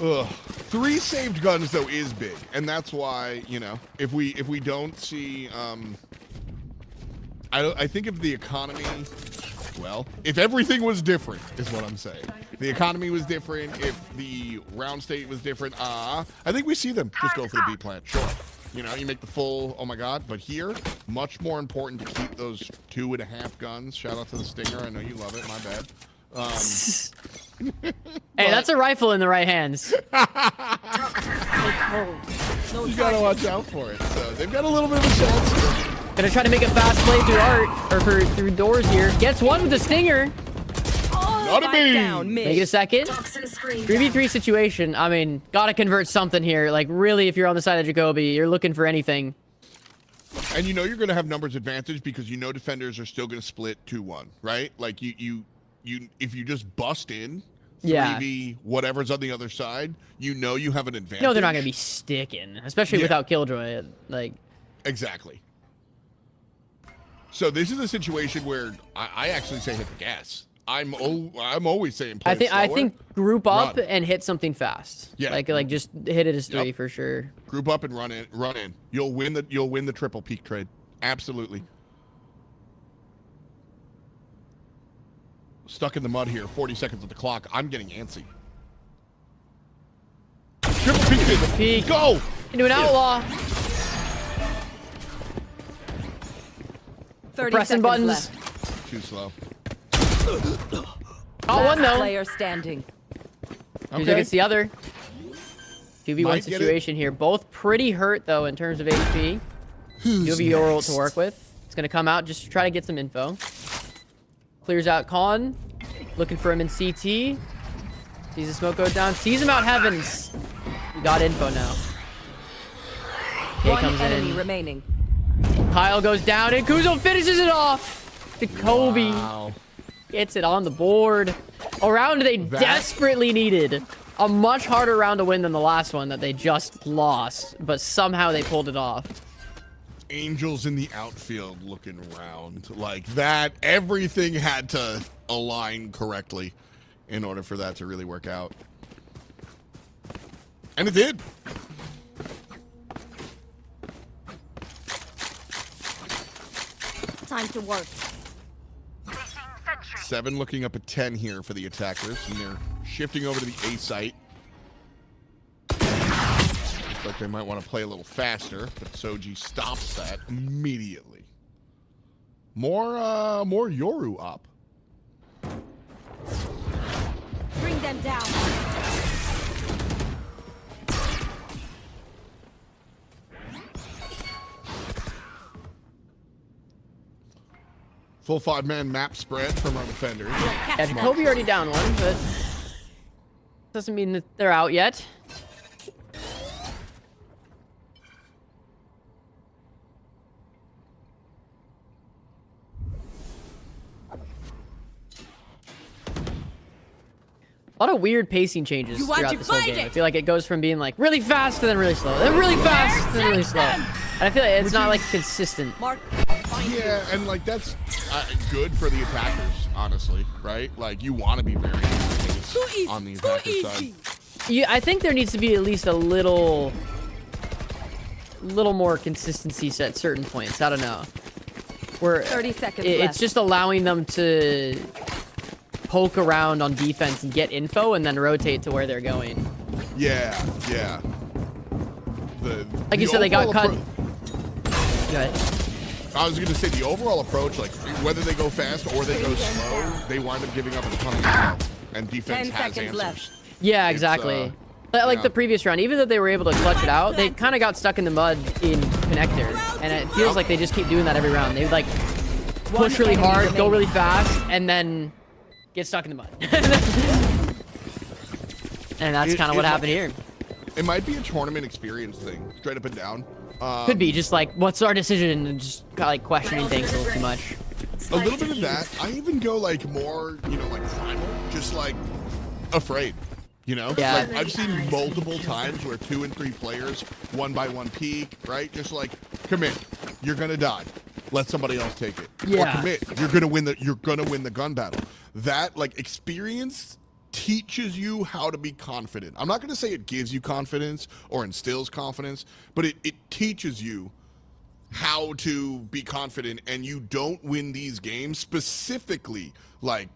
Ugh. 3 saved guns though is big, and that's why, you know, if we don't see, I think if the economy, well, if everything was different, is what I'm saying. If the economy was different, if the round state was different, I think we see them just go for the B plant. Sure, you know, you make the full, oh my god, but here, much more important to keep those 2.5 guns. Shout out to the Stinger, I know you love it. My bad. Hey, that's a rifle in the right hands. You gotta watch out for it. So they've got a little bit of a chance here. Gonna try to make a fast play through art, or through doors here. Gets one with the Stinger. Not a Spike down mid. Make it a second. Toxin screen 3v3 situation. I mean, gotta convert something here. Like, really, if you're on the side of Jacoby, you're looking for anything. And you know you're gonna have numbers advantage because you know defenders are still gonna split 2-1, right? Like you if you just bust in 3v whatever's on the other side, you know you have an advantage. No, they're not gonna be sticking, especially without Killjoy. Like, exactly. So this is a situation where I actually say hit the gas. I'm always saying play I slower, think group up run. and hit something fast. Yeah. Like just hit it as 3 Yep. for sure. Group up and run in. You'll win the triple peak trade. Absolutely. Stuck in the mud here. 40 seconds of the clock. I'm getting antsy. Triple peak trade. Peak. Go. Into an outlaw. 30 Pressing seconds buttons. left. Too slow. Got one though. Player standing. Who's against the other? 2v1 Might get situation here. Both pretty hurt though in terms of HP. You have your ult to work with. It's gonna come out just to try to get some info. Clears out Con. Looking for him in CT. Sees the smoke go down. Sees him out heavens. We got info now. K One comes enemy in. remaining. Kyle goes down and Kuzo finishes it off. Jacoby Wow. gets it on the board. A round they desperately needed. A much harder round to win than the last one that they just lost, but somehow they pulled it off. Angels in the outfield looking round like that. Everything had to align correctly in order for that to really work out. And it did. Time to work. 7 looking up at 10 here for the attackers, and they're shifting over to the A site. Looks like they might want to play a little faster, but Soji stops that immediately. More Yoru up. Bring them down. Full 5-man map spread from our defenders. Yeah, Jacoby already down one, but doesn't mean that they're out yet. A lot of weird pacing changes throughout this whole game. I feel like it goes from being like really fast to then really slow, then really fast, then really slow. And I feel like it's not like consistent. Yeah, and like that's good for the attackers, honestly, right? Like you want to be very fast on the attacker side. I think there needs to be at least a little more consistency at certain points. I don't know. Where 30 seconds it's left. just allowing them to poke around on defense and get info and then rotate to where they're going. Yeah. Like you said, they got cut. Go ahead. I was going to say the overall approach, like whether they go fast or they go slow, they wind up giving up a ton of info, and defense 10 has seconds answers. left. Yeah, exactly. Like yeah. the previous round, even though they were able to clutch it out, they kind of got stuck in the mud in connector, and it feels like they just keep doing that every round. They would like push really hard, go really fast, and then get stuck in the mud. And that's kind of what happened here. It might be a tournament experience thing, straight up and down. Could be just like, what's our decision, and just kind of like questioning things a little too much. A little bit of that. I even go like more, like primal, just like afraid. Yeah. Like, I've seen multiple times where 2 and 3 players, 1 by 1 peak, right? Just like, commit. You're gonna die. Let somebody else take it. Yeah. Or commit. You're gonna win the gun battle. That like experience teaches you how to be confident. I'm not gonna say it gives you confidence or instills confidence, but it teaches you how to be confident, and you don't win these games specifically like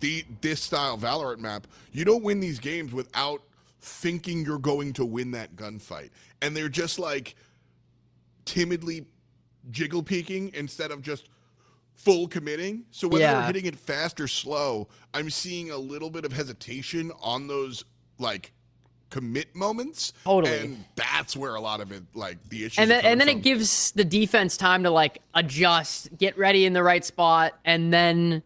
this style Valorant map. You don't win these games without thinking you're going to win that gunfight, and they're just like timidly jiggle peeking instead of just full committing. So whether they're hitting it fast or slow, I'm seeing a little bit of hesitation on those like commit moments. Totally. And that's where a lot of it, like the issue. And then it gives the defense time to like adjust, get ready in the right spot, and then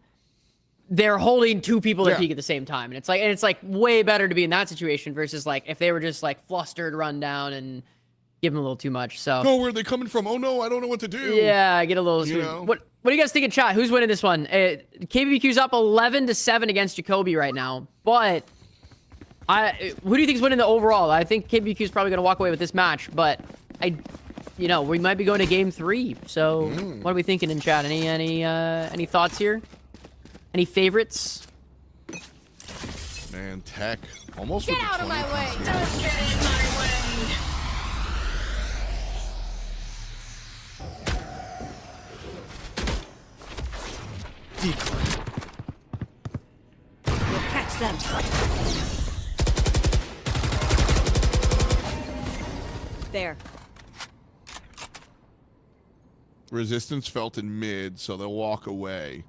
they're holding 2 people at peak at the same time. And it's like way better to be in that situation versus like if they were just like flustered, run down, and give them a little too much. So where are they coming from? Oh no, I don't know what to do. Yeah, I get a little. What do you guys think in chat? Who's winning this one? KBBQ's up 11-7 against Jacoby right now, but who do you think is winning the overall? I think KBBQ is probably going to walk away with this match, but we might be going to game 3. So what are we thinking in chat? Any thoughts here? Any favorites? Man, Tech almost. Get out of my way! Don't get in my way! We'll catch them. There. Resistance felt in mid, so they'll walk away.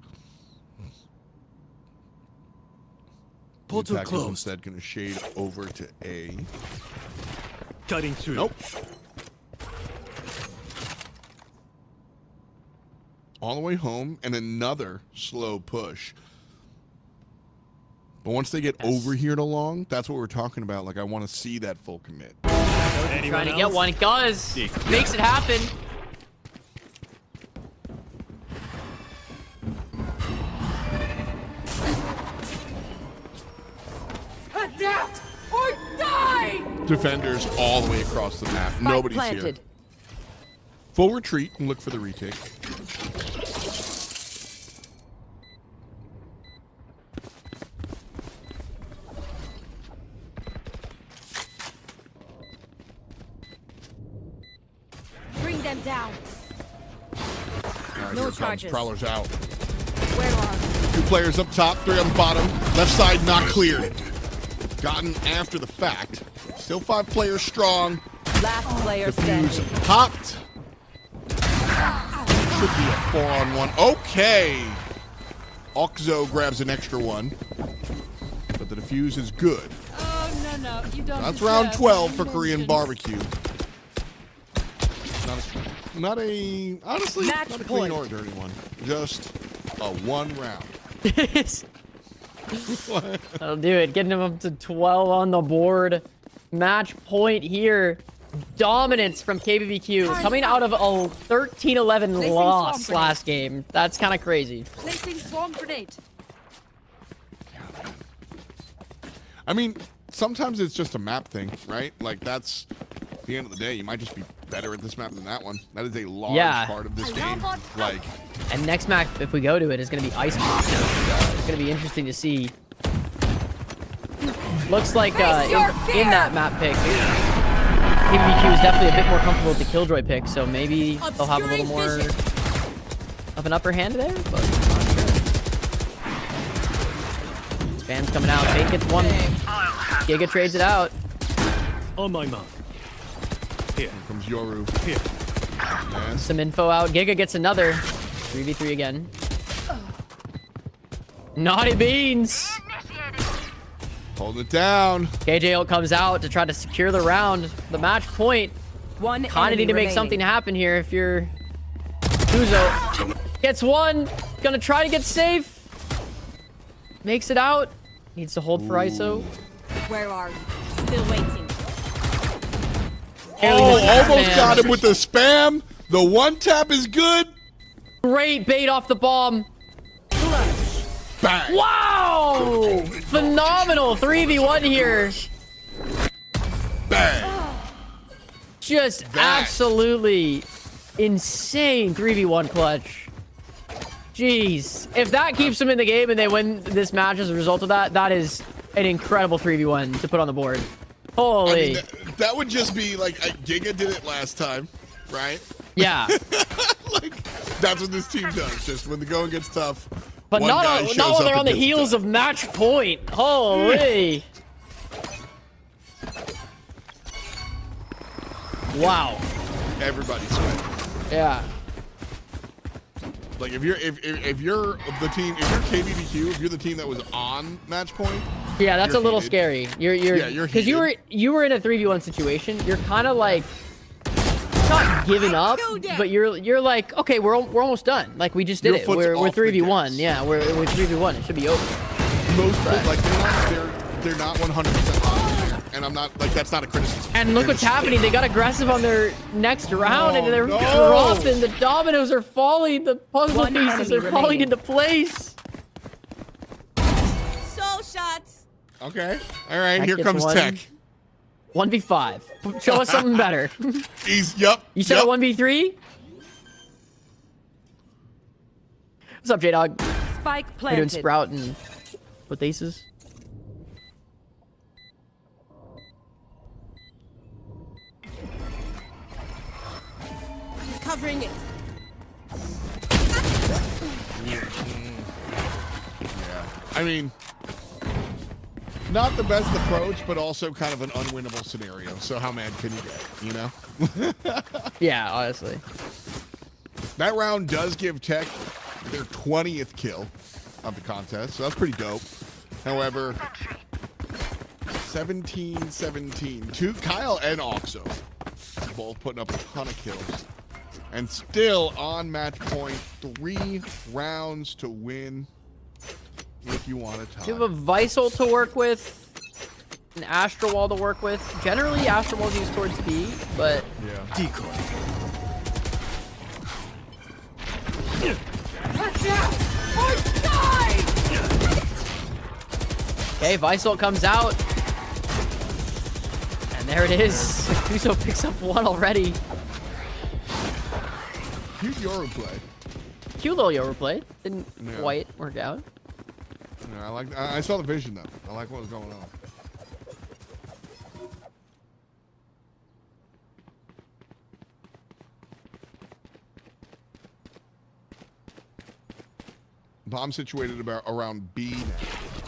Portal closed. Instead, going to shade over to A. Cutting through. Nope. All the way home, and another slow push. But once they get over here to long, that's what we're talking about. Like, I want to see that full commit. Trying to get one. It does. Makes it happen. Adapt or die! Defenders all the way across the map. Spike Nobody's planted. here. Full retreat and look for the retake. Bring them down. All right, No here it comes. charges. Prowler's out. Where are 2 players up top, 3 on the bottom. Left side not cleared. Gotten after the fact. Still 5 players strong. last player Defuse standing? popped. Should be a 4-on-1. Okay. Oxo grabs an extra one. But the defuse is good. Oh, no, you don't. That's round 12 for Korean barbecue. Honestly, Match not a point. clean or a dirty one. Just a 1 round. That'll do it. Getting them up to 12 on the board. Match point here. Dominance from KBBQ. Coming out of a 13-11 loss last game. That's kind of crazy. Placing swarm grenade. I mean, sometimes it's just a map thing, right? Like, that's the end of the day. You might just be better at this map than that one. That is a large part of this game. Like, and next map, if we go to it, is going to be Ice Box. It's going to be interesting to see Looks like in that map pick, KBBQ is definitely a bit more comfortable with the Killjoy pick, so maybe they'll have a little more of an upper hand there, but not sure. Spam's coming out. Fate gets one. Giga trades it out. On my mark. Here comes Yoru. Here. Some info out. Giga gets another 3v3 again. Naughty beans. Hold it down. KJ ult comes out to try to secure the round. The match point. Kind of need to make something happen here if you're Kuzo. Gets one. Gonna try to get safe. Makes it out. Needs to hold for ISO. Where are you? Still waiting. Almost got him with the spam. The one tap is good. Great bait off the bomb. Bang. Wow! Phenomenal 3v1 here. Bang. Just absolutely insane 3v1 clutch. Jeez. If that keeps them in the game and they win this match as a result of that, that is an incredible 3v1 to put on the board. Holy. I mean, that would just be like, Giga did it last time, right? Yeah. Like, that's what this team does. Just when the going gets tough. But not when they're on the heels of match point. Holy. Wow. Everybody's sweating. Yeah. Like if you're the team, if you're KBBQ, if you're the team that was on match point. Yeah, that's a little scary. You're because you were in a 3v1 situation. You're kind of like not giving up, but you're like, okay, we're almost done. Like we just did it. We're 3v1. Yeah, we're 3v1. It should be over. Most like they're not 100% on, and I'm not like that's not a criticism. And look what's happening. They got aggressive on their next round, and they're dropping. The dominoes are falling. The puzzle pieces are falling into place. Soul shots. Okay. All right. Here comes Tech. 1v5. Show us something better. You said a 1v3? What's up, J-Dog? Spike We're planted. doing Sprout and with aces. Covering it. Yeah. I mean, not the best approach, but also kind of an unwinnable scenario. So how mad can you get, you know? Yeah, honestly. That round does give Tech their 20th kill of the contest, so that's pretty dope. However, 17-17. Kyle and Oxo both putting up a ton of kills. And still on match point, 3 rounds to win. If you want to tie. You have a Visal to work with, an Astral Wall to work with. Generally, Astral Wall's used towards B, but yeah. Decoy. Okay, Visal comes out. And there it is. Kuso picks up one already. Cute Yoru play. Cute little Yoru play. Didn't quite work out. Yeah, I saw the vision though. I like what was going on. Bomb situated around B now.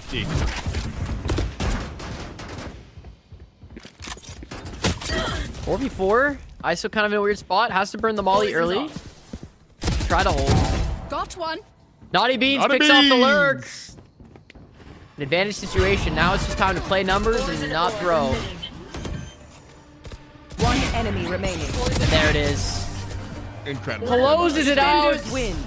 D. 4v4. ISO kind of in a weird spot. Has to burn the molly early. Try to hold. Got one. Naughty Beans picks off the lurk. An advantage situation. Now it's just time to play numbers and not throw. One enemy remaining. And there it is. Incredible. Closes it out. Win.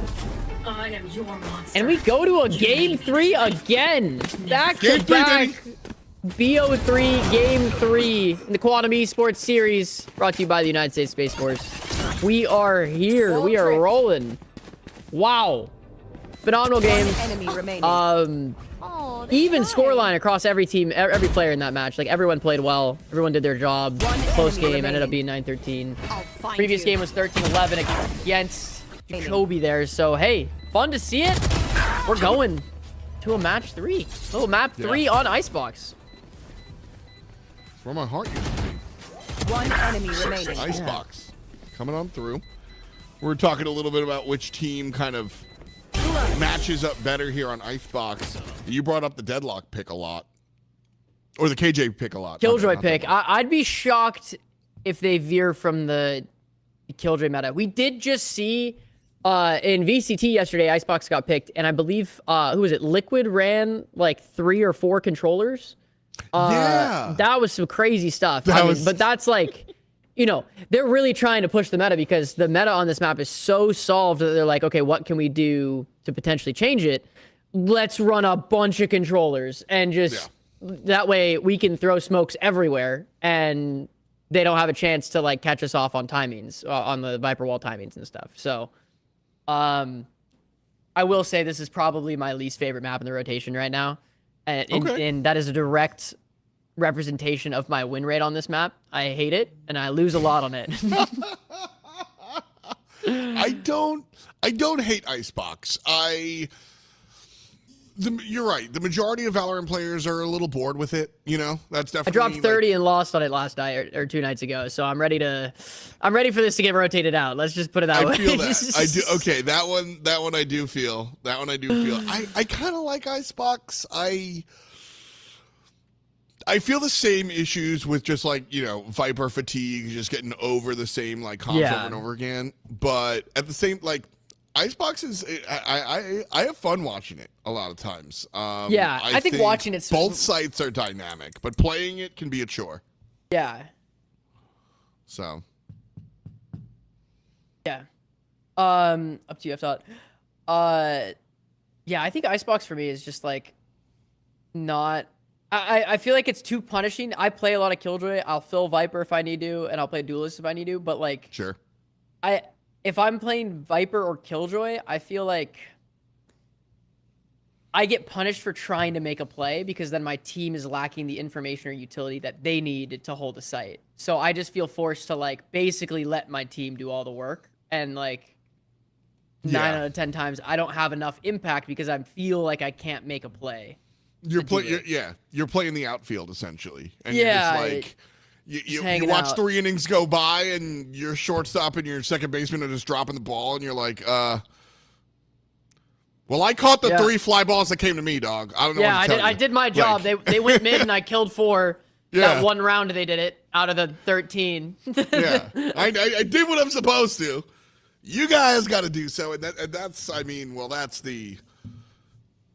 I am your monster. And we go to a game 3 again. Back to back. BO3 game 3 in the Quantum Esports Series, brought to you by the United States Space Force. We are here. We are rolling. Wow. Phenomenal games. Enemy remaining. Even scoreline across every team, every player in that match. Like, everyone played well. Everyone did their job. Close game. Ended up being 9-13. Previous game was 13-11 against Jacoby there. So, hey, fun to see it. We're going to a match 3. Little map 3 on Icebox. where my heart used to be. One enemy remaining. Icebox coming on through. We're talking a little bit about which team kind of matches up better here on Icebox. You brought up the Deadlock pick a lot. Or the KJ pick a lot. Killjoy pick. I'd be shocked if they veer from the Killjoy meta. We did just see in VCT yesterday, Icebox got picked, and I believe, who was it? Liquid ran like 3 or 4 controllers. Yeah. That was some crazy stuff. But that's like, you know, they're really trying to push the meta because the meta on this map is so solved that they're like, okay, what can we do to potentially change it? Let's run a bunch of controllers and just that way we can throw smokes everywhere and they don't have a chance to like catch us off on timings, on the Viper wall timings and stuff. So, I will say this is probably my least favorite map in the rotation right now. And that is a direct representation of my win rate on this map. I hate it, and I lose a lot on it. I don't hate Icebox. You're right. The majority of Valorant players are a little bored with it. You know, that's definitely. I dropped 30 and lost on it last night or 2 nights ago, so I'm ready for this to get rotated out. Let's just put it that way. I feel that. I do. Okay, that one I do feel. That one I do feel. I kind of like Icebox. I feel the same issues with just like, you know, Viper fatigue, just getting over the same like comps over and over again. But at the same, like, Icebox is, I have fun watching it a lot of times. I think watching it. Both sites are dynamic, but playing it can be a chore. Yeah. So. Yeah. Up to you, I thought. Yeah, I think Icebox for me is just like not. I feel like it's too punishing. I play a lot of Killjoy. I'll fill Viper if I need to, and I'll play Duelist if I need to. But like, sure. If I'm playing Viper or Killjoy, I feel like I get punished for trying to make a play because then my team is lacking the information or utility that they need to hold a site. So I just feel forced to like basically let my team do all the work, and like 9 out of 10 times I don't have enough impact because I feel like I can't make a play. You're playing the outfield essentially, and you're just like you watch 3 innings go by, and your shortstop and your second baseman are just dropping the ball, and you're like, well, I caught the 3 fly balls that came to me, dog. I don't know. I did my job. Like, they went mid, and I killed 4. That one round they did it out of the 13. I did what I'm supposed to. You guys got to do so, and that's that's the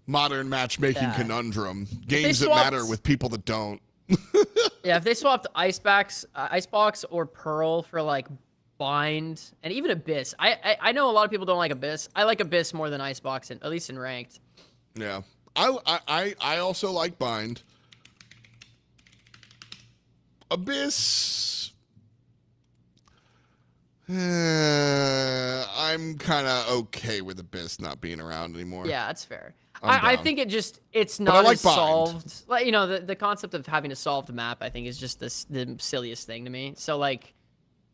modern matchmaking conundrum. Games that matter with people that don't. Yeah, if they swapped Icebox or Pearl for like Bind and even Abyss. I know a lot of people don't like Abyss. I like Abyss more than Icebox, at least in ranked. Yeah. I also like Bind. Abyss, I'm kind of okay with Abyss not being around anymore. Yeah, that's fair. I think it's not like solved. Like, you know, the concept of having a solved map, I think, is just the silliest thing to me. So like,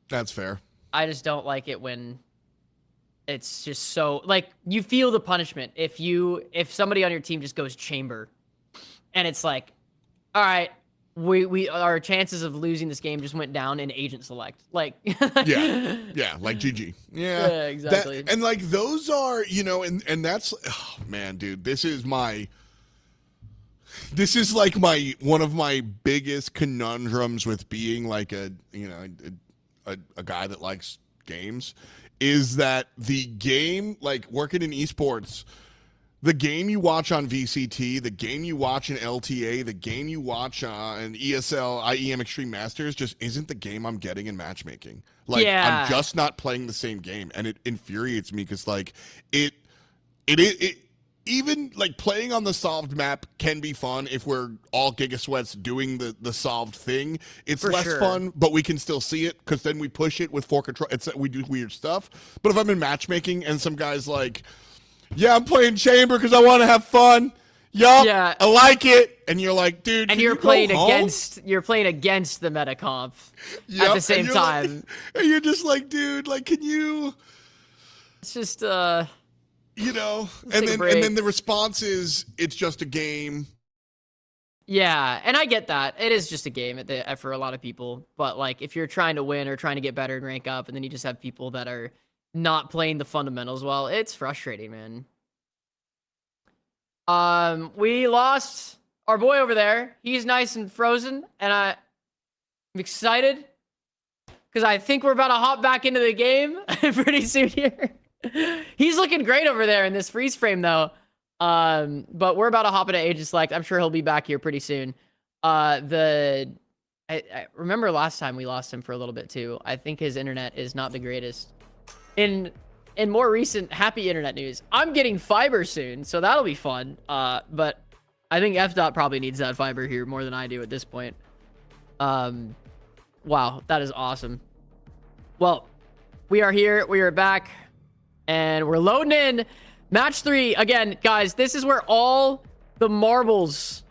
that's fair. I just don't like it when it's just so like you feel the punishment if somebody on your team just goes chamber, and it's like, all right, we our chances of losing this game just went down in agent select. Like yeah, like GG. Yeah, exactly. And like those are, you know, and that's, oh man, dude, this is like one of my biggest conundrums with being like a guy that likes games, is that the game, like working in esports, the game you watch on VCT, the game you watch in LTA, the game you watch in ESL, IEM Extreme Masters just isn't the game I'm getting in matchmaking. Like, I'm just not playing the same game, and it infuriates me because, like, it even, like, playing on the solved map can be fun if we're all Giga Sweats doing the solved thing. It's less fun, but we can still see it because then we push it with 4 control. We do weird stuff. But if I'm in matchmaking and some guy's like, yeah, I'm playing chamber because I want to have fun. Yeah, I like it. And you're like, dude, and you're playing against the meta comp at the same time. Like, and you're just like, dude, like, can you? It's just you know, and then the response is, it's just a game. Yeah, and I get that. It is just a game for a lot of people. But, like, if you're trying to win or trying to get better and rank up, and then you just have people that are not playing the fundamentals well, it's frustrating, man. We lost our boy over there. He's nice and frozen, and I'm excited because I think we're about to hop back into the game pretty soon here. He's looking great over there in this freeze frame, though. But we're about to hop into Agent Select. I'm sure he'll be back here pretty soon. I remember last time we lost him for a little bit too. I think his internet is not the greatest. In more recent happy internet news, I'm getting fiber soon, so that'll be fun. But I think FDOT probably needs that fiber here more than I do at this point. Wow, that is awesome. Well, we are here. We are back. And we're loading in match 3. Again, guys, this is where all the marbles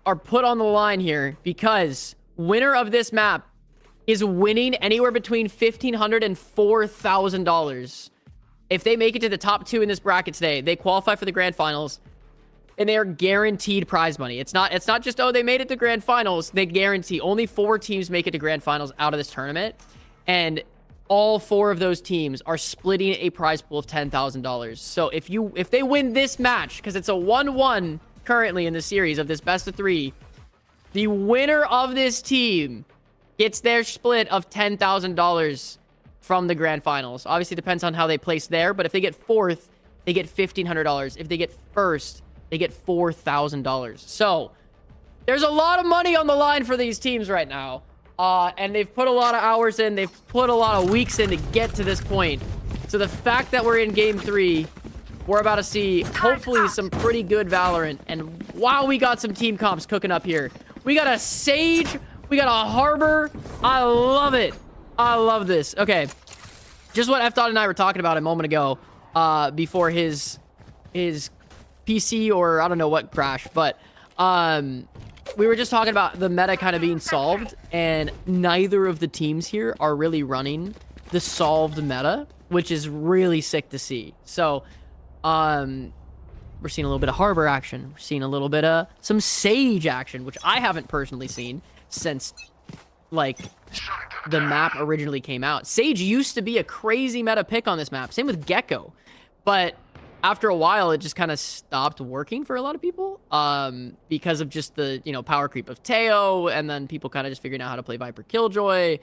are put on the line here, because winner of this map is winning anywhere between $1,500 and $4,000. If they make it to the top 2 in this bracket today, they qualify for the grand finals, and they are guaranteed prize money. It's not just, oh, they made it to grand finals. They guarantee only 4 teams make it to grand finals out of this tournament, and all 4 of those teams are splitting a prize pool of $10,000. So if they win this match, because it's a 1-1 currently in the series of this best of 3, the winner of this team gets their split of $10,000 from the grand finals. Obviously, it depends on how they place there, but if they get 4th, they get $1,500. If they get 1st, they get $4,000. So there's a lot of money on the line for these teams right now. And they've put a lot of hours in. They've put a lot of weeks in to get to this point. So the fact that we're in game 3, we're about to see, hopefully, some pretty good Valorant. And wow, we got some team comps cooking up here. We got a Sage. We got a Harbor. I love it. I love this. Okay. Just what FDOT and I were talking about a moment ago, before his PC or I don't know what crashed. But, we were just talking about the meta kind of being solved, and neither of the teams here are really running the solved meta, which is really sick to see. So, we're seeing a little bit of Harbor action. We're seeing a little bit of some Sage action, which I haven't personally seen since, like, the map originally came out. Sage used to be a crazy meta pick on this map. Same with Gecko. But after a while, it just kind of stopped working for a lot of people, because of just the, power creep of Teo, and then people kind of just figuring out how to play Viper Killjoy.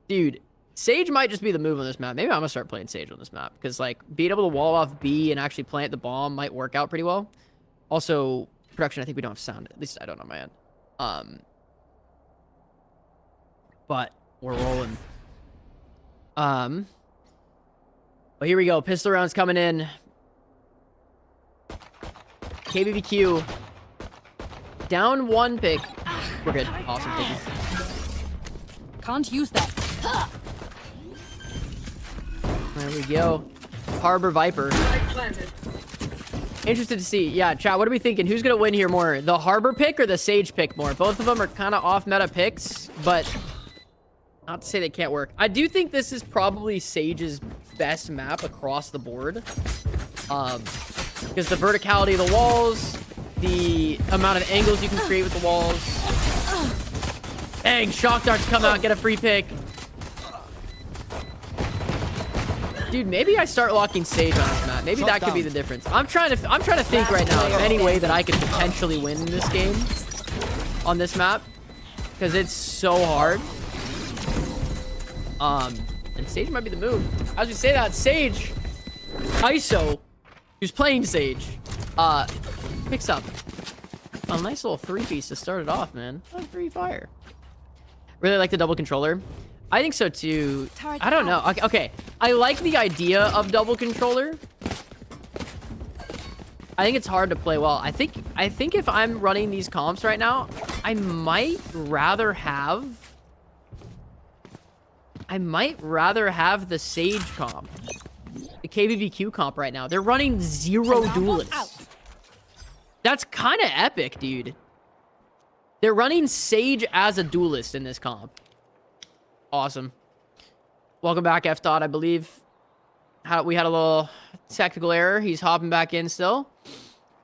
Dude, Sage might just be the move on this map. Maybe I'm gonna start playing Sage on this map, because, like, being able to wall off B and actually plant the bomb might work out pretty well. Also, production, I think we don't have sound. At least I don't on my end. But we're rolling. But here we go. Pistol rounds coming in. KBBQ. Down 1 pick. We're good. Awesome. Thank you. Can't use that. There we go. Harbor Viper. Interested to see. Yeah, chat, what are we thinking? Who's going to win here more? The Harbor pick or the Sage pick more? Both of them are kind of off-meta picks, but not to say they can't work. I do think this is probably Sage's best map across the board. Because the verticality of the walls, the amount of angles you can create with the walls. Dang, shock darts come out, get a free pick. Dude, maybe I start locking Sage on this map. Maybe that could be the difference. I'm trying to think right now of any way that I could potentially win this game on this map, because it's so hard. And Sage might be the move. As we say that, Sage, ISO, who's playing Sage, picks up a nice little 3-piece to start it off, man. That's pretty fire. Really like the double controller. I think so too. I don't know. Okay. I like the idea of double controller. I think it's hard to play well. I think if I'm running these comps right now, I might rather have the Sage comp. The KBBQ comp right now. They're running 0 duelists. That's kind of epic, dude. They're running Sage as a duelist in this comp. Awesome. Welcome back, FDOT, I believe. We had a little technical error. He's hopping back in still.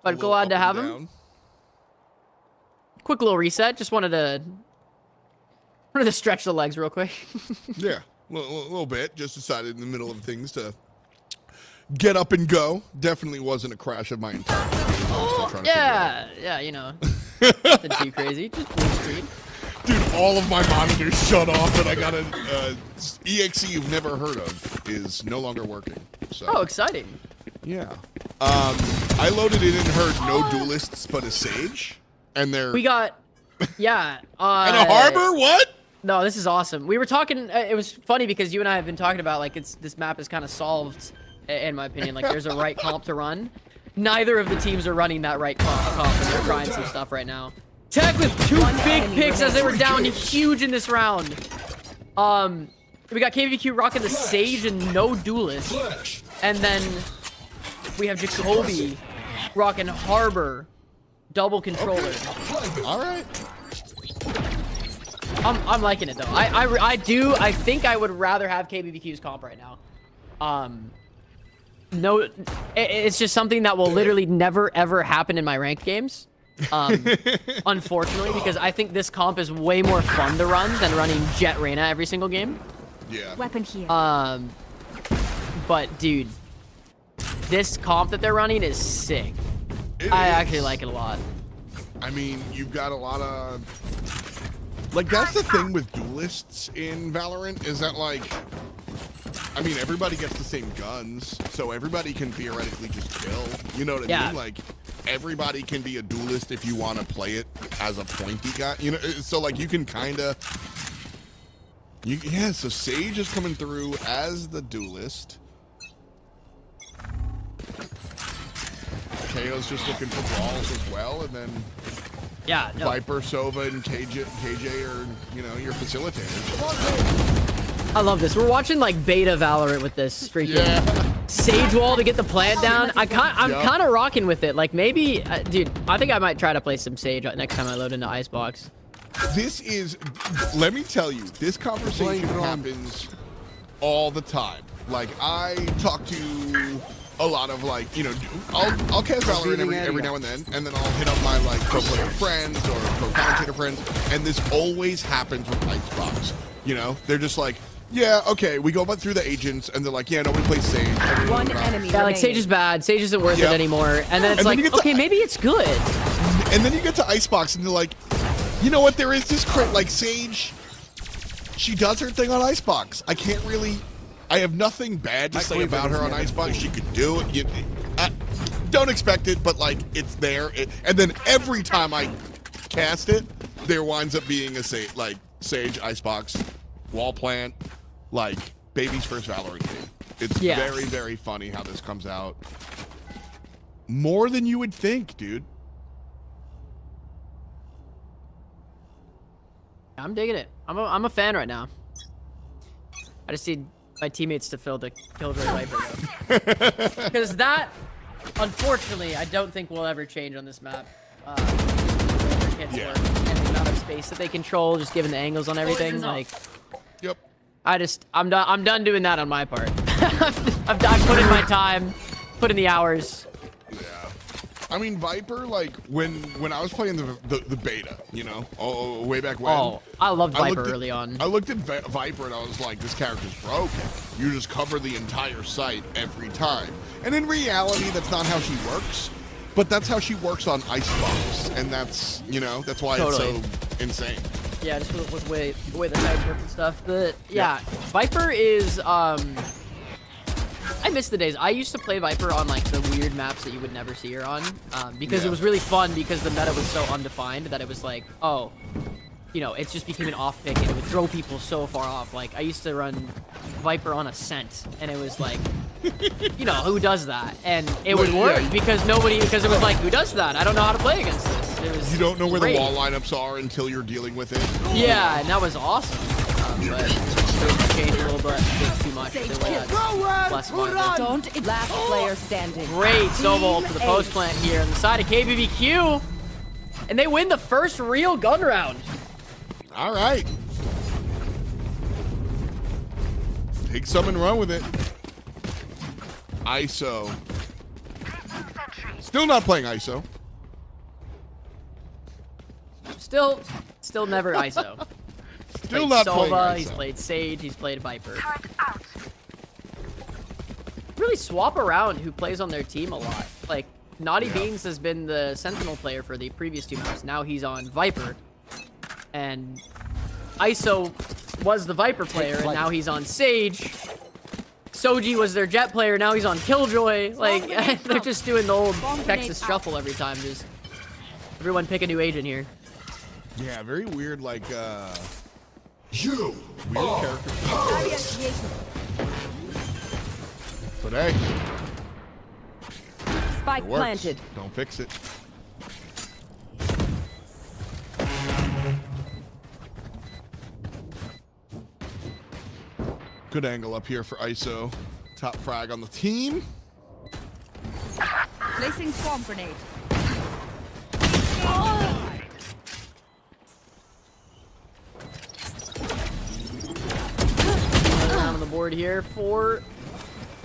But glad to have him. quick little reset. Just wanted to stretch the legs real quick. Yeah, a little bit. Just decided in the middle of things to get up and go. Definitely wasn't a crash of my entire life. Yeah, you know, nothing too crazy. Just blue screen. Dude, all of my monitors shut off, and I got an EXE you've never heard of is no longer working. So. Oh, exciting. Yeah. I loaded it and heard no duelists but a Sage, and they're... We got, yeah. And a Harbor? What? No, this is awesome. We were talking, it was funny because you and I have been talking about, like, this map is kind of solved, in my opinion. Like, there's a right comp to run. Neither of the teams are running that right comp, and they're trying some stuff right now. Tech with 2 big picks as they were down huge in this round. We got KVQ rocking the Sage and no duelist. And then we have Jacoby rocking Harbor double controller. All right. I'm liking it though. I think I would rather have KBBQ's comp right now. No, it's just something that will literally never ever happen in my ranked games. Unfortunately, because I think this comp is way more fun to run than running Jet Reyna every single game. Yeah. Weapon here. But dude, this comp that they're running is sick. I actually like it a lot. I mean, you've got a lot of... Like, that's the thing with duelists in Valorant, is that, like... I mean, everybody gets the same guns, so everybody can theoretically just kill. You know what I mean? Like, everybody can be a duelist if you want to play it as a pointy guy. You know, so, like, you can kind of... Yeah, so Sage is coming through as the duelist. KO's just looking for brawls as well, and then Viper, Sova, and KJ are, you know, your facilitators. I love this. We're watching like beta Valorant with this freaking Sage wall to get the plant down. I'm kind of rocking with it. Like maybe, dude, I think I might try to play some Sage next time I load into Icebox. This is, let me tell you, this conversation happens all the time. Like, I talk to a lot of, like, you know, I'll cast Valorant every now and then I'll hit up my, like, pro player friends or pro commentator friends, and this always happens with Icebox. You know, they're just like, yeah, okay, we go through the agents, and they're like, yeah, nobody plays Sage. One enemy yeah, like, Sage is bad. Sage isn't worth it anymore. And then it's like, okay, maybe it's good. And then you get to Icebox, and they're like, you know what, there is this crit, like, Sage, she does her thing on Icebox. I can't really... I have nothing bad to say about her on Icebox. She could do it. Don't expect it, but, like, it's there. And then every time I cast it, there winds up being a Sage, Icebox, wall plant, like, baby's first Valorant game. It's very, very funny how this comes out. More than you would think, dude. I'm digging it. I'm a fan right now. I just need my teammates to fill the Killjoy Viper. Because that, unfortunately, I don't think will ever change on this map. And the amount of space that they control, just given the angles on everything, like. Yep. I'm done doing that on my part. I've put in my time, put in the hours. Yeah. I mean, Viper, like, when I was playing the beta, you know, way back when. Oh, I loved Viper early on. I looked at Viper and I was like, this character's broken. You just cover the entire site every time. And in reality, that's not how she works. But that's how she works on Icebox. And that's, you know, that's why it's so insane. Yeah, just with the way the sites work and stuff. But yeah, Viper is I miss the days. I used to play Viper on like the weird maps that you would never see her on, because it was really fun because the meta was so undefined that it was like, oh, you know, it just became an off pick and it would throw people so far off. Like I used to run Viper on Ascent and it was like, you know, who does that? And it would work because it was like, who does that? I don't know how to play against this. It was you don't know where the wall lineups are until you're dealing with it. Yeah, and that was awesome. But it changed a little bit too much. Less fun. Last player standing. Great solo ult for the post plant here on the side of KBBQ. And they win the first real gun round. All right. Take some and run with it. ISO. Still not playing ISO. Still never ISO. Still Played not Sova, playing he's ISO. played Sage, he's played Viper. Really swap around who plays on their team a lot. Like, Naughty Beans has been the Sentinel player for the previous 2 maps. Now he's on Viper. And ISO was the Viper player, and now he's on Sage. Soji was their Jet player, now he's on Killjoy. Like, they're just doing the old Texas Shuffle every time. Just everyone pick a new agent here. Yeah, very weird, like, weird are character. But hey, Spike it works. planted. Don't fix it. Good angle up here for ISO. Top frag on the team. Placing swarm grenade. Down on the board here for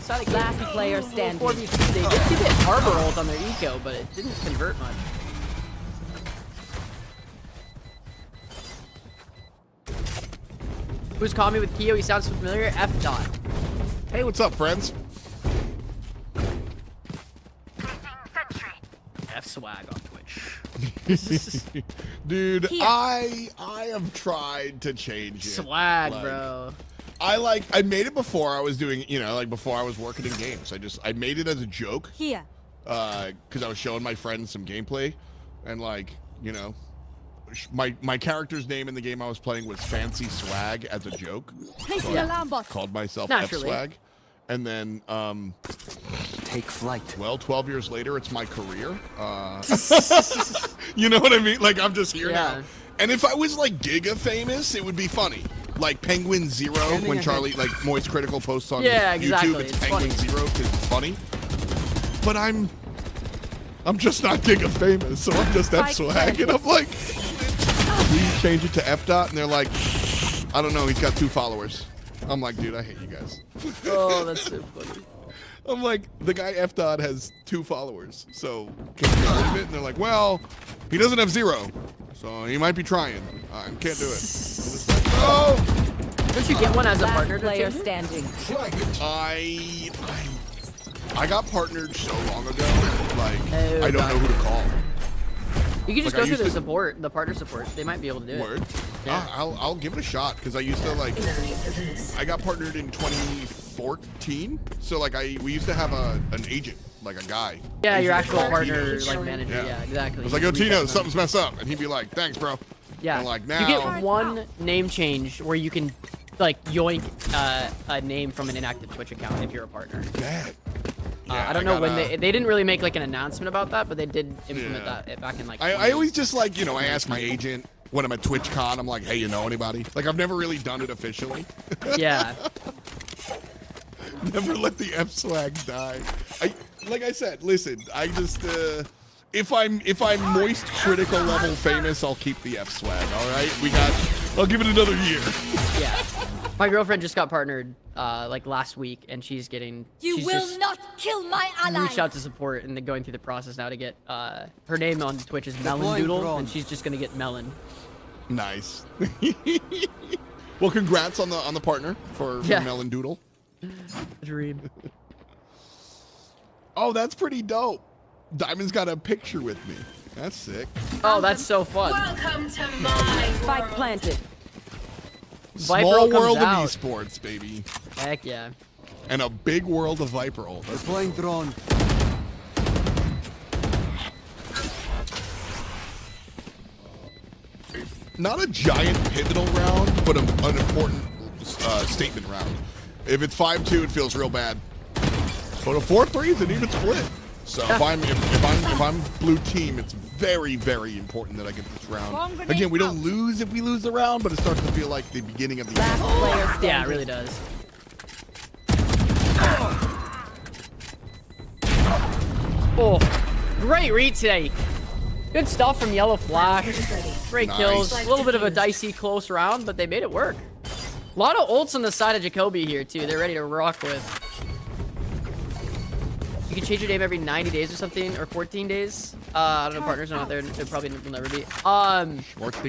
Last player standing. 4v2. They did give it Harbor ult on their eco, but it didn't convert much. Who's calling me with Keo? He sounds familiar. F dot. Hey, what's up, friends? F swag on Twitch. Dude, I have tried to change it. Swag, Like, bro. I made it before I was doing, like before I was working in games. I made it as a joke. Here. Because I was showing my friends some gameplay, and my character's name in the game I was playing was Fancy Swag as a joke. Placing alarm bot. Called myself Naturally. F Swag, and then Take flight. well, 12 years later, it's my career. You know what I mean? Like, I'm just here now. And if I was like Giga famous, it would be funny. Like Penguin Zero, when Charlie, like Moist Critical posts on YouTube, it's Penguin Zero because it's funny. But I'm just not Giga famous, so I'm just F Swag, and I'm like, please change it to F dot, and they're like, I don't know, he's got 2 followers. I'm like, dude, I hate you guys. Oh, that's so funny. I'm like, the guy F dot has 2 followers, so can you get rid of it? And they're like, well, he doesn't have 0, so he might be trying. I can't do it. Just like, oh! Don't you get one as a partner? Player standing. I got partnered so long ago, like, Oh, I don't know who to call. You can just Like, go I through used the to- support, the partner support. They might be able to do Word? it. Yeah. I'll give it a shot, because I used to, like, I got partnered in 2014, so, like, we used to have an agent, like a guy. Yeah, your Agent actual called partner, Tino. like manager. Yeah, exactly. I was like, yo, Tino, something's messed up. And he'd be like, thanks, bro. Yeah. And like, now. You get one name change where you can, like, yoink a name from an inactive Twitch account if you're a partner. Bad. I don't know when they didn't really make like an announcement about that, but they did implement that back in like. I always just like, I ask my agent when I'm at TwitchCon, I'm like, hey, you know anybody? Like, I've never really done it officially. Yeah. Never let the F Swag die. Like I said, listen, I just if I'm Moist Critical level famous, I'll keep the F Swag. All right, I'll give it another year. Yeah. My girlfriend just got partnered like last week, and she's just not kill my ally. reached out to support and then going through the process now to get her name on Twitch is Melon Doodle, and she's just gonna get Melon. Nice. Well, congrats on the partner for Melon Doodle. Dream. Oh, that's pretty dope. Diamond's got a picture with me. That's sick. Oh, that's so fun. Welcome to my Spike world. planted. Small comes world out. of esports, baby. Heck yeah. And a big world of Viper ult. Deploying drone. Not a giant pivotal round, but an important statement round. If it's 5-2, it feels real bad. But a 4-3 is an even split. So if I'm blue team, it's very, very important that I get this round. Again, we don't lose if we lose the round, but it starts to feel like the beginning of the Last player standing. Yeah, it really does. Oh, great retake. Good stuff from Yellow Flash. Great kills. A little bit of a dicey close round, but they made it work. A lot of ults on the side of Jacoby here, too. They're ready to rock with. You can change your name every 90 days or something, or 14 days. I don't know, partners are not there. There probably will never be.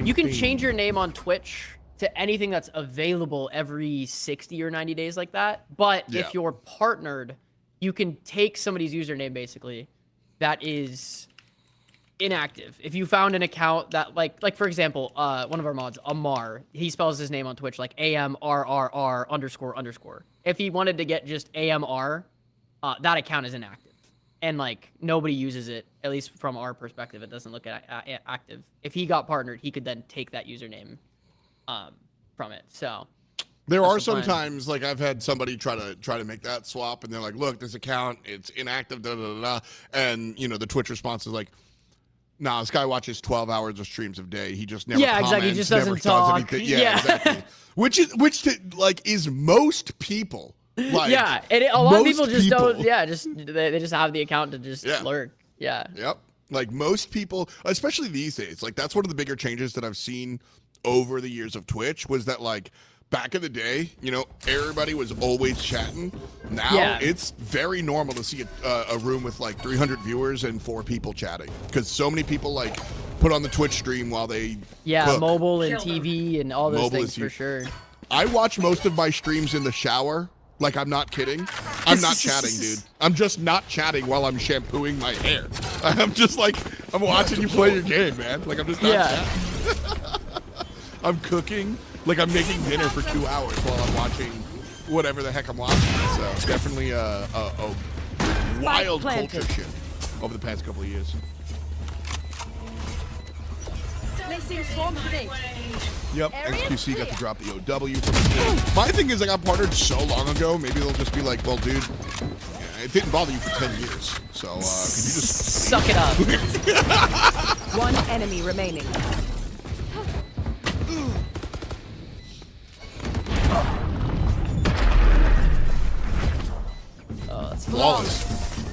You can change your name on Twitch to anything that's available every 60 or 90 days like that. But if you're partnered, you can take somebody's username basically that is inactive. If you found an account that like for example, one of our mods, Amar, he spells his name on Twitch like AMRRR__. If he wanted to get just AMR, that account is inactive. And like nobody uses it, at least from our perspective, it doesn't look active. If he got partnered, he could then take that username from it. So there are some times like I've had somebody try to make that swap, and they're like, "Look, this account, it's inactive." Da, da, da, da. And you know, the Twitch response is like, "Nah, this guy watches 12 hours of streams a day. He just never comments, exactly. He just doesn't never talk. does anything." Yeah, exactly. Which is most people. Like, yeah, and a lot of people just don't. Yeah, they just have the account to just lurk. Yeah. Yep. Like most people, especially these days, like that's one of the bigger changes that I've seen over the years of Twitch was that like back in the day, you know, everybody was always chatting. Now it's very normal to see a room with like 300 viewers and 4 people chatting because so many people like put on the Twitch stream while they cook. Mobile and TV and all those things for sure. I watch most of my streams in the shower. Like, I'm not kidding. I'm not chatting, dude. I'm just not chatting while I'm shampooing my hair. I'm just like, I'm watching you play your game, man. Like, I'm just not chatting. I'm cooking. Like, I'm making dinner for 2 hours while I'm watching whatever the heck I'm watching. So, definitely a wild culture shift over the past couple of years. Yep, XQC got to drop the OW from the game. My thing is I got partnered so long ago, maybe they'll just be like, well, dude, it didn't bother you for 10 years. So, can you just... Suck it up. One enemy remaining. That's flawless.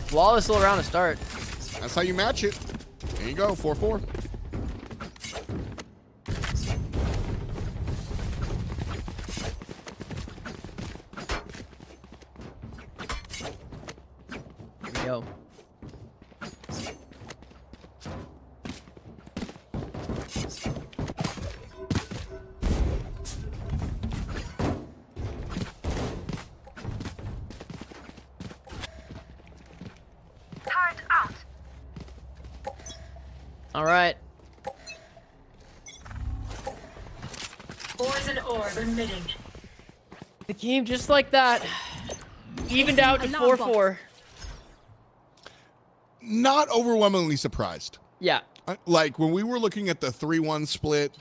Flawless little round to start. That's how you match it. There you go, 4-4. Yo. All right. Poison orb emitting. The game just like that. Evened out to 4-4. Not overwhelmingly surprised. Yeah. Like when we were looking at the 3-1 split,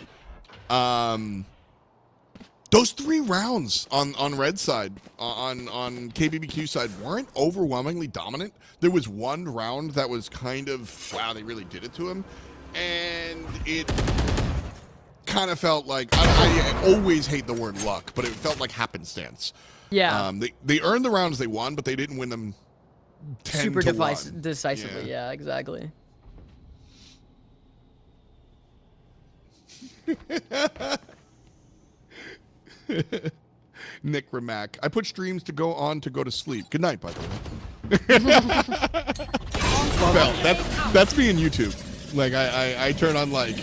those 3 rounds on red side, on KBBQ side weren't overwhelmingly dominant. There was one round that was kind of, wow, they really did it to him. And it kind of felt like, I always hate the word luck, but it felt like happenstance. Yeah. They earned the rounds they won, but they didn't win them 10 super to 1. decisively. Yeah, exactly. Nick Ramack. I put streams to go to sleep. Good night, by the way. Well, that's me in YouTube. Like I turn on like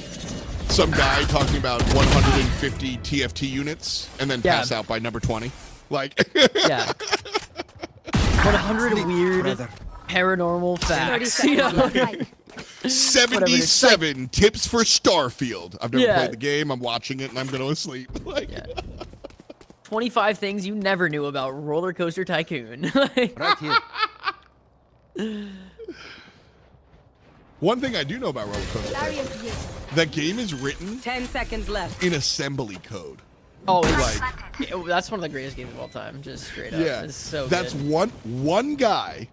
some guy talking about 150 TFT units and then pass out by number 20. Like yeah. 100 weird paranormal facts. You know? 77 tips for Starfield. I've never played the game. I'm watching it and I'm going to sleep. Like 25 things you never knew about Roller Coaster Tycoon. Right here. One thing I do know about Roller Coaster Tycoon, that game is written 10 seconds left. in assembly code. Oh, it's like that's one of the greatest games of all time. Just straight up. Yeah, it's so that's good. one guy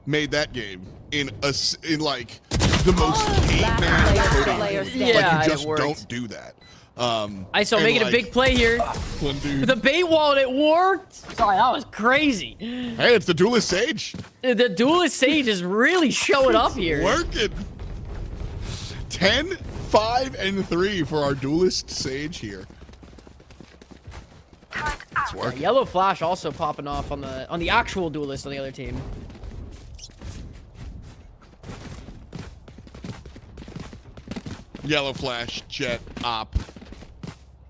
made that game in like the most caveman coding. Like you just don't do that. I saw making a big play here. The bait wall, and it worked. Sorry, that was crazy. Hey, it's the Duelist Sage. The Duelist Sage is really showing up here. Working. 10, 5, and 3 for our Duelist Sage here. It's working. Yellow Flash also popping off on the actual Duelist on the other team. Yellow flash, jet, op.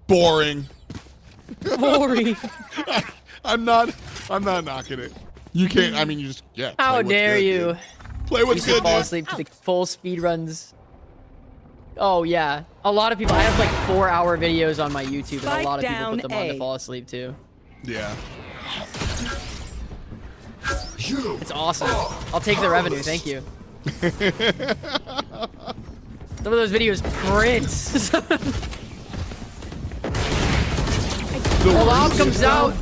Boring. Boring. I'm not knocking it. You can't, I mean, you just, yeah. How play what's dare good, you? dude. Play what's Used to good, fall dude. asleep to the full speed runs. Oh yeah, a lot of people. I have like 4-hour videos on my YouTube, and a Spike lot of people down put them on to A. fall asleep too. Yeah. It's awesome. I'll take the revenue, thank you. Some of those videos prints. Alarm comes out.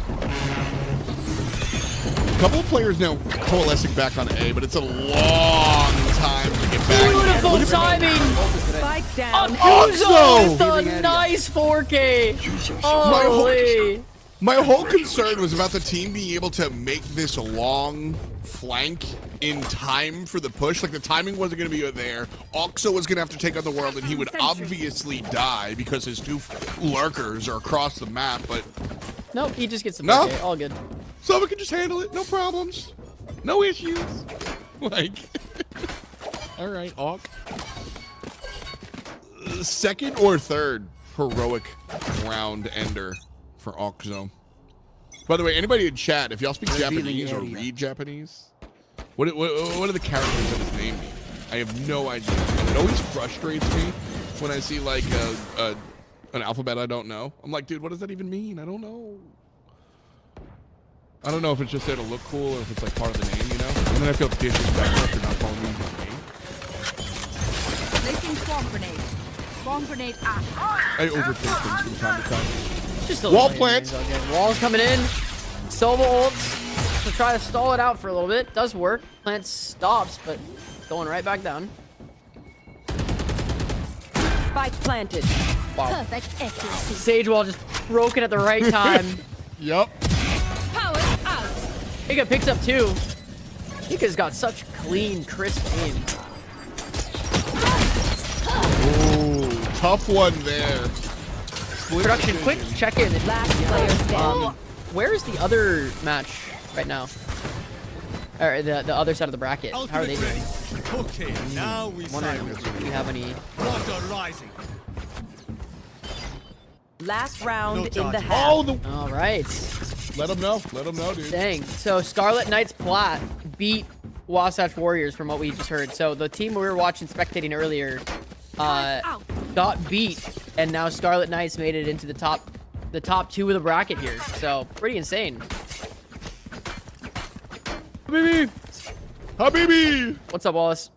A couple of players now coalescing back on A, but it's a long time to get back. Beautiful timing. Spike down. Oxo with a nice 4K. Holy. My whole concern was about the team being able to make this long flank in time for the push. Like, the timing wasn't going to be there. Oxo was going to have to take on the world, and he would obviously die because his 2 lurkers are across the map, but... Nope, he just gets the 4K. No. All good. Someone can just handle it. No problems. No issues. Like... All right, Ock. Second or third heroic round ender for Oxo. By the way, anybody in chat, if y'all speak Japanese or read Japanese, what are the characters of his name mean? I have no idea. And it always frustrates me when I see like an alphabet I don't know. I'm like, dude, what does that even mean? I don't know. I don't know if it's just there to look cool or if it's like part of the name, you know? And then I feel disrespectful if you're not calling me by name. Placing swamp grenade. Swamp grenade out. I overthink things from time to time. Just a Wall little plant. Wall's coming in. Sova ults to try to stall it out for a little bit. Does work. Plant stops, but going right back down. Spike planted. Wow. Perfect accuracy. Sage wall just broken at the right time. Yep. Powers out. Ika picks up 2. Ika's got such clean, crisp aim. Ooh, tough one there. Production, quick check-in. Last player standing. Where's the other match right now? Or the other side of the bracket. How are they doing? Okay, now we Wondering if we have any. Water rising. Last round in the half. Oh, All right. let them know. Let them know, dude. Dang. So Scarlet Knights Plat beat Wasatch Warriors from what we just heard. So the team we were watching, spectating earlier, got beat, and now Scarlet Knights made it into the top 2 of the bracket here. So pretty insane. Habibi! Habibi! What's up, Wallace?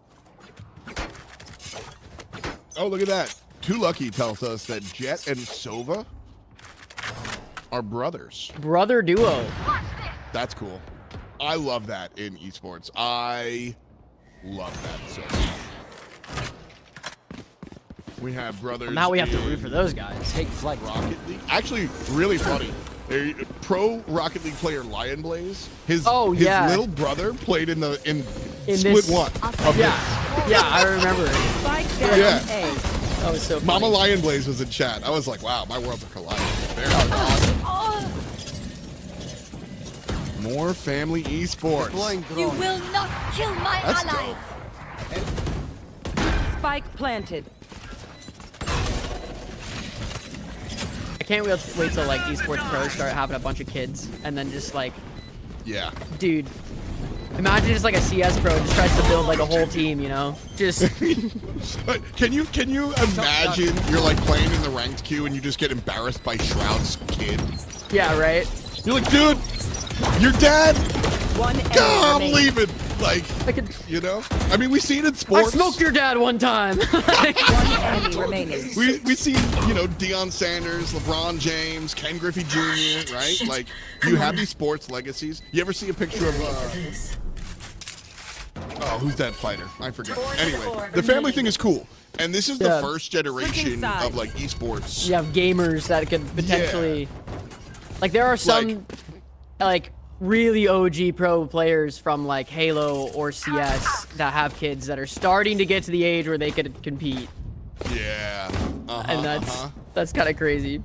Oh, look at that. Too Lucky tells us that Jet and Sova are brothers. Brother duo. That's cool. I love that in esports. I love that so much. We have brothers. Now we have to in root for those guys. Take flight. Rocket League. Actually, really funny. A pro Rocket League player, Lion Blaze. His little brother played in Split this- 1. Of Yeah, I remember it. Spike down Yeah. A. That was so funny. Mama Lion Blaze was in chat. I was like, wow, my worlds are colliding. Very awesome. More family esports. You will not kill my That's allies. Spike planted. I can't wait till like esports pros start having a bunch of kids and then just like, Yeah. dude, imagine just like a CS pro just tries to build like a whole team, you know? Just Can you imagine you're like playing in the ranked queue and you just get embarrassed by Shroud's kid? yeah, right? You're like, dude, your dad. One enemy God, I'm remaining. leaving. Like, I could. you know? I mean, we see it in I sports. smoked your dad one time. One enemy remaining. We see, you know, Deion Sanders, LeBron James, Ken Griffey Jr., right? Like, you have these sports legacies. You ever see a picture of, oh, who's that fighter? I forget. Anyway, the family thing is cool. And this is the Yeah. first generation Switching sides. of, like, esports. You have gamers that could potentially, like, there are some, like really OG pro players from like Halo or CS that have kids that are starting to get to the age where they could compete, Yeah. and that's kind of crazy.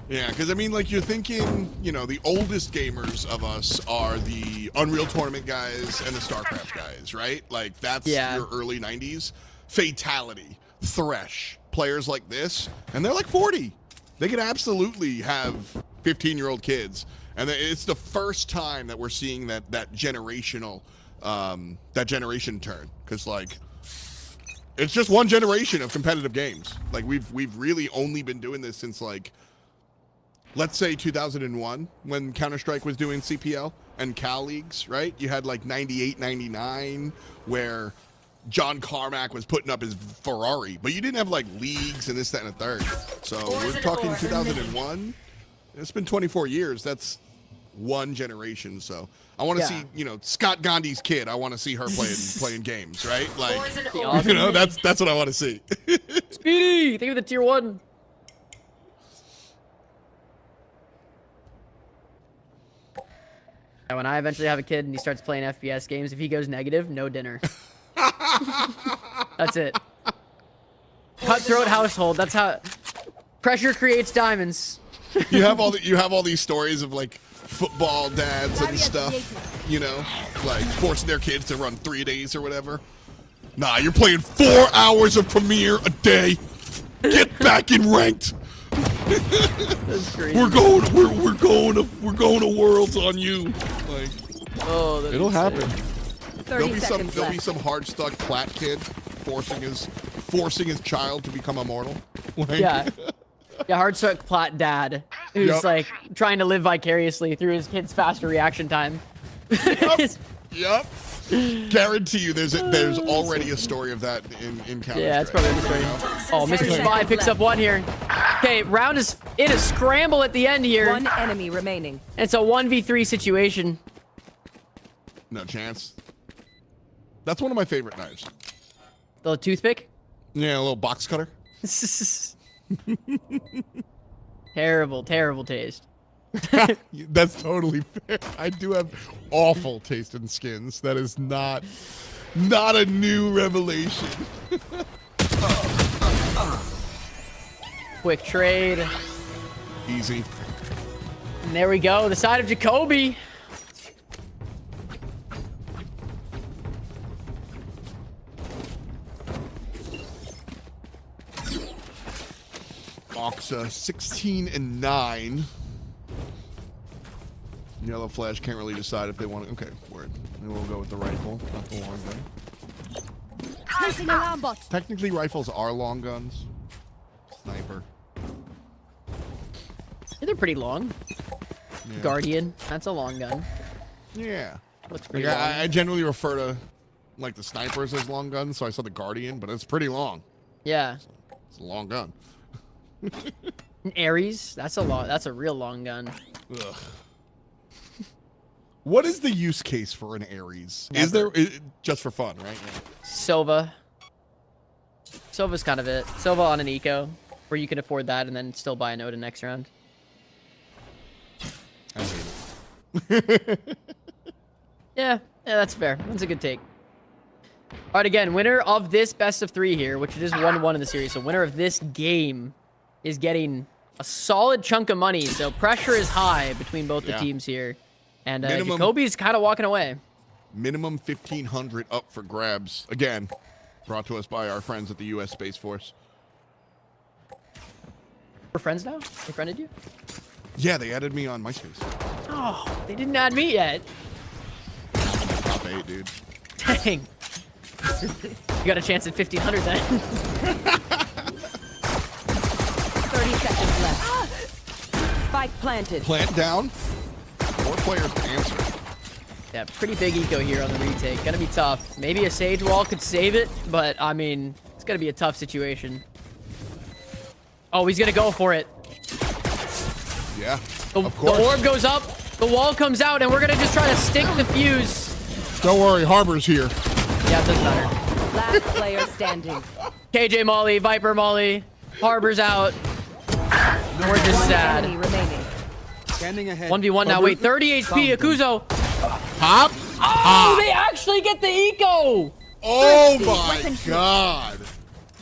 Yeah, because I mean, like, you're thinking, you know, the oldest gamers of us are the Unreal Tournament guys and the StarCraft guys, right? Like, that's Yeah. your early 90s. Fatality, Thresh, players like this, and they're like 40. They could absolutely have 15-year-old kids, and it's the first time that we're seeing that generational that generation turn, because like it's just one generation of competitive games. Like we've really only been doing this since like, let's say 2001, when Counter-Strike was doing CPL and Cal Leagues, right? You had like 98, 99, where John Carmack was putting up his Ferrari, but you didn't have like leagues and this, that, and a third. So we're talking 2001. It's been 24 years. That's one generation. So I want to see, you know, Scott Gandhi's kid. I want to see her playing games, right? Like, you know, that's what I want to see. Speedy, think of the tier 1. And when I eventually have a kid and he starts playing FPS games, if he goes negative, no dinner. That's it. Cutthroat household. That's how pressure creates diamonds. You have all these stories of like football dads and stuff, you know, like forcing their kids to run 3 days or whatever. Nah, you're playing 4 hours of Premiere a day. Get back in ranked. That's crazy. We're going to Worlds on you. Like, oh, it'll happen. 30 seconds There'll be left. some hard stuck plat kid forcing his child to become immortal. Like, Yeah. Yeah, hard stuck plot dad who's like trying to live vicariously through his kid's faster reaction time. Yep. Guarantee you there's already a story of that in Counter-Strike. Yeah, it's probably the story. Oh, Mr. Spy picks up one here. Okay, round is in a scramble at the end here. One enemy remaining. It's a 1v3 situation. No chance. That's one of my favorite knives. The toothpick? Yeah, a little box cutter. Terrible, terrible taste. That's totally fair. I do have awful taste in skins. That is not a new revelation. Quick trade. Easy. And there we go. The side of Jacoby. Oxa 16-9. Yellow Flash can't really decide if they want to. Okay, word. Then we'll go with the rifle, not the long gun. Placing alarm bot. Technically, rifles are long guns. Sniper. Yeah, they're pretty long. Yeah. Guardian. That's a long gun. Yeah. Looks pretty Like, long. I generally refer to like the snipers as long guns, so I saw the Guardian, but it's pretty long. Yeah. It's a long gun. An Ares. That's a real long gun. Ugh. What is the use case for an Ares? Never. Is there just for fun, right? Yeah. Sova. Sova's kind of it. Sova on an eco, where you can afford that and then still buy a node in next round. I hate it. Yeah, that's fair. That's a good take. All right, again, winner of this best of 3 here, which it is 1-1 in the series. So winner of this game is getting a solid chunk of money. So pressure is high between both the teams here. And Jacoby's kind of walking away. Minimum 1,500 up for grabs. Again, brought to us by our friends at the U.S. Space Force. We're friends now? They friended you? Yeah, they added me on MySpace. Oh, they didn't add me yet. Top 8, dude. Dang. You got a chance at 1,500 then. 30 seconds left. Spike planted. Plant down. 4 players to answer. Yeah, pretty big eco here on the retake. Gonna be tough. Maybe a Sage Wall could save it, but I mean, it's gonna be a tough situation. Oh, he's gonna go for it. Yeah, The of course. orb goes up, the wall comes out, and we're gonna just try to stick the fuse. Don't worry, Harbor's here. Yeah, it doesn't matter. Last player standing. KJ Molly, Viper Molly, Harbor's out. We're just One sad. enemy remaining. Standing ahead. 1v1 now. Wait, 30 HP, Akuzo. Hop. Oh, they actually get the eco. Oh my god.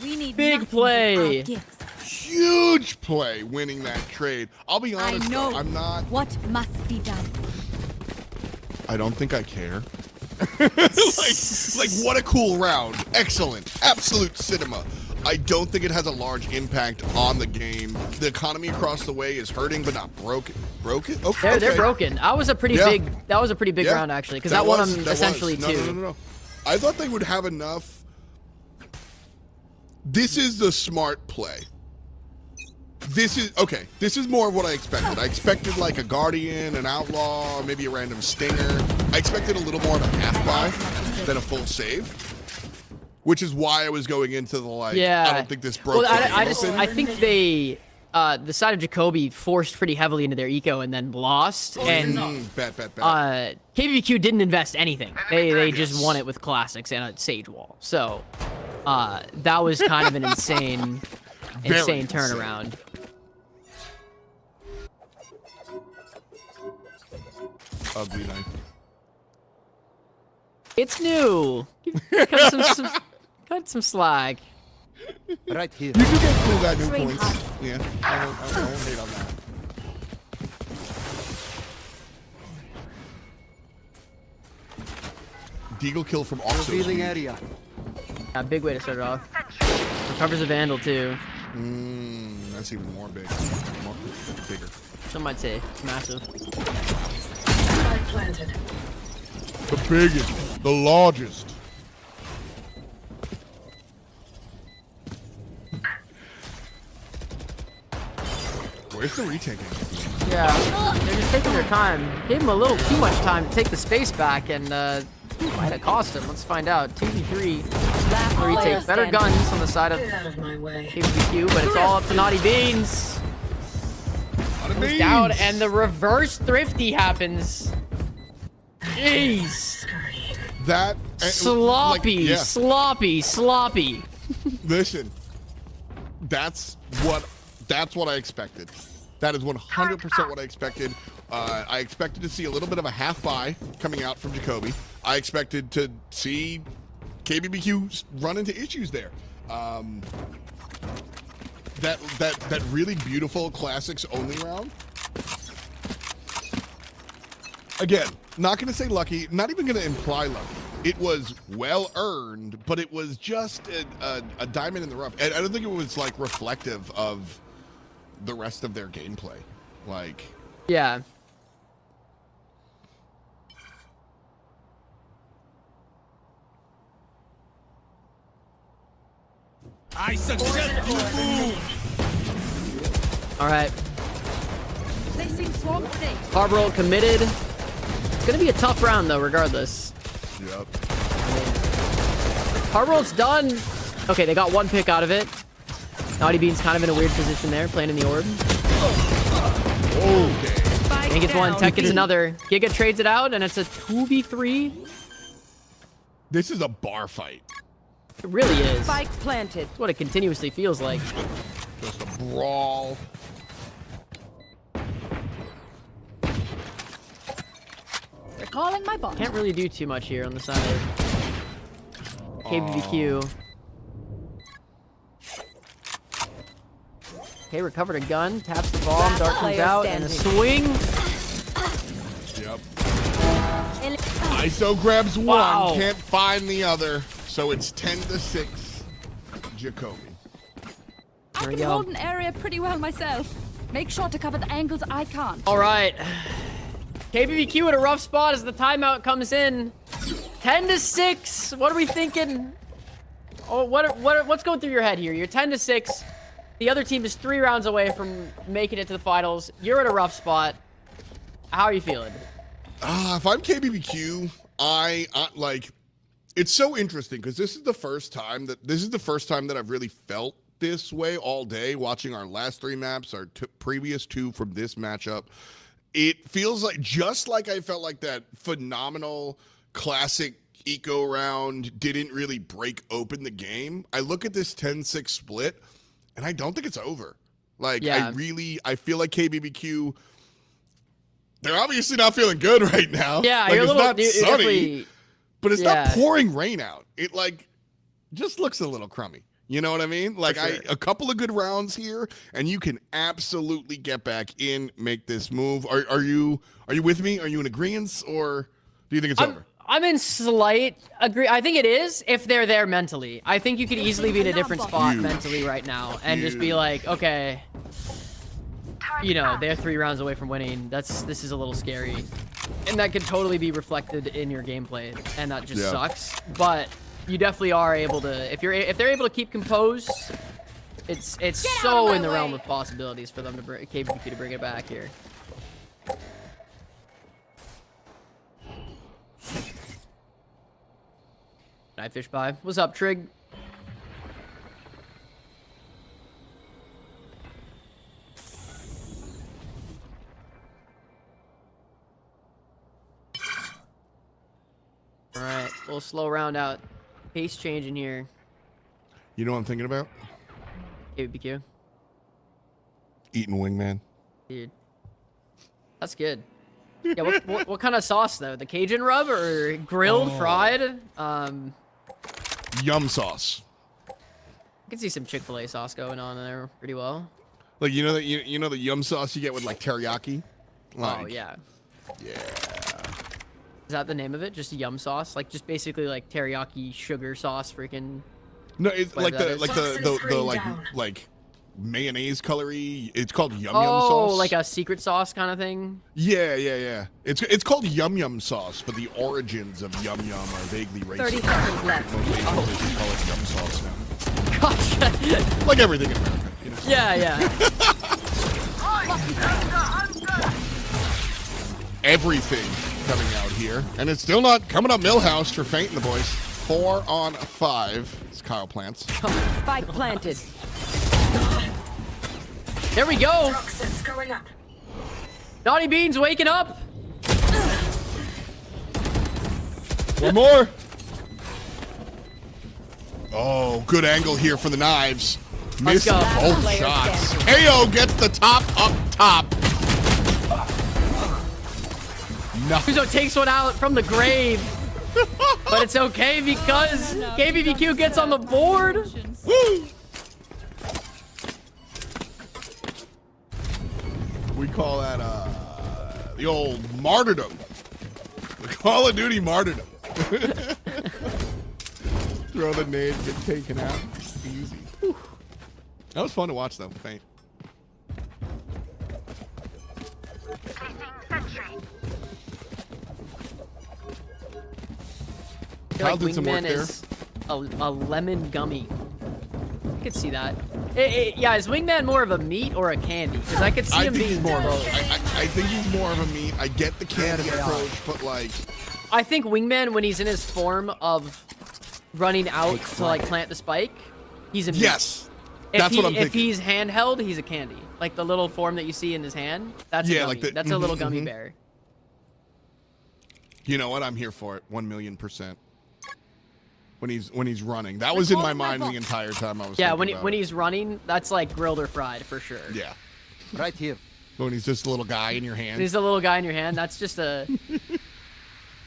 We need Big play. Huge play winning that trade. I'll be honest, know though, I'm not. what must be done. I don't think I care. like what a cool round. Excellent. Absolute cinema. I don't think it has a large impact on the game. The economy across the way is hurting, but not broken. Broken? Okay. They're broken. That was a pretty big. That was a pretty big Yeah. round actually, because that won them essentially too. No. I thought they would have enough. This is the smart play. This is more of what I expected. I expected like a Guardian, an Outlaw, maybe a random Stinger. I expected a little more of a half buy than a full save, which is why I was going into the I don't think this broke. Well, I think they, the side of Jacoby forced pretty heavily into their eco and then lost. And bet. KBBQ didn't invest anything. They just won it with classics and a Sage Wall. So that was kind of an insane turnaround. Ugly knife. It's new. Cut some slag. Right here. You do get cool guy new points. Yeah, I won't hate on that. Deagle kill from Oxo. Revealing area. Yeah, big way to start it off. Recovers a Vandal too. That's even more big. Bigger. Some might say it's massive. Planted. The biggest. The largest. Where's the retaking? Yeah, they're just taking their time. Gave him a little too much time to take the space back, and might have cost him. Let's find out. 2v3. Last Where he player takes better standing. guns on the side of Get out of my way. KBBQ, but it's all up to Naughty Beans. Goes down, and the reverse thrifty happens. Jeez. That Sloppy, sloppy. Listen, that's what I expected. That is 100% what I expected. I expected to see a little bit of a half buy coming out from Jacoby. I expected to see KBBQ run into issues there. That really beautiful classics only round. Again, not going to say lucky, not even going to imply lucky. It was well earned, but it was just a diamond in the rough. And I don't think it was like reflective of the rest of their gameplay. Like, Yeah. I suggest you move. All right. Placing swarm grenade. Harborough committed. It's gonna be a tough round though, regardless. yep. Harborough's done. Okay, they got one pick out of it. Naughty Bean's kind of in a weird position there, playing in the orb. Okay. Spike Gang gets one, down. Tech gets another. Giga trades it out, and it's a 2v3. This is a bar fight. It really is. Spike planted. That's what it continuously feels like. Just a brawl. Recalling my bot. Can't really do too much here on the side of KBBQ. Okay, recovered a gun, taps the bomb, Last dart comes player out, and a standing. swing. Yep. ISO grabs one, Wow. can't find the other, so it's 10-6. Jacoby. I There we can go. hold an area pretty well myself. Make sure to cover the angles I can't. All right. KBBQ in a rough spot as the timeout comes in. 10-6. What are we thinking? Oh, what's going through your head here? You're 10-6. The other team is 3 rounds away from making it to the finals. You're in a rough spot. How are you feeling? If I'm KBBQ, I like. It's so interesting because this is the first time that I've really felt this way all day. Watching our last 3 maps, our previous 2 from this matchup, it feels like just like I felt like that phenomenal classic eco round didn't really break open the game. I look at this 10-6 split, and I don't think it's over. Like, Yeah. I feel like KBBQ. They're obviously not feeling good right now. Yeah, like, you're a it's little. not You're sunny, definitely. but it's yeah. not pouring rain out. It like just looks a little crummy. You know what I mean? Like sure. a couple of good rounds here, and you can absolutely get back in, make this move. Are you with me? Are you in agreement, or do you think it's over? I'm in slight agree. I think it is if they're there mentally. I think you could easily be in a different spot mentally right now and just be like, okay, you know, they're 3 rounds away from winning. This is a little scary, and that could totally be reflected in your gameplay, and that just sucks. But you definitely are able to, if they're able to keep composed, it's so in the realm of possibilities for them to bring KBBQ to bring it back here. Night fish by. What's up, Trig? All right, a little slow round out. Pace change in here. You know what I'm thinking about? KBBQ. Eating wingman. Dude, that's good. Yeah, what kind of sauce though? The Cajun rub or grilled, fried? Yum sauce. I can see some Chick-fil-A sauce going on there pretty well. Like you know the yum sauce you get with like teriyaki. Like, oh yeah. Yeah. Is that the name of it? Just yum sauce? Like just basically like teriyaki sugar sauce, freaking. No, it's like the like mayonnaise colory. It's called yum yum sauce. Oh, like a secret sauce kind of thing. Yeah. It's called yum yum sauce, but the origins of yum yum are vaguely racist. 30 seconds left. Most Asian call it yum sauce now. Gotcha. Like everything in America. You know? Yeah. Everything coming out here, and it's still not coming up Millhouse for fainting the boys. 4 on 5. It's Kyle Plants. Spike planted. There we go. Going up. Naughty Beans waking up. One more. Oh, good angle here for the knives. Missed go. both shots. KO gets the top up top. Nothing. Kuzo takes one out from the grave. But it's okay because KBBQ gets on the board. Woo! We call that the old martyrdom. The Call of Duty martyrdom. Throw the nade, get taken out. Easy. Whew. That was fun to watch though. Faint. Kyle did some work there. Is a lemon gummy. I could see that. Yeah, is Wingman more of a meat or a candy? Because I could see him being more of both. I think he's more of a meat. I get the candy approach, but like... I think Wingman, when he's in his form of running out to like plant the spike, he's a meat. Yes. That's what I'm thinking. If he's handheld, he's a candy. Like the little form that you see in his hand, that's a gummy. That's a little gummy bear. You know what? I'm here for it. 1,000,000%. When he's running, that was in my mind the entire time I was. Yeah, when he's running, that's like grilled or fried for sure. Yeah, right here. When he's just a little guy in your hand. He's a little guy in your hand. That's just a.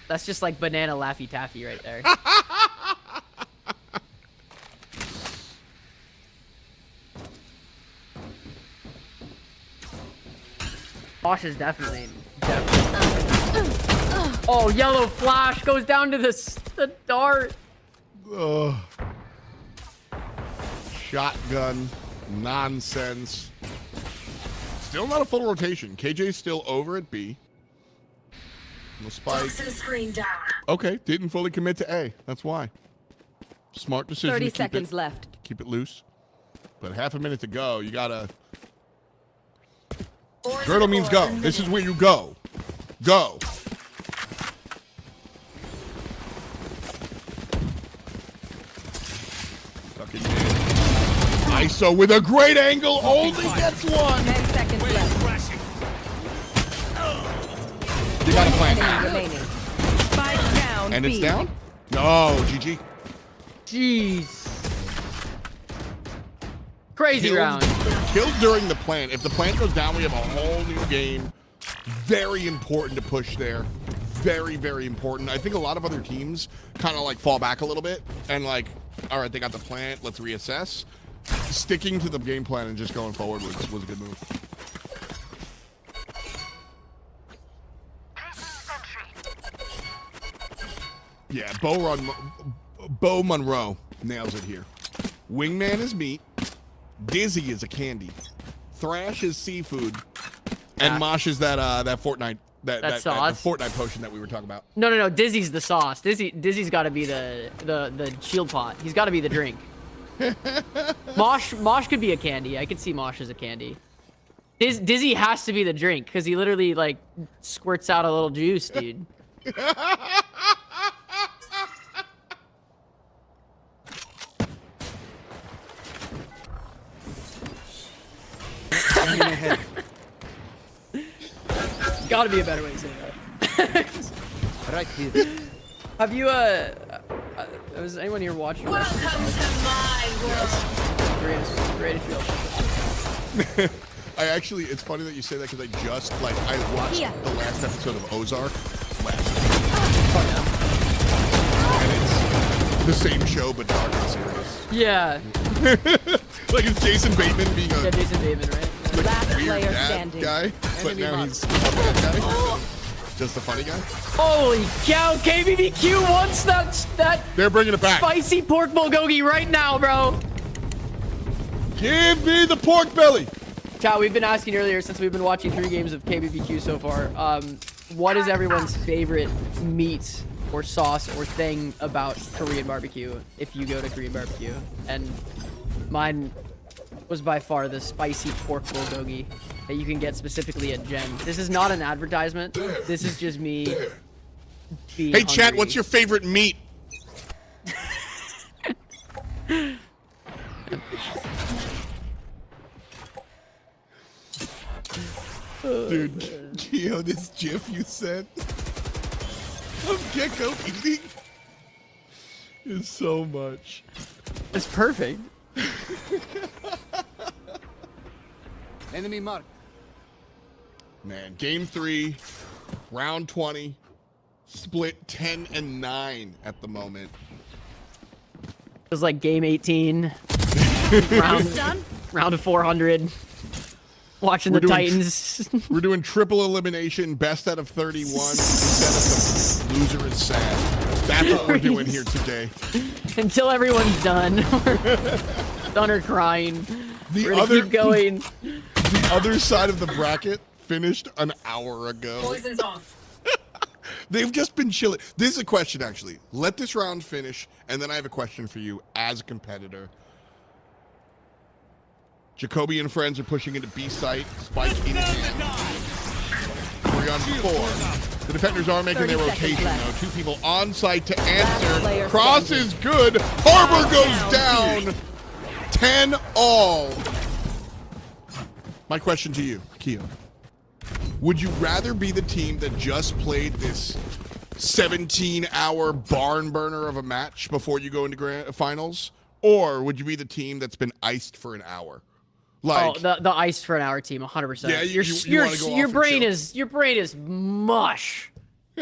That's just like banana Laffy Taffy right there. Bosch is definitely. Oh, yellow flash goes down to the dart. Shotgun nonsense. Still not a full rotation. KJ's still over at B. No spike. Screen down. Okay, didn't fully commit to A. That's why. Smart decision. 30 seconds left. Keep it loose. But half a minute to go. You gotta. Girdle means go. This is where you go. Go. ISO with a great angle, only gets one. 10 seconds left. You got a plan. Remaining. Spike down. And it's B. down? No, GG. Jeez. Crazy round. Killed during the plant. If the plant goes down, we have a whole new game. Very important to push there. Very, very important. I think a lot of other teams kind of like fall back a little bit and like, all right, they got the plant, let's reassess. Sticking to the game plan and just going forward was a good move. Yeah, Bo Monroe nails it here. Wingman is meat. Dizzy is a candy. Thrash is seafood. And Mosh is that Fortnite that sauce? Fortnite potion that we were talking about. No. Dizzy's the sauce. Dizzy's got to be the shield pot. He's got to be the drink. Mosh could be a candy. I could see Mosh as a candy. Dizzy has to be the drink because he literally like squirts out a little juice, dude. There's got to be a better way to say that. Right here. Have you was anyone here watching? Welcome to my world. Greatest field. It's funny that you say that because I watched the last episode of Ozark and it's the same show but dark and serious. Yeah. Like it's Jason Bateman being a Jason Bateman, right? like Last weird player dad standing. guy, but Enemy now mark. he's a bad guy. Just a funny guy. Holy cow! KBBQ wants that They're bringing it back. spicy pork bulgogi right now, bro. Give me the pork belly. Chat, we've been asking earlier since we've been watching 3 games of KBBQ so far. What is everyone's favorite meat or sauce or thing about Korean barbecue? If you go to Korean barbecue, and mine was by far the spicy pork bulgogi that you can get specifically at Gen. This is not an advertisement. This is just me. Being Hey, chat, hungry. what's your favorite meat? Dude, Gio, this GIF you sent of Gecko eating is so much. It's perfect. Enemy mark. Man, game 3, round 20, split 10 and 9 at the moment. It was like game 18, round of 400. Watching the Titans. We're doing triple elimination, best out of 31, instead of the loser is sad. That's what we're doing here today. Until everyone's done. Done or crying. We're gonna keep going. The other side of the bracket finished an hour ago. Poison's off. They've just been chilling. This is a question, actually. Let this round finish, and then I have a question for you as a competitor. Jacoby and friends are pushing into B site. Spike in hand. 3 on 4. The defenders are making their rotation, though. 2 people on site to answer. Cross is good. Harbor goes down. 10 all. My question to you, Keo. Would you rather be the team that just played this 17-hour barn burner of a match before you go into grand finals? Or would you be the team that's been iced for an hour? Like, the ice for an hour team, 100%. Yeah, you wanna go your off brain and is mush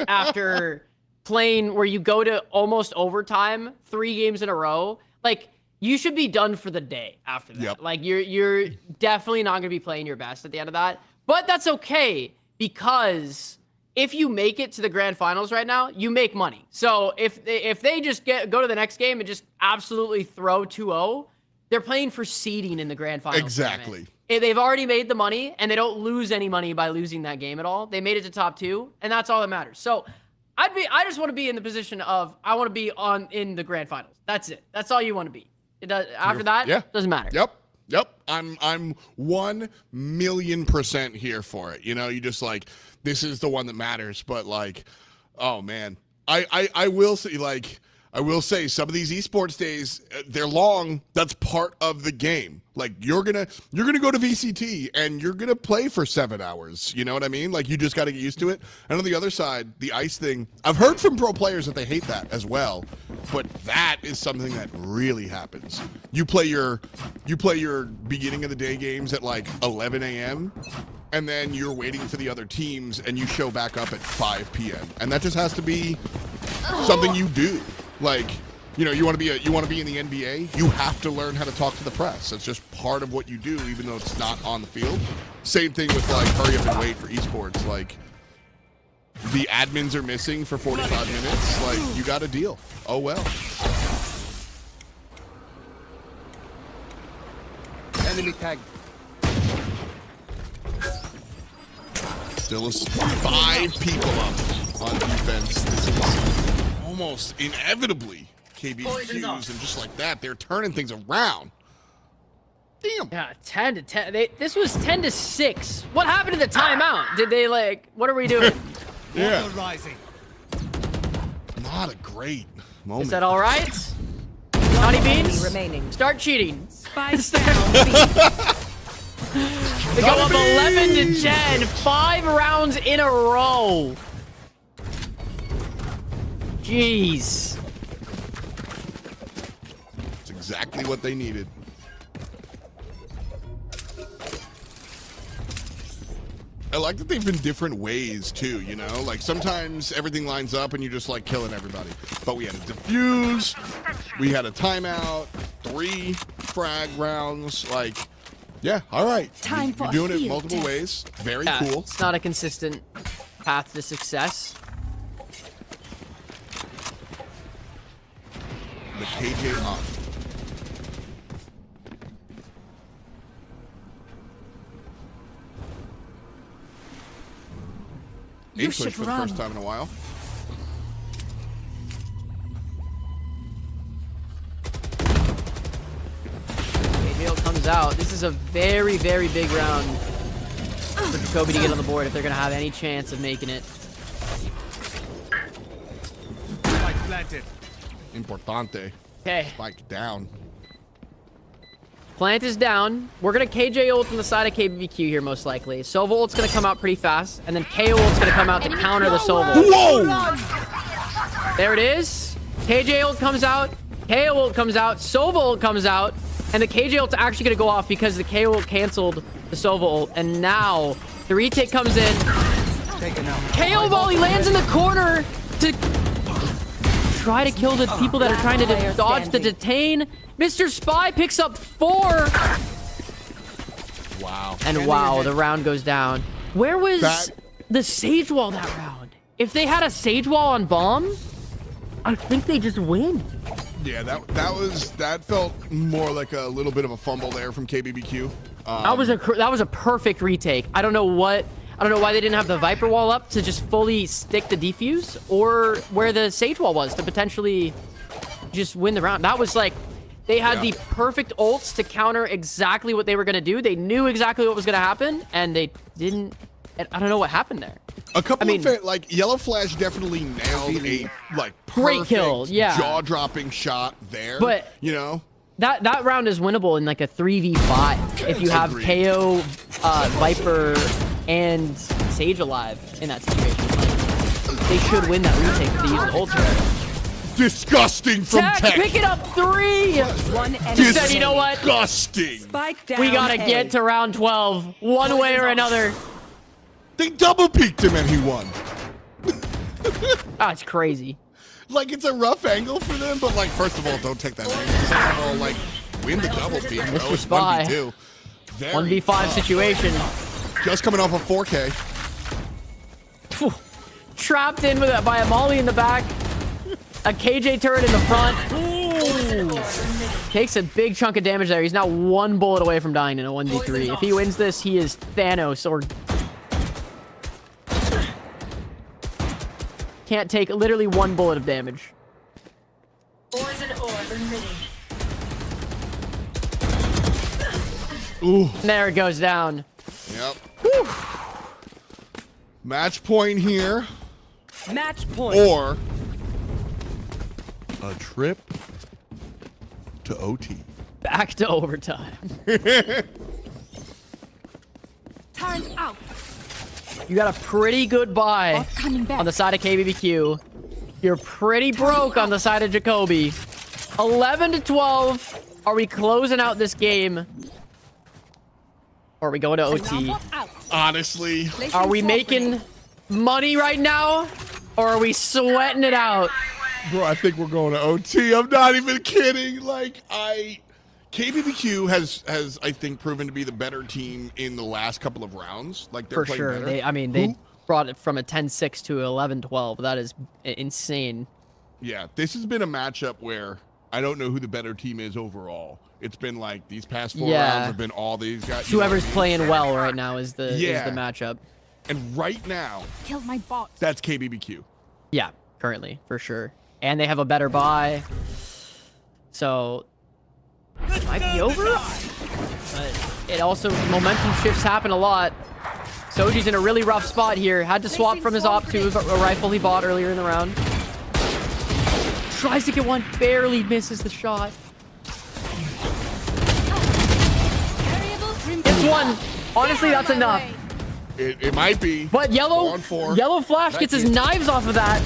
after playing where you go to almost overtime 3 games in a row. Like, you should be done for the day after that. Yep. Like, you're definitely not gonna be playing your best at the end of that. But that's okay, because if you make it to the grand finals right now, you make money. So if they just go to the next game and just absolutely throw 2-0, they're playing for seeding in the grand finals. exactly. Tournament. They've already made the money, and they don't lose any money by losing that game at all. They made it to top 2, and that's all that matters. So I just want to be in the position of I want to be in the grand finals. That's it. That's all you want to be. It does, after that, yeah. doesn't matter. Yep. I'm 1,000,000% here for it. You know, you just like, this is the one that matters. But like, oh man, I will say, like, I will say some of these esports days, they're long. That's part of the game. Like, you're gonna go to VCT and you're gonna play for 7 hours. You know what I mean? Like, you just got to get used to it. And on the other side, the ice thing, I've heard from pro players that they hate that as well. But that is something that really happens. You play your beginning of the day games at like 11 a.m. and then you're waiting for the other teams and you show back up at 5 p.m. And that just has to be something you do. Like, you know, you want to be in the NBA, you have to learn how to talk to the press. That's just part of what you do, even though it's not on the field. Same thing with like hurry up and wait for esports. Like, the admins are missing for 45 minutes, like, you got a deal. Oh, well. Enemy tag. Still 5 people up on defense. This is almost inevitably KBQs, and just like that, they're turning things around. Damn. Yeah, 10 to 10. This was 10 to 6. What happened to the timeout? Did they like? What are we doing? Yeah. Not a great moment. Is that all right? Naughty beans. Remaining. Start cheating. Spike down B. They go up 11 to 10. 5 rounds in a row. Jeez. It's exactly what they needed. I like that they've been different ways too, you know? Like sometimes everything lines up and you're just like killing everybody. But we had a defuse, we had a timeout, 3 frag rounds, like, yeah, all right. Time for You're doing a it field multiple test. ways. Very Yeah, cool. it's not a consistent path to success. The KJ on. You Push should for the run. first time in a while. Gabriel comes out. This is a very, very big round for Jacoby to get on the board if they're going to have any chance of making it. Importante. Okay, Spike down. plant is down. We're going to KJ ult on the side of KBBQ here most likely. Sova ult's going to come out pretty fast, and then KO ult's going to come out to counter the Sova ult. Whoa! There it is. KJ ult comes out. KO ult comes out. Sova ult comes out. And the KJ ult's actually going to go off because the KO ult canceled the Sova ult. And now the retake comes in. KO volley lands in the corner to try to kill the people that are trying to dodge the detain. Mr. Spy picks up 4. Wow. And wow, the round goes down. Where was the Sage Wall that round? If they had a Sage Wall on bomb, I think they just win. Yeah, that felt more like a little bit of a fumble there from KBBQ. That was a perfect retake. I don't know why they didn't have the Viper Wall up to just fully stick the defuse, or where the Sage Wall was to potentially just win the round. That was like, they had the perfect ults to counter exactly what they were going to do. They knew exactly what was going to happen, and they didn't. I don't know what happened there. A couple of like Yellow Flash definitely nailed a like Great perfect kill, yeah. jaw-dropping shot there. But you know, that round is winnable in like a 3v5 if you have Agreed. KO, Viper, and Sage alive in that situation. Like, they should win that retake if they use the ultimate. disgusting from Tech. Pick it up 3. One enemy. Said, you know what? Disgusting. Spike down We gotta A. get to round 12 one way or another. They double peeked him and he won. Ah, it's crazy. Like, it's a rough angle for them, but like, first of all, don't take that angle. Second of all, like, win the double peek. Bro. Mr. It's Spy. 1v2. 1v5 situation. Just coming off of 4K. Phew. Trapped in with by a Molly in the back. A KJ turret in the front. Ooh. Takes a big chunk of damage there. He's now 1 bullet away from dying in a 1v3. If he wins this, he is Thanos or... Can't take literally 1 bullet of damage. Ooh. There it goes down. Yep. Match point here. Match point. Or a trip to OT. Back to overtime. Time out. You got a pretty good buy Coming back. on the side of KBBQ. You're pretty broke on the side of Jacoby. 11 to 12. Are we closing out this game? Or are we going to OT? Honestly. Are we making money right now? Or are we sweating it out? Bro, I think we're going to OT. I'm not even kidding. Like, KBBQ has I think proven to be the better team in the last couple of rounds. Like, they're For playing sure. better. They brought it from a 10-6 to 11-12. That is insane. Yeah, this has been a matchup where I don't know who the better team is overall. It's been like these past 4 rounds have been all these guys. Whoever's playing well right now is the matchup. And right now, Killed my bot. that's KBBQ. Yeah, currently for sure. And they have a better buy, so it might be over. But it also momentum shifts happen a lot. Soji's in a really rough spot here. Had to swap from his op to a rifle he bought earlier in the round. Tries to get one, barely misses the shot. Gets one. Honestly, that's enough. It might be. But Yellow Flash gets his knives off of that.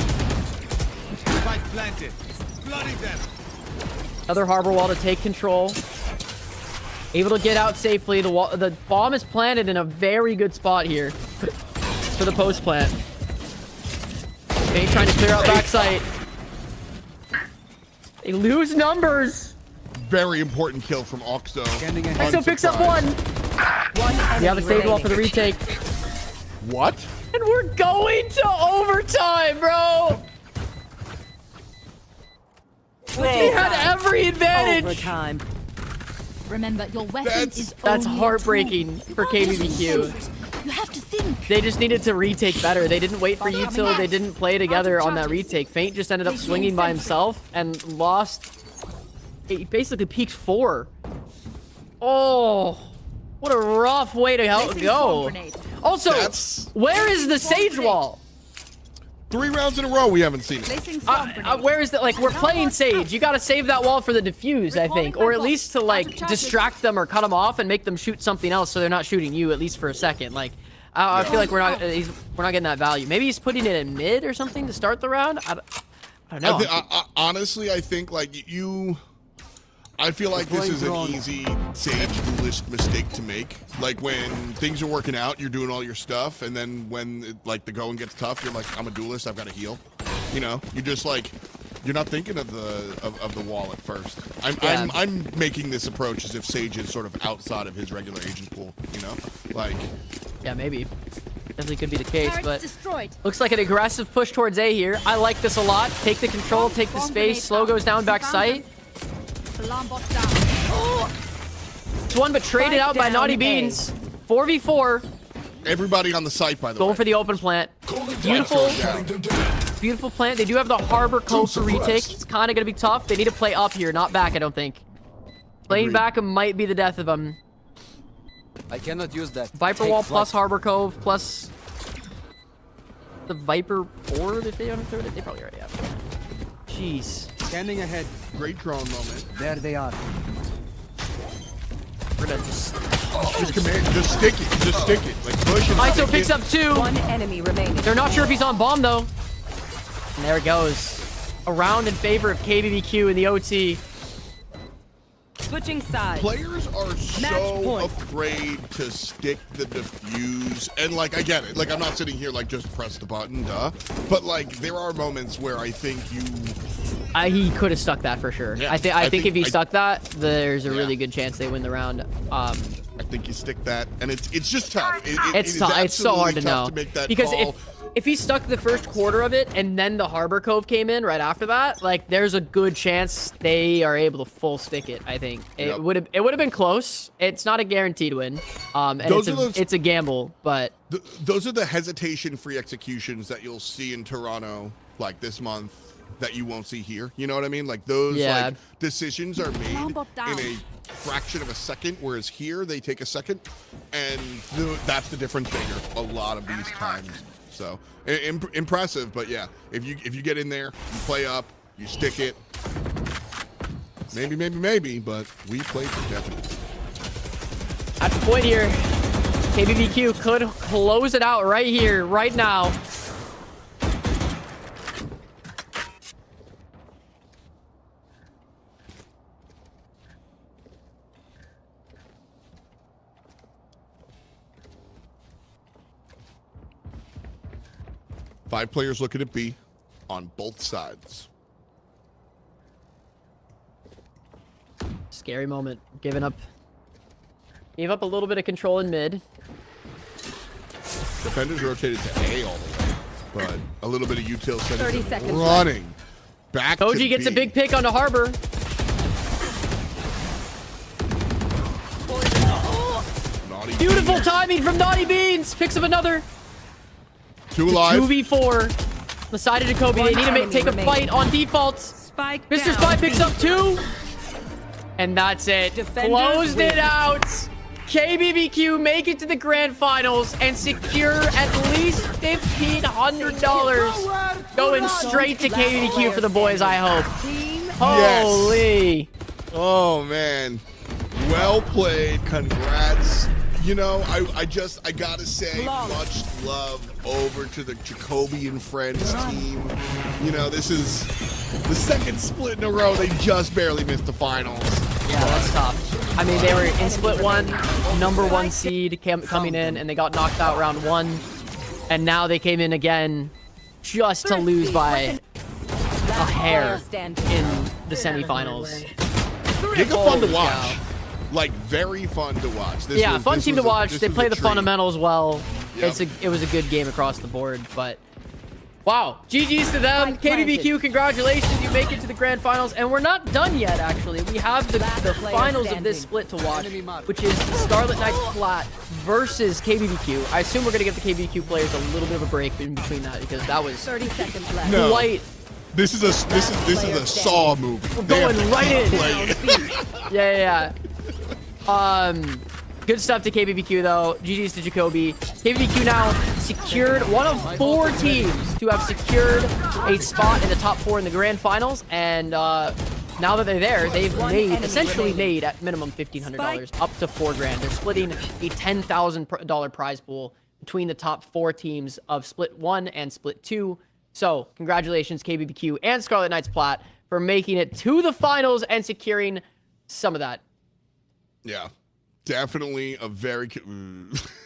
Another harbor wall to take control. Able to get out safely. The bomb is planted in a very good spot here for the post plant. Okay, trying to clear out backside. They lose numbers. Very important kill from Oxo. Oxo picks up one. We have a save wall for the retake. What? And we're going to overtime, bro. We had every advantage. Overtime. Remember, your weapon is That's only a heartbreaking tool. for You can't just KBBQ. You have to think. They just needed to retake better. They didn't wait for Util. They didn't play together on that retake. Feint just ended up swinging by himself and lost. He basically peaked 4. Oh, what a rough way to go. Also, where is the Sage Wall? 3 rounds in a row we haven't seen it. Where is that? Like, we're playing Sage. You got to save that wall for the defuse, I think. Or at least to, like, distract them or cut them off and make them shoot something else so they're not shooting you, at least for a second. Like, I feel like we're not getting that value. Maybe he's putting it in mid or something to start the round. I don't know. Honestly, I think, like, I feel like this is an easy Sage duelist mistake to make. Like, when things are working out, you're doing all your stuff, and then when like the going gets tough, you're like, I'm a duelist, I've got to heal. You know, you're just like, you're not thinking of the wall at first. I'm making this approach as if Sage is sort of outside of his regular agent pool. You know, like. Yeah, maybe. Definitely could be the case, but looks like an aggressive push towards A here. I like this a lot. Take the control, take the space. Slow goes down back sight. It's one, but traded out by Naughty Beans. 4v4. Everybody on the site, by the way. Going for the open plant. Beautiful plant. They do have the Harbor Cove for retake. It's kind of going to be tough. They need to play up here, not back, I don't think. Playing back might be the death of them. I cannot use that. Viper Wall plus Harbor Cove plus the Viper board, if they don't throw it. They probably already have. Jeez. Standing ahead. Great drone moment. There they are. We're gonna just stick it. Just stick it. Like push it. ISO picks up 2. One enemy remaining. They're not sure if he's on bomb though. And there it goes. A round in favor of KBBQ in the OT. Switching sides. Players are so afraid to stick the defuse, and like I get it. Like I'm not sitting here like just press the button, duh. But like there are moments where I think he could have stuck that for sure. Yeah, I think if he stuck that, there's a really good chance they win the round. I think you stick that, and it's just tough. It's so hard to know to make that because call. if he stuck the first quarter of it and then the Harbor Cove came in right after that, like there's a good chance they are able to full stick it. I think it would have been close. It's not a guaranteed win, and it's a gamble, but those are the hesitation-free executions that you'll see in Toronto like this month that you won't see here. You know what I mean? Like those like decisions are made in a fraction of a second, whereas here they take a second, and that's the difference maker a lot of these times. So impressive, but yeah, if you get in there, you play up, you stick it. Maybe, but we play for definite. At the point here, KBBQ could close it out right here, right now. Five players looking at B on both sides. Scary moment. Gave up a little bit of control in mid. Defenders rotated to A all the way, but a little bit of util 30 seconds running back. Koji to gets B. a big pick on the Harbor. Naughty Beautiful Beans. timing from Naughty Beans. Picks up another. 2 alive. 2v4. The side of Jacoby. They need to take a fight on default. Spike Mr. down Spy picks B. up 2. And that's it. Defenders Closed win. it out. KBBQ make it to the grand finals and secure at least $1,500 going straight to KBBQ for the boys, I hope. Holy. Oh man, well played. Congrats. You know, I gotta say, much love over to the Jacoby and Friends team. You know, this is the second split in a row. They just barely missed the finals. Yeah, that's tough. I mean, they were in split 1, #1 seed coming in, and they got knocked out round 1. And now they came in again just to lose by a hair in the semifinals. Giga fun to watch. Like, very fun to watch. Fun team to watch. They play the treat. fundamentals well. Yep. It was a good game across the board, but wow. GG's to them. KBBQ, congratulations. You make it to the grand finals. And we're not done yet, actually. We have the finals of this split to watch, which is Scarlet Knights Plat versus KBBQ. I assume we're going to give the KBBQ players a little bit of a break in between that because that was 30 seconds left. No. quite... This is a Saw movie. We're They have going to right in. play it. Yeah. Good stuff to KBBQ though. GG's to Jacoby. KBBQ now secured one of 4 teams to have secured a spot in the top 4 in the grand finals. And now that they're there, they've essentially made at minimum $1,500 up to $4 grand. They're splitting a $10,000 prize pool between the top 4 teams of split 1 and split 2. So congratulations KBBQ and Scarlet Knights Plat for making it to the finals and securing some of that. Yeah, definitely a very.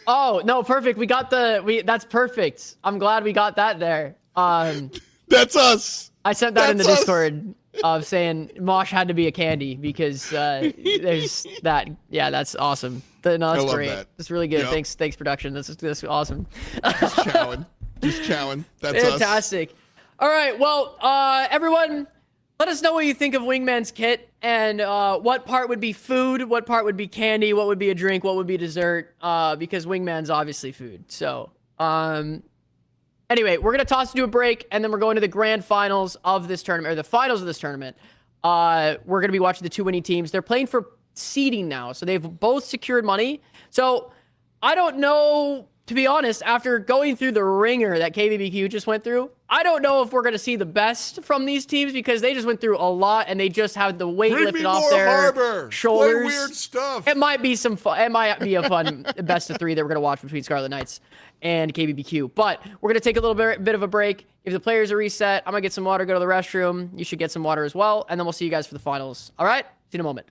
Oh no, perfect. We got that's perfect. I'm glad we got that there. That's us. I sent that in the That's us. Discord of saying Mosh had to be a candy because there's that. Yeah, that's awesome. No, that's I love great. that. That's really good. Yep. Thanks production. This is awesome. Just chowing. That's us. Fantastic. All right, well, everyone, let us know what you think of Wingman's kit and what part would be food, what part would be candy, what would be a drink, what would be dessert, because Wingman's obviously food. So, anyway, we're going to toss into a break, and then we're going to the grand finals of this tournament, or the finals of this tournament. We're going to be watching the 2 winning teams. They're playing for seeding now, so they've both secured money. So, I don't know... To be honest, after going through the ringer that KBBQ just went through, I don't know if we're going to see the best from these teams because they just went through a lot and they just have the weight lifted off their shoulders. Play weird stuff. It might be some fun. It might be a fun best of 3 that we're going to watch between Scarlet Knights and KBBQ. But we're going to take a little bit of a break. If the players are reset, I'm going to get some water, go to the restroom. You should get some water as well. And then we'll see you guys for the finals. All right? See you in a moment.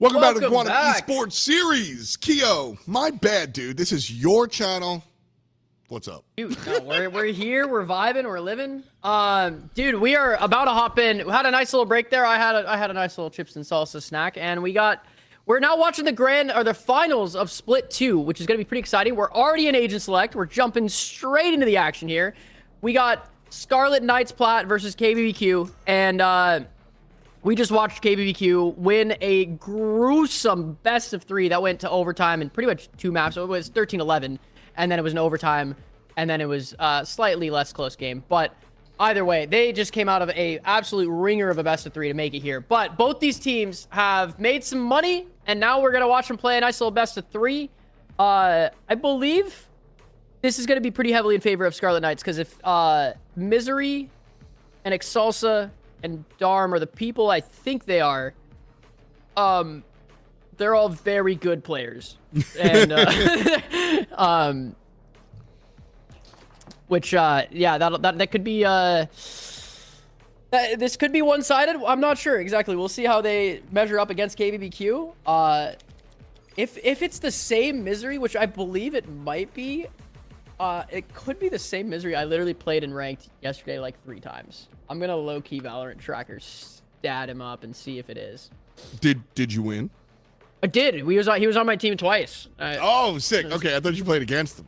Welcome back to the Welcome Quantum back. Esports Series. Keo, my bad, dude. This is your channel. What's up? Dude, no, we're here, we're vibing, we're living. Dude, we are about to hop in. We had a nice little break there. I had a nice little chips and salsa snack, and we're now watching the finals of Split 2, which is gonna be pretty exciting. We're already in Agent Select. We're jumping straight into the action here. We got Scarlet Knights Plat versus KBBQ, and we just watched KBBQ win a gruesome best of 3 that went to overtime in pretty much 2 maps. So it was 13-11, and then it was an overtime, and then it was a slightly less close game. But either way, they just came out of a absolute ringer of a best of 3 to make it here. But both these teams have made some money, and now we're gonna watch them play a nice little best of 3. I believe this is gonna be pretty heavily in favor of Scarlet Knights, because if Misery and Exalsa and Darm are the people I think they are, they're all very good players. And yeah, that could be this could be one-sided. I'm not sure exactly. We'll see how they measure up against KBBQ. If it's the same Misery, which I believe it might be, it could be the same Misery I literally played in ranked yesterday like 3 times. I'm gonna low-key Valorant tracker stat him up and see if it is. Did you win? I did. He was on my team twice. Oh, sick. Okay, I thought you played against him.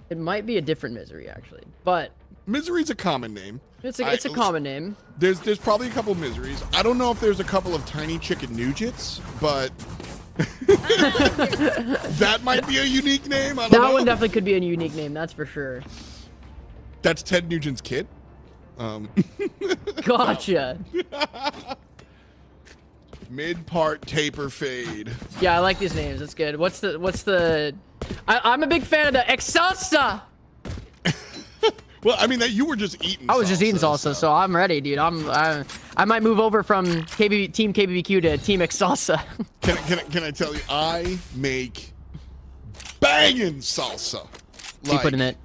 It might be a different Misery actually, but Misery's a common name. it's a common name. There's probably a couple Miseries. I don't know if there's a couple of Tiny Chicken Nugets, but that might be a unique name. I don't know. That one definitely could be a unique name. That's for sure. That's Ted Nugent's kid. Gotcha. Mid-part taper fade. Yeah, I like these names. That's good. What's the? I'm a big fan of the Exalsa. Well, I mean that you were just eating. I was just eating salsa, so I'm ready, dude. I might move over from Team KBBQ to Team Exalsa. Can I tell you? I make banging salsa. Keep putting it.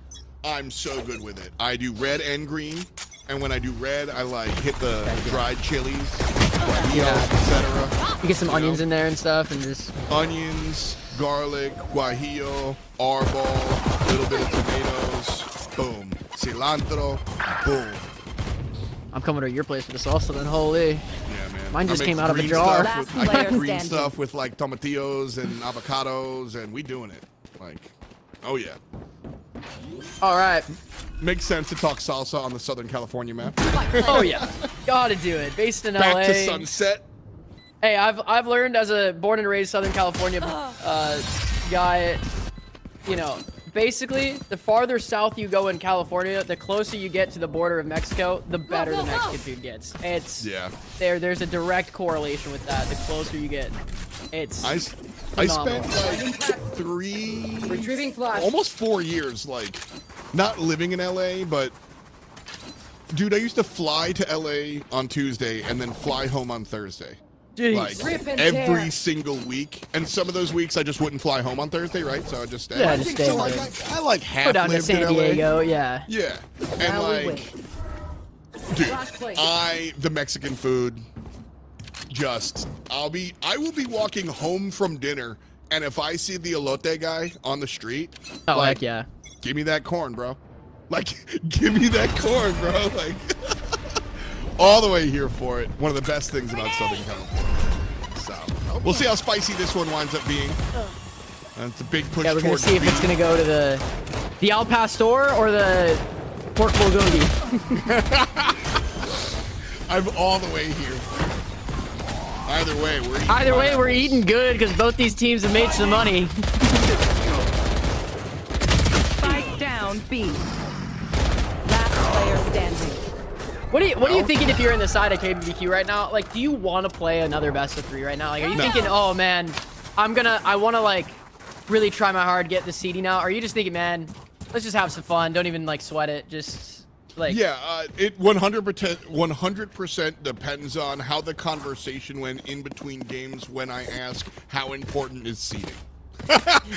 I'm so good with it. I do red and green, and when I do red, I like hit the dried chilies, etc. You get some onions in there and stuff, and just onions, garlic, guajillo, arbol, a little bit of tomatoes, boom, cilantro, boom. I'm coming to your place for the salsa then. Holy. Yeah, man. Mine just I make came out of a green jar. stuff with, I make green stuff with like tomatillos and avocados, and we doing it. Like, oh yeah. All right. Makes sense to talk salsa on the Southern California map. Oh yeah, gotta do it. Based in Back LA. to Sunset. Hey, I've learned as a born and raised Southern California guy, you know, basically the farther south you go in California, the closer you get to the border of Mexico, the better the Mexican food gets. It's there's a direct correlation with that. The closer you get, it's I spent like Retrieving flash. almost 4 years, like, not living in LA, but dude, I used to fly to LA on Tuesday and then fly home on Thursday. Jeez. Like every single week, and some of those weeks I just wouldn't fly home on Thursday, right? So I just stay. Yeah, just stay. So I like half Go down to lived San in LA. Diego, yeah. Yeah, and like, dude, the Mexican food. I will be walking home from dinner, and if I see the elote guy on the street, Oh, like, heck yeah. give me that corn, bro. Like, give me that corn, bro. Like, all the way here for it. One of the best things about Southern California. So, we'll see how spicy this one winds up being. It's a big push. Yeah, we're gonna see if it's gonna go to the Al Pastor or the pork bulgogi. I'm all the way here. Either way, we're eating good because both these teams have made some money. Spike down B. Last player standing. What are you thinking if you're in the side of KBBQ right now? Like, do you want to play another best of 3 right now? Like, are you thinking, oh man, I want to like really try my hard, get the CD now? Or are you just thinking, man, let's just have some fun. Don't even like sweat it. Just like it 100% depends on how the conversation went in between games when I ask how important is seeding.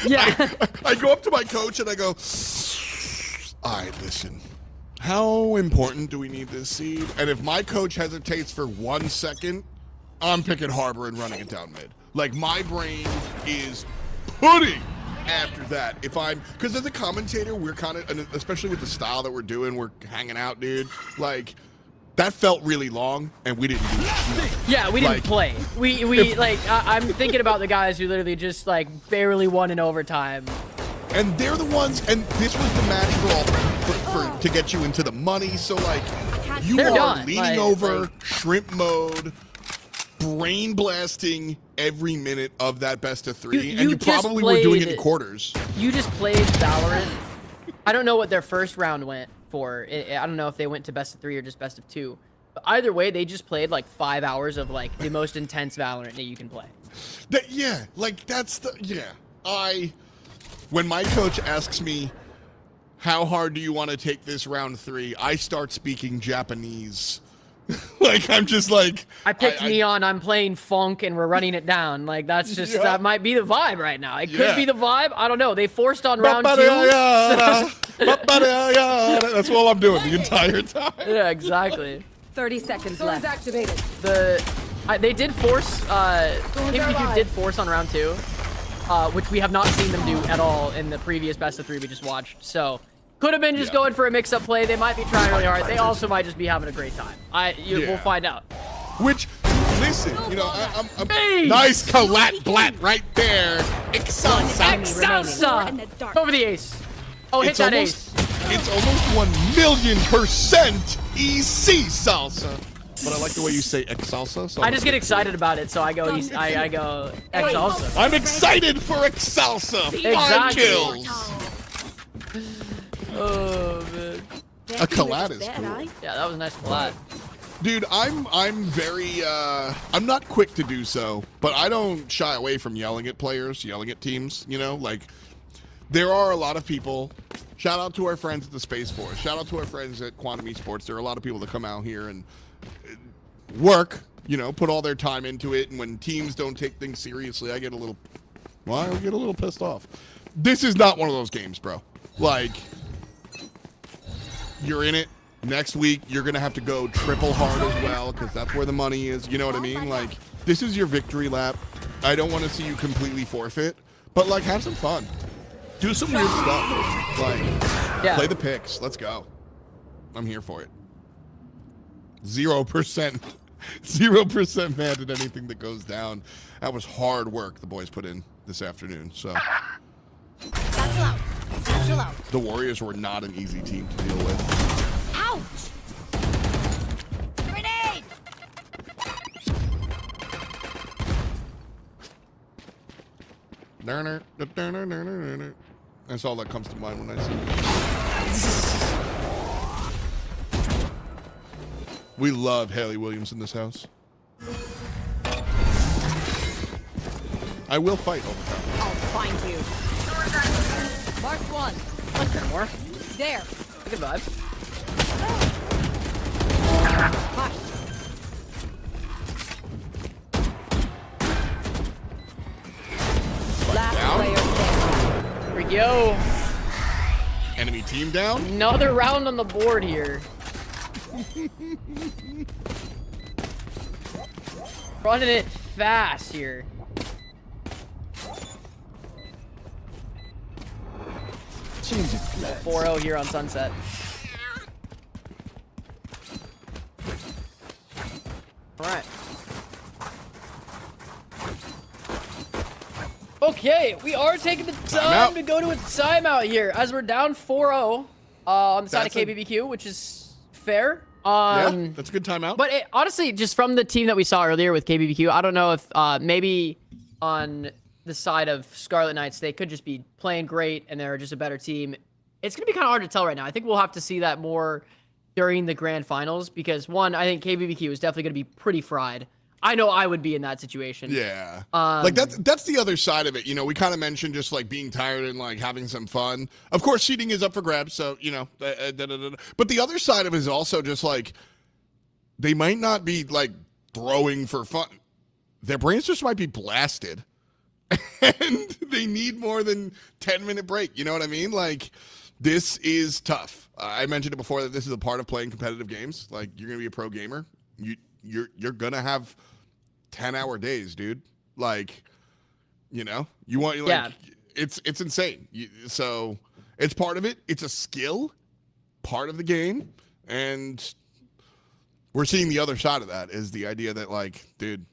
Yeah. I go up to my coach and I go, all right, listen, how important do we need this seed? And if my coach hesitates for 1 second, I'm picking Harbor and running it down mid. Like, my brain is pudding after that. If I'm, because as a commentator, we're kind of, especially with the style that we're doing, we're hanging out, dude. Like, that felt really long, and we didn't do that. Yeah, we didn't play. I'm thinking about the guys who literally just, like, barely won in overtime. And they're the ones, and this was the match to get you into the money. So, like, you are leaning over, shrimp mode, brain blasting every minute of that best of three, and you probably were doing it in quarters. You just played Valorant. I don't know what their first round went for. I don't know if they went to best of 3 or just best of 2. But either way, they just played like 5 hours of like the most intense Valorant that you can play. When my coach asks me, how hard do you want to take this round 3, I start speaking Japanese. Like, I'm just like... I picked Neon, I'm playing Funk, and we're running it down. Like, that's just, that might be the vibe right now. It could be the vibe. I don't know. They forced on round 2. That's all I'm doing the entire time. Yeah, exactly. 30 seconds left. Activated. They did force, KBBQ did force on round 2. Which we have not seen them do at all in the previous best of 3 we just watched. So, could have been just going for a mix-up play. They might be trying really hard. They also might just be having a great time. We'll find out. Which, listen, you know, nice collat blat right there. Excelsa! Over the ace. Oh, hit that ace. It's almost 1,000,000% EC salsa. But I like the way you say Excelsa. So I just get excited about it, so I go Excelsa. I'm excited for Excelsa. Exactly. 5 kills. Oh man. A collat is cool. Yeah, that was a nice collat. Dude, I'm very I'm not quick to do so, but I don't shy away from yelling at players, yelling at teams, you know? Like, there are a lot of people. Shout out to our friends at the Space Force. Shout out to our friends at Quantum Esports. There are a lot of people that come out here and work, you know, put all their time into it, and when teams don't take things seriously, I get a little pissed off. This is not one of those games, bro. Like, you're in it. Next week, you're going to have to go triple hard as well, because that's where the money is. You know what I mean? Like, this is your victory lap. I don't want to see you completely forfeit, but, like, have some fun. Do some weird stuff. Like, play the picks. Let's go. I'm here for it. 0% mad at anything that goes down. That was hard work the boys put in this afternoon. So the Warriors were not an easy team to deal with. Ouch! Grenade! That's all that comes to mind when I see it. We love Haley Williams in this house. I will fight all the time. I'll find you. Mark 1. Okay, more. There. Good vibe. Hush. Last player standing. Here we go. Enemy team down. Another round on the board here. Running it fast here. Change of plans. 4-0 here on Sunset. All right. Okay, we are taking the time to go to a timeout here as we're down 4-0 on the side of KBBQ, which is fair. Yeah, that's a good timeout. But honestly, just from the team that we saw earlier with KBBQ, I don't know if maybe on the side of Scarlet Knights, they could just be playing great and they're just a better team. It's going to be kind of hard to tell right now. I think we'll have to see that more during the grand finals because, one, I think KBBQ is definitely going to be pretty fried. I know I would be in that situation. Yeah. Like that's the other side of it. You know, we kind of mentioned just like being tired and like having some fun. Of course, cheating is up for grabs. So, you know, but the other side of it is also just like, they might not be like throwing for fun. Their brains just might be blasted and they need more than 10-minute break. You know what I mean? Like, this is tough. I mentioned it before that this is a part of playing competitive games. Like, you're going to be a pro gamer. You're going to have 10-hour days, dude. Like, you know, you want like Yeah. it's insane. So it's part of it. It's a skill, part of the game, and we're seeing the other side of that is the idea that like, dude,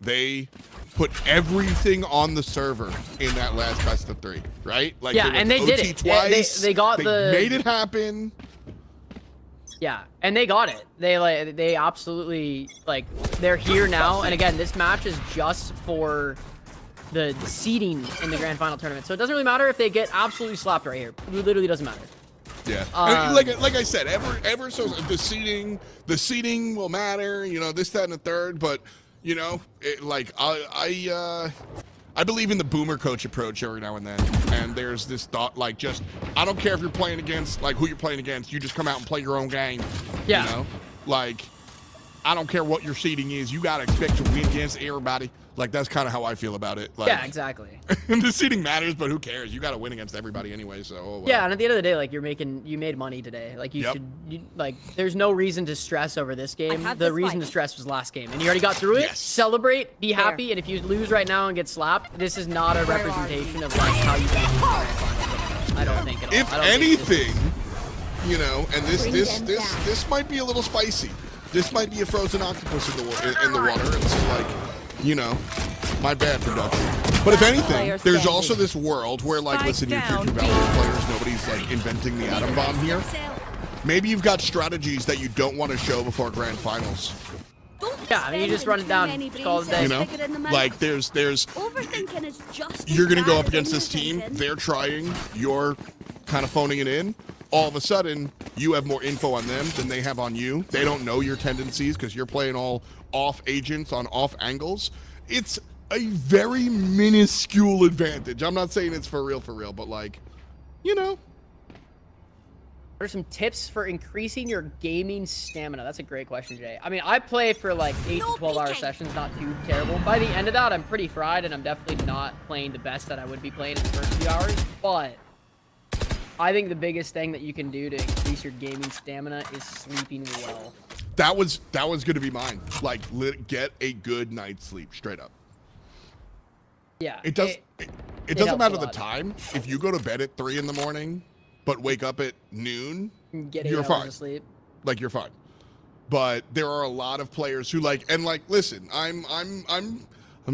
they put everything on the server in that last best of 3, right? Like, Yeah, went and they to did OT it. twice. They got the made it happen. Yeah, and they got it. They absolutely like they're here now. And again, this match is just for the seeding in the grand final tournament. So it doesn't really matter if they get absolutely slapped right here. It literally doesn't matter. Yeah, like I said, ever so the seating will matter. You know, this, that, and the third. But you know, I believe in the boomer coach approach every now and then. And there's this thought, like, just I don't care if you're playing against like who you're playing against. You just come out and play your own game. Yeah. You know, like I don't care what your seeding is. You gotta expect to win against everybody. Like that's kind of how I feel about it. Like, Yeah, exactly. the seeding matters, but who cares? You gotta win against everybody anyway. So oh, well. Yeah, and at the end of the day, like you made money today. Like you like there's no reason to stress over this game. The reason to stress was last game, and you already got through it. Yes. Celebrate, be happy, and if you lose right now and get slapped, this is not a representation of like how you can. I don't think at all. If anything, you know, and this might be a little spicy. This might be a frozen octopus in the water. It's like, you know, my bad production. But if anything, there's also this world where, like, listen, you future Valorant players, nobody's like inventing the atom bomb here. Maybe you've got strategies that you don't want to show before grand finals. Yeah, I mean, you just run it down, call it a day. You know, like there's you're gonna go up against this team. They're trying. You're kind of phoning it in. All of a sudden, you have more info on them than they have on you. They don't know your tendencies because you're playing all off agents on off angles. It's a very minuscule advantage. I'm not saying it's for real, but like, you know. What are some tips for increasing your gaming stamina? That's a great question, Jay. I mean, I play for like 8 to 12 hour sessions, not too terrible. By the end of that, I'm pretty fried, and I'm definitely not playing the best that I would be playing in the first few hours. But I think the biggest thing that you can do to increase your gaming stamina is sleeping well. That was going to be mine. Like, get a good night's sleep, straight up. Yeah. It doesn't matter the time. If you go to bed at 3 in the morning, but wake up at noon, you're fine. Of sleep. Like, you're fine. But there are a lot of players who like, and like, listen, I'm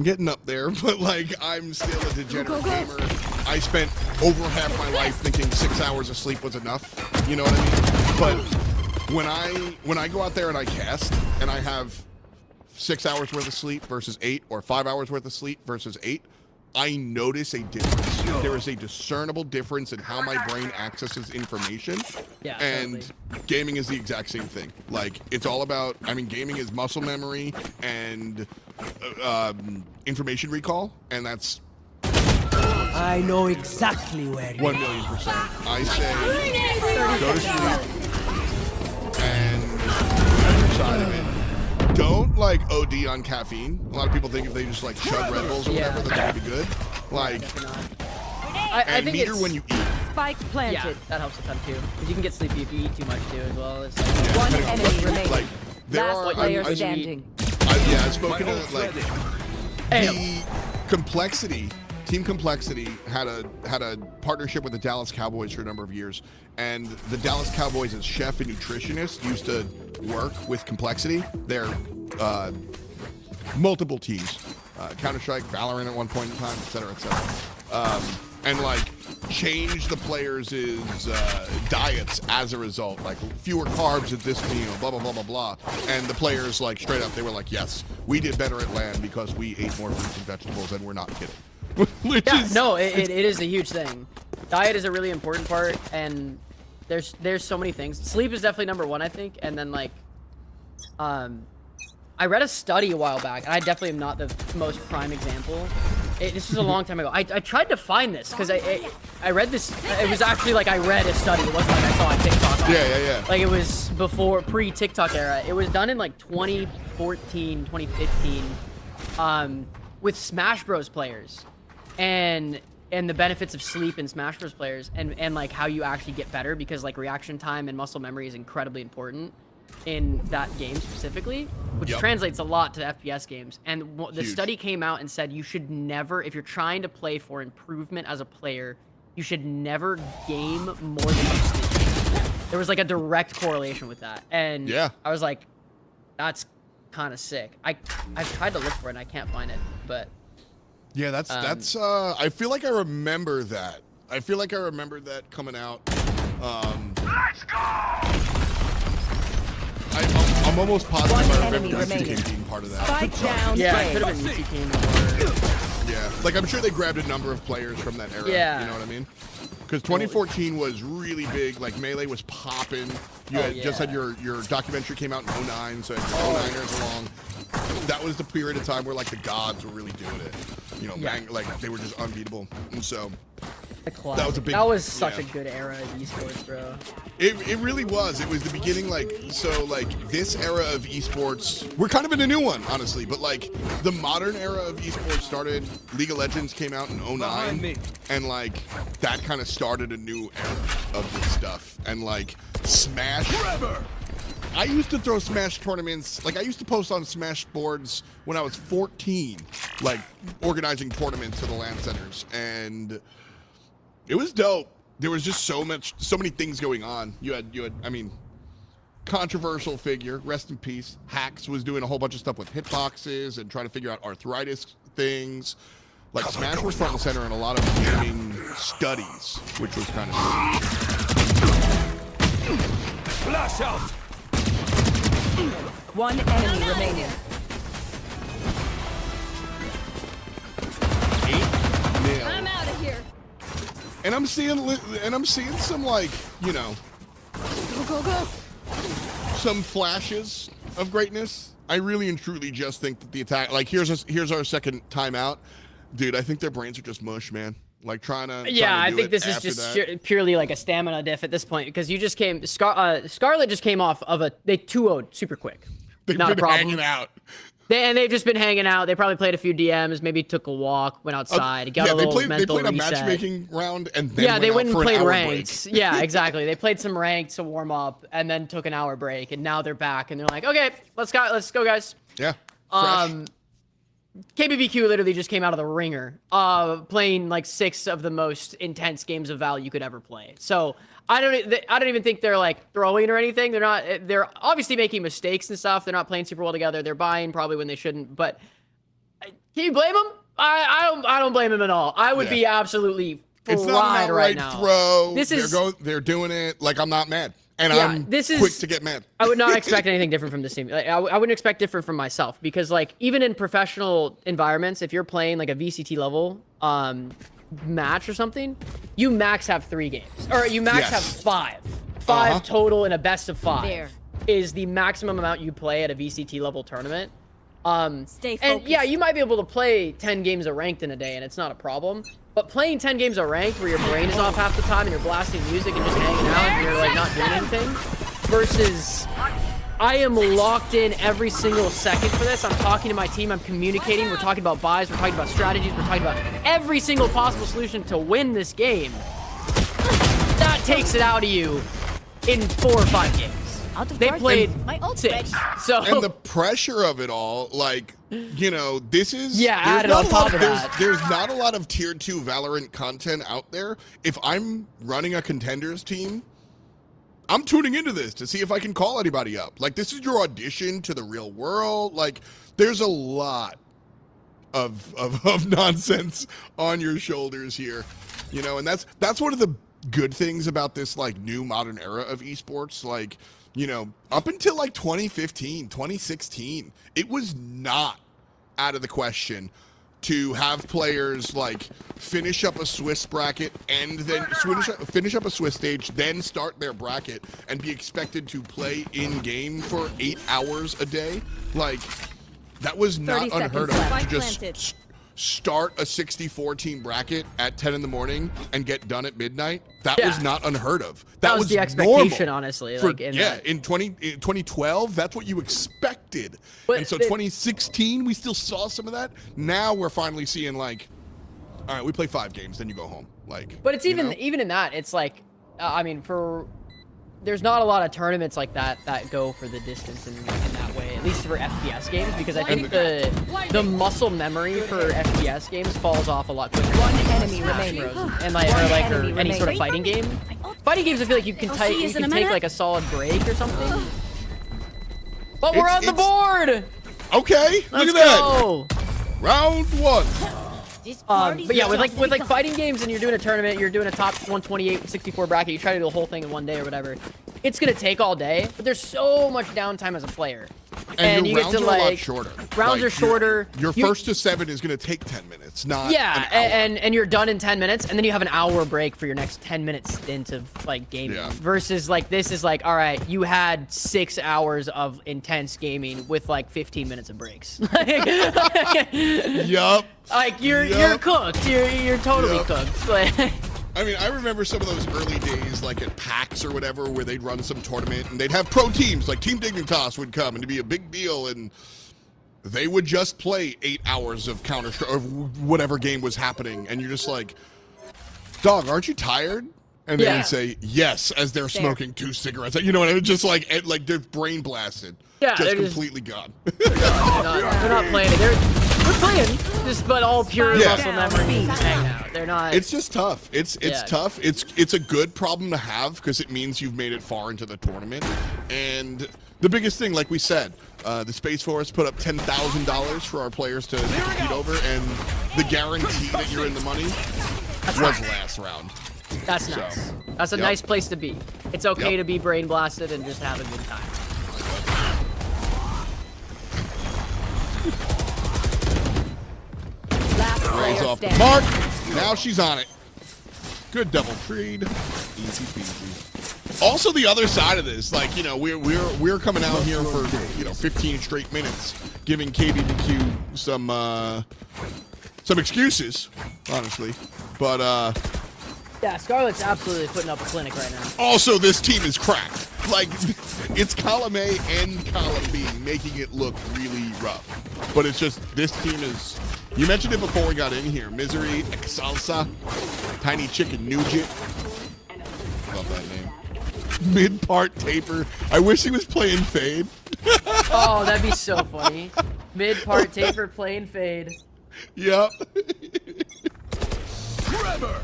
getting up there, but like, I'm still a degenerate gamer. I spent over half my life thinking 6 hours of sleep was enough. You know what I mean? But when I go out there and I cast and I have 6 hours worth of sleep versus 8, or 5 hours worth of sleep versus 8, I notice a difference. There is a discernible difference in how my brain accesses information. Yeah, and totally. Gaming is the exact same thing. Like, it's all about, I mean, gaming is muscle memory and information recall, and that's I know exactly where you 1,000,000%. I say go to sleep and the other side of it, don't like OD on caffeine. A lot of people think if they just like chug Red Bulls or whatever, they're gonna be good. Like, I think meter it's when you eat. Spike planted. Yeah, that helps a ton too. Because you can get sleepy if you eat too much too, as well. It's One enemy remaining. Like, there Last are player I've standing. I've spoken to like the complexity. Team Complexity had a partnership with the Dallas Cowboys for a number of years, and the Dallas Cowboys as chef and nutritionist used to work with Complexity. They're multiple teams, Counter-Strike, Valorant at one point in time, et cetera, and like change the players' diets as a result, like fewer carbs at this meal, blah blah blah blah blah. And the players, like, straight up, they were like, yes, we did better at LAN because we ate more fruits and vegetables, and we're not kidding. It is a huge thing. Diet is a really important part, and there's so many things. Sleep is definitely number one, I think, and then like, I read a study a while back, and I definitely am not the most prime example. This was a long time ago. I tried to find this because I read this. It was actually like I read a study. It wasn't like I saw a TikTok. Yeah. Like, it was before pre-TikTok era. It was done in like 2014, 2015, with Smash Bros players. And the benefits of sleep in Smash Bros players, and like how you actually get better, because like reaction time and muscle memory is incredibly important. in that game specifically, which translates a lot to FPS games. And the study came out and said you should never, if you're trying to play for improvement as a player, you should never game more than you sleep. There was like a direct correlation with that. And I was like, that's kind of sick. I've tried to look for it and I can't find it, but yeah, that's I feel like I remember that. I feel like I remember that coming out. Let's go! I'm almost positive I remember UT being part of that. Spike down. Yeah, it could have been UT. Yeah, like I'm sure they grabbed a number of players from that era. Yeah. You know what I mean? Because 2014 was really big. Like Melee was popping. You had just had your documentary came out in 09, so 09ers along. That was the period of time where like the gods were really doing it. You know, like they were just unbeatable. And so that was a big. That was such a good era of esports, bro. It really was. It was the beginning, like, so, like, this era of esports, we're kind of in a new one, honestly, but, like, the modern era of esports started, League of Legends came out in 09, and, like, that kind of started a new era of this stuff, and, like, Smash. Forever. I used to throw Smash tournaments, like, I used to post on Smash boards when I was 14, like, organizing tournaments for the LAN centers, and it was dope. There was just so many things going on. You had, I mean, controversial figure, rest in peace. Hacks was doing a whole bunch of stuff with hitboxes and trying to figure out arthritis things. Like Smash was front and center in a lot of gaming studies, which was kind of cool. Flash out. One enemy remaining. 8 mil. I'm out of here. And I'm seeing some, like, you know, Go. some flashes of greatness. I really and truly just think that the attack, like, here's our second timeout, dude. I think their brains are just mush, man. Like trying to I think this is just purely like a stamina diff at this point because you just came. Scarlet just came off of they 2-0'd super quick. They've Not been a problem. hanging out. They've just been hanging out. They probably played a few DMs, maybe took a walk, went outside, got a little mental They played reset. a matchmatching round and then they went and played ranked. ranked. Yeah, exactly. They played some ranked to warm up and then took an hour break, and now they're back and they're like, okay, let's go, guys. Yeah. KBBQ literally just came out of the ringer, playing like 6 of the most intense games of Val you could ever play. So I don't even think they're like throwing or anything. They're not. They're obviously making mistakes and stuff. They're not playing super well together. They're buying probably when they shouldn't. But can you blame them? I don't blame them at all. I would be absolutely fried right now. Throw. They're doing it. Like, I'm not mad. And I'm quick to get mad. I would not expect anything different from this team. Like, I wouldn't expect different from myself because, like, even in professional environments, if you're playing like a VCT level match or something, you max have 3 games, or you max have 5. 5 total in a best of 5 is the maximum amount you play at a VCT level tournament. Stay focused. And yeah, you might be able to play 10 games of ranked in a day, and it's not a problem. But playing 10 games of ranked where your brain is off half the time and you're blasting music and just hanging out and you're like not doing anything, versus I am locked in every single second for this. I'm talking to my team. I'm communicating. We're talking about buys. We're talking about strategies. We're talking about every single possible solution to win this game. That takes it out of you in 4 or 5 games. They played 6. So and the pressure of it all, like, you know, this is added on top of that. There's not a lot of tier 2 Valorant content out there. If I'm running a contenders team, I'm tuning into this to see if I can call anybody up. Like, this is your audition to the real world. Like, there's a lot of nonsense on your shoulders here, you know, and that's one of the good things about this, like, new modern era of esports. Like, you know, up until like 2015, 2016, it was not out of the question to have players like finish up a Swiss bracket and then finish up a Swiss stage, then start their bracket and be expected to play in game for 8 hours a day. Like, that was not unheard of to just start a 64 team bracket at 10 in the morning and get done at midnight. That was not unheard of. That was the expectation, normal. honestly. In 2012, that's what you expected. And so 2016, we still saw some of that. Now we're finally seeing, like, all right, we play 5 games, then you go home. Like, but it's even in that, it's like, I mean, for there's not a lot of tournaments like that go for the distance in that way, at least for FPS games, because I think the muscle memory for FPS games falls off a lot quicker. One enemy remaining. And or any sort of fighting game. Fighting games, I feel like you can take like a solid break or something. But we're on the board. Okay, look at that. Round 1. But yeah, with like fighting games, and you're doing a tournament, you're doing a top 128, 64 bracket, you try to do the whole thing in one day or whatever. It's gonna take all day, but there's so much downtime as a player. And you rounds get to are a lot like shorter. Rounds are shorter. Your first to 7 is gonna take 10 minutes, not yeah, an hour. and you're done in 10 minutes, and then you have an hour break for your next 10-minute stint of like gaming. Yeah. Versus like this is like, all right, you had 6 hours of intense gaming with like 15 minutes of breaks. Yup. Like you're cooked. You're totally cooked. Like, I mean, I remember some of those early days, like at PAX or whatever, where they'd run some tournament and they'd have pro teams, like Team Dignitas would come and it'd be a big deal, and they would just play 8 hours of Counter-Strike or whatever game was happening, and you're just like, dog, aren't you tired? And they would say yes as they're smoking 2 cigarettes. You know what I mean? Just like they're brain blasted. Yeah, just completely gone. They're not playing it. They're playing, just but all pure muscle memory. Hang out. They're not. It's just tough. It's tough. It's a good problem to have because it means you've made it far into the tournament. And the biggest thing, like we said, the Space Force put up $10,000 for our players to compete over, and the guarantee that you're in the money was last round. That's nice. That's a nice place to be. It's okay to be brain blasted and just have a good time. Raise off the mark. Now she's on it. Good double trade. Easy peasy. Also, the other side of this, like, you know, we're coming out here for 15 straight minutes, giving KBBQ some excuses, honestly, but yeah, Scarlett's absolutely putting up a clinic right now. Also, this team is cracked. Like, it's column A and column B, making it look really rough. But it's just, this team is, you mentioned it before we got in here, Misery, Exalsa, Tiny Chicken Nugent. Love that name. Mid-part Taper. I wish he was playing Fade. Oh, that'd be so funny. Mid-part Taper playing Fade. Yep.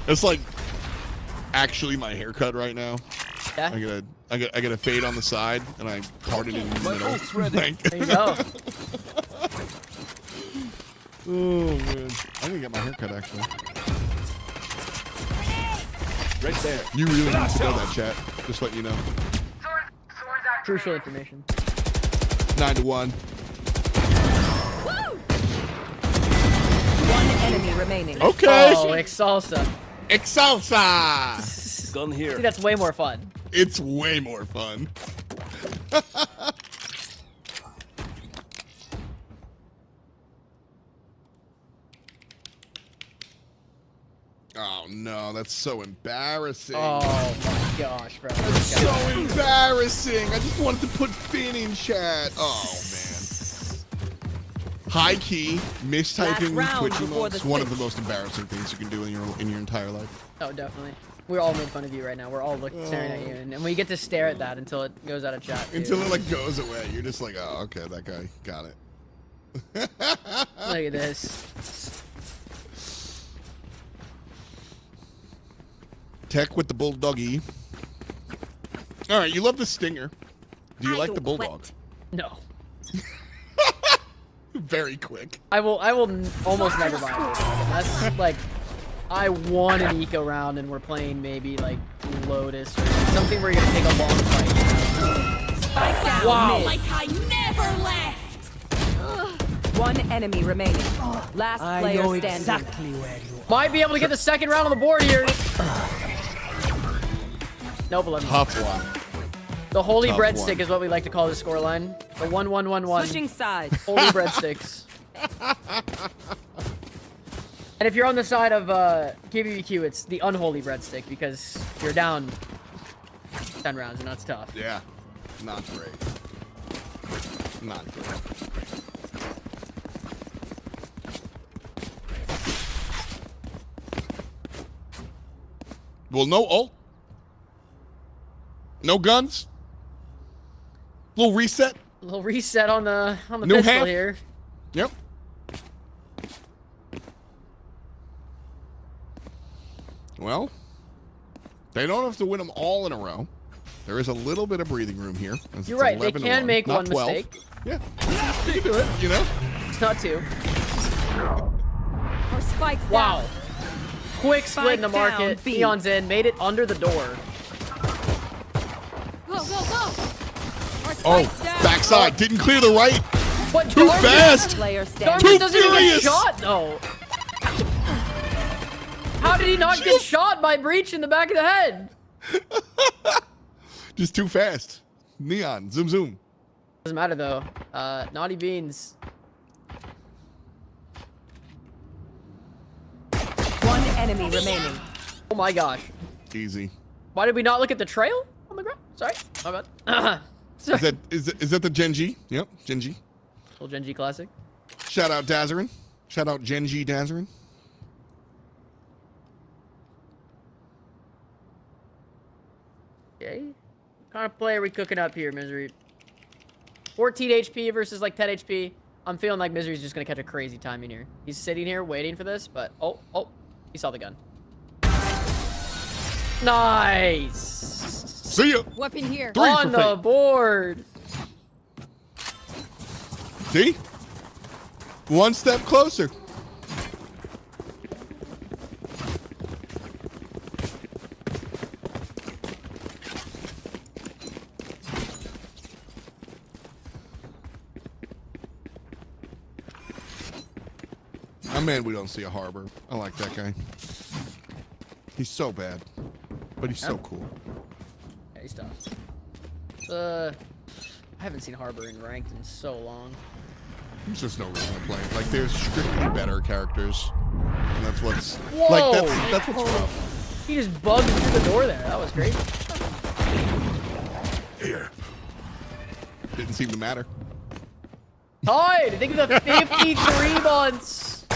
It's like actually my haircut right now. Yeah. I got a fade on the side and I parted it in the middle. Like, there you go. Oh man, I didn't get my haircut actually. Right there. You really need to know that, chat. Just let you know. Crucial information. 9-1. One enemy remaining. Okay. Oh, Exalsa. Exalsa. Gun here. See, that's way more fun. It's way more fun. Oh no, that's so embarrassing. Oh my gosh, bro. That's so embarrassing. I just wanted to put Finn in chat. Oh man. High key, mistyping Twitch emotes, one of the most embarrassing things you can do in your entire life. Oh, definitely. We're all making fun of you right now. We're all staring at you, and we get to stare at that until it goes out of chat. Too. Until it like goes away, you're just like, oh, okay, that guy got it. Look at this. Tech with the bulldoggy. All right, you love the stinger. Do you like the bulldog? No. Very quick. I will almost never buy it. That's like, I won an eco round and we're playing maybe like Lotus or something where you're gonna take a long fight. Spike down. Wow. Like I never left. One enemy remaining. Last player standing. Exactly where you are. Might be able to get the second round on the board here. Nope, 11. Tough one. The holy Tough breadstick one. is what we like to call the scoreline. The 1-1-1-1. Switching sides. Holy breadsticks. And if you're on the side of KBBQ, it's the unholy breadstick because you're down 10 rounds and that's tough. Yeah, not great. Not great. Well, no ult. No guns. Little reset. A little reset on the New pistol half. here. Yep. Well, they don't have to win them all in a row. There is a little bit of breathing room here. You're right. They can make not one 12. mistake. Yeah, you can do it. You know. It's not two. Our spikes Wow. down. Quick split in the Spike down, market. B. Neon's in. Made it under the door. Go, go, go. Our Oh, spikes down. backside. Didn't clear the right. But Too Darwin- fast. Player Darwin standing. Too doesn't even furious. get shot though. How did he not get shot by Breach in the back of the head? Just too fast. Neon. Zoom, zoom. Doesn't matter though. Naughty Beans. One enemy remaining. Oh my gosh. Easy. Why did we not look at the trail on the ground? Sorry. My bad. Sorry. Is that the Genji? Yep, Genji. Little Gen G classic. Shout out Dazarin. Shout out Genji Dazarin. Okay. What kind of play are we cooking up here, Misery? 14 HP versus like 10 HP. I'm feeling like Misery's just gonna catch a crazy timing here. He's sitting here waiting for this, but oh, he saw the gun. Nice. See ya. Weapon here. Three On for the fate. board. See? One step closer. I'm mad we don't see a harbor. I like that guy. He's so bad, but he's so cool. Yeah, he's tough. I haven't seen Harbor in ranked in so long. There's just no reason to play. Like, there's strictly better characters, and that's what's Whoa! like. That's what's rough. He just bugged through the door there. That was great. Here. Didn't seem to matter. Tied! Think of the 53 months.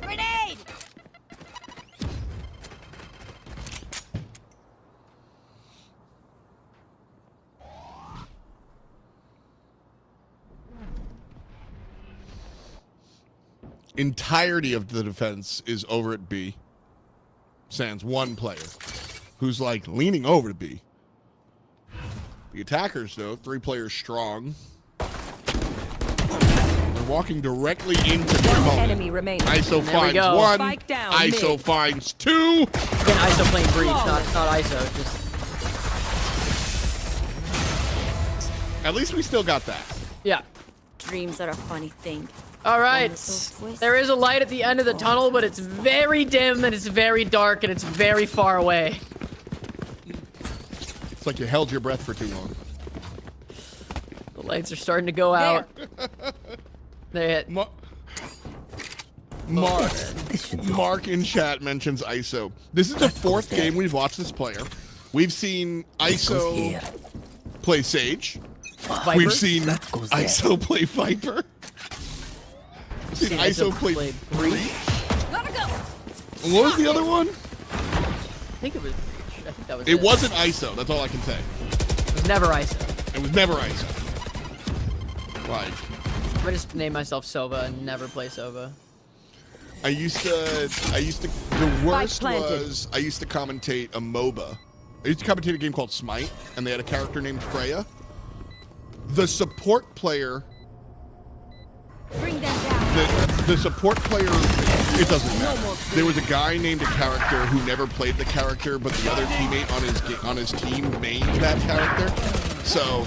Grenade! Entirety of the defense is over at B. Sans one player who's like leaning over to B. The attackers, though, 3 players strong. They're walking directly into the opponent. Enemy remaining. ISO There we finds go. 1. Spike down, ISO mid. finds 2. Again, ISO playing Breach, not ISO. Just At least we still got that. yeah. Dreams are a funny thing. All right. Wonderful twist. There is a light at the end of the tunnel, but it's very dim and it's very dark and it's very far away. It's like you held your breath for too long. The lights are starting to go out. They hit. Mark in chat mentions ISO. This is the 4th game we've watched this player. We've seen ISO play Sage. Viper? We've seen ISO play Viper. We've seen ISO play Breach. Gotta go. What was the other one? I think it was Breach. I think that was It wasn't ISO. That's all I can say. It was never ISO. It was never ISO. Like, I just named myself Sova and never play Sova. the worst planted. was, I used to commentate a MOBA. I used to commentate a game called Smite, and they had a character named Freya. The support player, Bring them down. the support player, it doesn't matter. There was a guy named a character who never played the character, but the other teammate on his team mained that character. So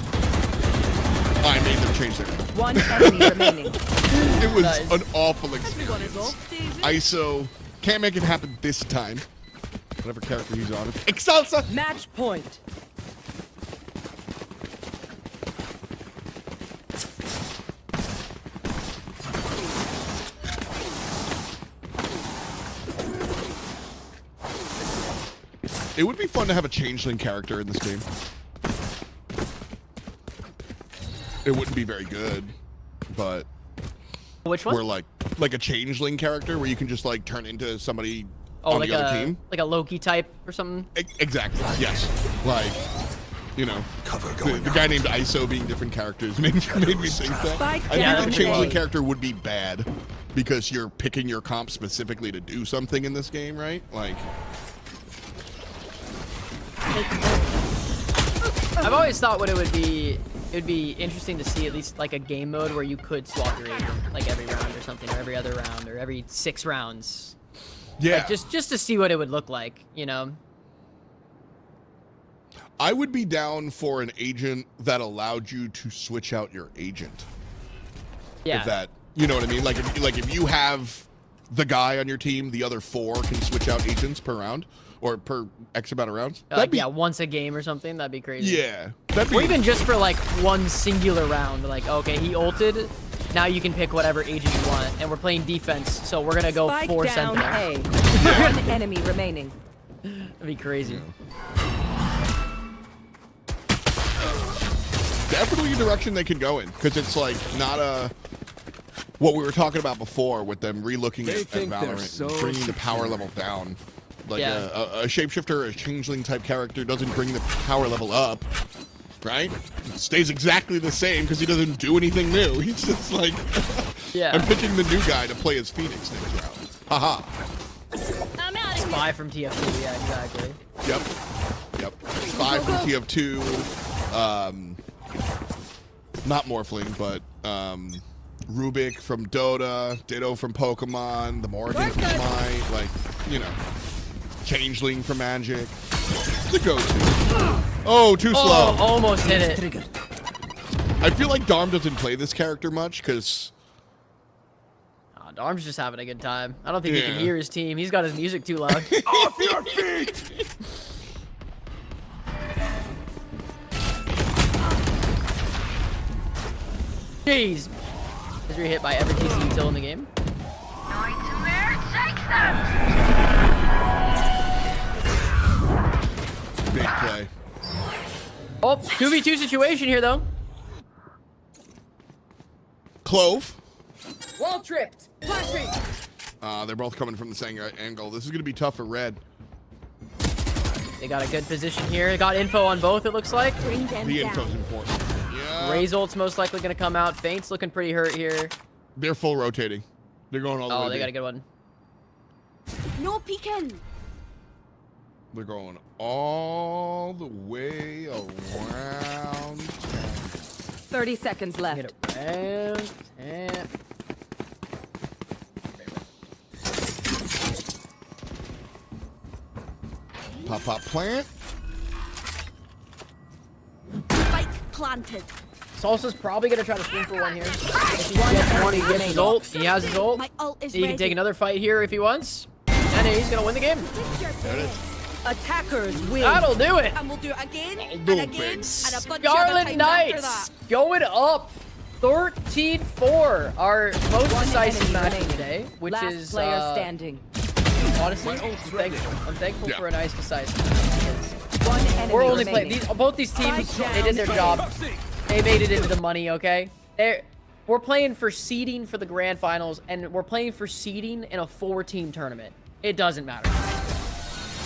I made them change their name. One enemy remaining. It was Nice. an awful experience. ISO can't make it happen this time. Whatever character he's on. Excelsa! Match point. It would be fun to have a changeling character in this game. It wouldn't be very good, but Which one? we're like a changeling character where you can just like turn into somebody Oh, on like the other a team. like a Loki type or something. Exactly. Yes. Like, you know, the guy named ISO being different characters made me think that. I think the changeling character would be bad because you're picking your comp specifically to do something in this game, right? Like, I've always thought what it would be interesting to see at least like a game mode where you could swap your agent like every round or something, or every other round, or every 6 rounds. yeah. Like, just to see what it would look like, you know. I would be down for an agent that allowed you to switch out your agent. Yeah. If that, you know what I mean? Like if you have the guy on your team, the other 4 can switch out agents per round or per X amount of rounds. Like, yeah, once a game or something. That'd be crazy. Yeah. Or even just for like one singular round. Like, okay, he ulted. Now you can pick whatever agent you want, and we're playing defense, so we're gonna go Spike 4 down sentinels. A. One enemy remaining. That'd be crazy. Definitely a direction they could go in, because it's like not a what we were talking about before with them relooking at Valorant and bringing the power level down. Like Yeah. a shapeshifter, a changeling type character doesn't bring the power level up, right? It stays exactly the same because he doesn't do anything new. He's just like, Yeah. I'm pitching the new guy to play as Phoenix next round. Haha. I'm out of here. Spy from TF2, yeah, exactly. Yep. Spy from TF2. Not Morphling, but Rubik from Dota, Ditto from Pokemon, the Morgan from Smite, like, you know, Changeling from Magic. The go-to. Oh, too slow. Almost hit it. I feel like Darm doesn't play this character much because Darm's just having a good time. I don't think he Yeah. can hear his team. He's got his music too loud. off your feet. Jeez. Is you're hit by every TC util in the game? Big play. Oh, 2v2 situation here, though. Clove. Wall tripped. Flashing. They're both coming from the same angle. This is going to be tough for Red. They got a good position here. They got info on both, it looks like. Bring them The down. info's important. Yeah. Ray's ult's most likely going to come out. Feint's looking pretty hurt here. They're full rotating. They're going all the way. Oh, they B. got a good one. No peeking. They're going all the way around. 30 seconds left. Get it around. And... Pop plant. Spike planted. Salsa's probably going to try to swing for one here. If he gets one, he gets his ult. He has his ult. My ult is He ready. can take another fight here if he wants. And he's going to win the game. There it is. Attackers win. That'll do it. And we'll do it again and do it, again babe. and a bunch of other Scarlet times Knights after that. going up 13-4. Our most One decisive enemy match of remaining. the day, which Last is player standing. honestly, I'm thankful Yeah. for a nice decisive match. One enemy We're only playing remaining. both these teams. Spike They did their down. job. They made it into the money. Okay, we're playing for seeding for the grand finals, and we're playing for seeding in a 4-team tournament. It doesn't matter.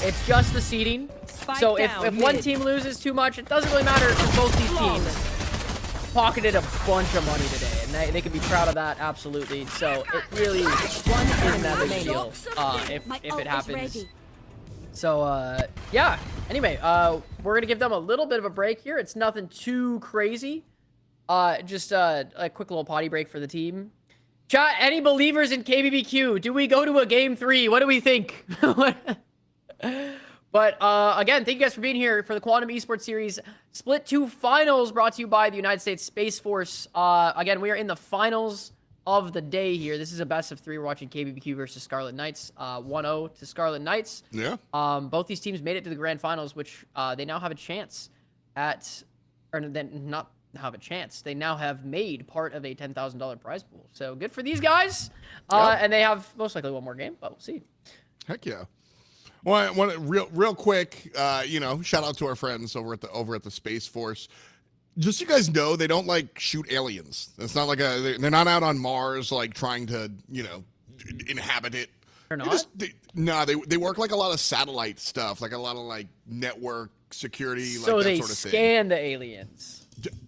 It's just the seeding. Spike So if down, one mid. team loses too much, it doesn't really matter because both these teams pocketed a bunch of money today, and they can be proud of that, absolutely. So it really isn't that big a deal if My it ult is happens. ready. So yeah. Anyway, we're gonna give them a little bit of a break here. It's nothing too crazy. Just a quick little potty break for the team. Chat, any believers in KBBQ? Do we go to a game 3? What do we think? But again, thank you guys for being here for the Quantum Esports Series Split 2 Finals brought to you by the United States Space Force. Again, we are in the finals of the day here. This is a best of 3. We're watching KBBQ versus Scarlet Knights. 1-0 to Scarlet Knights. Yeah. Both these teams made it to the grand finals, which they now have a chance at, or then not have a chance. They now have made part of a $10,000 prize pool. So good for these guys. And they have most likely one more game, but we'll see. Heck yeah. One real quick, you know, shout out to our friends over at the Space Force. Just so you guys know, they don't like shoot aliens. It's not like they're not out on Mars like trying to, you know, inhabit it. Or not? They work like a lot of satellite stuff, like a lot of like network security, So like that they sort of thing. scan the aliens.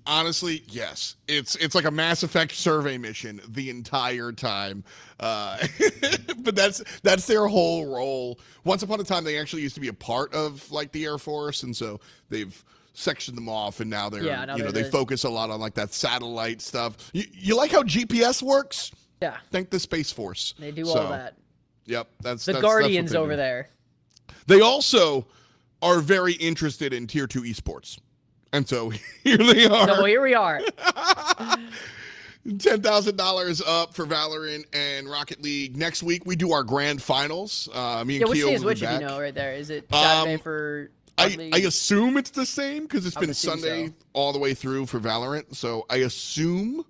Honestly, yes. It's like a Mass Effect survey mission the entire time. But that's their whole role. Once upon a time, they actually used to be a part of like the Air Force, and so they've sectioned them off, and now they focus a lot on like that satellite stuff. You like how GPS works? Yeah. Thank the Space Force. They do all that. Yep, that's The that's Guardians what they over do. there. They also are very interested in Tier 2 esports. And so here they are. So here we are. $10,000 up for Valorant and Rocket League. Next week, we do our grand finals. Me and Which Keo day is will be which, if back. you know, right there? Is it Saturday for Rocket League? I assume it's the same because it's been assume Sunday so. all the way through for Valorant. So I assume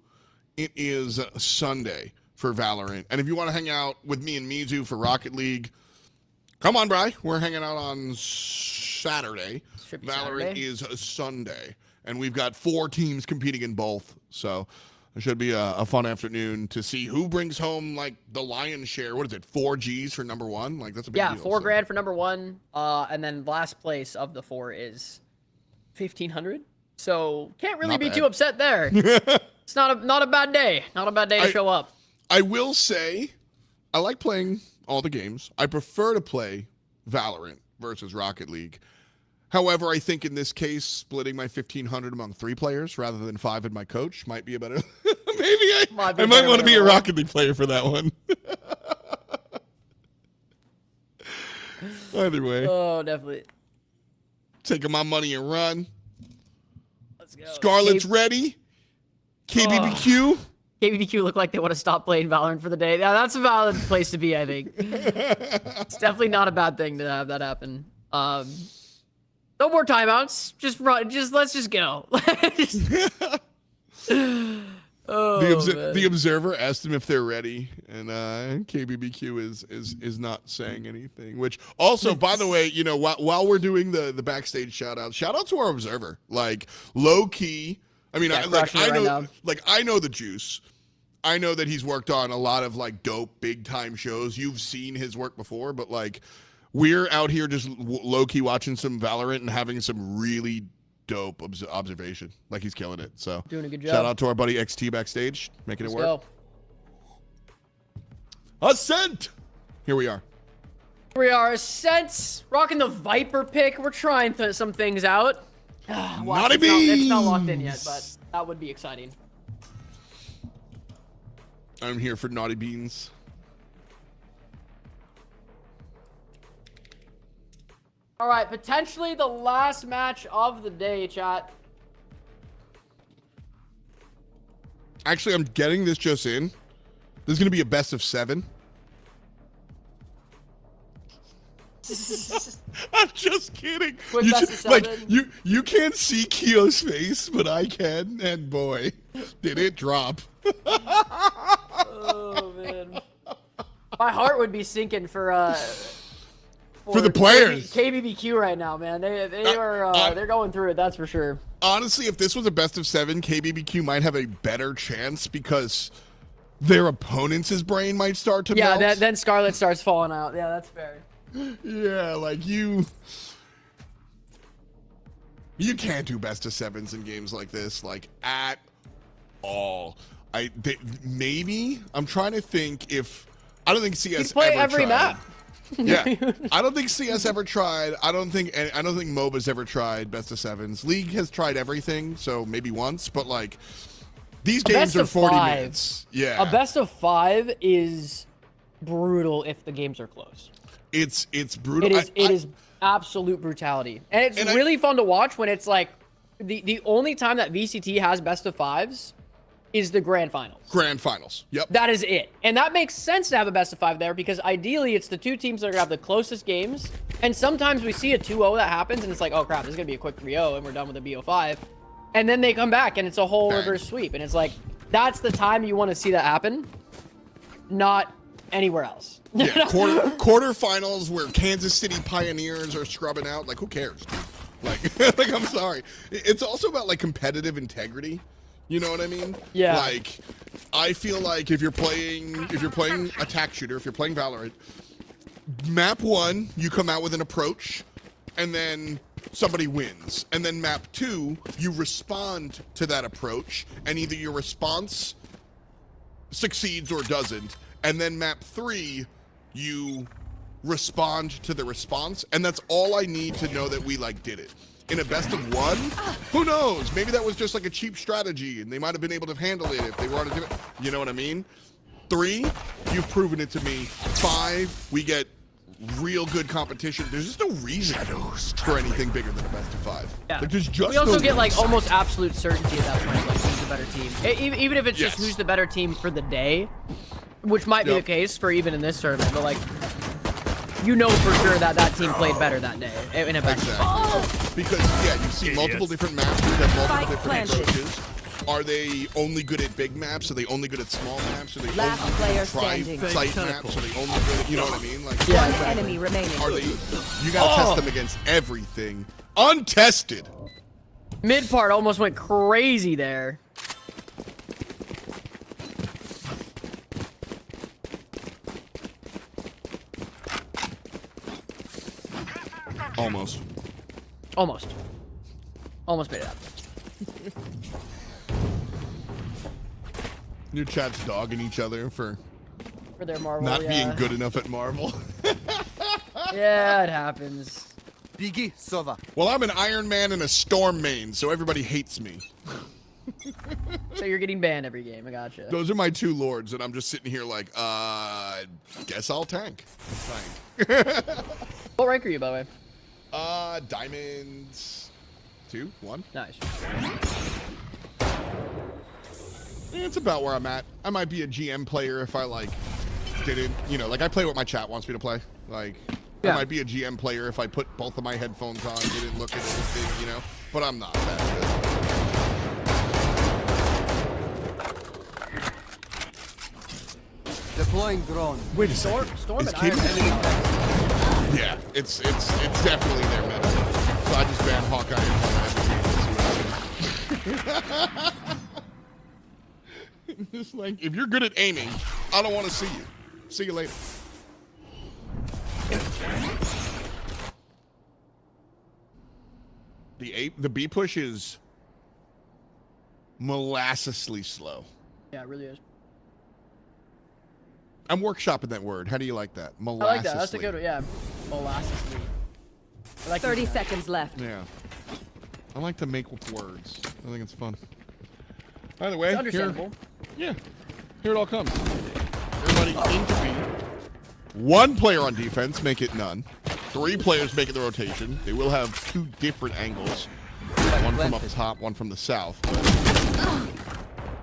it is Sunday for Valorant. And if you want to hang out with me and Mizu for Rocket League, come on, Bri. We're hanging out on Saturday. Should be Valorant Saturday. is Sunday. And we've got 4 teams competing in both. So it should be a fun afternoon to see who brings home like the lion's share. What is it? 4 G's for number 1? Like that's a big deal. Yeah, $4 grand for number 1. And then last place of the 4 is 1,500. So can't really Not be bad. too upset there. It's not a bad day. Not a bad day to show up. I will say, I like playing all the games. I prefer to play Valorant versus Rocket League. However, I think in this case, splitting my 1,500 among 3 players rather than 5 in my coach might be a better. Maybe I might want to be a Rocket League player for that one. Either way, Oh, definitely. taking my money and run. Let's go. Scarlet's ready. KBBQ. KBBQ look like they want to stop playing Valorant for the day. Yeah, that's a valid place to be, I think. It's definitely not a bad thing to have that happen. No more timeouts. Just run. Let's just go. The Observer asked them if they're ready, and KBBQ is not saying anything. Which also, by the way, you know, while we're doing the backstage shout out to our Observer. Like low key. I mean, I know the juice. I know that he's worked on a lot of like dope big time shows. You've seen his work before, but like we're out here just low key watching some Valorant and having some really dope observation. Like he's killing it. So Doing a good job. shout out to our buddy XT backstage, making it work. Go. Ascent. Here we are. We are Ascent, rocking the Viper pick. We're trying some things out. Naughty It's not locked in beans. yet, but that would be exciting. I'm here for Naughty Beans. All right, potentially the last match of the day, chat. Actually, I'm getting this just in. This is going to be a best of 7. I'm just kidding. Quick You best should- of like 7. you can't see Keo's face, but I can, and boy, did it drop. Oh man, my heart would be sinking for the players. KBBQ right now, man. They are they're going through it. That's for sure. Honestly, if this was a best of 7, KBBQ might have a better chance because their opponents' brain might start to melt. Yeah, then Scarlet starts falling out. Yeah, that's fair. Yeah, like you can't do best of 7s in games like this, like at all. Maybe I'm trying to think if I don't think CS play ever every tried. map. Yeah, I don't think CS ever tried. I don't think MOBA's ever tried best of 7s. League has tried everything, so maybe once, but like these games are 40 minutes. Yeah, A best of 5 is brutal if the games are close. it's brutal. It is absolute brutality, and it's really fun to watch when it's like the only time that VCT has best of 5s is the grand finals. Grand finals. Yep. That is it. And that makes sense to have a best of 5 there because ideally it's the 2 teams that are going to have the closest games. And sometimes we see a 2-0 that happens and it's like, oh crap, this is going to be a quick 3-0 and we're done with the BO5. And then they come back and it's a whole reverse sweep. And it's like, that's the time you want to see that happen, not anywhere else. Yeah, quarterfinals where Kansas City Pioneers are scrubbing out. Like, who cares? Like, like I'm sorry. It's also about like competitive integrity. You know what I mean? Yeah. Like, I feel like if you're playing attack shooter, if you're playing Valorant, map 1, you come out with an approach, and then somebody wins. And then map 2, you respond to that approach, and either your response succeeds or doesn't. And then map 3, you respond to the response, and that's all I need to know that we like did it. In a best of 1, who knows? Maybe that was just like a cheap strategy, and they might have been able to handle it if they wanted to. You know what I mean? 3, you've proven it to me. 5, we get real good competition. There's just no reason for anything bigger than a best of 5. Yeah. Like, there's just We also no get like reason. almost absolute certainty at that point, like who's the better team. Even if it's just Yes. who's the better team for the day, which might be the Yep. case for even in this tournament, but like, you know for sure that that team played better that day in a best of 5. Because, yeah, you see multiple different maps that have multiple Spike different planted. approaches. Are they only good at big maps? Are they only good at small maps? Are they Last only player good at standing. site maps? Are they only good at, you know what I mean? Like, Yeah, One exactly. enemy remaining. are they, you gotta test them against everything. Untested. Mid part almost went crazy there. Almost. Almost made it up. Your chat's dogging each other for For their Marvel, not yeah. being good enough at Marvel. Yeah, it happens. Biggie, Sova. Well, I'm an Iron Man and a Storm main, so everybody hates me. So you're getting banned every game. I gotcha. Those are my 2 lords, and I'm just sitting here like, guess I'll tank. Tank. What rank are you, by the way? Diamonds 2, 1. Nice. It's about where I'm at. I might be a GM player if I like didn't, you know, like I play what my chat wants me to play. Like, Yeah. I might be a GM player if I put both of my headphones on, didn't look at anything, you know. But I'm not that Deploying drone. good. Wait a second. Storm Is and Iron Katie- Man. Yeah, it's definitely their meta. So I just banned Hawkeye and Hawkeye. Just like, if you're good at aiming, I don't want to see you. See you later. The B push is molassously slow. Yeah, it really is. I'm workshopping that word. How do you like that? I like that. That's a Molassously. good one. Yeah. Molasses. I like 30 using that. seconds left. Yeah. I like to make with words. I think it's fun. By the way, It's understandable. Here it all comes. Everybody into B. 1 player on defense, make it none. 3 players make it the rotation. They will have 2 different angles. One from up top, one from the south. But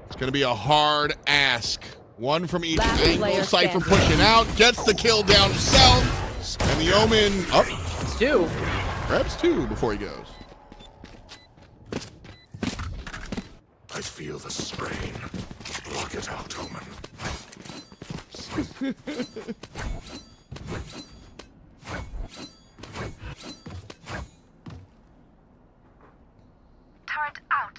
it's going to be a hard ask. 1 from each Last angle. player Cypher standing. pushing out, gets the kill down south. And the Omen up. It's 2. Grabs 2 before he goes. I feel the strain. Block it out, Omen. Turret out.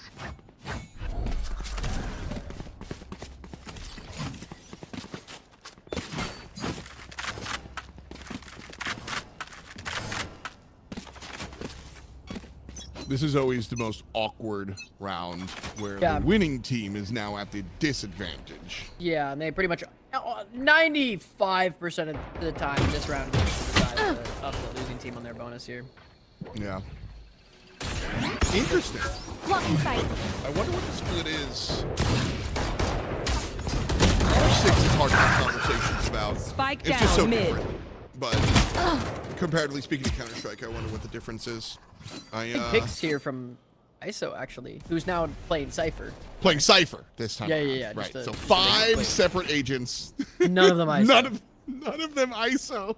This is always the most awkward round where Yeah. the winning team is now at the disadvantage. Yeah, and they pretty much 95% of the time this round goes to the side of the losing team on their bonus here. Yeah. Interesting. Blocking sight. I wonder what the split is. R6 is hard to have conversations about. Spike It's just so down mid. different. But comparatively speaking to Counter-Strike, I wonder what the difference is. Big picks here from ISO, actually, who's now playing Cypher. Playing Cypher this time. Yeah, around. yeah, yeah, Right. just So a big 5 play. separate agents. None of them ISO. None of them ISO.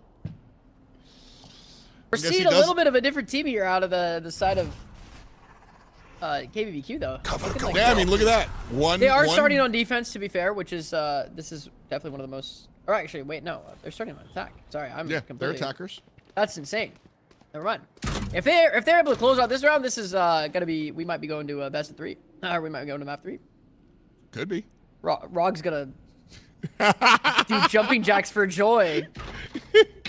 We're I guess seeing he a does- little bit of a different team here out of the side of KBBQ, though. Looking like- Yeah, I mean, look at that. They are one- starting on defense, to be fair, which is this is definitely one of the most. Or actually, wait, no, they're starting on attack. Sorry, I'm Yeah, they're completely. attackers. That's insane. Never mind. If they're able to close out this round, this is gonna be. We might be going to a best of 3, or we might be going to map 3. Could be. Rog's gonna do jumping jacks for joy.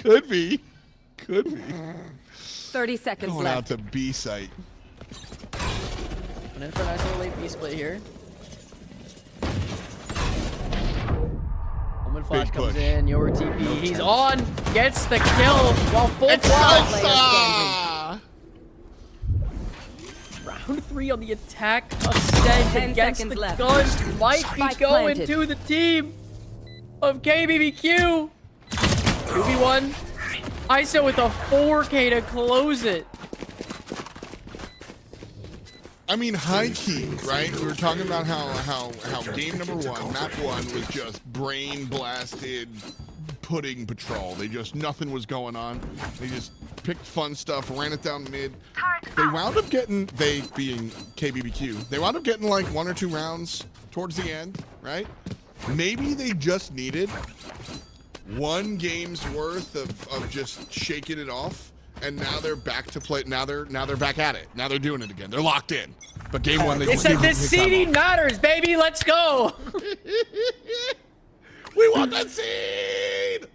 Could be. Could be. 30 seconds Going out left. to B site. Went in for a nice little late B split here. Omen flash Big comes push. in. Your TP. He's on. Gets the kill while full flash. Salsa! Round 3 on the attack of Send 10 against seconds the left. gun. Might be Spike going planted. to the team of KBBQ. 2v1. ISO with a 4K to close it. I mean, high key, right? We were talking about how game number 1, map 1, was just brain blasted pudding patrol. They just, nothing was going on. They just picked fun stuff, ran it down mid. They wound up getting, they being KBBQ, they wound up getting like 1 or 2 rounds towards the end, right? Maybe they just needed 1 game's worth of just shaking it off, and now they're back to play. Now they're back at it. Now they're doing it again. They're locked in. But game 1, they They said this seeding matters, baby. Let's go. We want that seed.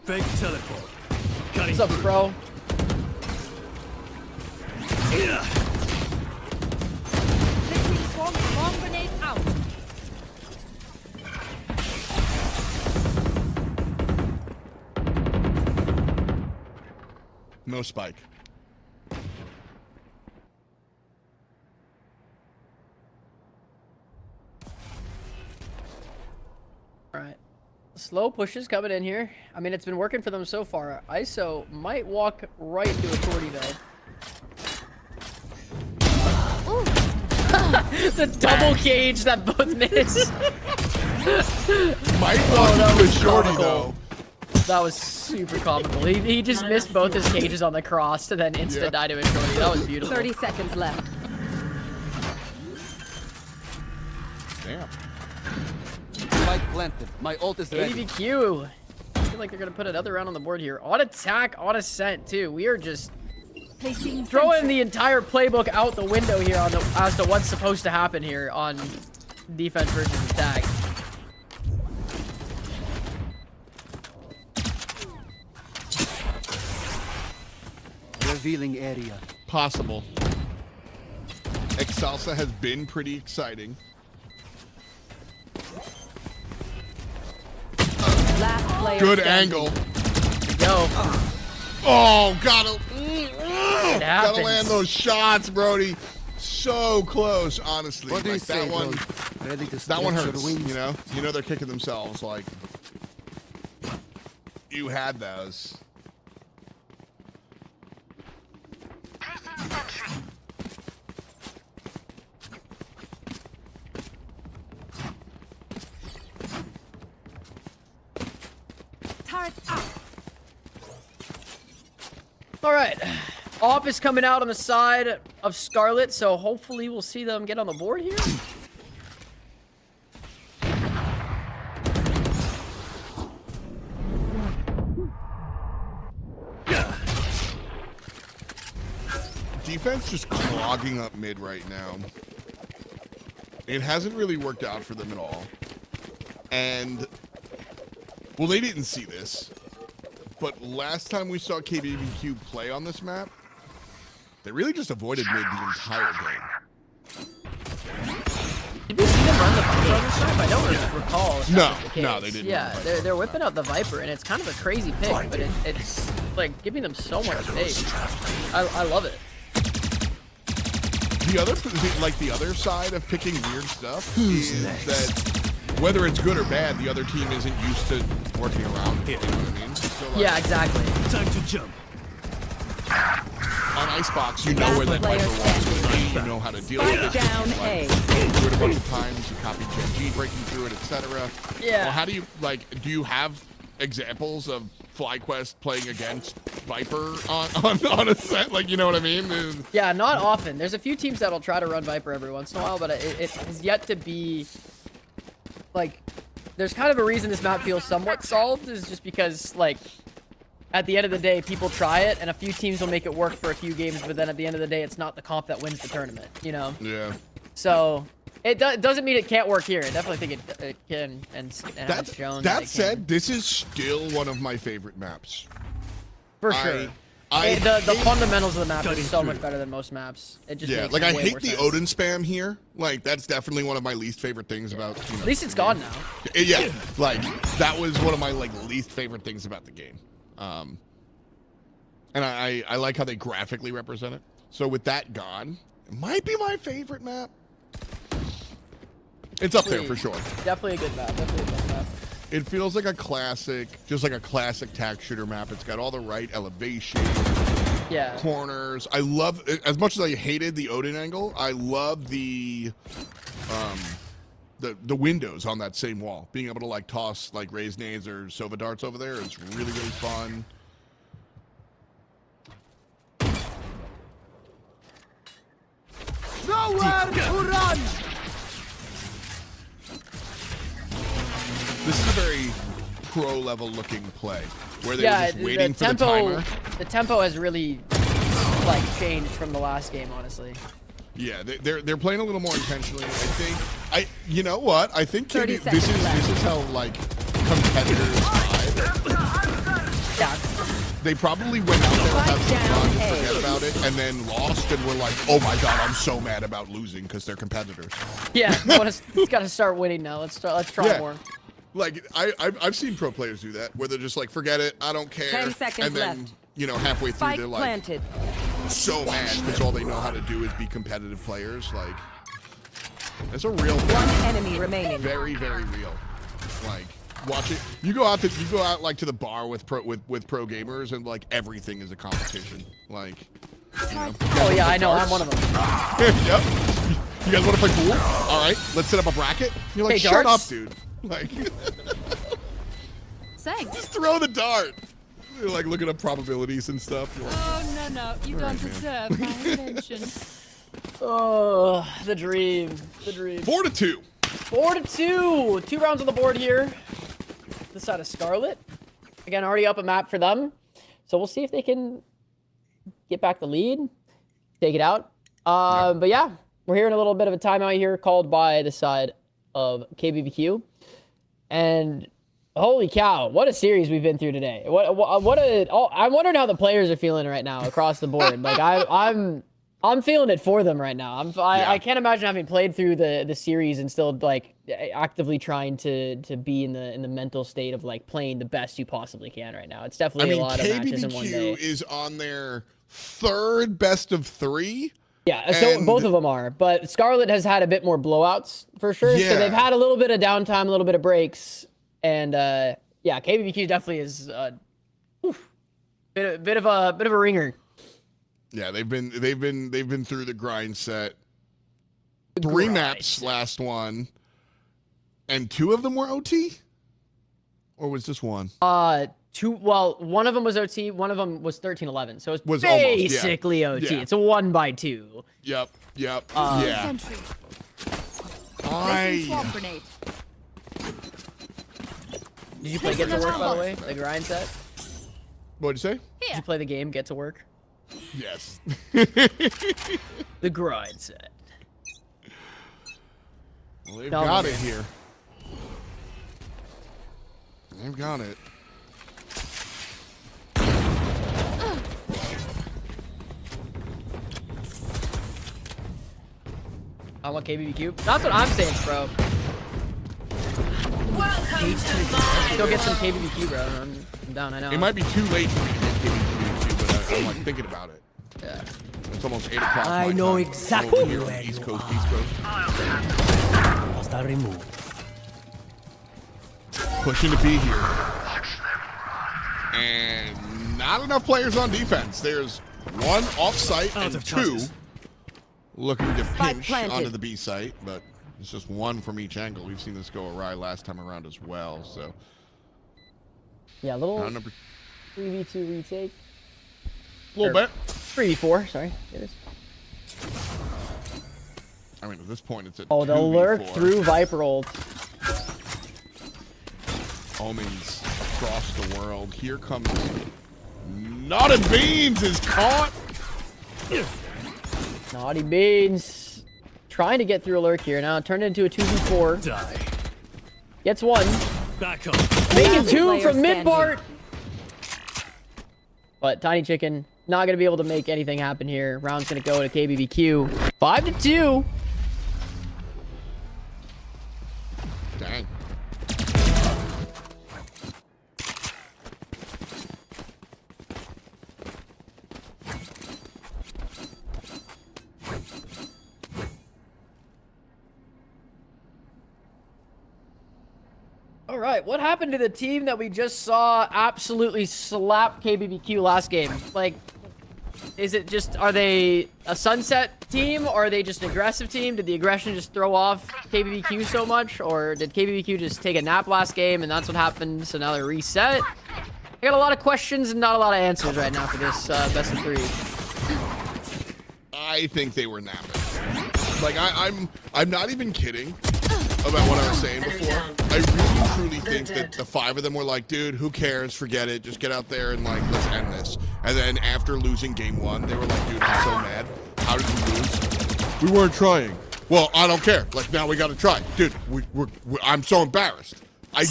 Fake teleport. What's up, bro? Placing swarm grenade out. No spike. All right. Slow pushes coming in here. I mean, it's been working for them so far. ISO might walk right into a shorty, though. The double cage that both miss. Might walk that into a was shorty comical. though. That was super comical. He just missed both his cages on the cross to then instant die to a shorty. That was beautiful. 30 seconds left. Damn. Spike planted. My ult is ready. ADVQ. I feel like they're going to put another round on the board here. On attack, on ascent, too. We are just Placing throwing the entire playbook out the window here on as to what's supposed to happen here on defense versus attack. Revealing area. Possible. Excelsa has been pretty exciting. Last player Good standing. angle. Go. Oh, gotta happens. land those shots, Brody. So close, honestly. What do you Like, say, that one, bro? Ready to that one stretch your hurts. wings? You know they're kicking themselves. Like, you had those. turret out. All right. Op is coming out on the side of Scarlet, so hopefully we'll see them get on the board here. Defense just clogging up mid right now. It hasn't really worked out for them at all. And, well, they didn't see this. But last time we saw KBBQ play on this map, they really just avoided mid the entire game. Did we see them run the Viper on this map? I don't recall. if that No, was the case. no, they didn't Yeah, run the Viper. they're whipping out the Viper, and it's kind of a crazy pick, but it's like giving them so much space. I love it. The other side of picking weird stuff is that whether it's good or bad, the other team isn't used to working around it. You know what I mean? So, like, Yeah, exactly. Time to jump. on Icebox, you know where the Viper walks to be, you know how to deal with it. Spike down A. Do it a bunch of times, you copy Gen G breaking through it, etc. Yeah. Well, how do you, like, do you have examples of FlyQuest playing against Viper on a set? Like, you know what I mean? Yeah, not often. There's a few teams that'll try to run Viper every once in a while, but it has yet to be, like, there's kind of a reason this map feels somewhat solved is just because, like, at the end of the day, people try it, and a few teams will make it work for a few games, but then at the end of the day, it's not the comp that wins the tournament, you know? Yeah. So it doesn't mean it can't work here. I definitely think it can, and has shown that said, can. this is still one of my favorite maps. For sure. The fundamentals of the map is so much better than most maps. It just makes like I way hate more the sense. Odin spam here. Like that's definitely one of my least favorite things about. You know, At least it's gone now. Yeah, like that was one of my like least favorite things about the game. And I like how they graphically represent it. So with that gone, it might be my favorite map. It's up there for sure. Definitely a good map. Definitely a good map. It feels like a classic, just like a classic tac shooter map. It's got all the right elevation, corners. I love, as much as I hated the Odin angle, I love the windows on that same wall. Being able to like toss like raised nades or Sova darts over there is really, really fun. Nowhere to run! This is a very pro-level looking play, where they were just waiting for the timer. The tempo has really like changed from the last game, honestly. Yeah, they're playing a little more intentionally. I think you know what? I think this is how like competitors vibe. Yeah. They probably went out there and had some fun, forget about it, and then lost, and were like, "Oh my god, I'm so mad about losing because they're competitors." Yeah, it's got to start winning now. Let's try more. Like I've seen pro players do that, where they're just like, "Forget it, I don't care," 10 seconds and then left. you know halfway through Spike they're like planted. so mad because all they know how to do is be competitive players. Like that's a real thing. One enemy remaining. Very, very real. Like watch it. You go out like to the bar with pro gamers, and like everything is a competition. Like, you know, oh yeah, I know. I'm one of them. Yep. You guys want to play pool? All right, let's set up a bracket. You're like, hey, shut darts? up, dude. Like, Thanks. just throw the dart. You're like looking up probabilities and stuff. You're like, Oh, no, you don't deserve my attention. Oh, the dream. The dream. 4-2. 4-2. 2 rounds on the board here. This side of Scarlet. Again, already up a map for them. So we'll see if they can get back the lead. Take it out. But yeah, we're hearing a little bit of a timeout here called by the side of KBBQ. And holy cow, what a series we've been through today. I'm wondering how the players are feeling right now across the board. Like I'm feeling it for them right now. I can't imagine having played through the series and still like actively trying to be in the mental state of like playing the best you possibly can right now. It's definitely a lot of matches in one day. KBBQ is on their 3rd best of 3. Yeah, so both of them are, but Scarlet has had a bit more blowouts for sure. Yeah. So they've had a little bit of downtime, a little bit of breaks, and yeah, KBBQ definitely is bit of a ringer. Yeah, they've been through the grind set. 3 maps last one, and 2 of them were OT, or was this one? 2. Well, one of them was OT. One of them was 13-11. So it's Was basically almost, OT. yeah. It's a 1x2. Yep. Yeah. Sentry. Swamp grenade. Did you play Get to Work, by the way? The grind set? What'd you say? Did you play the game Get to Work? Yes. The grind set. Well, they've got it here. They've got it. I want KBBQ. That's what I'm saying, bro. Still get some KBBQ, bro. I'm down, I know. It might be too late for me to get KBBQ, but I'm like thinking about it. Yeah. It's almost 8 o'clock. I know exactly where East you Coast, are. East Coast. Hostile removed. Pushing to be here. And not enough players on defense. There's 1 off-site and 2 looking to pinch onto the B site, but it's just 1 from each angle. We've seen this go awry last time around as well, so. Yeah, a little 3v2 retake. A little bit. 3v4, sorry. It is. I mean, at this point, it's a Oh, the 2v4. lurk through Viper ult. Omens across the world. Here comes Naughty Beans is caught. Naughty Beans trying to get through a lurk here. Now turned into a 2v4. Die. Gets one. Back up. Making two Player from mid standing. part. But Tiny Chicken not going to be able to make anything happen here. Round's going to go to KBBQ. 5-2. Dang. All right, what happened to the team that we just saw absolutely slap KBBQ last game? Like, is it just, are they a sunset team, or are they just an aggressive team? Did the aggression just throw off KBBQ so much, or did KBBQ just take a nap last game and that's what happened, so now they're reset? I got a lot of questions and not a lot of answers right now for this best of 3. I think they were napping. Like, I'm not even kidding about what I was saying before. I really truly think that the 5 of them were like, dude, who cares? Forget it. Just get out there and, like, let's end this. And then after losing game 1, they were like, dude, I'm so mad. How did we lose? We weren't trying. Well, I don't care. Like, now we got to try. Dude, I'm so embarrassed. I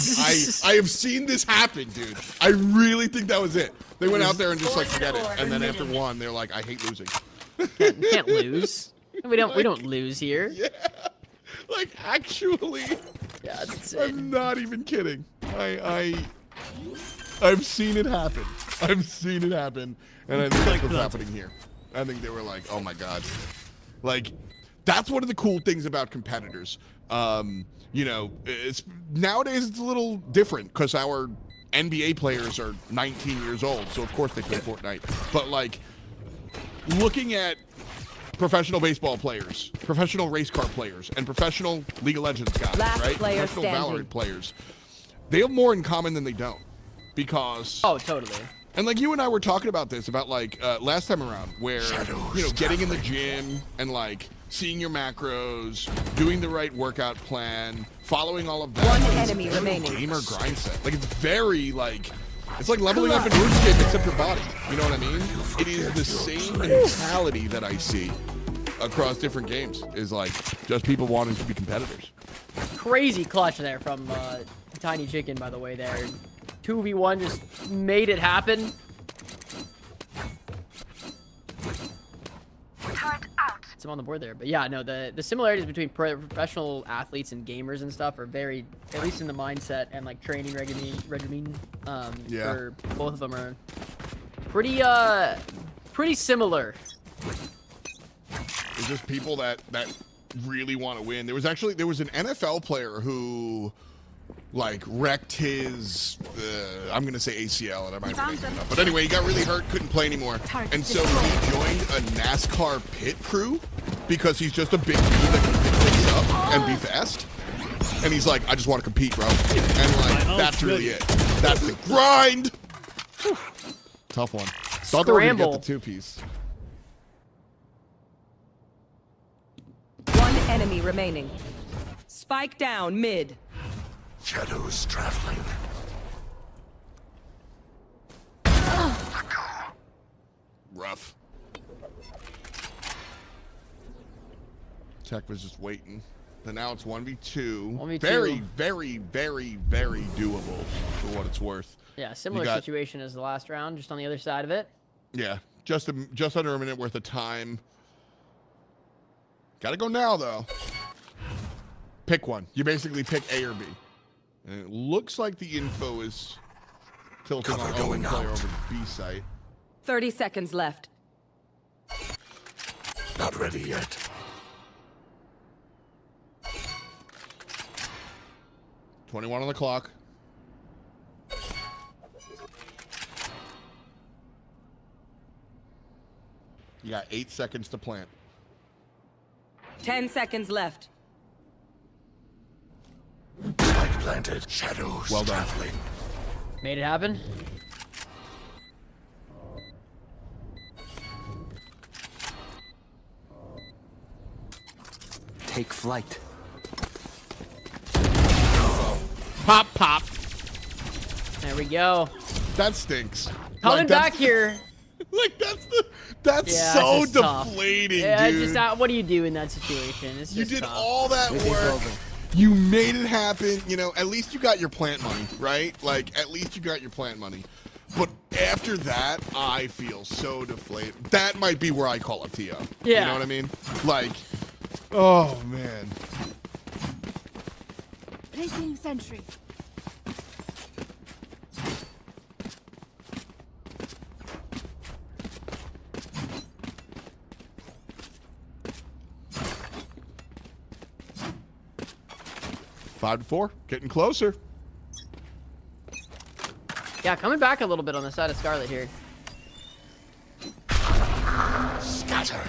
have seen this happen, dude. I really think that was it. They went out there and just, like, forget it. And then after 1, they're like, I hate losing. Can't lose. We don't lose here. Yeah. Like, actually, Yeah, that's I'm not even kidding. I've seen it happen. I've seen it happen, and I think that's what's happening here. I think they were like, oh my god. Like, that's one of the cool things about competitors. You know, nowadays it's a little different because our NBA players are 19 years old, so of course they play Fortnite. But like, looking at professional baseball players, professional race car players, and professional League of Legends guys, Last right? player Professional standing. Valorant players. They have more in common than they don't. Because... Oh, totally. And like you and I were talking about this, about like last time around, where, you know, getting in the gym and like seeing your macros, doing the right workout plan, following all of that. One It's enemy very remaining. gamer grind set. Like, it's very like... It's like leveling up in RuneScape except your body. You know what I mean? It is the same mentality that I see across different games. Is like just people wanting to be competitors. Crazy clutch there from Tiny Chicken, by the way, there. 2v1 just made it happen. Some on the board there. But yeah, no, the similarities between professional athletes and gamers and stuff are very, at least in the mindset and like training regimen, Yeah. for both of them are pretty similar. It's just people that really want to win. There was an NFL player who like wrecked his I'm gonna say ACL, and I might be making it up. But anyway, he got really hurt, couldn't play anymore, and so he joined a NASCAR pit crew because he's just a big dude that can pick things up and be fast. And he's like, I just want to compete, bro. And like, that's really it. That's the grind. Tough one. Thought they were gonna get the 2-piece. One enemy remaining. Spike down mid. Shadows traveling. Rough. Tech was just waiting. But now it's 1v2. 1v2. Very, very, very, very doable for what it's worth. Yeah, similar situation as the last round, just on the other side of it. Yeah, just under a minute worth of time. Gotta go now, though. Pick one. You basically pick A or B. And it looks like the info is tilting on the player over the B site. 30 seconds left. Not ready yet. $21 on the clock. You got 8 seconds to plant. 10 seconds left. Spike planted. Shadows Well done. traveling. Made it happen. Take flight. Pop, pop. There we go. That stinks. Coming back here. Like that's Yeah, so it's just tough. deflating, Yeah, dude. It's just what do you do in that situation? It's You just did tough. all that work. You made it happen. You know, at least you got your plant money, right? Like, at least you got your plant money. But after that, I feel so deflated. That might be where I call it TO. Yeah. You know what I mean? Like, oh, man. Placing sentry. Five to 4, getting closer. Yeah, coming back a little bit on the side of Scarlet here. Scatter.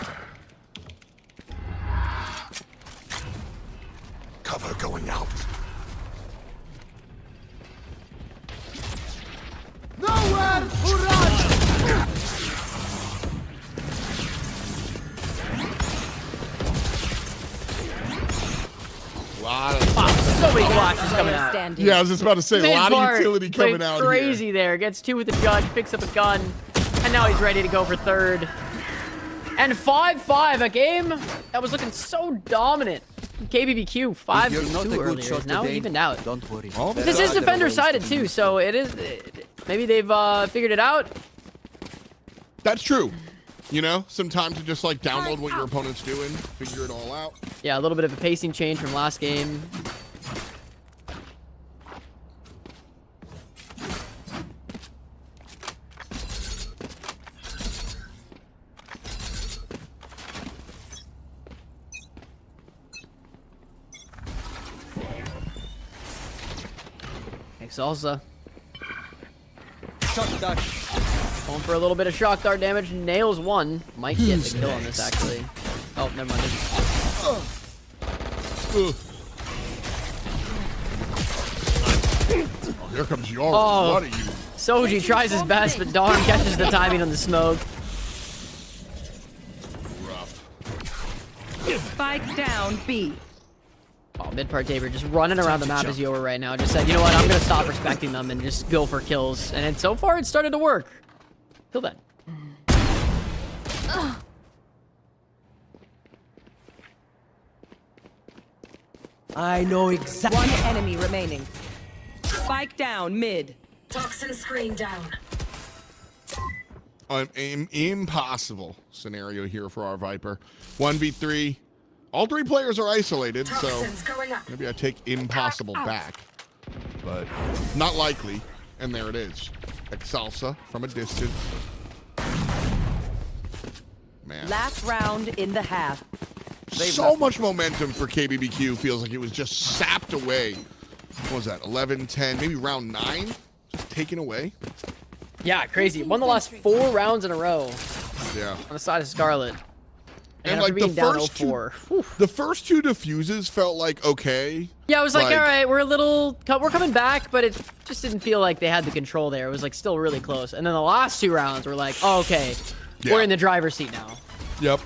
Cover going out. Nowhere to run. So many flashes coming out. Standing. Yeah, I was just about to say, a lot of utility coming out here. Crazy there. Gets 2 with the judge, picks up a gun, and now he's ready to go for third. And 5-5, a game that was looking so dominant. KBBQ 5-2 earlier. Now evened out. Don't worry. This is defender sided too, so it is. Maybe they've figured it out. That's true. You know, some time to just like download what your opponent's doing, figure it all out. Yeah, a little bit of a pacing change from last game. Salsa. Shot dart. Going for a little bit of shock dart damage. Nails one. Might get the kill on this, actually. Oh, never mind. Oh, here comes your. Oh. What are you? Soji tries his best, but Darn catches the timing on the smoke. Rough. Spike down B. Oh, mid-part Tabor just running around the map as Yoa right now. Just said, you know what, I'm going to stop respecting them and just go for kills. And so far, it's started to work. Till then. I know exactly. One enemy remaining. Spike down mid. Toxin screen down. An impossible scenario here for our Viper. 1v3. All 3 players are isolated, so maybe I take impossible back. But not likely. And there it is. Exalsa from a distance. Man. Last round in the half. So much momentum for KBBQ. Feels like it was just sapped away. What was that? 11, 10, maybe round 9? Just taken away. Yeah, crazy. Won the last 4 rounds in a row. Yeah. On the side of Scarlet. And like the first two diffuses felt like okay. Yeah, I was like, all right, we're coming back, but it just didn't feel like they had the control there. It was like still really close. And then the last 2 rounds were like, oh, okay, we're in the driver's seat now. Yep,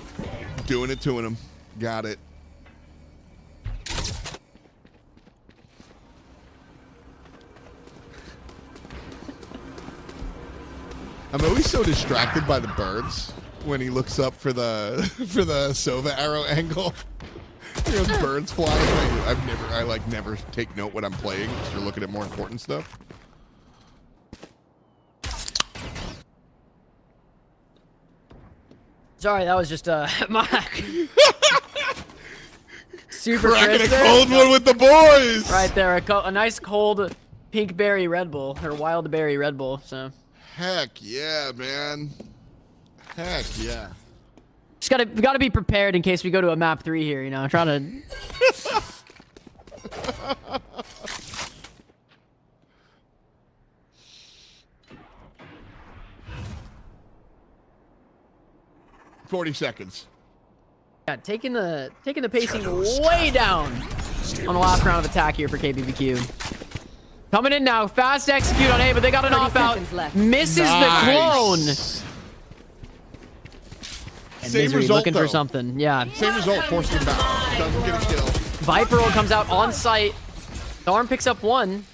doing it to him. Got it. I'm always so distracted by the birds when he looks up for the Sova arrow angle. You know, birds flying. I never take note when I'm playing because you're looking at more important stuff. Sorry, that was just my super cracking crisp a cold one with the boys. Right there, a nice cold pink berry Red Bull or wild berry Red Bull. So. Heck yeah, man. Heck yeah. Just gotta be prepared in case we go to a map 3 here, you know, trying to 40 seconds. Yeah, taking the pacing way down on the last round of attack here for KBBQ. Coming in now, fast execute on A, but they got an off out. Misses the clone. And Same Misery result, looking though. for something. Yeah. Same result, forced him back. Doesn't get a kill. Viper comes out on site. Darn picks up 1.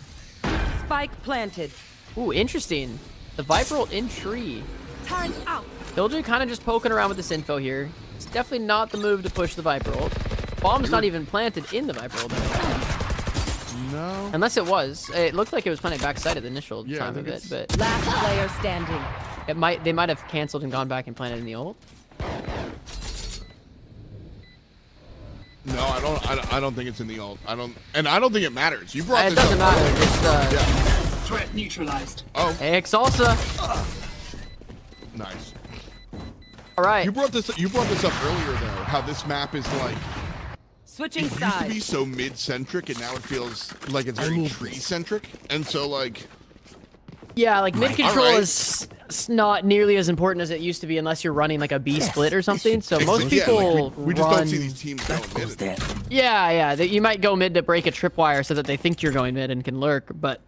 Spike planted. Ooh, interesting. The Viper ult in tree. Time out. Killjoy kind of just poking around with this info here. It's definitely not the move to push the Viper ult. Bomb's not even planted in the Viper ult anymore. No. Unless it was. It looked like it was planted backside at the initial time of it, but Last player standing. they might have canceled and gone back and planted in the ult. No, I don't think it's in the ult. I don't think it matters. You brought It this doesn't up matter. earlier. Just Yeah. Threat neutralized. Oh, hey, Salsa. nice. All right. You brought this up earlier though. How this map is like Switching it used to be sides. so mid-centric, and now it feels like it's very tree-centric. And so like, Yeah, like mid control Alright. is not nearly as important as it used to be unless you're running like a B split or something. So most yeah, people like, we just run. don't see these teams going mid. Yeah, you might go mid to break a tripwire so that they think you're going mid and can lurk, but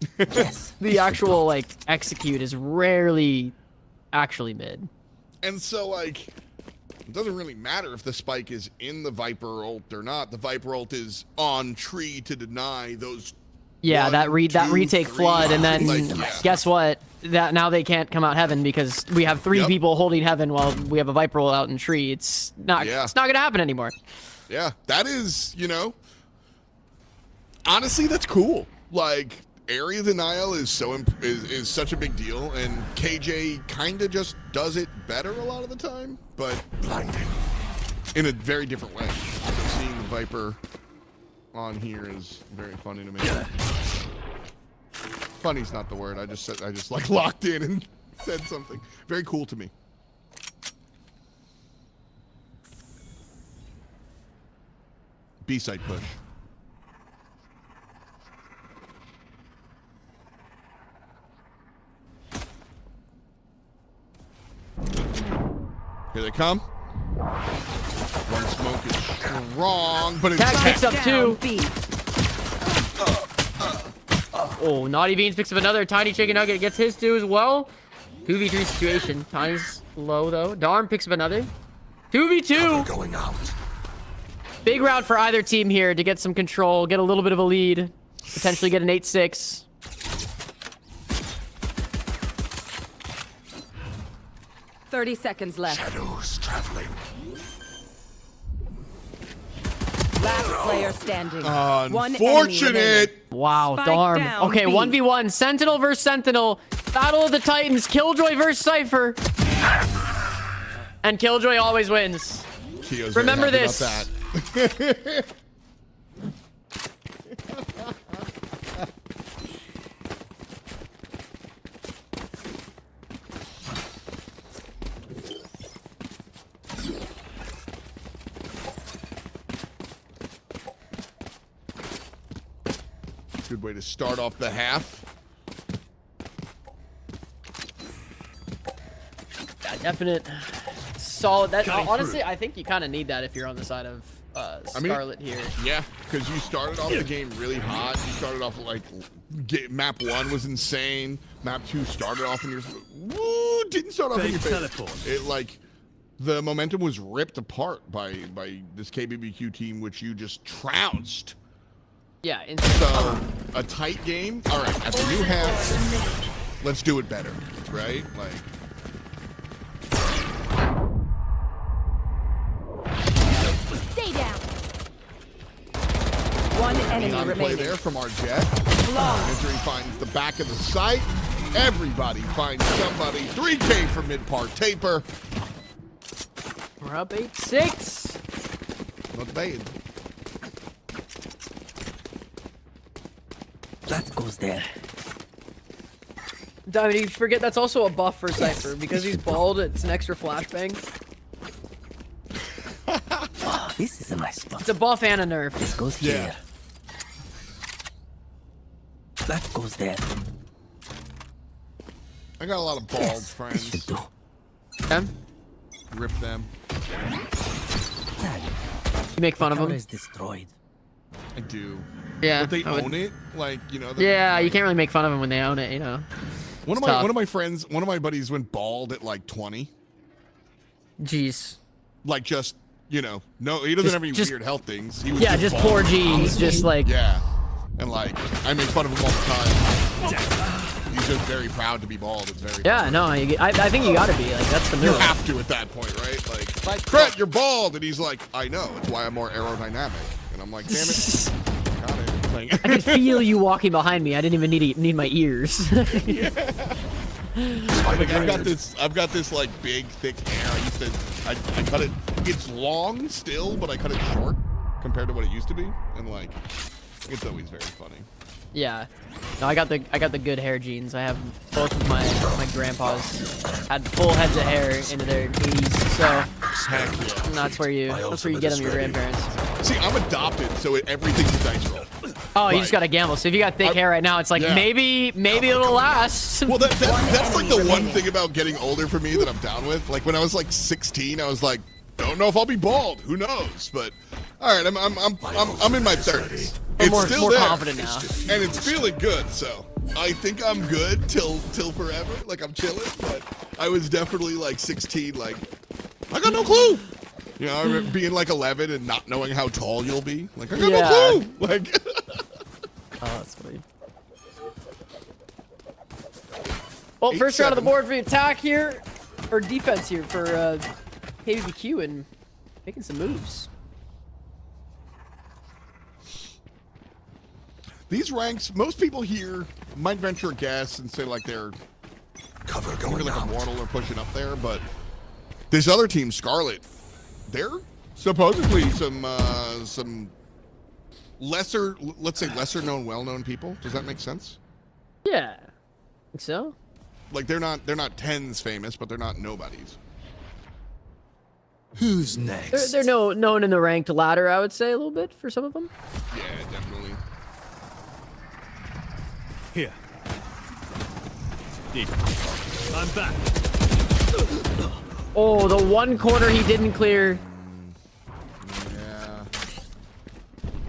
the actual like execute is rarely actually mid. And so like, it doesn't really matter if the spike is in the Viper ult or not. The Viper ult is on tree to deny those. Yeah, One, that two, retake three, flood, and then like, yeah. guess what? That now they can't come out heaven because we have three Yep. people holding heaven while we have a Viper roll out in tree. It's not gonna happen anymore. Yeah, that is, honestly, that's cool. Like, area denial is is such a big deal, and KJ kind of just does it better a lot of the time, but in a very different way. So seeing the Viper on here is very funny to me. Funny's not the word. I just like locked in and said something. Very cool to me. B-side push. Here they come. One smoke is strong, but it's Tag picks up two. B. Oh, Naughty Beans picks up another. Tiny Chicken Nugget gets his two as well. 2v3 situation. Tiny's low though. Darm picks up another. 2v2. Going out. Big round for either team here to get some control, get a little bit of a lead, potentially get an 8-6. $30 seconds left. Shadows traveling. Last player standing. One enemy unfortunate. Wow, Spike Darm. down, Okay, B. 1v1. Sentinel versus Sentinel. Battle of the Titans. Killjoy versus Cypher. And Killjoy always wins. Keo's Remember very happy this. about that. Good way to start off the half. Yeah, definite. Solid. That honestly, I think you kind of need that if you're on the side of Scarlet here. Yeah, because you started off the game really hot. You started off like map 1 was insane. Map 2 started off in your didn't start off in your face. It like the momentum was ripped apart by this KBBQ team, which you just trounced. Yeah. So a tight game. All right, at the new half, let's do it better, right? Like. Stay down. One enemy On play remaining. there from our Jet. Misery finds the back of the site. Everybody finds somebody. 3K for mid-part taper. We're up 8-6. Not bad. That goes there. Diamond, you forget that's also a buff for Cypher. Because he's bald, it's an extra flashbang. Oh, this is a nice spot. It's a buff and a nerf. This goes Yeah. here. That goes there. I got a lot of bald This friends. should do. Okay. Rip them. Tag. You make fun of Camera him. is destroyed. I do. Yeah. But they I would- own it. Like, you know. Yeah, you like, can't really make fun of him when they own it, you know. One It's tough. of my friends, one of my buddies went bald at like 20. Jeez. Like just, no, he doesn't have any just- weird health things. He was Yeah, just bald. poor genes, just like. Yeah. And like, I make fun of him all the time. He's just very proud to be bald. It's very Yeah, funny. no, I think you gotta be. Like, that's the You move. have to at that point, right? Like, Cret, you're bald. And he's like, I know. It's why I'm more aerodynamic. And I'm like, damn it. Got it. Like, I could feel you walking behind me. I didn't even need my ears. like, I've got this like big, thick hair. I cut it. It's long still, but I cut it short compared to what it used to be. And like, it's always very funny. Yeah. No, I got the good hair genes. I have both of my grandpas had full heads of hair into their 80s. So Heck yeah. that's where you get them, your grandparents. See, I'm adopted, so everything's a dice roll. Oh, you just gotta gamble. So if you got thick hair right now, it's like maybe it'll last. Well, that's like the one thing about getting older for me that I'm down with. Like when I was like 16, I was like, don't know if I'll be bald. Who knows? But all right, I'm in my 30s. It's more still there, confident now, and it's feeling good. So I think I'm good till forever. Like I'm chilling. But I was definitely like 16. Like I got no clue. You know, I remember being like 11 and not knowing how tall you'll be. Like I got no clue. Like. Oh, that's funny. Well, first round of the board for the attack here, or defense here for KBBQ and making some moves. These ranks, most people here might venture a guess and say like they're Cover going like out. Immortal or pushing up there, but this other team, Scarlet, they're supposedly some lesser, let's say lesser known, well-known people. Does that make sense? Yeah, think so. Like they're not tens famous, but they're not nobodies. Who's next? They're known in the ranked ladder, I would say, a little bit for some of them. Yeah, definitely. Here. I'm back. Oh, the one corner he didn't clear. Yeah.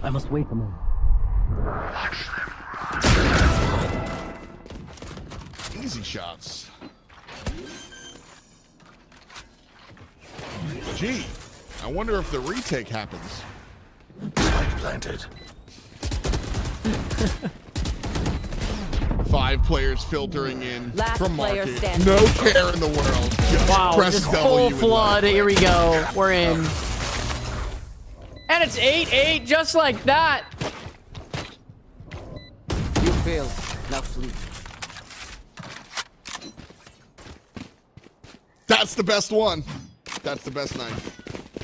I must wait a moment. Easy shots. Gee, I wonder if the retake happens. Spike planted. 5 players filtering in Last from player market. standing. No care in the world. Just Wow, press just W full and flood. let it Here we play. go. We're in. And it's 8-8, just like that. You failed. Now flee. That's the best one. That's the best knife.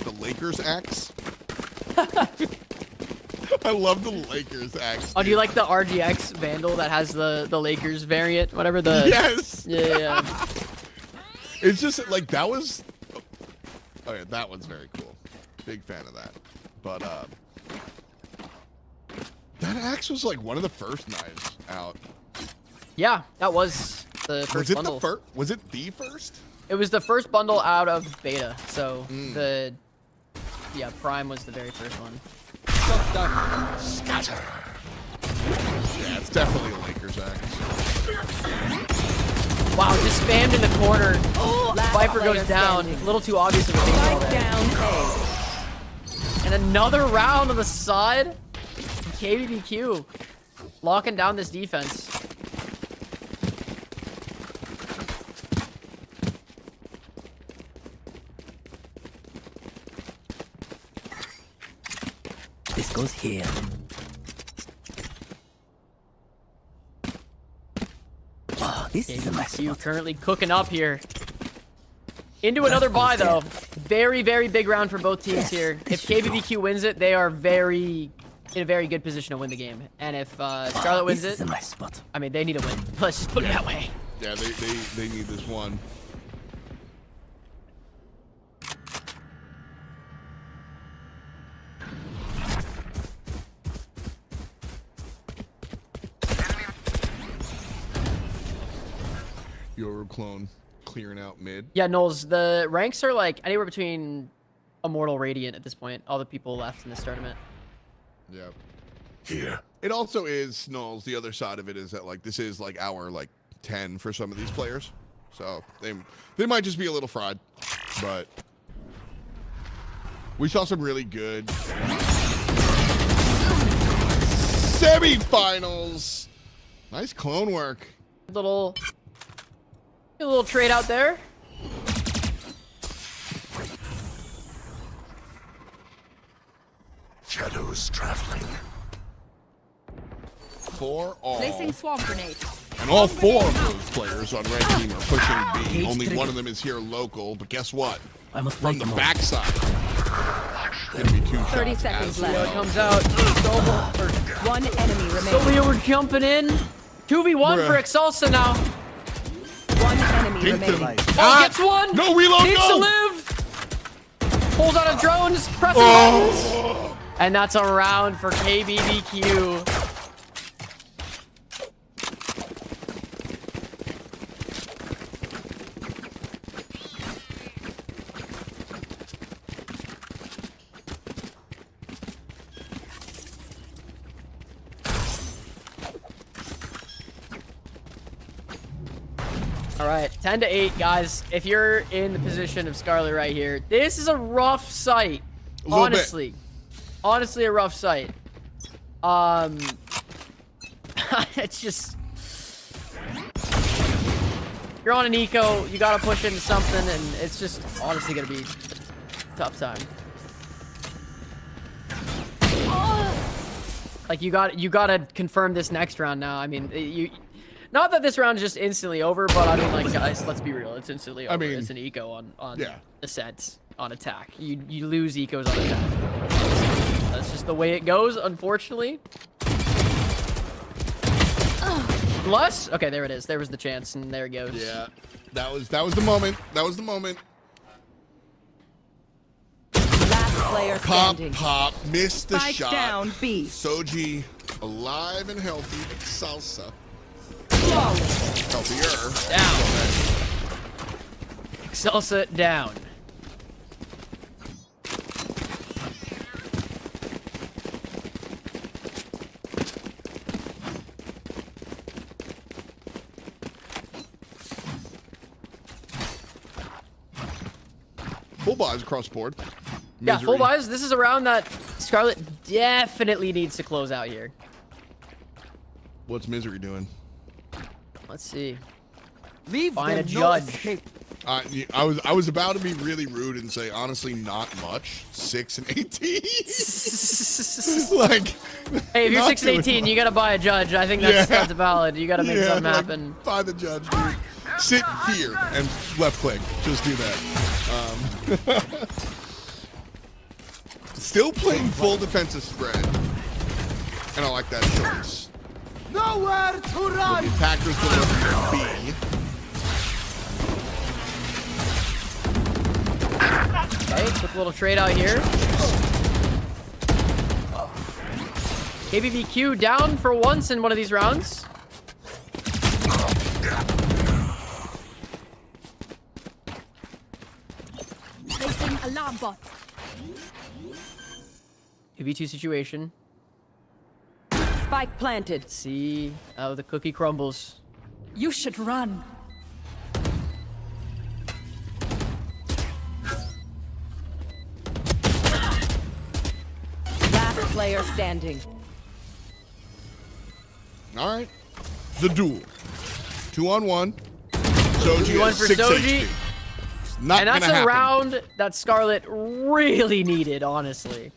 The Lakers axe. I love the Lakers axe. Oh, do you like the RGX Vandal that has the Lakers variant? Whatever the... Yes. Yeah. It's just like that was. Oh yeah, that one's very cool. Big fan of that. But that axe was like one of the first knives out. Yeah, that was the first Was it bundle. the first? Was it the first? It was the first bundle out of beta, so the Prime was the very first one. Scatter. Yeah, it's definitely a Lakers axe. Wow, just spammed in the corner. Last Viper player goes down. standing. A little too obvious of a thing. Spike down A. And another round on the side. KBBQ locking down this defense. This goes here. Oh, this is a nice KBBQ spot. currently cooking up here. Into another bye though. Very, very big round for both teams here. If KBBQ wins it, they are in a very good position to win the game. And if Scarlet wins This is it, a nice spot. I mean, they need to win. Let's just put it that way. Yeah, they need this one. Euro clone clearing out mid. Yeah, Knowles, the ranks are like anywhere between Immortal Radiant at this point. All the people left in this tournament. Yep. Here. It also is, Knowles, the other side of it is that like this is like our like 10 for some of these players. So they might just be a little fried. But we saw some really good semifinals. Nice clone work. little trade out there. Shadows traveling. For all. Placing swamp grenade. And all 4 of those players on red team are pushing B. Only one of them is here local, but guess what? I must From the backside. Gonna be 2 shots. 30 seconds as left. well. It comes out. One enemy remaining. So we're jumping in. 2v1 for Bruh. Excelsa now. One enemy Kinked him. remaining. Oh, gets one. No reload, Needs no. to live. Pulls out of drones, pressing buttons. And that's a round for KBBQ. All right, 10-8, guys. If you're in the position of Scarlet right here, this is a rough sight. Honestly, honestly, a rough sight. It's just you're on an eco, you gotta push into something, and it's just honestly gonna be a tough time. Like you gotta confirm this next round now. I mean, not that this round is just instantly over, but I mean, like, guys, let's be real. It's instantly over. I mean, it's an eco on yeah. ascent, on attack. You lose ecos on attack. That's just the way it goes, unfortunately. Unless, okay, there it is. There was the chance, and there it goes. Yeah, that was the moment. That was the moment. Last player standing. Pop, missed the Spike shot. down, B. Soji, alive and healthy. Salsa. Whoa. Healthier. Down. Excelsa down. Full buys across the board. Yeah, Misery. full buys. This is a round that Scarlet definitely needs to close out here. What's Misery doing? Let's see. Leave Find a them no judge. escape. I was about to be really rude and say honestly not much. 6 and 18. Like, Hey, if you're not 6 and 18, you gotta buy a judge. I think that's valid. You gotta make something like, happen. Buy the judge, dude. Sit here and left click. Just do that. Still playing full defensive spread, and I like that choice. Nowhere to run. The attackers deliver B. Okay, quick little trade out here. KBBQ down for once in one of these rounds. Placing alarm bot. 2v2 situation. Spike planted. Let's see how the cookie crumbles. You should run. Last player standing. All right, the duel. 2-on-1. Soji 2v1 has for 6 Soji. HP. Not And that's gonna a happen. round that Scarlet really needed, honestly.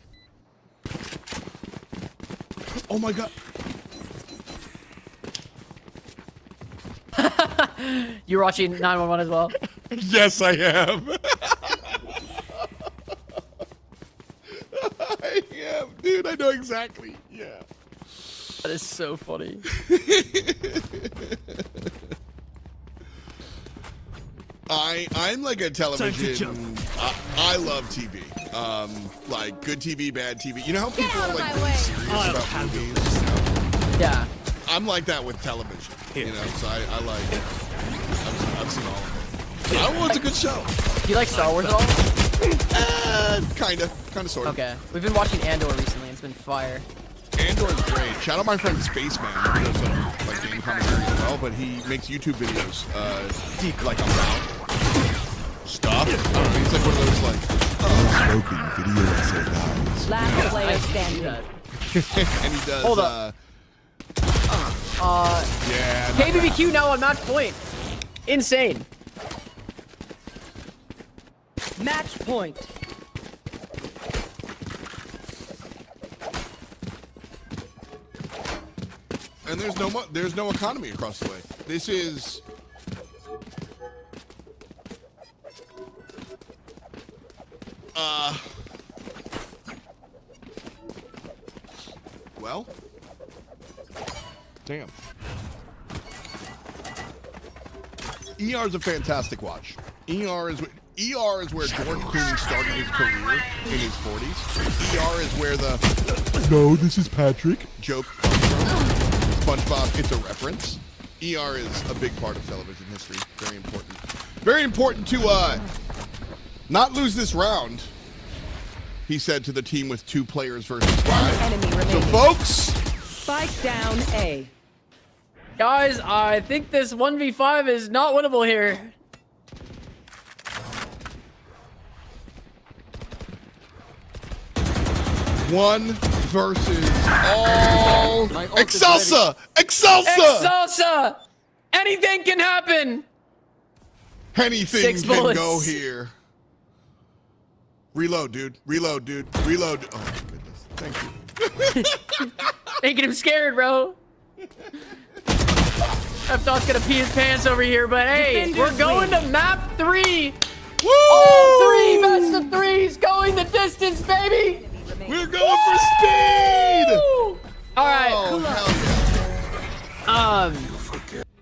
Oh my god. You're watching 911 as well? Yes, I am. I am, dude. I know exactly. Yeah. That is so funny. I'm like a television. I love TV. Like good TV, bad TV. You know how people out are of like my really way. serious about movies. Yeah. I'm like that with television. You know, so I like. I've seen all of it. Oh, it's a good show. Do you like Star Wars at all? Kinda, sort of. Okay. We've been watching Andor recently. It's been fire. Andor's great. Shout out my friend Spaceman, who does like game commentary as well, but he makes YouTube videos, like about stuff. I don't know, he's like one of those like Smoking video essay guys. Last player standing. Yeah. and he does Hold up. Yeah. KBBQ now on match point. Insane. Match point. And there's no economy across the way. This is well, damn. ER is a fantastic watch. ER is where George Clooney started his career in his 40s. ER is where the "no, this is Patrick" joke comes from. SpongeBob, it's a reference. ER is a big part of television history. Very important. Very important to not lose this round, he said to the team with 2 players versus 5. Enemy remaining. So, folks, Spike down A. Guys, I think this 1v5 is not winnable here. one versus all. Excelsa! Excelsa! Excelsa! Anything can happen. Anything 6 can bullets. go here. Reload, dude. Reload, dude. Reload. Oh, my goodness. Thank you. Making him scared, bro. F-Dot's gonna pee his pants over here, but hey, we're going to map 3. Woo! All 3 best of 3s going the distance, baby. We're going for speed! All right. Oh, hell yeah.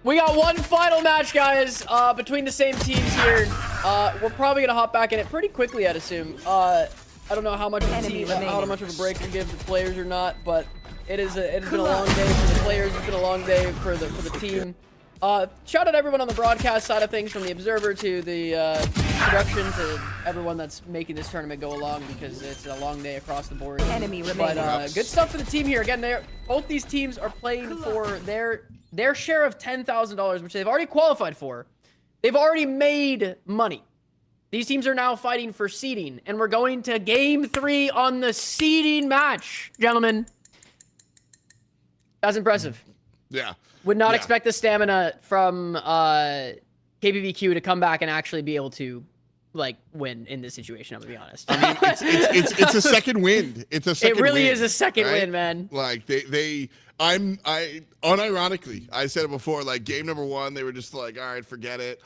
We got one final match, guys, between the same teams here. We're probably gonna hop back in it pretty quickly, I'd assume. I don't know how much of a break we give the players or not, but it's been a long day for the players. It's been a long day for the team. Shout out everyone on the broadcast side of things, from the Observer to the production to everyone that's making this tournament go along, because it's a long day across the board. Enemy remaining. But good stuff for the team here. Again, both these teams are playing for their share of $10,000, which they've already qualified for. They've already made money. These teams are now fighting for seeding, and we're going to game 3 on the seeding match, gentlemen. That's impressive. Yeah. Would not expect the stamina from KBBQ to come back and actually be able to, like, win in this situation, I'm gonna be honest. I mean, it's a second wind. It's a second It really win, is a second right? win, man. Like, unironically, I said it before, like, game number 1, they were just like, all right, forget it.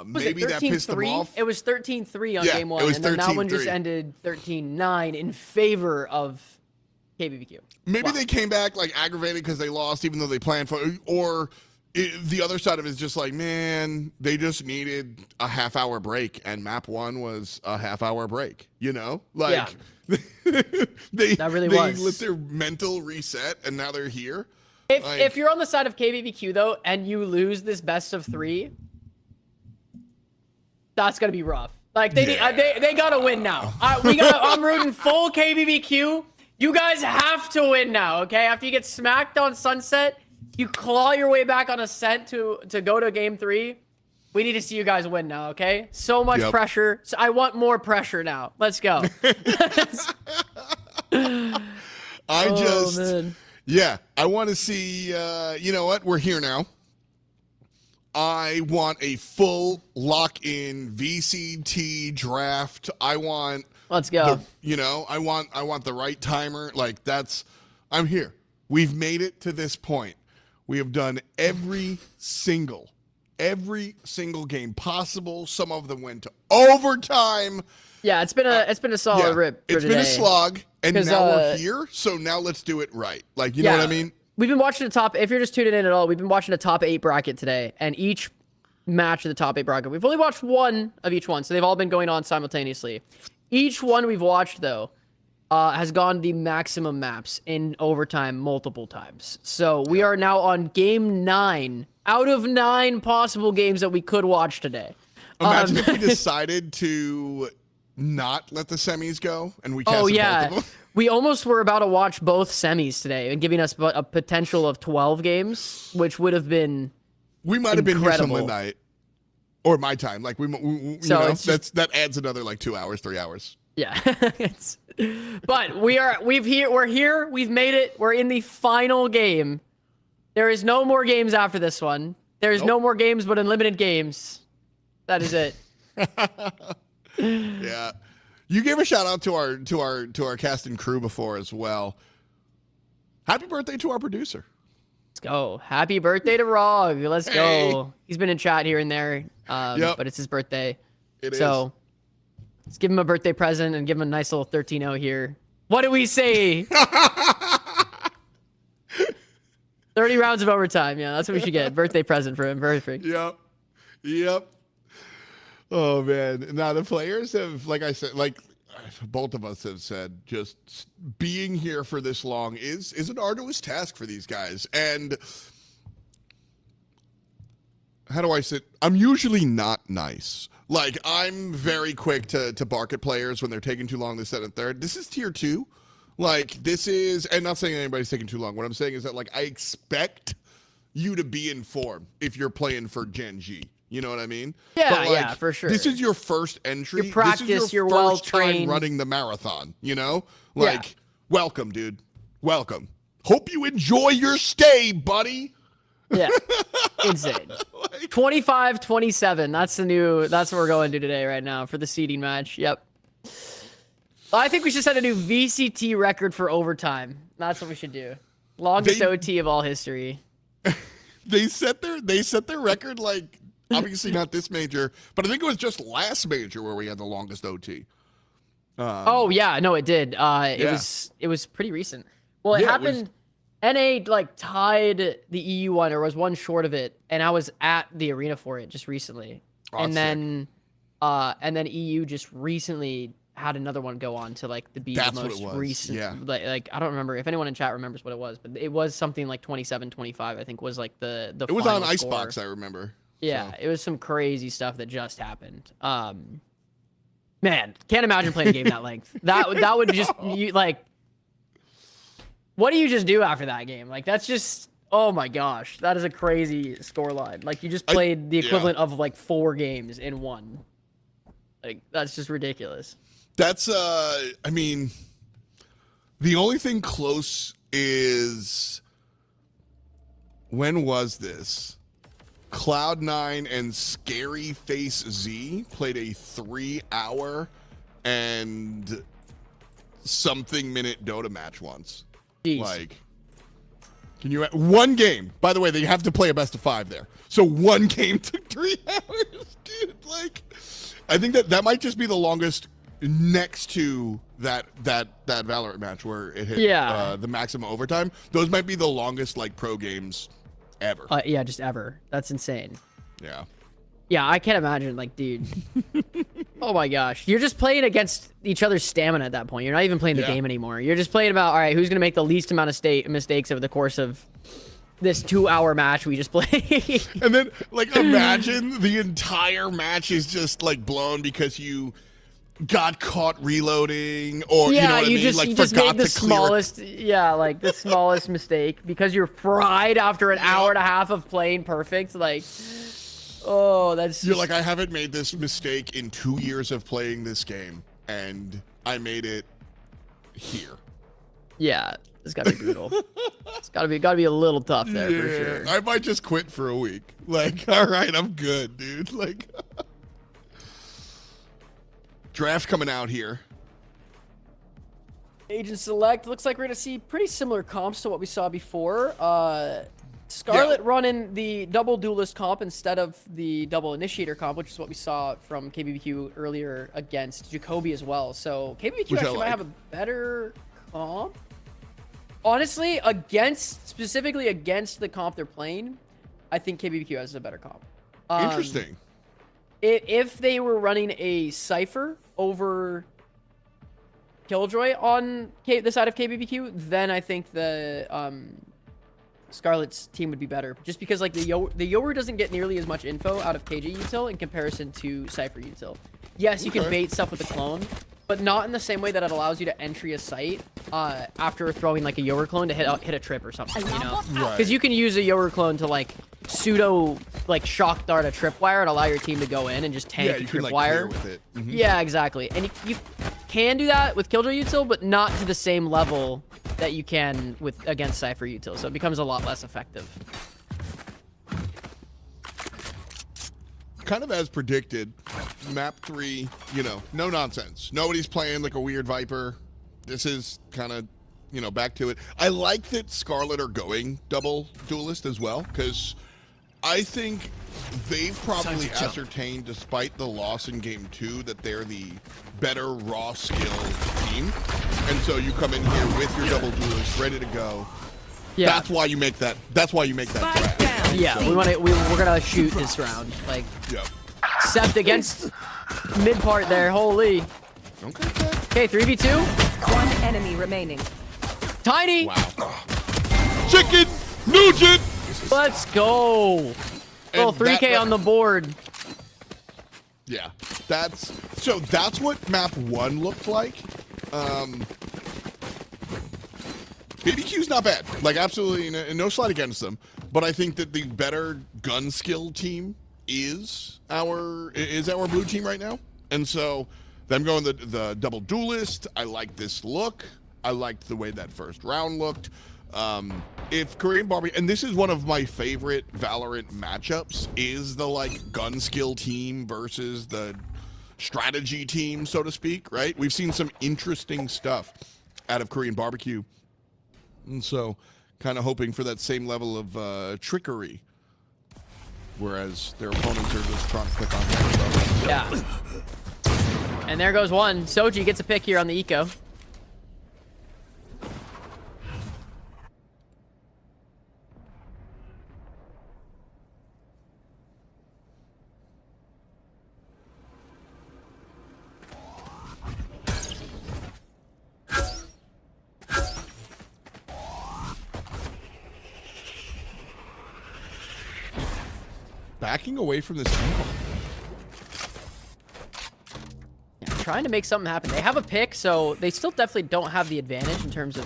Maybe that pissed them off. It was 13-3 on game 1, it was and then that one 13-3. just ended 13-9 in favor of KBBQ. Maybe they came back, like, aggravated because they lost, even though they planned for it. Or the other side of it is just like, man, they just needed a half-hour break, and map 1 was a half-hour break, you know? Like, they let their mental reset, and now they're here. If you're on the side of KBBQ, though, and you lose this best of 3, that's going to be rough. Like, they got to win now. I'm rooting full KBBQ. You guys have to win now, okay? After you get smacked on Sunset, you claw your way back on Ascent to go to game 3. We need to see you guys win now, okay? So much pressure. So I want more pressure now. Let's go. I want to see, you know what? We're here now. I want a full lock-in VCT draft. Let's go. I want the right timer. Like, I'm here. We've made it to this point. We have done every single game possible. Some of them went to overtime. Yeah, it's been a solid rip for It's today. been a slog, and now we're here. So now let's do it right. Like, you know what I mean? We've been watching if you're just tuning in at all, we've been watching a top 8 bracket today, and each match of the top 8 bracket, we've only watched one of each one, so they've all been going on simultaneously. Each one we've watched, though, has gone the maximum maps in overtime multiple times. So we are now on game 9 out of 9 possible games that we could watch today. Imagine if we decided to not let the semis go, and we casted both of them. We almost were about to watch both semis today and giving us a potential of 12 games, which would have been We might have been here till midnight. Or my time. Like, that adds another, like, 2 hours, 3 hours. Yeah. But we're here. We've made it. We're in the final game. There is no more games after this one. There's no more games but unlimited games. That is it. Yeah. You gave a shout out to our cast and crew before as well. Happy birthday to our producer. Let's go. Happy birthday to Rog. Let's go. He's been in chat here and there. But it's his birthday. So let's give him a birthday present and give him a nice little 13-0 here. What do we say? 30 rounds of overtime. Yeah, that's what we should get. Birthday present for him. Perfect. Yep. Oh, man. Now, the players have, like I said, like both of us have said, just being here for this long is an arduous task for these guys. And how do I say it? I'm usually not nice. Like, I'm very quick to bark at players when they're taking too long to set and third. This is tier 2. Like, this is, and not saying anybody's taking too long. What I'm saying is that, like, I expect you to be in form if you're playing for Gen G. You know what I mean? Yeah, but, like, yeah, for sure. This is your first entry. Your practice, this is your you're first time well-trained. running the marathon, you know? Like, welcome, dude. Welcome. Hope you enjoy your stay, buddy. Yeah. Insane. 25-27. That's what we're going to today right now for the seeding match. Yep. I think we should set a new VCT record for overtime. That's what we should do. Longest OT of all history. They set their record, like, obviously not this major, but I think it was just last major where we had the longest OT. Oh yeah, no, it did. It was pretty recent. Well, it happened. NA like tied the EU one, or was one short of it, and I was at the arena for it just recently. And then EU just recently had another one go on to like the most recent. Yeah. Like I don't remember if anyone in chat remembers what it was, but it was something like 27-25. I think was like the. It was on final score. Icebox, I remember. Yeah, it was some crazy stuff that just happened. Man, can't imagine playing a game that length. That would just like. What do you just do after that game? Like that's just oh my gosh, that is a crazy scoreline. Like you just played the equivalent of like 4 games in one. Like that's just ridiculous. That's I mean, the only thing close is when was this? Cloud9 and Scary Face Z played a 3-hour and something minute Dota match once. Jeez. Like, can you one game? By the way, they have to play a best of 5 there. So one game took 3 hours, dude. Like, I think that might just be the longest next to that Valorant match where it hit the maximum overtime. Those might be the longest like pro games ever. Yeah, just ever. That's insane. Yeah. Yeah, I can't imagine, like, dude. Oh my gosh. You're just playing against each other's stamina at that point. You're not even playing the game anymore. You're just playing about, all right, who's going to make the least amount of mistakes over the course of this 2-hour match we just played. And then, like, imagine the entire match is just, like, blown because you got caught reloading or, you know what I mean? Like, you just forgot made the to clear smallest, like, the smallest mistake because you're fried after an hour and a half of playing perfect. Like... Oh, that's You're like, I haven't made this mistake in 2 years of playing this game, and I made it here. Yeah, it's gotta be brutal. It's gotta be a little tough there for sure. I might just quit for a week. Like, all right, I'm good, dude. Like, draft coming out here. Agent select looks like we're gonna see pretty similar comps to what we saw before. Scarlet running the double duelist comp instead of the double initiator comp, which is what we saw from KBBQ earlier against Jacoby as well. So KBBQ actually might have a better comp. Honestly, specifically against the comp they're playing, I think KBBQ has a better comp. Interesting. If they were running a Cypher over Killjoy on the side of KBBQ, then I think the Scarlet's team would be better, just because like the Yoru doesn't get nearly as much info out of KJ util in comparison to Cypher util. Yes, you can bait stuff with the clone, but not in the same way that it allows you to entry a site after throwing like a Yoru clone to hit a trip or something, you know? Because you can use a Yoru clone to like pseudo like shock dart a tripwire and allow your team to go in and just tank the tripwire. With it. Yeah, exactly. And can do that with Killjoy util, but not to the same level that you can against Cypher util. So it becomes a lot less effective. Kind of as predicted, map 3, you know, no nonsense. Nobody's playing like a weird Viper. This is kind of, you know, back to it. I like that Scarlet are going double duelist as well, because I think they've probably ascertained, despite the loss in game 2, that they're the better raw skill team. And so you come in here with your double duelist ready to go. Yeah. That's why you make that. That's why you make that draft. Yeah, we're gonna shoot this round. Like, Sept against mid part there. Holy. Okay, 3v2. One enemy remaining. Tiny. Wow. Chicken Nugent. Let's go. Little 3K on the board. Yeah, that's what map 1 looked like. BBQ's not bad. Like, absolutely no slight against them. But I think that the better gun skill team is our blue team right now. And so them going the double duelist, I like this look. I liked the way that first round looked. If Korean Barbie, and this is one of my favorite Valorant matchups, is the like gun skill team versus the strategy team, so to speak, right? We've seen some interesting stuff out of Korean Barbecue. And so kind of hoping for that same level of trickery, whereas their opponents are just trying to click on them. Yeah. And there goes one. Soji gets a pick here on the eco. Backing away from this angle. Yeah, trying to make something happen. They have a pick, so they still definitely don't have the advantage in terms of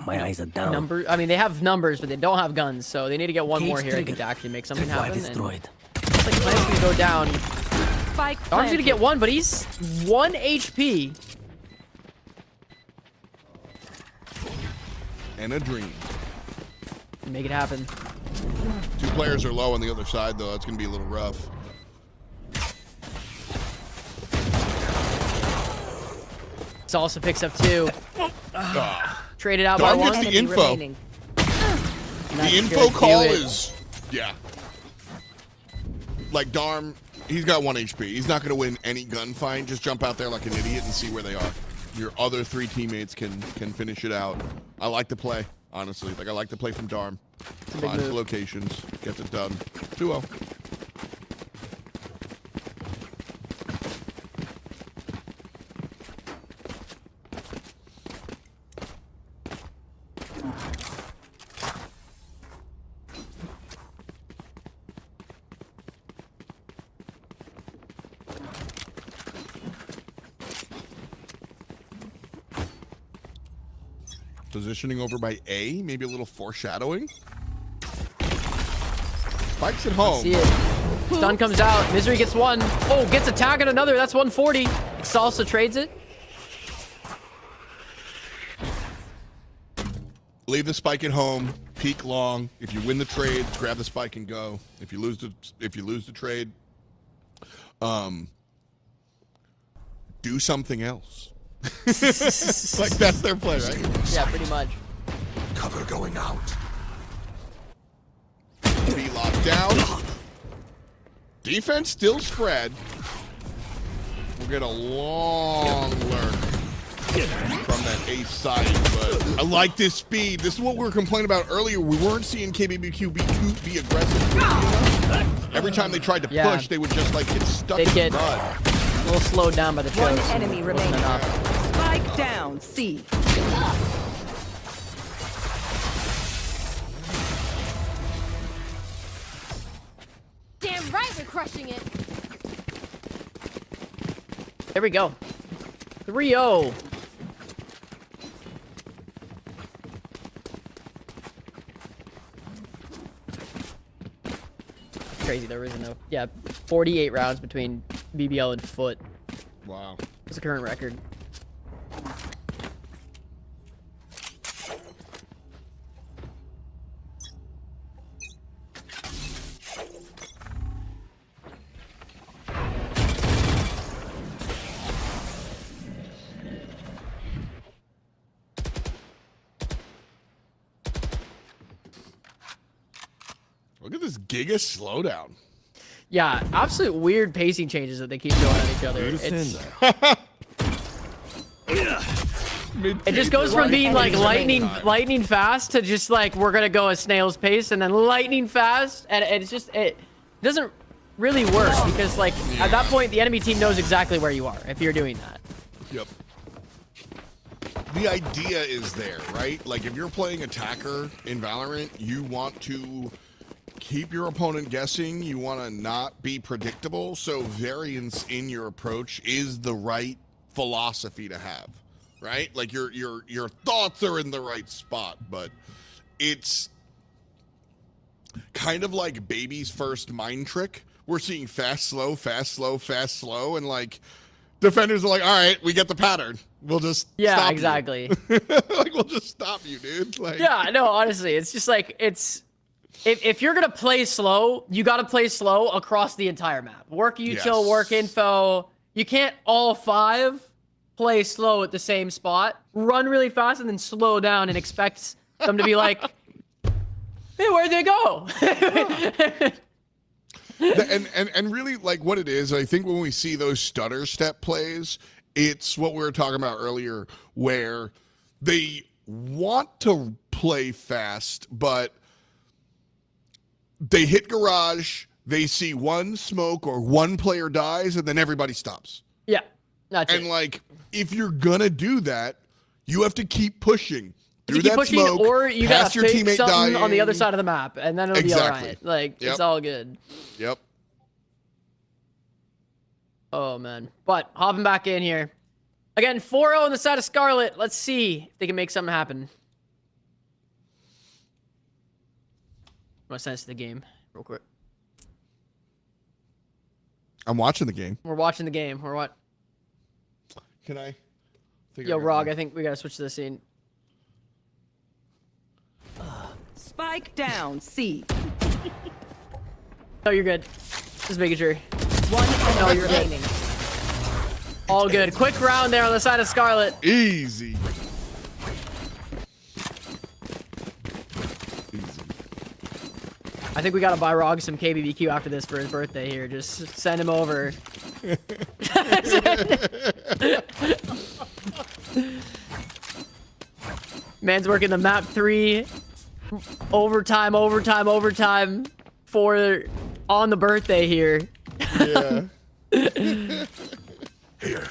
my eyes are down. Numbers. I mean, they have numbers, but they don't have guns, so they need to get one more here, I think, to actually make something happen. Destroyed. Looks like Plant's gonna go down. Arm's gonna get one, but he's 1 HP. And a dream. Make it happen. 2 players are low on the other side, though. That's going to be a little rough. Salsa picks up 2. Traded out Darm by gets 1. the info. The info call is, yeah. Like Darm, he's got 1 HP. He's not going to win any gunfight. Just jump out there like an idiot and see where they are. Your other 3 teammates can finish it out. I like the play, honestly. Like, I like the play from Darm. Finds the locations, gets it done. 2-0. Positioning over by A, maybe a little foreshadowing. Spikes at home. See it. Stun comes out. Misery gets 1. Oh, gets a tag on another. That's 140. Salsa trades it. Leave the spike at home. Peek long. If you win the trade, grab the spike and go. If you lose the trade, do something else. Like, that's their play, right? Yeah, pretty much. Cover going out. Be locked down. Defense still spread. We'll get a long lurk from that ace side, but I like this speed. This is what we were complaining about earlier. We weren't seeing KBBQ be aggressive. Every time they tried to push, they would just like get stuck in the mud. A little slowed down by the choke. 1 enemy remaining. Spike down, C. Damn right we're crushing it. There we go. 3-0. Crazy, there isn't no. Yeah, 48 rounds between BBL and Foot. Wow. That's the current record. just giga slowdown. Yeah, absolute weird pacing changes that they keep doing on each other. It just goes from being like lightning fast to just like we're gonna go a snail's pace, and then lightning fast, and it doesn't really work because like at that point the enemy team knows exactly where you are if you're doing that. Yep. The idea is there, right? Like if you're playing attacker in Valorant, you want to keep your opponent guessing. You want to not be predictable. So variance in your approach is the right philosophy to have, right? Like your thoughts are in the right spot, but it's kind of like baby's first mind trick. We're seeing fast, slow, fast, slow, fast, slow, and like defenders are like, all right, we get the pattern. We'll just stop exactly. like we'll just stop you, dude. Like yeah, no, honestly, it's just like if you're gonna play slow, you gotta play slow across the entire map. Work util, work info. You can't all 5 play slow at the same spot. Run really fast and then slow down and expect them to be like, hey, where'd they go? and really like what it is, I think when we see those stutter step plays, it's what we were talking about earlier, where they want to play fast, but they hit garage, they see one smoke or one player dies, and then everybody stops. Yeah, that's and like if you're gonna do that, you have to keep pushing through keep that pushing, smoke, or you past gotta your fake teammate something dying on the other side of the map, and then it'll be all right. Like it's all good. Yep. Oh man, but hopping back in here again, 4-0 on the side of Scarlet. Let's see if they can make something happen. I'm gonna sense the game real quick. I'm watching the game. We're watching the game. We're what? Can I? Yo, Rog, I think we gotta switch to the scene. Spike down, C. No, you're good. Just making sure. One enemy remaining. All good. Quick round there on the side of Scarlet. Easy. I think we gotta buy Rog some KBBQ after this for his birthday here. Just send him over. Man's working the map 3 overtime for on the birthday here. Yeah. Here.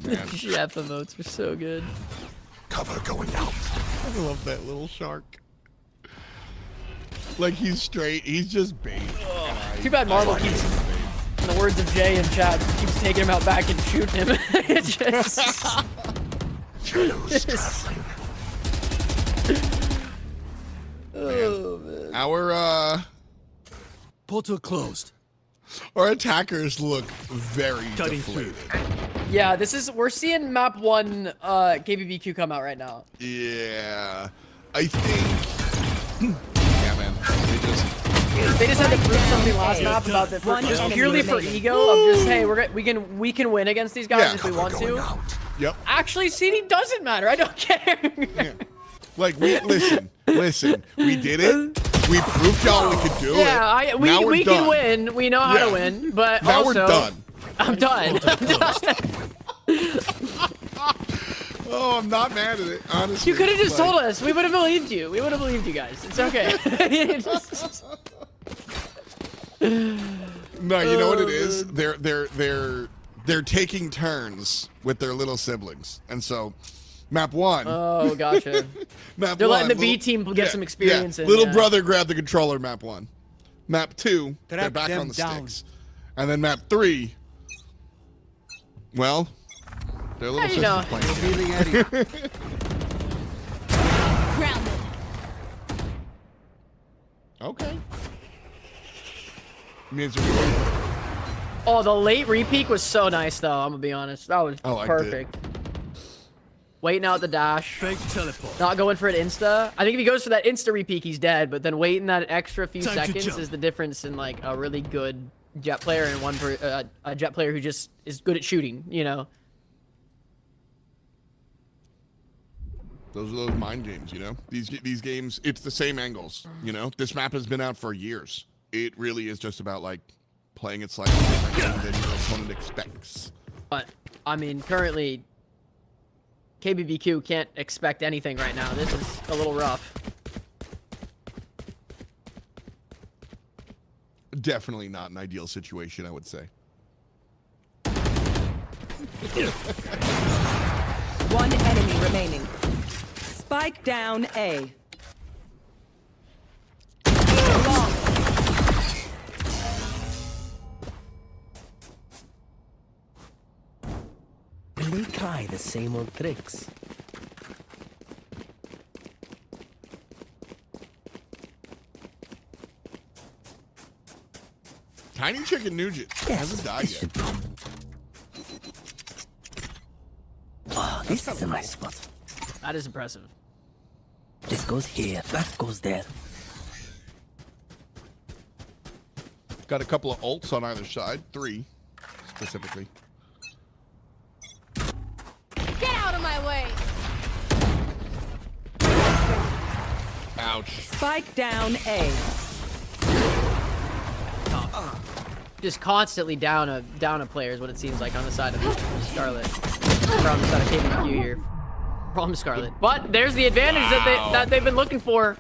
Man. Chef emotes are so good. Cover going out. I love that little shark. Like he's straight. He's just bait. Too bad Marvel keeps, in the words of Jay in chat, keeps taking him out back and shooting him. It's just... Shadows traveling. Oh, man. Our Portal closed. our attackers look very deflated. Yeah, we're seeing map 1 KBBQ come out right now. Yeah. I think yeah, man. They just had to prove something last map about that just purely for ego of just, hey, we can win against these guys if we want to. Yep. Actually, seeding doesn't matter. I don't care. Yeah. Like listen. We did it. We proved y'all we could do it. Yeah, we can win. We know how to win, but now also we're done. I'm done. Oh, I'm not mad at it, honestly. You could have just told us. We would have believed you. We would have believed you guys. It's okay. No, you know what it is? They're taking turns with their little siblings. And so map 1. Oh, gotcha. They're letting the B team get some experience in. Little brother grabbed the controller map 1. Map 2, they're back on the sticks. And then map 3, well, their little sister's playing. Grounded. Okay. Means Oh, the late repeak was so nice, though. I'm gonna be honest. That was perfect. Waiting out the dash. Fake teleport. Not going for an insta. I think if he goes for that insta repeak, he's dead. But then waiting that extra few seconds is the difference in like a really good jet player and one for a jet player who just is good at shooting. You know. Those are those mind games, you know? These games, it's the same angles, you know? This map has been out for years. It really is just about, like, playing it slightly different than your opponent expects. But, I mean, currently, KBBQ can't expect anything right now. This is a little rough. Definitely not an ideal situation, I would say. One enemy remaining. Spike down A. Long. Will they try the same old tricks? Tiny Chicken Nugent hasn't died yet. Oh, this is a nice spot. That is impressive. This goes here, that goes there. Got a couple of ults on either side. 3, specifically. Get out of my way. Ouch. Spike down A. Just constantly down a player is what it seems like on the side of Scarlet. Or on the side of KBQ here. From Scarlet. But there's the advantage that they've been looking for.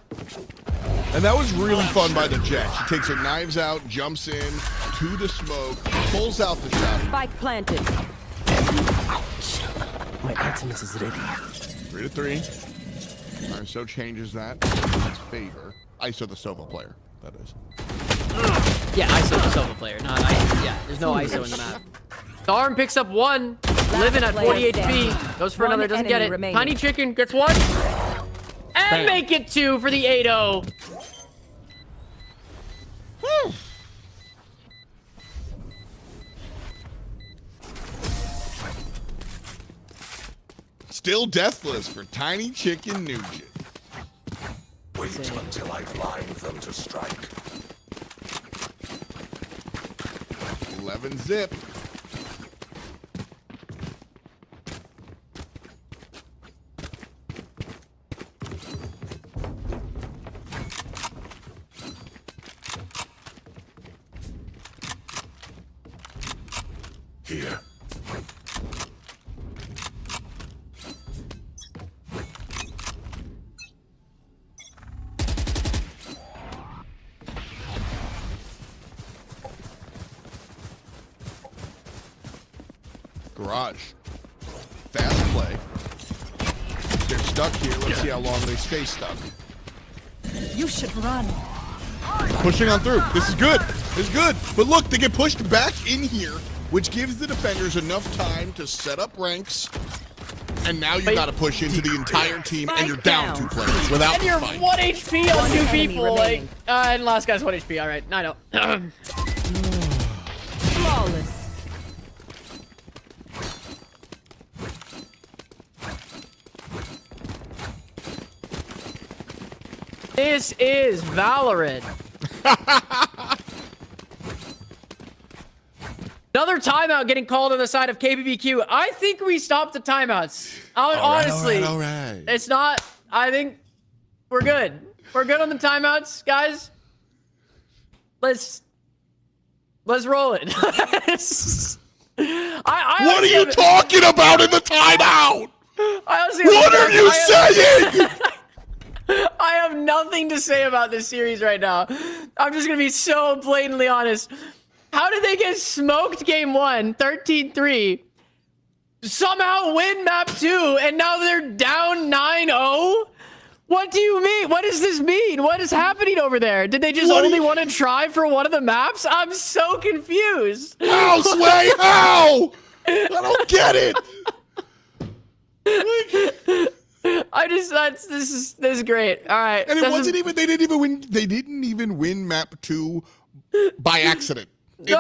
And that was really fun by the Jet. She takes her knives out, jumps in to the smoke, pulls out the shot. Spike planted. My ultimate is ready. 3 to 3. ISO changes that in his favor. ISO the Sova player, that is. Yeah, ISO the Sova player. Not ISO. Yeah, there's no ISO in the map. Storm picks up 1. Living at 40 HP. Goes for another, doesn't get it. Remaining. Tiny Chicken gets 1. And make it 2 for the 8-0. Still deathless for Tiny Chicken Nugent. Wait until I blind them to strike. 11 zip. Here. Garage. Fast play. They're stuck here. Let's see how long they stay stuck. You should run. Pushing on through. This is good. This is good. But look, they get pushed back in here, which gives the defenders enough time to set up ranks. And now you got to push into the entire team, and you're down 2 players without And you're fight. 1 HP on 2 enemy people. Like, remaining. and last guy's 1 HP. All right, I know. Flawless. This is Valorant. Another timeout getting called on the side of KBBQ. I think we stopped the timeouts. Honestly, all right. it's not. I think we're good. We're good on the timeouts, guys. Let's roll it. What are you talking about in the timeout? What are you saying? I have nothing to say about this series right now. I'm just going to be so blatantly honest. How did they get smoked game 1, 13-3, somehow win map 2, and now they're down 9-0? What do you mean? What does this mean? What is happening over there? Did they just only want to try for one of the maps? I'm so confused. How, Sway? How? I don't get it. This is great. All right. And it wasn't even, they didn't even win map 2 by accident. They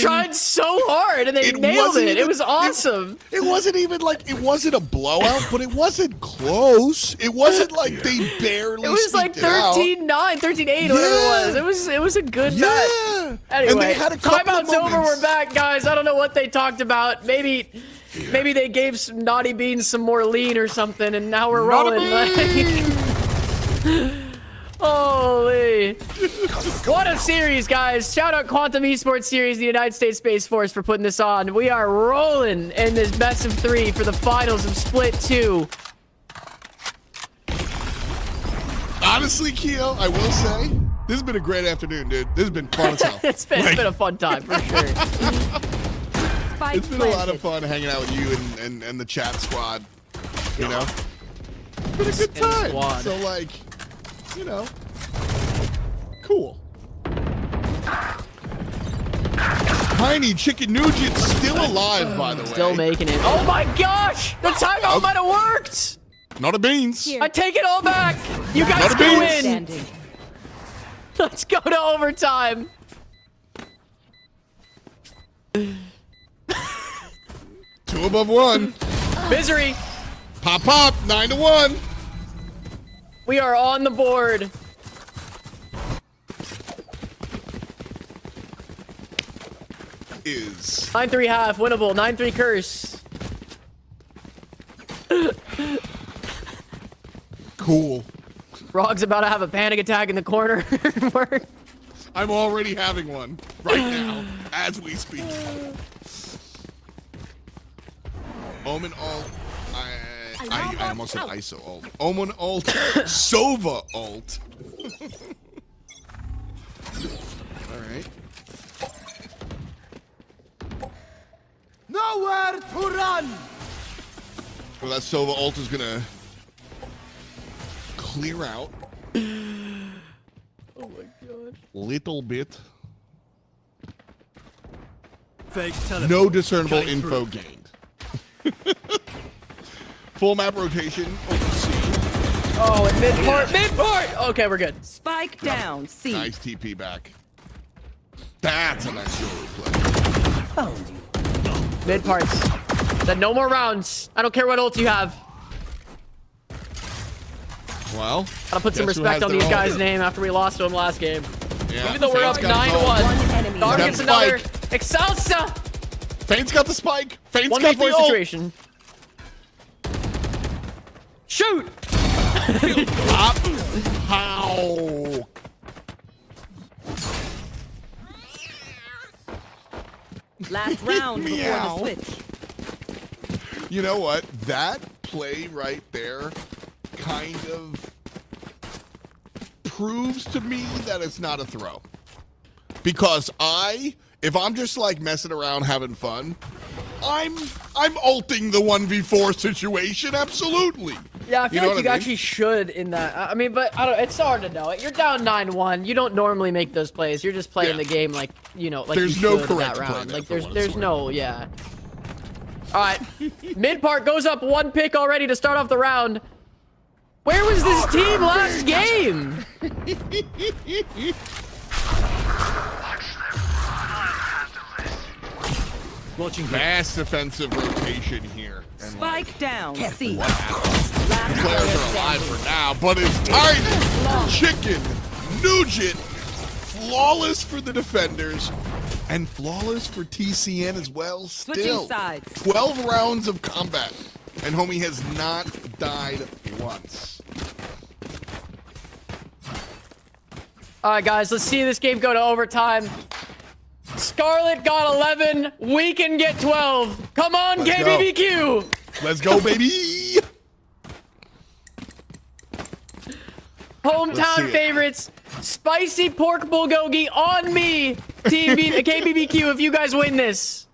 tried so hard and they nailed it. It was awesome. It wasn't even like, it wasn't a blowout, but it wasn't close. It wasn't like they barely It was like 13-9, 13-8, whatever it was. It was a good match. Anyway, and they had a couple timeout's of over. moments. We're back, guys. I don't know what they talked about. Maybe Maybe they gave some Naughty Beans some more lean or something, and now we're rolling. Like, holy. What a series, guys. Shout out Quantum Esports Series, the United States Space Force, for putting this on. We are rolling in this best of 3 for the finals of Split 2. Honestly, Keo, I will say, this has been a great afternoon, dude. This has been fun as hell. It's been a fun time, for sure. It's been a lot of fun hanging out with you and the chat squad, you know? It's been a good time. So, like, you know, cool. Tiny Chicken Nugent still alive, by the way. Still making it. Oh my gosh! The timeout might have worked! Not a beans. I take it all back. You guys can win. Let's go to overtime. 2 above 1. Misery. Pop, 9-1. We are on the board. Is 9-3 half, winnable. 9-3 curse. Cool. Rog's about to have a panic attack in the corner. I'm already having one right now as we speak. Omen ult. I almost said ISO ult. Omen ult. Sova ult. Alright. Nowhere to run! Well, that Sova ult is gonna clear out. Oh my god. Little bit. Fake No discernible info gained. Full map rotation. Oh, and mid-port! Okay, we're good. Spike down, C. Nice TP back. That's a nice solo play. Found you. Mid-parts. Then no more rounds. I don't care what ult you have. Well, Gotta put some respect on these guys' name after we lost to them last game. Yeah. Even though we're up 9-1. Dog gets another. Excelsa! Feint's got the spike. Feint's got the ult. Situation. Shoot! How? Last round before the switch. You know what? That play right there kind of proves to me that it's not a throw. Because if I'm just like messing around having fun, I'm ulting the 1v4 situation, absolutely. Yeah, I feel like you actually should in that. I mean, but I don't. It's hard to know. You're down 9-1. You don't normally make those plays. You're just playing the game like, you know, like there's you no should correct in that round. play Like there there's no, yeah. All right, mid part goes up 1 pick already to start off the round. Where was this team last game? Watching Fast defensive rotation here. And Spike down, C. What happened? The players are alive for now, but it's Tiny Chicken Nugent. Flawless for the defenders. And flawless for TCN as well. Still, 12 rounds of combat. And homie has not died once. All right, guys, let's see this game go to overtime. Scarlet got 11. We can get 12. Come on, KBBQ. Let's go, baby. Hometown favorites. Spicy pork bulgogi on me. Team KBBQ if you guys win this.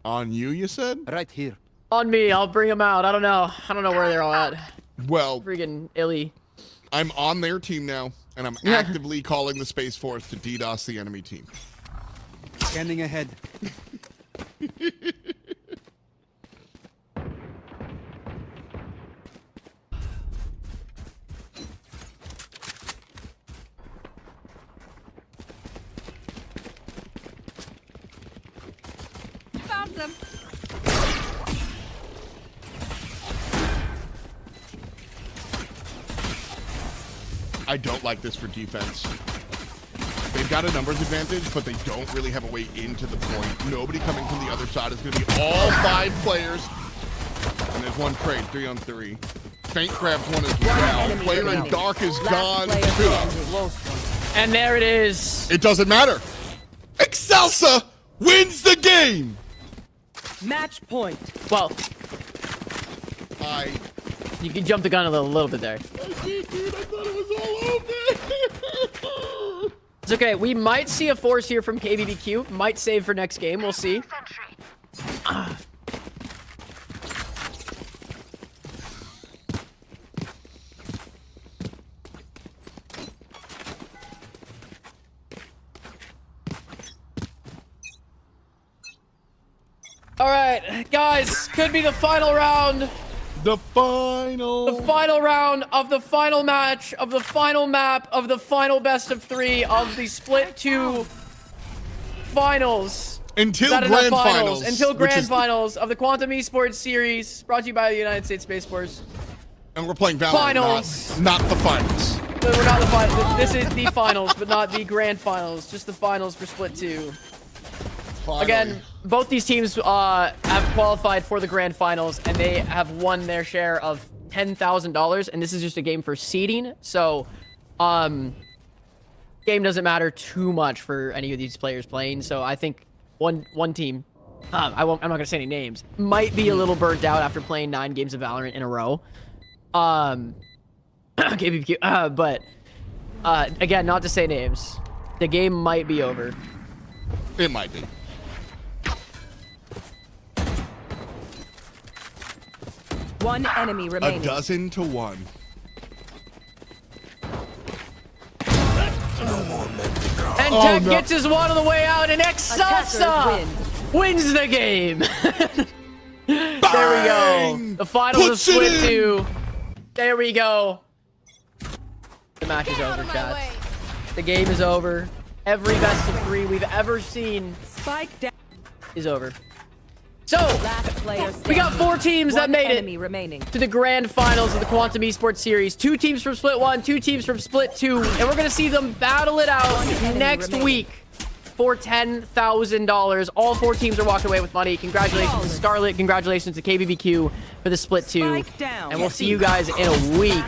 On you, you said? Right here. On me. I'll bring them out. I don't know. I don't know where they're all at. Well, freaking illy. I'm on their team now, and I'm actively calling the Space Force to DDoS the enemy team. Scanning ahead. Found them. I don't like this for defense. They've got a numbers advantage, but they don't really have a way into the point. Nobody coming from the other side. It's going to be all 5 players. And there's one trade, 3-on-3. Faint grabs one as well. Player in dark is gone too. And there it is. It doesn't matter. Excelsa wins the game. Match point. Well, you can jump the gun a little bit there. I did, dude. I thought it was all over. It's okay. We might see a force here from KBBQ. Might save for next game. We'll see. All right, guys, could be the final round. The final round of the final match of the final map of the final best of 3 of the split 2 finals. Until grand finals. Until grand finals of the Quantum Esports Series, brought to you by the United States Space Force. And we're playing Valorant, Finals. not the finals. No, we're not the finals. This is the finals, but not the grand finals. Just the finals for split 2. Finally. Again, both these teams have qualified for the grand finals, and they have won their share of $10,000. And this is just a game for seeding, so game doesn't matter too much for any of these players playing. So I think one team, I'm not gonna say any names, might be a little burnt out after playing 9 games of Valorant in a row. KBBQ, but again, not to say names, the game might be over. It might be. One enemy remaining. 12-1. And Tech gets his one on the way out, and Excelsa wins the game. There we go. The finals of split 2. There we go. The match is over, chat. The game is over. Every best of 3 we've ever seen is over. So, we got 4 teams that made it to the grand finals of the Quantum Esports Series. 2 teams from Split 1, 2 teams from Split 2, and we're going to see them battle it out next week for $10,000. All 4 teams are walking away with money. Congratulations to Scarlet. Congratulations to KBBQ for the Split 2. And we'll see you guys in a week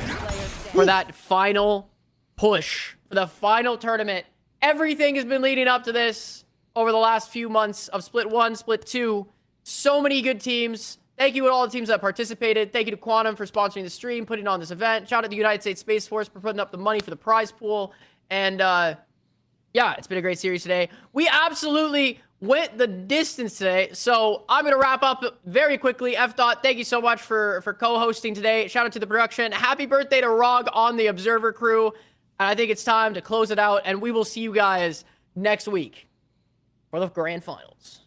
for that final push, for the final tournament. Everything has been leading up to this over the last few months of Split 1, Split 2. So many good teams. Thank you to all the teams that participated. Thank you to Quantum for sponsoring the stream, putting on this event. Shout out to the United States Space Force for putting up the money for the prize pool. And yeah, it's been a great series today. We absolutely went the distance today. So I'm going to wrap up very quickly. F-Dot, thank you so much for co-hosting today. Shout out to the production. Happy birthday to Rog on the Observer crew. And I think it's time to close it out. And we will see you guys next week for the grand finals.